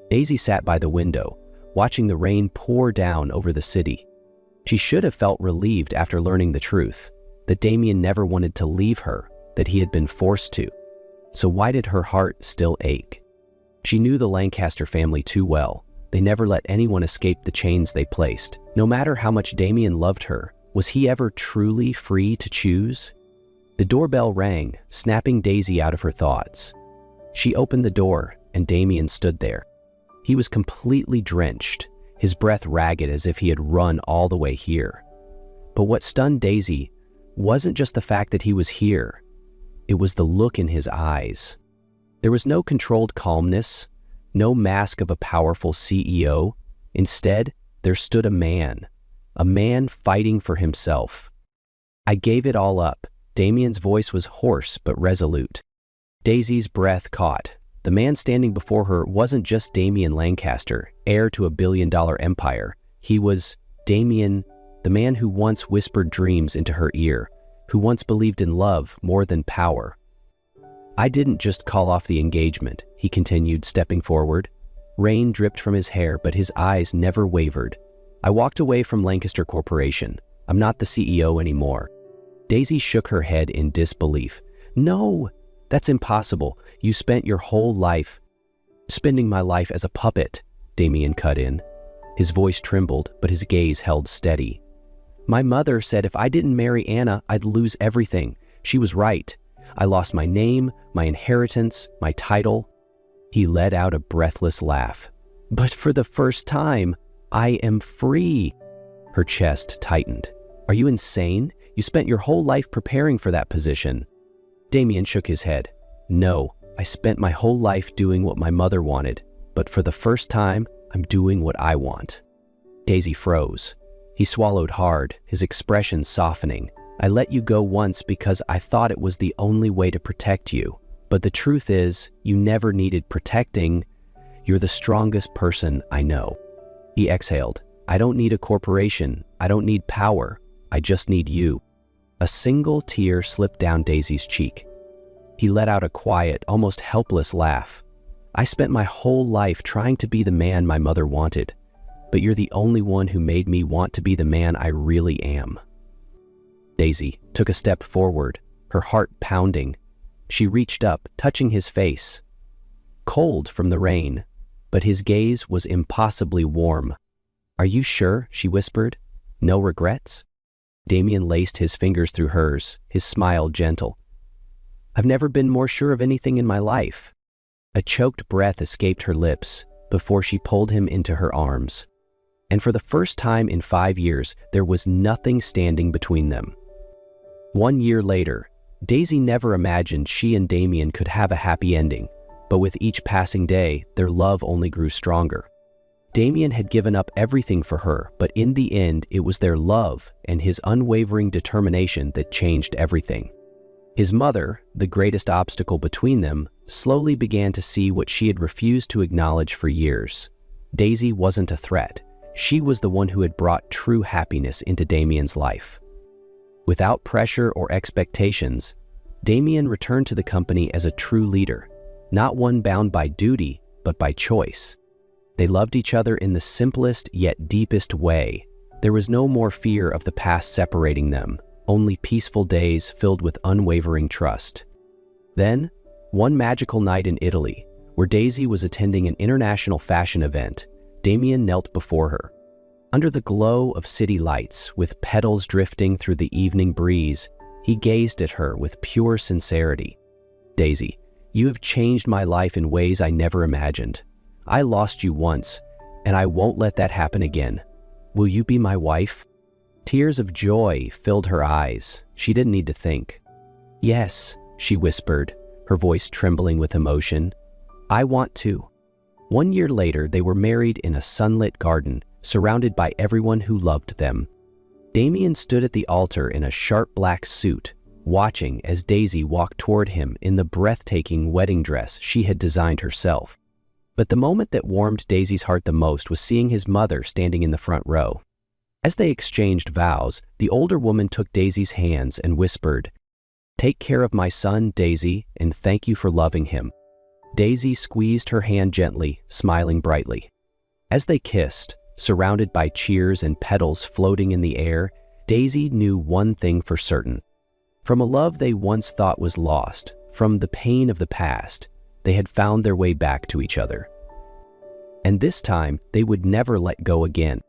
Daisy sat by the window, watching the rain pour down over the city. She should have felt relieved after learning the truth, that Damien never wanted to leave her, that he had been forced to. So why did her heart still ache? She knew the Lancaster family too well. They never let anyone escape the chains they placed. No matter how much Damien loved her, was he ever truly free to choose? The doorbell rang, snapping Daisy out of her thoughts. She opened the door, and Damien stood there. He was completely drenched, his breath ragged as if he had run all the way here. But what stunned Daisy wasn't just the fact that he was here. It was the look in his eyes. There was no controlled calmness, no mask of a powerful CEO. Instead, there stood a man fighting for himself. "I gave it all up." Damien's voice was hoarse but resolute. Daisy's breath caught. The man standing before her wasn't just Damien Lancaster, heir to a billion-dollar empire. He was Damien, the man who once whispered dreams into her ear, who once believed in love more than power. "I didn't just call off the engagement," he continued, stepping forward. Rain dripped from his hair, but his eyes never wavered. "I walked away from Lancaster Corporation. I'm not the CEO anymore." Daisy shook her head in disbelief. "No, that's impossible. You spent your whole life..." "Spending my life as a puppet," Damien cut in. His voice trembled, but his gaze held steady. "My mother said if I didn't marry Anna, I'd lose everything. She was right. I lost my name, my inheritance, my title." He let out a breathless laugh. "But for the first time, I am free." Her chest tightened. "Are you insane? You spent your whole life preparing for that position." Damien shook his head. "No, I spent my whole life doing what my mother wanted, but for the first time, I'm doing what I want." Daisy froze. He swallowed hard, his expression softening. "I let you go once because I thought it was the only way to protect you. But the truth is, you never needed protecting. You're the strongest person I know." He exhaled. "I don't need a corporation. I don't need power. I just need you." A single tear slipped down Daisy's cheek. He let out a quiet, almost helpless laugh. "I spent my whole life trying to be the man my mother wanted, but you're the only one who made me want to be the man I really am." Daisy took a step forward, her heart pounding. She reached up, touching his face. Cold from the rain, but his gaze was impossibly warm. "Are you sure?" she whispered. "No regrets?" Damien laced his fingers through hers, his smile gentle. "I've never been more sure of anything in my life." A choked breath escaped her lips before she pulled him into her arms. And for the first time in 5 years, there was nothing standing between them. 1 year later, Daisy never imagined she and Damien could have a happy ending, but with each passing day, their love only grew stronger. Damien had given up everything for her, but in the end, it was their love and his unwavering determination that changed everything. His mother, the greatest obstacle between them, slowly began to see what she had refused to acknowledge for years. Daisy wasn't a threat. She was the one who had brought true happiness into Damien's life. Without pressure or expectations, Damien returned to the company as a true leader, not one bound by duty, but by choice. They loved each other in the simplest yet deepest way. There was no more fear of the past separating them, only peaceful days filled with unwavering trust. Then, one magical night in Italy, where Daisy was attending an international fashion event, Damien knelt before her. Under the glow of city lights, with petals drifting through the evening breeze, he gazed at her with pure sincerity. "Daisy, you have changed my life in ways I never imagined. I lost you once, and I won't let that happen again. Will you be my wife?" Tears of joy filled her eyes. She didn't need to think. "Yes," she whispered, her voice trembling with emotion. "I want to." 1 year later, they were married in a sunlit garden, surrounded by everyone who loved them. Damien stood at the altar in a sharp black suit, watching as Daisy walked toward him in the breathtaking wedding dress she had designed herself. But the moment that warmed Daisy's heart the most was seeing his mother standing in the front row. As they exchanged vows, the older woman took Daisy's hands and whispered, "Take care of my son, Daisy, and thank you for loving him." Daisy squeezed her hand gently, smiling brightly. As they kissed, surrounded by cheers and petals floating in the air, Daisy knew one thing for certain. From a love they once thought was lost, from the pain of the past, they had found their way back to each other. And this time, they would never let go again.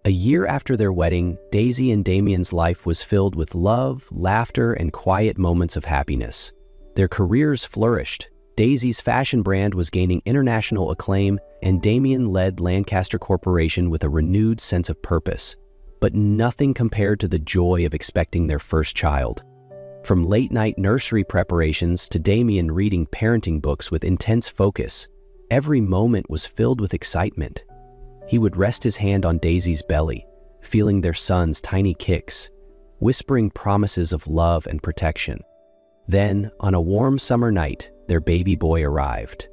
A year after their wedding, Daisy and Damien's life was filled with love, laughter, and quiet moments of happiness. Their careers flourished. Daisy's fashion brand was gaining international acclaim, and Damien led Lancaster Corporation with a renewed sense of purpose. But nothing compared to the joy of expecting their first child. From late-night nursery preparations to Damien reading parenting books with intense focus, every moment was filled with excitement. He would rest his hand on Daisy's belly, feeling their son's tiny kicks, whispering promises of love and protection. Then, on a warm summer night, their baby boy arrived.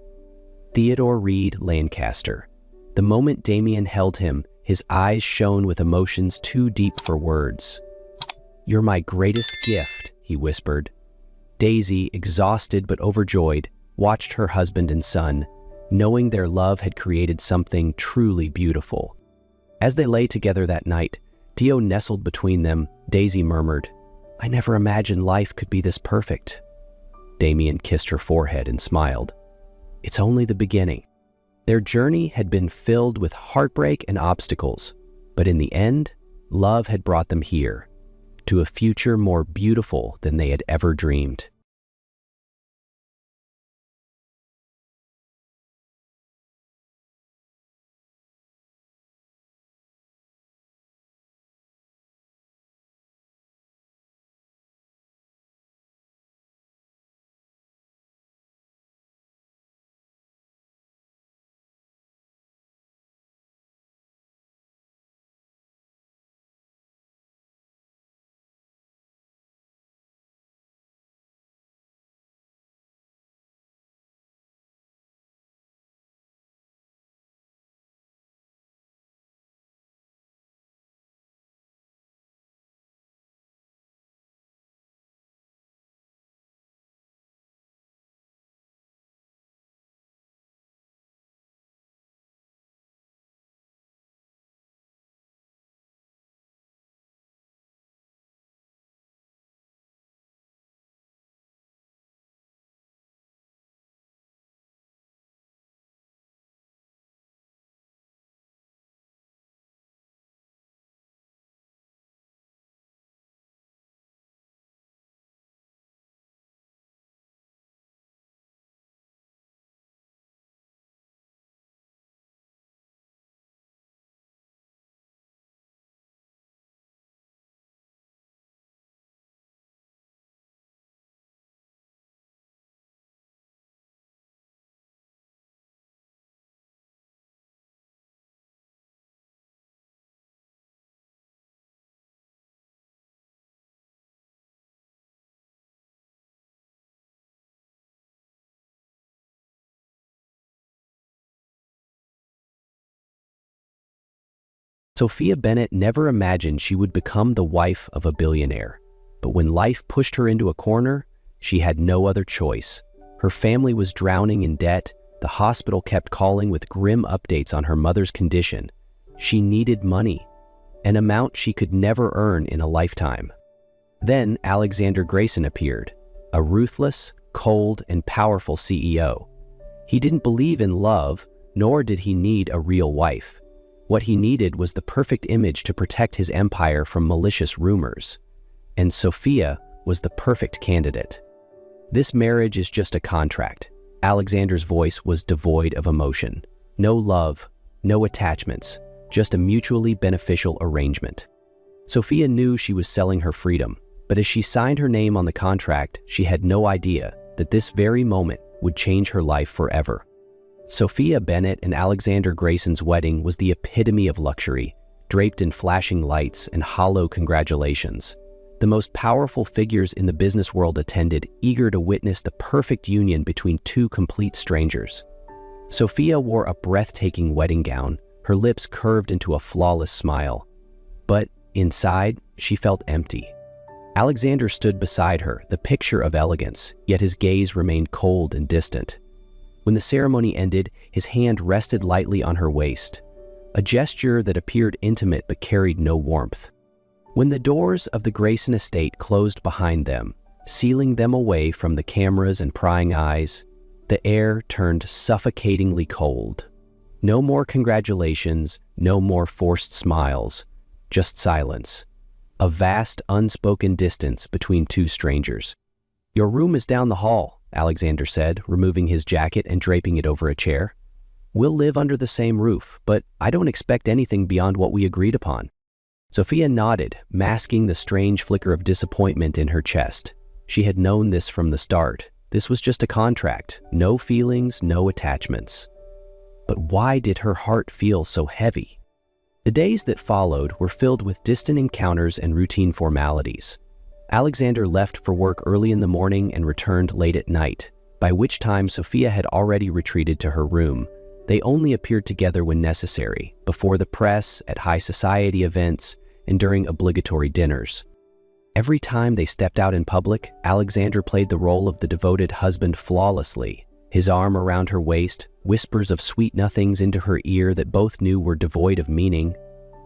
Theodore Reed Lancaster. The moment Damien held him, his eyes shone with emotions too deep for words. "You're my greatest gift," he whispered. Daisy, exhausted but overjoyed, watched her husband and son, knowing their love had created something truly beautiful. As they lay together that night, Theo nestled between them. Daisy murmured, "I never imagined life could be this perfect." Damien kissed her forehead and smiled. "It's only the beginning." Their journey had been filled with heartbreak and obstacles, but in the end, love had brought them here, to a future more beautiful than they had ever dreamed. Sophia Bennett never imagined she would become the wife of a billionaire. But when life pushed her into a corner, she had no other choice. Her family was drowning in debt. The hospital kept calling with grim updates on her mother's condition. She needed money, an amount she could never earn in a lifetime. Then Alexander Grayson appeared, a ruthless, cold, and powerful CEO. He didn't believe in love, nor did he need a real wife. What he needed was the perfect image to protect his empire from malicious rumors. And Sophia was the perfect candidate. "This marriage is just a contract." Alexander's voice was devoid of emotion. No love, no attachments, just a mutually beneficial arrangement. Sophia knew she was selling her freedom, but as she signed her name on the contract, she had no idea that this very moment would change her life forever. Sophia Bennett and Alexander Grayson's wedding was the epitome of luxury, draped in flashing lights and hollow congratulations. The most powerful figures in the business world attended, eager to witness the perfect union between two complete strangers. Sophia wore a breathtaking wedding gown, her lips curved into a flawless smile. But inside, she felt empty. Alexander stood beside her, the picture of elegance, yet his gaze remained cold and distant. When the ceremony ended, his hand rested lightly on her waist, a gesture that appeared intimate but carried no warmth. When the doors of the Grayson estate closed behind them, sealing them away from the cameras and prying eyes. The air turned suffocatingly cold. No more congratulations, no more forced smiles, just silence. A vast, unspoken distance between two strangers. "Your room is down the hall," Alexander said, removing his jacket and draping it over a chair. "We'll live under the same roof, but I don't expect anything beyond what we agreed upon." Sophia nodded, masking the strange flicker of disappointment in her chest. She had known this from the start. This was just a contract, no feelings, no attachments. But why did her heart feel so heavy? The days that followed were filled with distant encounters and routine formalities. Alexander left for work early in the morning and returned late at night, by which time Sophia had already retreated to her room. They only appeared together when necessary, before the press, at high society events, and during obligatory dinners. Every time they stepped out in public, Alexander played the role of the devoted husband flawlessly, his arm around her waist, whispers of sweet nothings into her ear that both knew were devoid of meaning.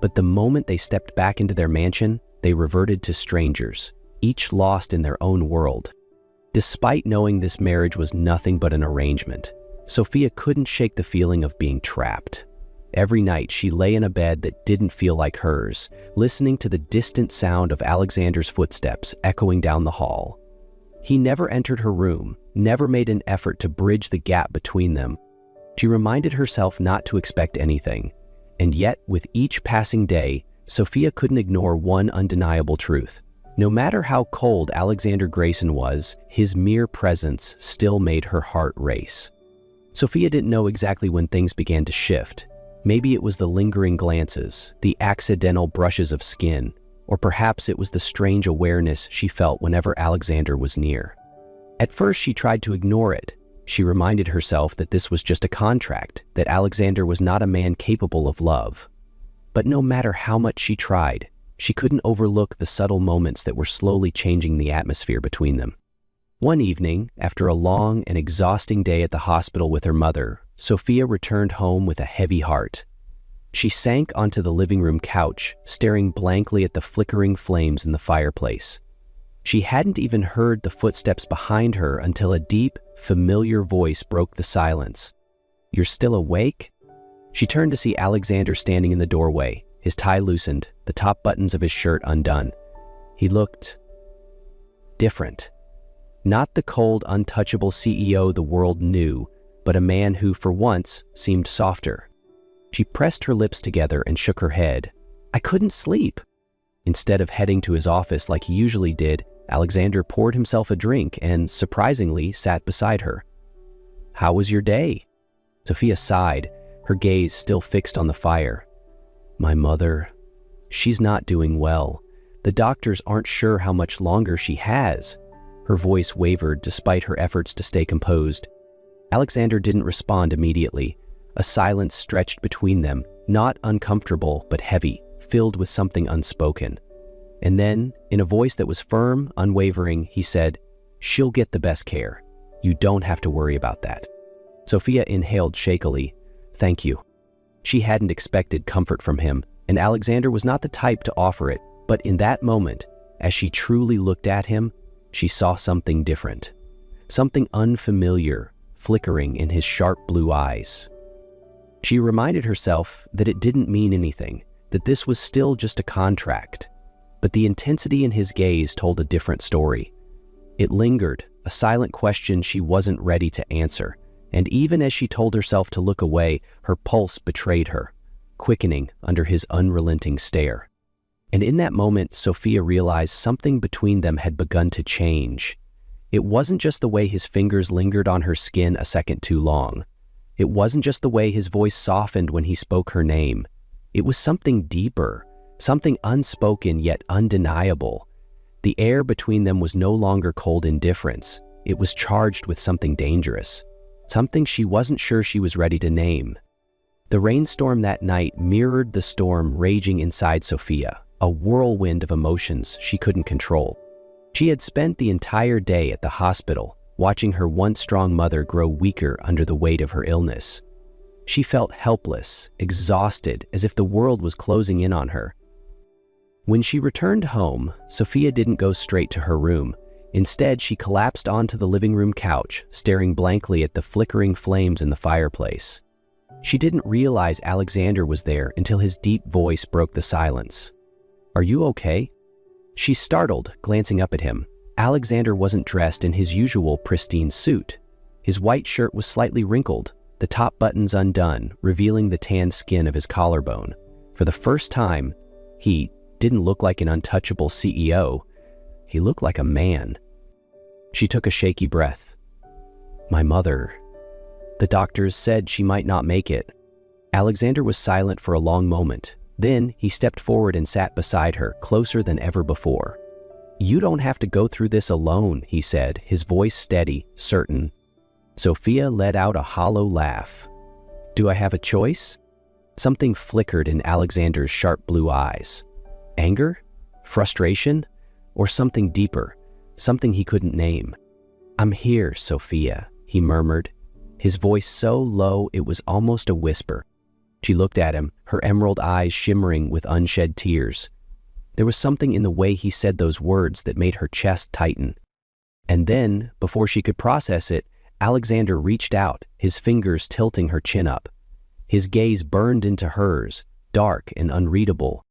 But the moment they stepped back into their mansion, they reverted to strangers, each lost in their own world. Despite knowing this marriage was nothing but an arrangement, Sophia couldn't shake the feeling of being trapped. Every night she lay in a bed that didn't feel like hers, listening to the distant sound of Alexander's footsteps echoing down the hall. He never entered her room, never made an effort to bridge the gap between them. She reminded herself not to expect anything. And yet, with each passing day, Sophia couldn't ignore one undeniable truth. No matter how cold Alexander Grayson was, his mere presence still made her heart race. Sophia didn't know exactly when things began to shift. Maybe it was the lingering glances, the accidental brushes of skin, or perhaps it was the strange awareness she felt whenever Alexander was near. At first, she tried to ignore it. She reminded herself that this was just a contract, that Alexander was not a man capable of love. But no matter how much she tried, she couldn't overlook the subtle moments that were slowly changing the atmosphere between them. One evening, after a long and exhausting day at the hospital with her mother, Sophia returned home with a heavy heart. She sank onto the living room couch, staring blankly at the flickering flames in the fireplace. She hadn't even heard the footsteps behind her until a deep, familiar voice broke the silence. "You're still awake?" She turned to see Alexander standing in the doorway, his tie loosened, the top buttons of his shirt undone. He looked different. Not the cold, untouchable CEO the world knew, but a man who, for once, seemed softer. She pressed her lips together and shook her head. "I couldn't sleep." Instead of heading to his office like he usually did, Alexander poured himself a drink and, surprisingly, sat beside her. "How was your day?" Sophia sighed, her gaze still fixed on the fire. "My mother, she's not doing well. The doctors aren't sure how much longer she has." Her voice wavered despite her efforts to stay composed. Alexander didn't respond immediately. A silence stretched between them, not uncomfortable but heavy, filled with something unspoken. And then, in a voice that was firm, unwavering, he said, "She'll get the best care. You don't have to worry about that." Sophia inhaled shakily. "Thank you." She hadn't expected comfort from him, and Alexander was not the type to offer it, but in that moment, as she truly looked at him, she saw something different. Something unfamiliar, flickering in his sharp blue eyes. She reminded herself that it didn't mean anything, that this was still just a contract. But the intensity in his gaze told a different story. It lingered, a silent question she wasn't ready to answer, and even as she told herself to look away, her pulse betrayed her, quickening under his unrelenting stare. And in that moment, Sophia realized something between them had begun to change. It wasn't just the way his fingers lingered on her skin a second too long. It wasn't just the way his voice softened when he spoke her name. It was something deeper, something unspoken yet undeniable. The air between them was no longer cold indifference. It was charged with something dangerous, something she wasn't sure she was ready to name. The rainstorm that night mirrored the storm raging inside Sophia, a whirlwind of emotions she couldn't control. She had spent the entire day at the hospital, watching her once strong mother grow weaker under the weight of her illness. She felt helpless, exhausted, as if the world was closing in on her. When she returned home, Sophia didn't go straight to her room. Instead, she collapsed onto the living room couch, staring blankly at the flickering flames in the fireplace. She didn't realize Alexander was there until his deep voice broke the silence. "Are you okay?" She startled, glancing up at him. Alexander wasn't dressed in his usual pristine suit. His white shirt was slightly wrinkled, the top buttons undone, revealing the tanned skin of his collarbone. For the first time, he didn't look like an untouchable CEO. He looked like a man. She took a shaky breath. "My mother. The doctors said she might not make it." Alexander was silent for a long moment. Then he stepped forward and sat beside her, closer than ever before. "You don't have to go through this alone," he said, his voice steady, certain. Sophia let out a hollow laugh. "Do I have a choice?" Something flickered in Alexander's sharp blue eyes. Anger? Frustration? Or something deeper, something he couldn't name? "I'm here, Sophia," he murmured, his voice so low it was almost a whisper. She looked at him, her emerald eyes shimmering with unshed tears. There was something in the way he said those words that made her chest tighten. And then, before she could process it, Alexander reached out, his fingers tilting her chin up. His gaze burned into hers, dark and unreadable.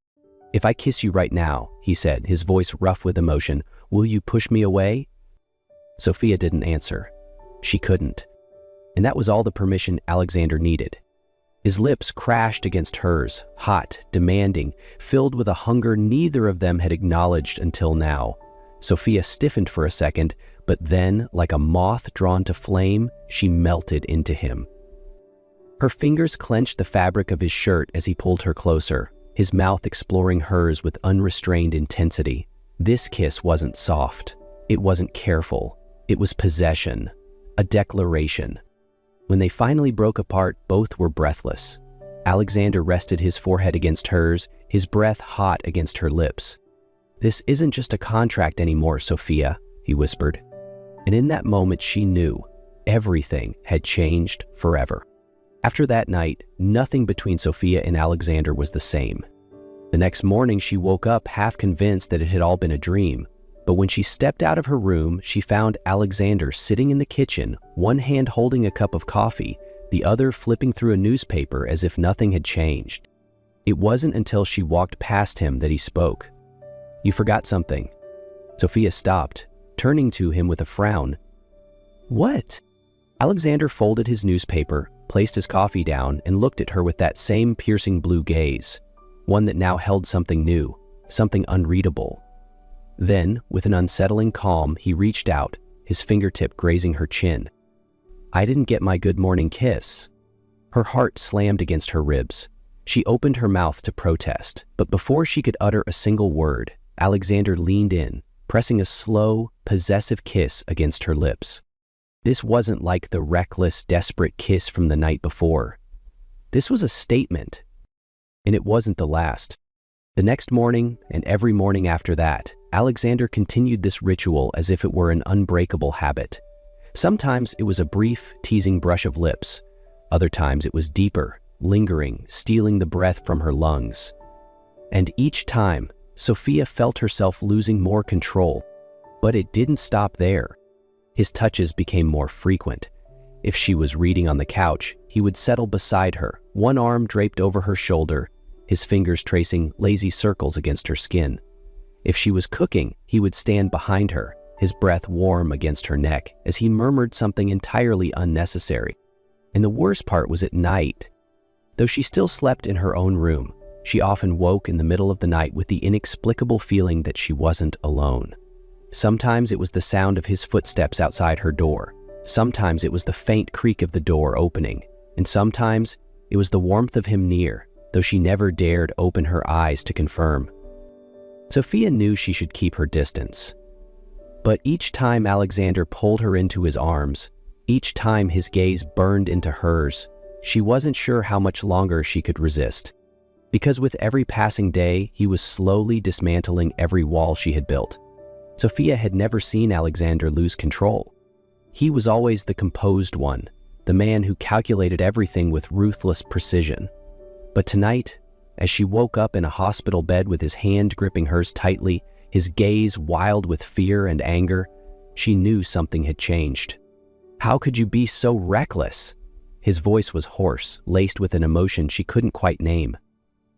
"If I kiss you right now," he said, his voice rough with emotion, "will you push me away?" Sophia didn't answer. She couldn't. And that was all the permission Alexander needed. His lips crashed against hers, hot, demanding, filled with a hunger neither of them had acknowledged until now. Sophia stiffened for a second, but then, like a moth drawn to flame, she melted into him. Her fingers clenched the fabric of his shirt as he pulled her closer, his mouth exploring hers with unrestrained intensity. This kiss wasn't soft. It wasn't careful. It was possession, a declaration. When they finally broke apart, both were breathless. Alexander rested his forehead against hers, his breath hot against her lips. "This isn't just a contract anymore, Sophia," he whispered. And in that moment she knew everything had changed forever. After that night, nothing between Sophia and Alexander was the same. The next morning she woke up half convinced that it had all been a dream. But when she stepped out of her room, she found Alexander sitting in the kitchen, one hand holding a cup of coffee, the other flipping through a newspaper as if nothing had changed. It wasn't until she walked past him that he spoke. "You forgot something." Sophia stopped, turning to him with a frown. "What?" Alexander folded his newspaper, placed his coffee down, and looked at her with that same piercing blue gaze, one that now held something new, something unreadable. Then, with an unsettling calm, he reached out, his fingertip grazing her chin. "I didn't get my good morning kiss." Her heart slammed against her ribs. She opened her mouth to protest, but before she could utter a single word, Alexander leaned in, pressing a slow, possessive kiss against her lips. This wasn't like the reckless, desperate kiss from the night before. This was a statement. And it wasn't the last. The next morning, and every morning after that, Alexander continued this ritual as if it were an unbreakable habit. Sometimes it was a brief, teasing brush of lips. Other times it was deeper, lingering, stealing the breath from her lungs. And each time, Sophia felt herself losing more control. But it didn't stop there. His touches became more frequent. If she was reading on the couch, he would settle beside her, one arm draped over her shoulder, his fingers tracing lazy circles against her skin. If she was cooking, he would stand behind her, his breath warm against her neck, as he murmured something entirely unnecessary. And the worst part was at night. Though she still slept in her own room, she often woke in the middle of the night with the inexplicable feeling that she wasn't alone. Sometimes it was the sound of his footsteps outside her door. Sometimes it was the faint creak of the door opening. And sometimes it was the warmth of him near, though she never dared open her eyes to confirm. Sophia knew she should keep her distance. But each time Alexander pulled her into his arms, each time his gaze burned into hers, she wasn't sure how much longer she could resist. Because with every passing day, he was slowly dismantling every wall she had built. Sophia had never seen Alexander lose control. He was always the composed one, the man who calculated everything with ruthless precision. But tonight, as she woke up in a hospital bed with his hand gripping hers tightly, his gaze wild with fear and anger, she knew something had changed. "How could you be so reckless?" His voice was hoarse, laced with an emotion she couldn't quite name.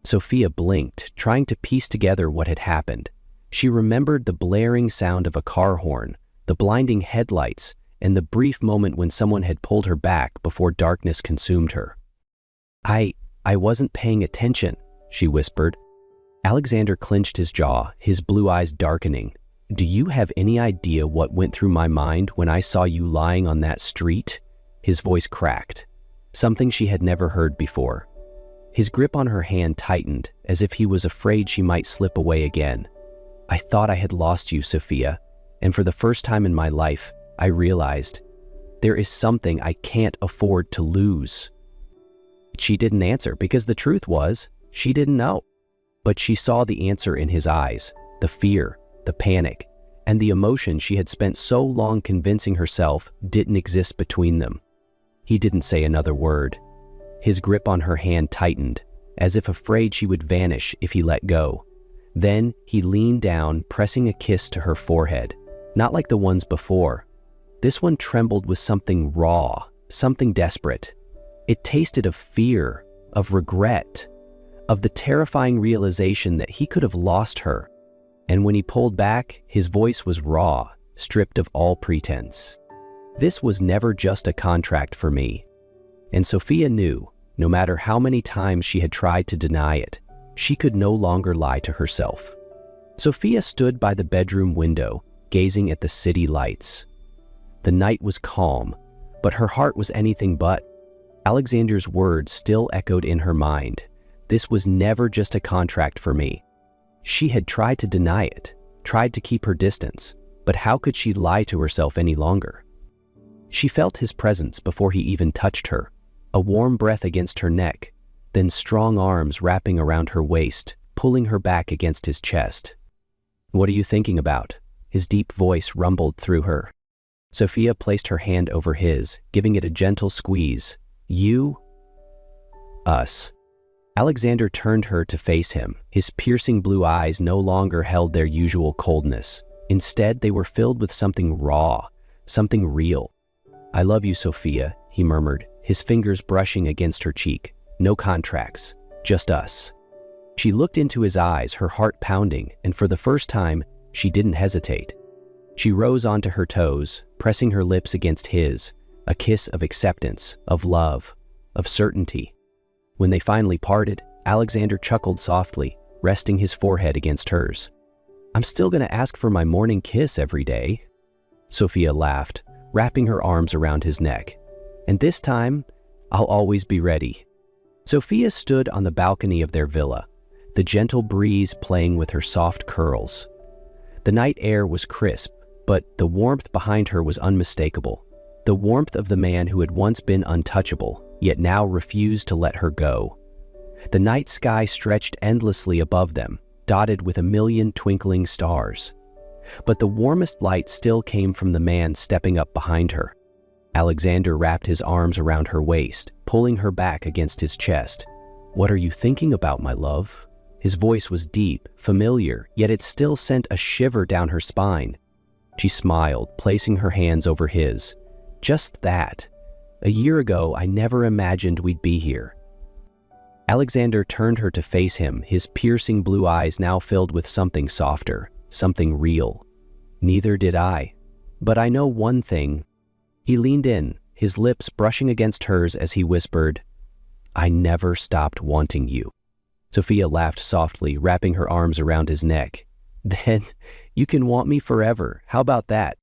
Sophia blinked, trying to piece together what had happened. She remembered the blaring sound of a car horn, the blinding headlights, and the brief moment when someone had pulled her back before darkness consumed her. I wasn't paying attention," she whispered. Alexander clenched his jaw, his blue eyes darkening. "Do you have any idea what went through my mind when I saw you lying on that street?" His voice cracked, something she had never heard before. His grip on her hand tightened, as if he was afraid she might slip away again. "I thought I had lost you, Sophia, and for the first time in my life, I realized there is something I can't afford to lose." She didn't answer because the truth was, she didn't know. But she saw the answer in his eyes, the fear, the panic, and the emotion she had spent so long convincing herself didn't exist between them. He didn't say another word. His grip on her hand tightened, as if afraid she would vanish if he let go. Then he leaned down, pressing a kiss to her forehead, not like the ones before. This one trembled with something raw, something desperate. It tasted of fear, of regret, of the terrifying realization that he could have lost her. And when he pulled back, his voice was raw, stripped of all pretense. "This was never just a contract for me." And Sophia knew, no matter how many times she had tried to deny it, she could no longer lie to herself. Sophia stood by the bedroom window, gazing at the city lights. The night was calm, but her heart was anything but. Alexander's words still echoed in her mind. This was never just a contract for me. She had tried to deny it, tried to keep her distance, but how could she lie to herself any longer? She felt his presence before he even touched her, a warm breath against her neck, then strong arms wrapping around her waist, pulling her back against his chest. "What are you thinking about?" His deep voice rumbled through her. Sophia placed her hand over his, giving it a gentle squeeze. "You? Us." Alexander turned her to face him. His piercing blue eyes no longer held their usual coldness. Instead, they were filled with something raw, something real. "I love you, Sophia," he murmured, his fingers brushing against her cheek. "No contracts, just us." She looked into his eyes, her heart pounding, and for the first time, she didn't hesitate. She rose onto her toes, pressing her lips against his, a kiss of acceptance, of love, of certainty. When they finally parted, Alexander chuckled softly, resting his forehead against hers. "I'm still going to ask for my morning kiss every day." Sophia laughed, wrapping her arms around his neck. "And this time, I'll always be ready." Sophia stood on the balcony of their villa, the gentle breeze playing with her soft curls. The night air was crisp, but the warmth behind her was unmistakable. The warmth of the man who had once been untouchable, yet now refused to let her go. The night sky stretched endlessly above them, dotted with a million twinkling stars. But the warmest light still came from the man stepping up behind her. Alexander wrapped his arms around her waist, pulling her back against his chest. "What are you thinking about, my love?" His voice was deep, familiar, yet it still sent a shiver down her spine. She smiled, placing her hands over his. "Just that. A year ago, I never imagined we'd be here." Alexander turned her to face him, his piercing blue eyes now filled with something softer, something real. "Neither did I. But I know one thing." He leaned in, his lips brushing against hers as he whispered, "I never stopped wanting you." Sophia laughed softly, wrapping her arms around his neck. "Then you can want me forever. How about that?"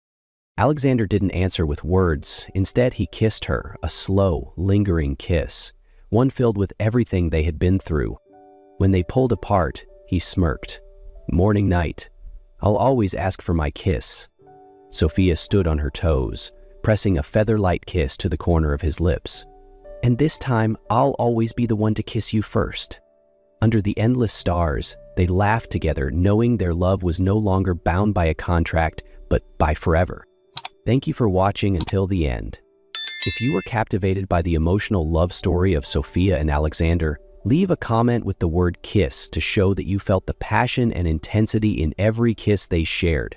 Alexander didn't answer with words. Instead, he kissed her, a slow, lingering kiss, one filled with everything they had been through. When they pulled apart, he smirked. "Morning, night. I'll always ask for my kiss." Sophia stood on her toes, pressing a feather-light kiss to the corner of his lips. "And this time, I'll always be the one to kiss you first." Under the endless stars, they laughed together, knowing their love was no longer bound by a contract, but by forever. Thank you for watching until the end. If you were captivated by the emotional love story of Sophia and Alexander, leave a comment with the word kiss to show that you felt the passion and intensity in every kiss they shared.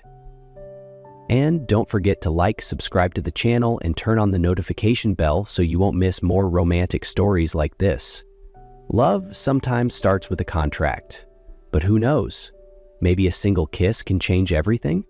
And don't forget to like, subscribe to the channel, and turn on the notification bell so you won't miss more romantic stories like this. Love sometimes starts with a contract, but who knows? Maybe a single kiss can change everything?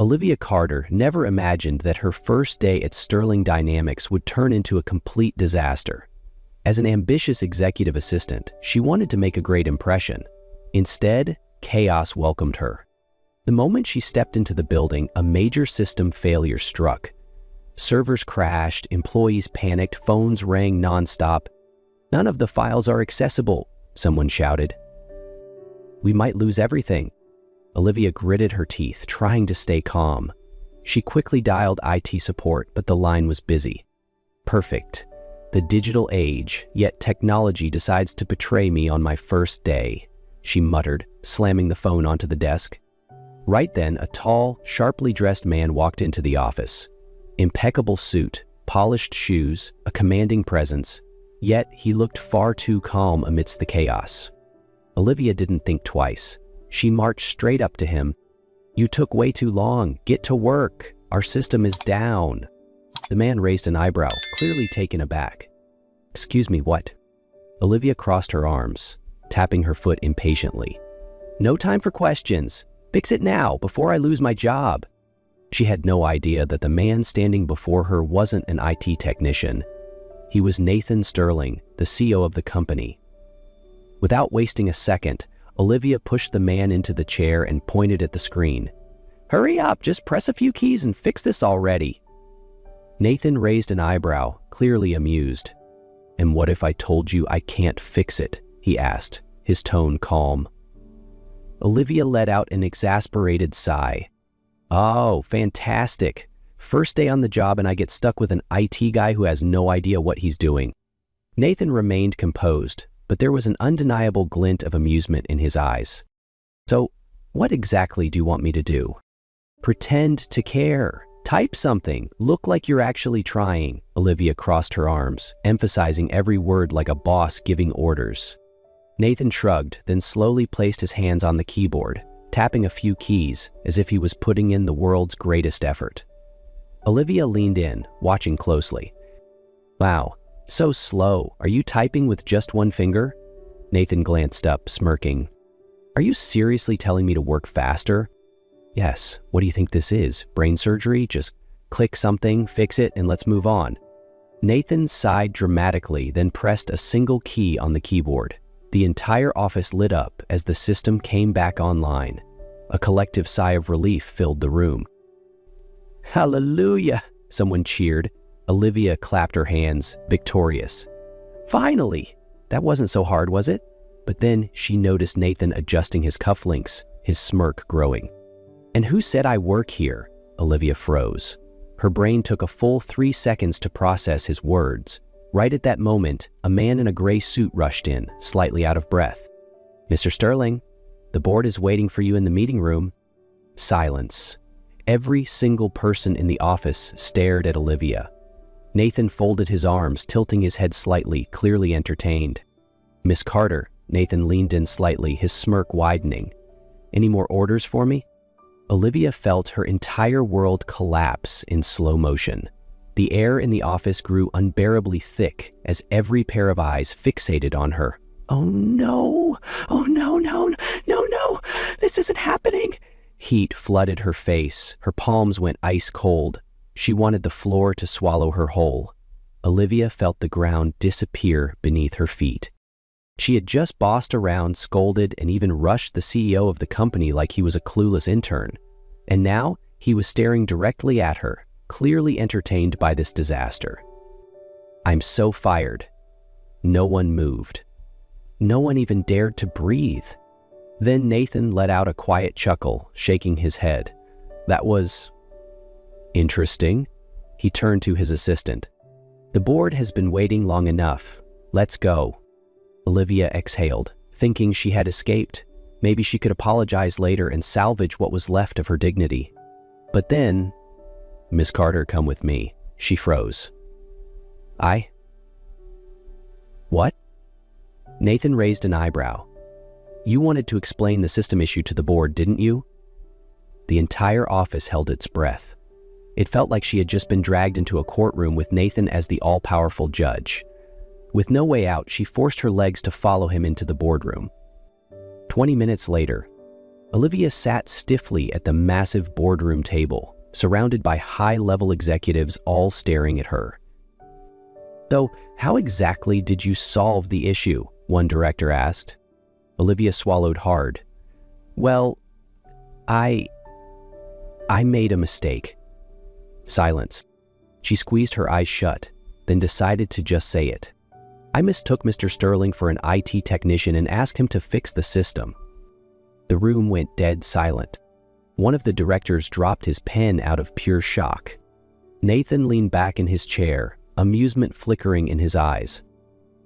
Olivia Carter never imagined that her first day at Sterling Dynamics would turn into a complete disaster. As an ambitious executive assistant, she wanted to make a great impression. Instead, chaos welcomed her. The moment she stepped into the building, a major system failure struck. Servers crashed, employees panicked, phones rang nonstop. "None of the files are accessible," someone shouted. "We might lose everything." Olivia gritted her teeth, trying to stay calm. She quickly dialed IT support, but the line was busy. Perfect. The digital age, yet technology decides to betray me on my first day, she muttered, slamming the phone onto the desk. Right then, a tall, sharply dressed man walked into the office. Impeccable suit, polished shoes, a commanding presence, yet he looked far too calm amidst the chaos. Olivia didn't think twice. She marched straight up to him. "You took way too long. Get to work. Our system is down." The man raised an eyebrow, clearly taken aback. "Excuse me, what?" Olivia crossed her arms, tapping her foot impatiently. "No time for questions. Fix it now, before I lose my job." She had no idea that the man standing before her wasn't an IT technician. He was Nathan Sterling, the CEO of the company. Without wasting a second, Olivia pushed the man into the chair and pointed at the screen. "Hurry up, just press a few keys and fix this already." Nathan raised an eyebrow, clearly amused. "And what if I told you I can't fix it?" he asked, his tone calm. Olivia let out an exasperated sigh. "Oh, fantastic. First day on the job and I get stuck with an IT guy who has no idea what he's doing." Nathan remained composed, but there was an undeniable glint of amusement in his eyes. "So, what exactly do you want me to do?" "Pretend to care. Type something. Look like you're actually trying." Olivia crossed her arms, emphasizing every word like a boss giving orders. Nathan shrugged, then slowly placed his hands on the keyboard, tapping a few keys as if he was putting in the world's greatest effort. Olivia leaned in, watching closely. "Wow. So slow. Are you typing with just one finger?" Nathan glanced up, smirking. "Are you seriously telling me to work faster?" "Yes. What do you think this is? Brain surgery? Just click something, fix it, and let's move on." Nathan sighed dramatically, then pressed a single key on the keyboard. The entire office lit up as the system came back online. A collective sigh of relief filled the room. "Hallelujah!" someone cheered. Olivia clapped her hands, victorious. "Finally! That wasn't so hard, was it?" But then she noticed Nathan adjusting his cufflinks, his smirk growing. "And who said I work here?" Olivia froze. Her brain took a full 3 seconds to process his words. Right at that moment, a man in a gray suit rushed in, slightly out of breath. "Mr. Sterling, the board is waiting for you in the meeting room." Silence. Every single person in the office stared at Olivia. Nathan folded his arms, tilting his head slightly, clearly entertained. "Miss Carter," Nathan leaned in slightly, his smirk widening. "Any more orders for me?" Olivia felt her entire world collapse in slow motion. The air in the office grew unbearably thick as every pair of eyes fixated on her. "Oh no! Oh no, no, no, no! This isn't happening!" Heat flooded her face. Her palms went ice cold. She wanted the floor to swallow her whole. Olivia felt the ground disappear beneath her feet. She had just bossed around, scolded, and even rushed the CEO of the company like he was a clueless intern. And now he was staring directly at her, clearly entertained by this disaster. "I'm so fired." No one moved. No one even dared to breathe. Then Nathan let out a quiet chuckle, shaking his head. "That was interesting." He turned to his assistant. "The board has been waiting long enough. Let's go." Olivia exhaled, thinking she had escaped. Maybe she could apologize later and salvage what was left of her dignity. But then, "Miss Carter, come with me." She froze. What?" Nathan raised an eyebrow. "You wanted to explain the system issue to the board, didn't you?" The entire office held its breath. It felt like she had just been dragged into a courtroom with Nathan as the all-powerful judge. With no way out, she forced her legs to follow him into the boardroom. 20 minutes later, Olivia sat stiffly at the massive boardroom table, surrounded by high-level executives all staring at her. "So, how exactly did you solve the issue?" one director asked. Olivia swallowed hard. "Well, I made a mistake." Silence. She squeezed her eyes shut, then decided to just say it. "I mistook Mr. Sterling for an IT technician and asked him to fix the system." The room went dead silent. One of the directors dropped his pen out of pure shock. Nathan leaned back in his chair, amusement flickering in his eyes.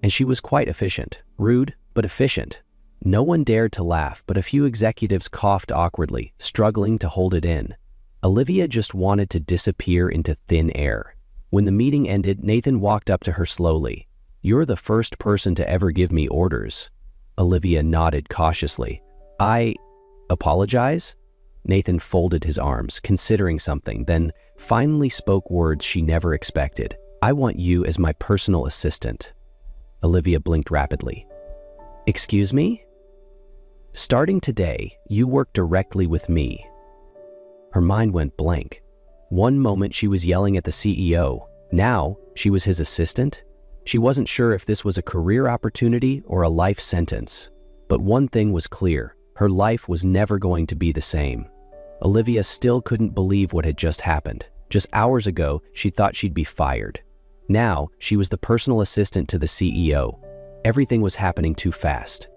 And she was quite efficient. Rude, but efficient. No one dared to laugh, but a few executives coughed awkwardly, struggling to hold it in. Olivia just wanted to disappear into thin air. When the meeting ended, Nathan walked up to her slowly. "You're the first person to ever give me orders." Olivia nodded cautiously. "I apologize?" Nathan folded his arms, considering something, then finally spoke words she never expected. "I want you as my personal assistant." Olivia blinked rapidly. "Excuse me?" "Starting today, you work directly with me." Her mind went blank. One moment she was yelling at the CEO. Now she was his assistant? She wasn't sure if this was a career opportunity or a life sentence. But one thing was clear. Her life was never going to be the same. Olivia still couldn't believe what had just happened. Just hours ago, she thought she'd be fired. Now, she was the personal assistant to the CEO. Everything was happening too fast.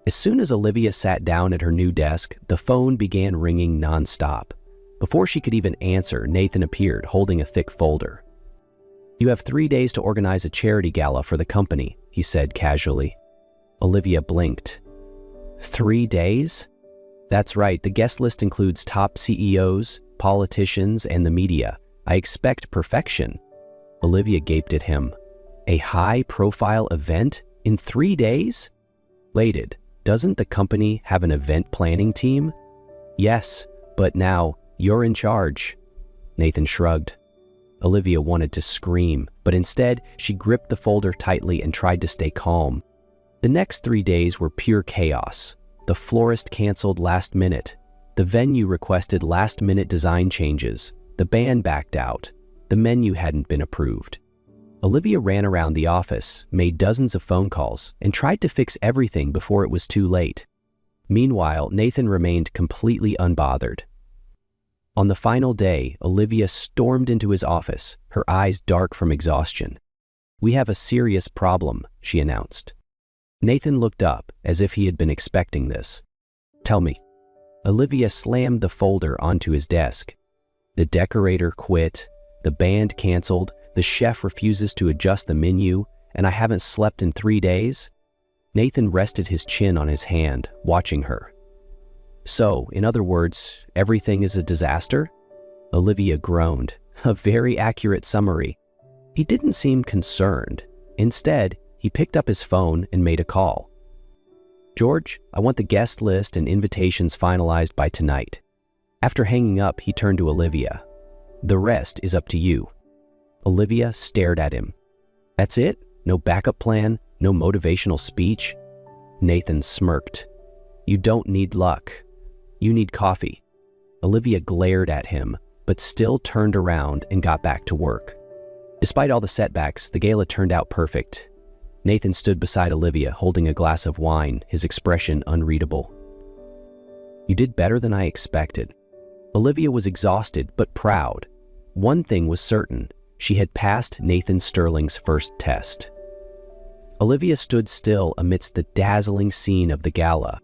As soon as Olivia sat down at her new desk, the phone began ringing nonstop. Before she could even answer, Nathan appeared, holding a thick folder. "You have 3 days to organize a charity gala for the company," he said casually. Olivia blinked. 3 days? That's right, the guest list includes top CEOs, politicians, and the media. I expect perfection. Olivia gaped at him. A high-profile event in 3 days? Waited, doesn't the company have an event planning team? Yes, but now you're in charge. Nathan shrugged. Olivia wanted to scream, but instead she gripped the folder tightly and tried to stay calm. The next 3 days were pure chaos. The florist canceled last minute. The venue requested last-minute design changes. The band backed out. The menu hadn't been approved. Olivia ran around the office, made dozens of phone calls, and tried to fix everything before it was too late. Meanwhile, Nathan remained completely unbothered. On the final day, Olivia stormed into his office, her eyes dark from exhaustion. "We have a serious problem," she announced. Nathan looked up, as if he had been expecting this. "Tell me." Olivia slammed the folder onto his desk. "The decorator quit, the band canceled, the chef refuses to adjust the menu, and I haven't slept in 3 days?" Nathan rested his chin on his hand, watching her. "So, in other words, everything is a disaster?" Olivia groaned. A very accurate summary. He didn't seem concerned. Instead, he picked up his phone and made a call. "George, I want the guest list and invitations finalized by tonight." After hanging up, he turned to Olivia. "The rest is up to you." Olivia stared at him. "That's it? No backup plan? No motivational speech?" Nathan smirked. "You don't need luck. You need coffee." Olivia glared at him, but still turned around and got back to work. Despite all the setbacks, the gala turned out perfect. Nathan stood beside Olivia, holding a glass of wine, his expression unreadable. "You did better than I expected." Olivia was exhausted but proud. One thing was certain: she had passed Nathan Sterling's first test. Olivia stood still amidst the dazzling scene of the gala.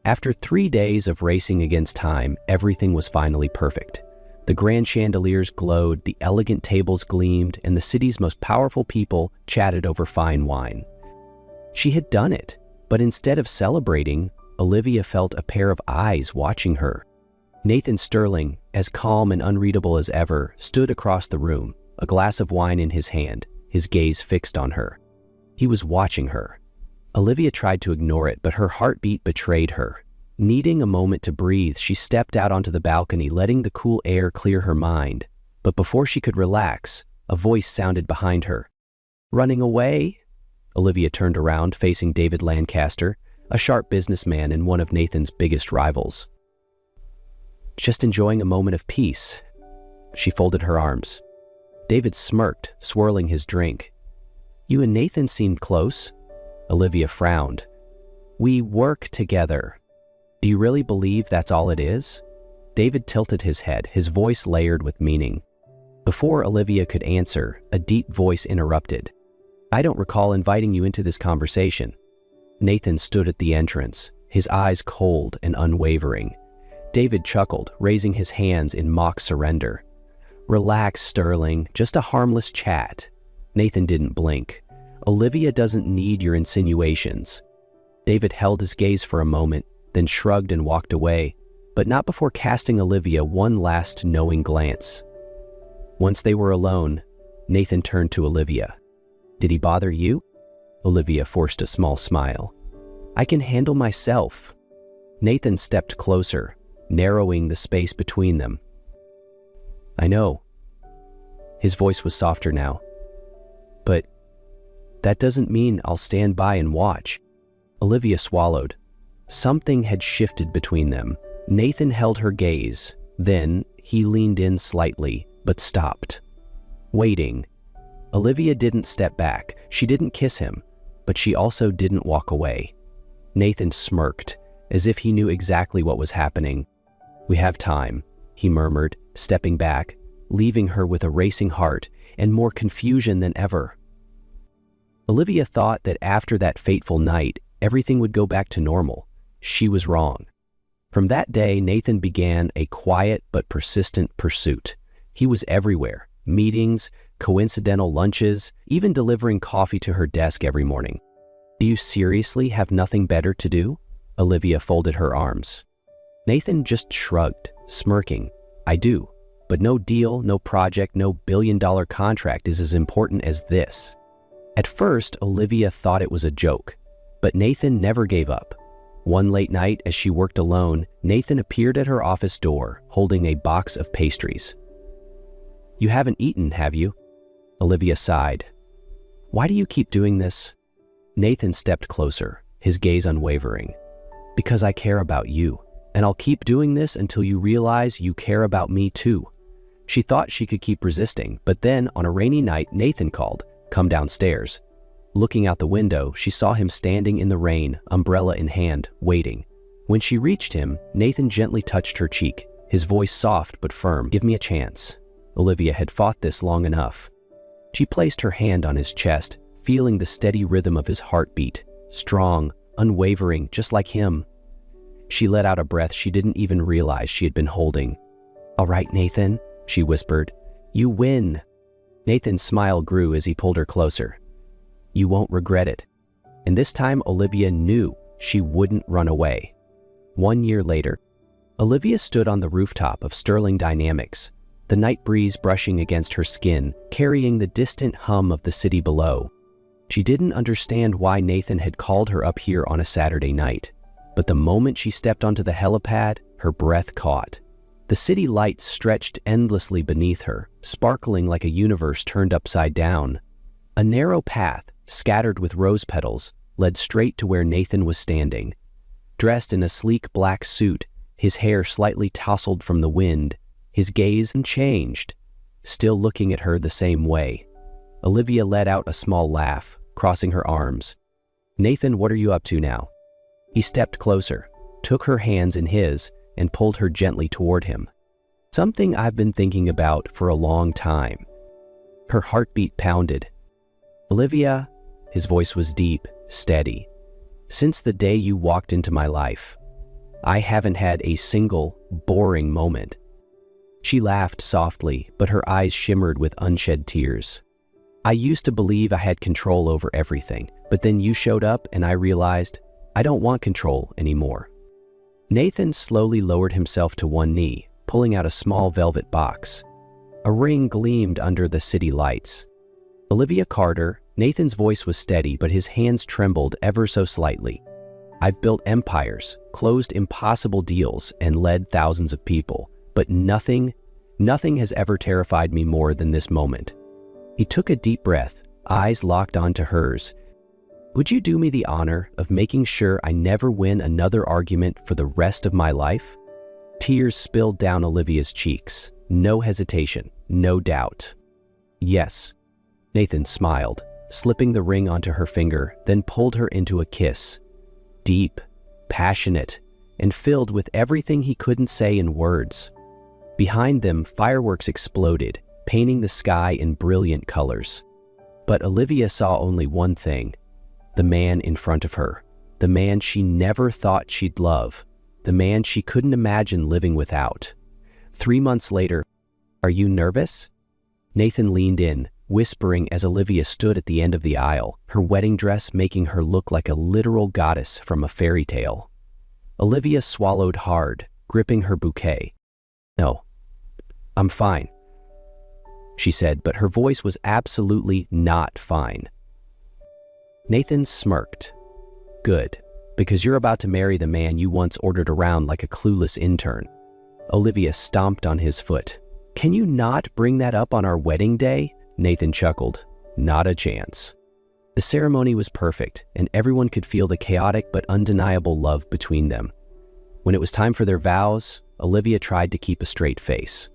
After 3 days of racing against time, everything was finally perfect. The grand chandeliers glowed, the elegant tables gleamed, and the city's most powerful people chatted over fine wine. She had done it, but instead of celebrating, Olivia felt a pair of eyes watching her. Nathan Sterling, as calm and unreadable as ever, stood across the room, a glass of wine in his hand, his gaze fixed on her. He was watching her. Olivia tried to ignore it, but her heartbeat betrayed her. Needing a moment to breathe, she stepped out onto the balcony, letting the cool air clear her mind. But before she could relax, a voice sounded behind her. "Running away?" Olivia turned around, facing David Lancaster, a sharp businessman and one of Nathan's biggest rivals. "Just enjoying a moment of peace." She folded her arms. David smirked, swirling his drink. "You and Nathan seemed close." Olivia frowned. "We work together." "Do you really believe that's all it is?" David tilted his head, his voice layered with meaning. Before Olivia could answer, a deep voice interrupted. "I don't recall inviting you into this conversation." Nathan stood at the entrance, his eyes cold and unwavering. David chuckled, raising his hands in mock surrender. "Relax, Sterling, just a harmless chat." Nathan didn't blink. "Olivia doesn't need your insinuations." David held his gaze for a moment, then shrugged and walked away, but not before casting Olivia one last knowing glance. Once they were alone, Nathan turned to Olivia. "Did he bother you?" Olivia forced a small smile. "I can handle myself." Nathan stepped closer, narrowing the space between them. "I know." His voice was softer now. "But that doesn't mean I'll stand by and watch." Olivia swallowed. Something had shifted between them. Nathan held her gaze. Then he leaned in slightly, but stopped. Waiting. Olivia didn't step back. She didn't kiss him, but she also didn't walk away. Nathan smirked, as if he knew exactly what was happening. "We have time," he murmured, stepping back, leaving her with a racing heart and more confusion than ever. Olivia thought that after that fateful night, everything would go back to normal. She was wrong. From that day, Nathan began a quiet but persistent pursuit. He was everywhere: meetings, coincidental lunches, even delivering coffee to her desk every morning. "Do you seriously have nothing better to do?" Olivia folded her arms. Nathan just shrugged, smirking. "I do, but no deal, no project, no billion-dollar contract is as important as this." At first, Olivia thought it was a joke, but Nathan never gave up. One late night, as she worked alone, Nathan appeared at her office door, holding a box of pastries. "You haven't eaten, have you?" Olivia sighed. "Why do you keep doing this?" Nathan stepped closer, his gaze unwavering. "Because I care about you, and I'll keep doing this until you realize you care about me too." She thought she could keep resisting, but then, on a rainy night, Nathan called, "Come downstairs." Looking out the window, she saw him standing in the rain, umbrella in hand, waiting. When she reached him, Nathan gently touched her cheek, his voice soft but firm. "Give me a chance." Olivia had fought this long enough. She placed her hand on his chest, feeling the steady rhythm of his heartbeat, strong, unwavering, just like him. She let out a breath she didn't even realize she had been holding. "All right, Nathan," she whispered. "You win." Nathan's smile grew as he pulled her closer. "You won't regret it." And this time Olivia knew she wouldn't run away. 1 year later, Olivia stood on the rooftop of Sterling Dynamics. the night breeze brushing against her skin, carrying the distant hum of the city below. She didn't understand why Nathan had called her up here on a Saturday night, but the moment she stepped onto the helipad, her breath caught. The city lights stretched endlessly beneath her, sparkling like a universe turned upside down. A narrow path, scattered with rose petals, led straight to where Nathan was standing. Dressed in a sleek black suit, his hair slightly tousled from the wind, his gaze unchanged, still looking at her the same way. Olivia let out a small laugh, crossing her arms. "Nathan, what are you up to now?" He stepped closer, took her hands in his, and pulled her gently toward him. "Something I've been thinking about for a long time." Her heartbeat pounded. "Olivia," his voice was deep, steady. "Since the day you walked into my life, I haven't had a single, boring moment." She laughed softly, but her eyes shimmered with unshed tears. "I used to believe I had control over everything, but then you showed up and I realized I don't want control anymore." Nathan slowly lowered himself to one knee, pulling out a small velvet box. A ring gleamed under the city lights. "Olivia Carter," Nathan's voice was steady, but his hands trembled ever so slightly. "I've built empires, closed impossible deals, and led thousands of people, but nothing has ever terrified me more than this moment." He took a deep breath, eyes locked onto hers. "Would you do me the honor of making sure I never win another argument for the rest of my life?" Tears spilled down Olivia's cheeks. No hesitation, no doubt. "Yes." Nathan smiled, slipping the ring onto her finger, then pulled her into a kiss. Deep, passionate, and filled with everything he couldn't say in words. Behind them, fireworks exploded, painting the sky in brilliant colors. But Olivia saw only one thing: the man in front of her, the man she never thought she'd love, the man she couldn't imagine living without. 3 months later, "Are you nervous?" Nathan leaned in, whispering as Olivia stood at the end of the aisle, her wedding dress making her look like a literal goddess from a fairy tale. Olivia swallowed hard, gripping her bouquet. "No, I'm fine," she said, but her voice was absolutely not fine. Nathan smirked. "Good, because you're about to marry the man you once ordered around like a clueless intern." Olivia stomped on his foot. "Can you not bring that up on our wedding day?" Nathan chuckled. "Not a chance." The ceremony was perfect, and everyone could feel the chaotic but undeniable love between them. When it was time for their vows, Olivia tried to keep a straight face.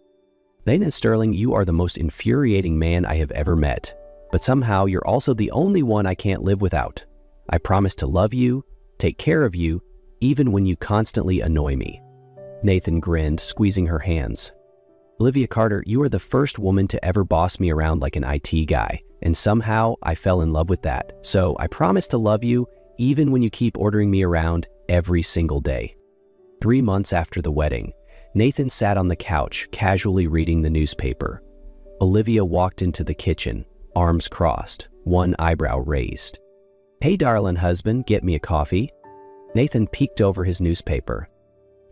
"Nathan Sterling, you are the most infuriating man I have ever met, but somehow you're also the only one I can't live without. I promise to love you, take care of you, even when you constantly annoy me." Nathan grinned, squeezing her hands. "Olivia Carter, you are the first woman to ever boss me around like an IT guy, and somehow I fell in love with that. So I promise to love you, even when you keep ordering me around every single day." 3 months after the wedding, Nathan sat on the couch, casually reading the newspaper. Olivia walked into the kitchen, arms crossed, one eyebrow raised. "Hey, darling husband, get me a coffee." Nathan peeked over his newspaper.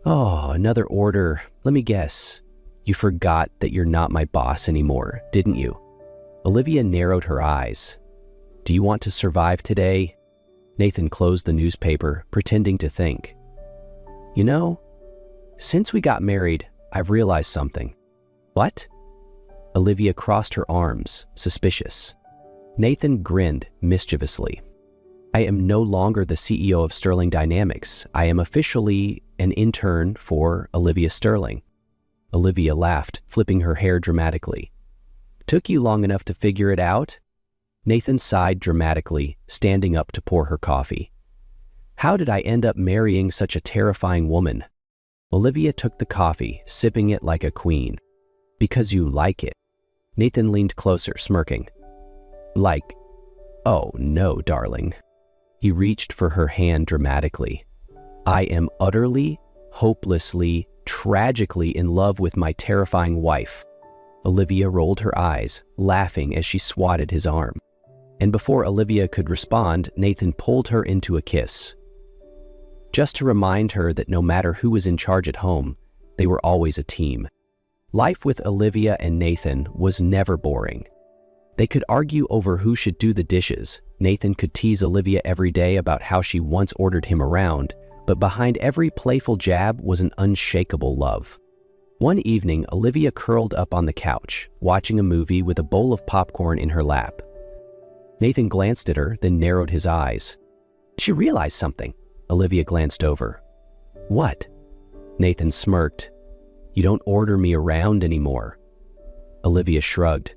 "Oh, another order. Let me guess. You forgot that you're not my boss anymore, didn't you?" Olivia narrowed her eyes. "Do you want to survive today?" Nathan closed the newspaper, pretending to think. "You know, since we got married, I've realized something." "What?" Olivia crossed her arms, suspicious. Nathan grinned mischievously. "I am no longer the CEO of Sterling Dynamics. I am officially an intern for Olivia Sterling." Olivia laughed, flipping her hair dramatically. "Took you long enough to figure it out?" Nathan sighed dramatically, standing up to pour her coffee. "How did I end up marrying such a terrifying woman?" Olivia took the coffee, sipping it like a queen. "Because you like it." Nathan leaned closer, smirking. "Like, oh no, darling." He reached for her hand dramatically. "I am utterly, hopelessly, tragically in love with my terrifying wife." Olivia rolled her eyes, laughing as she swatted his arm. And before Olivia could respond, Nathan pulled her into a kiss. Just to remind her that no matter who was in charge at home, they were always a team. Life with Olivia and Nathan was never boring. They could argue over who should do the dishes. Nathan could tease Olivia every day about how she once ordered him around, but behind every playful jab was an unshakable love. One evening, Olivia curled up on the couch, watching a movie with a bowl of popcorn in her lap. Nathan glanced at her, then narrowed his eyes. She realized something. Olivia glanced over. What? Nathan smirked. You don't order me around anymore. Olivia shrugged.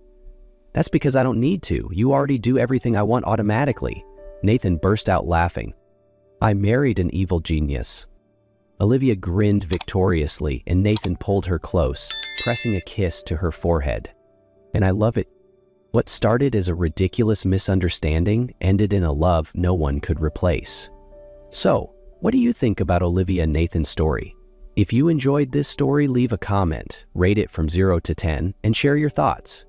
That's because I don't need to. You already do everything I want automatically. Nathan burst out laughing. I married an evil genius. Olivia grinned victoriously, and Nathan pulled her close, pressing a kiss to her forehead. And I love it. What started as a ridiculous misunderstanding ended in a love no one could replace. So, what do you think about Olivia and Nathan's story? If you enjoyed this story, leave a comment, rate it from 0 to 10, and share your thoughts.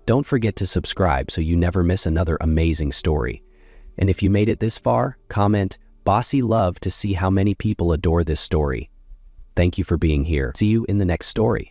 Don't forget to subscribe so you never miss another amazing story. And if you made it this far, comment Bossy Love to see how many people adore this story. Thank you for being here. See you in the next story.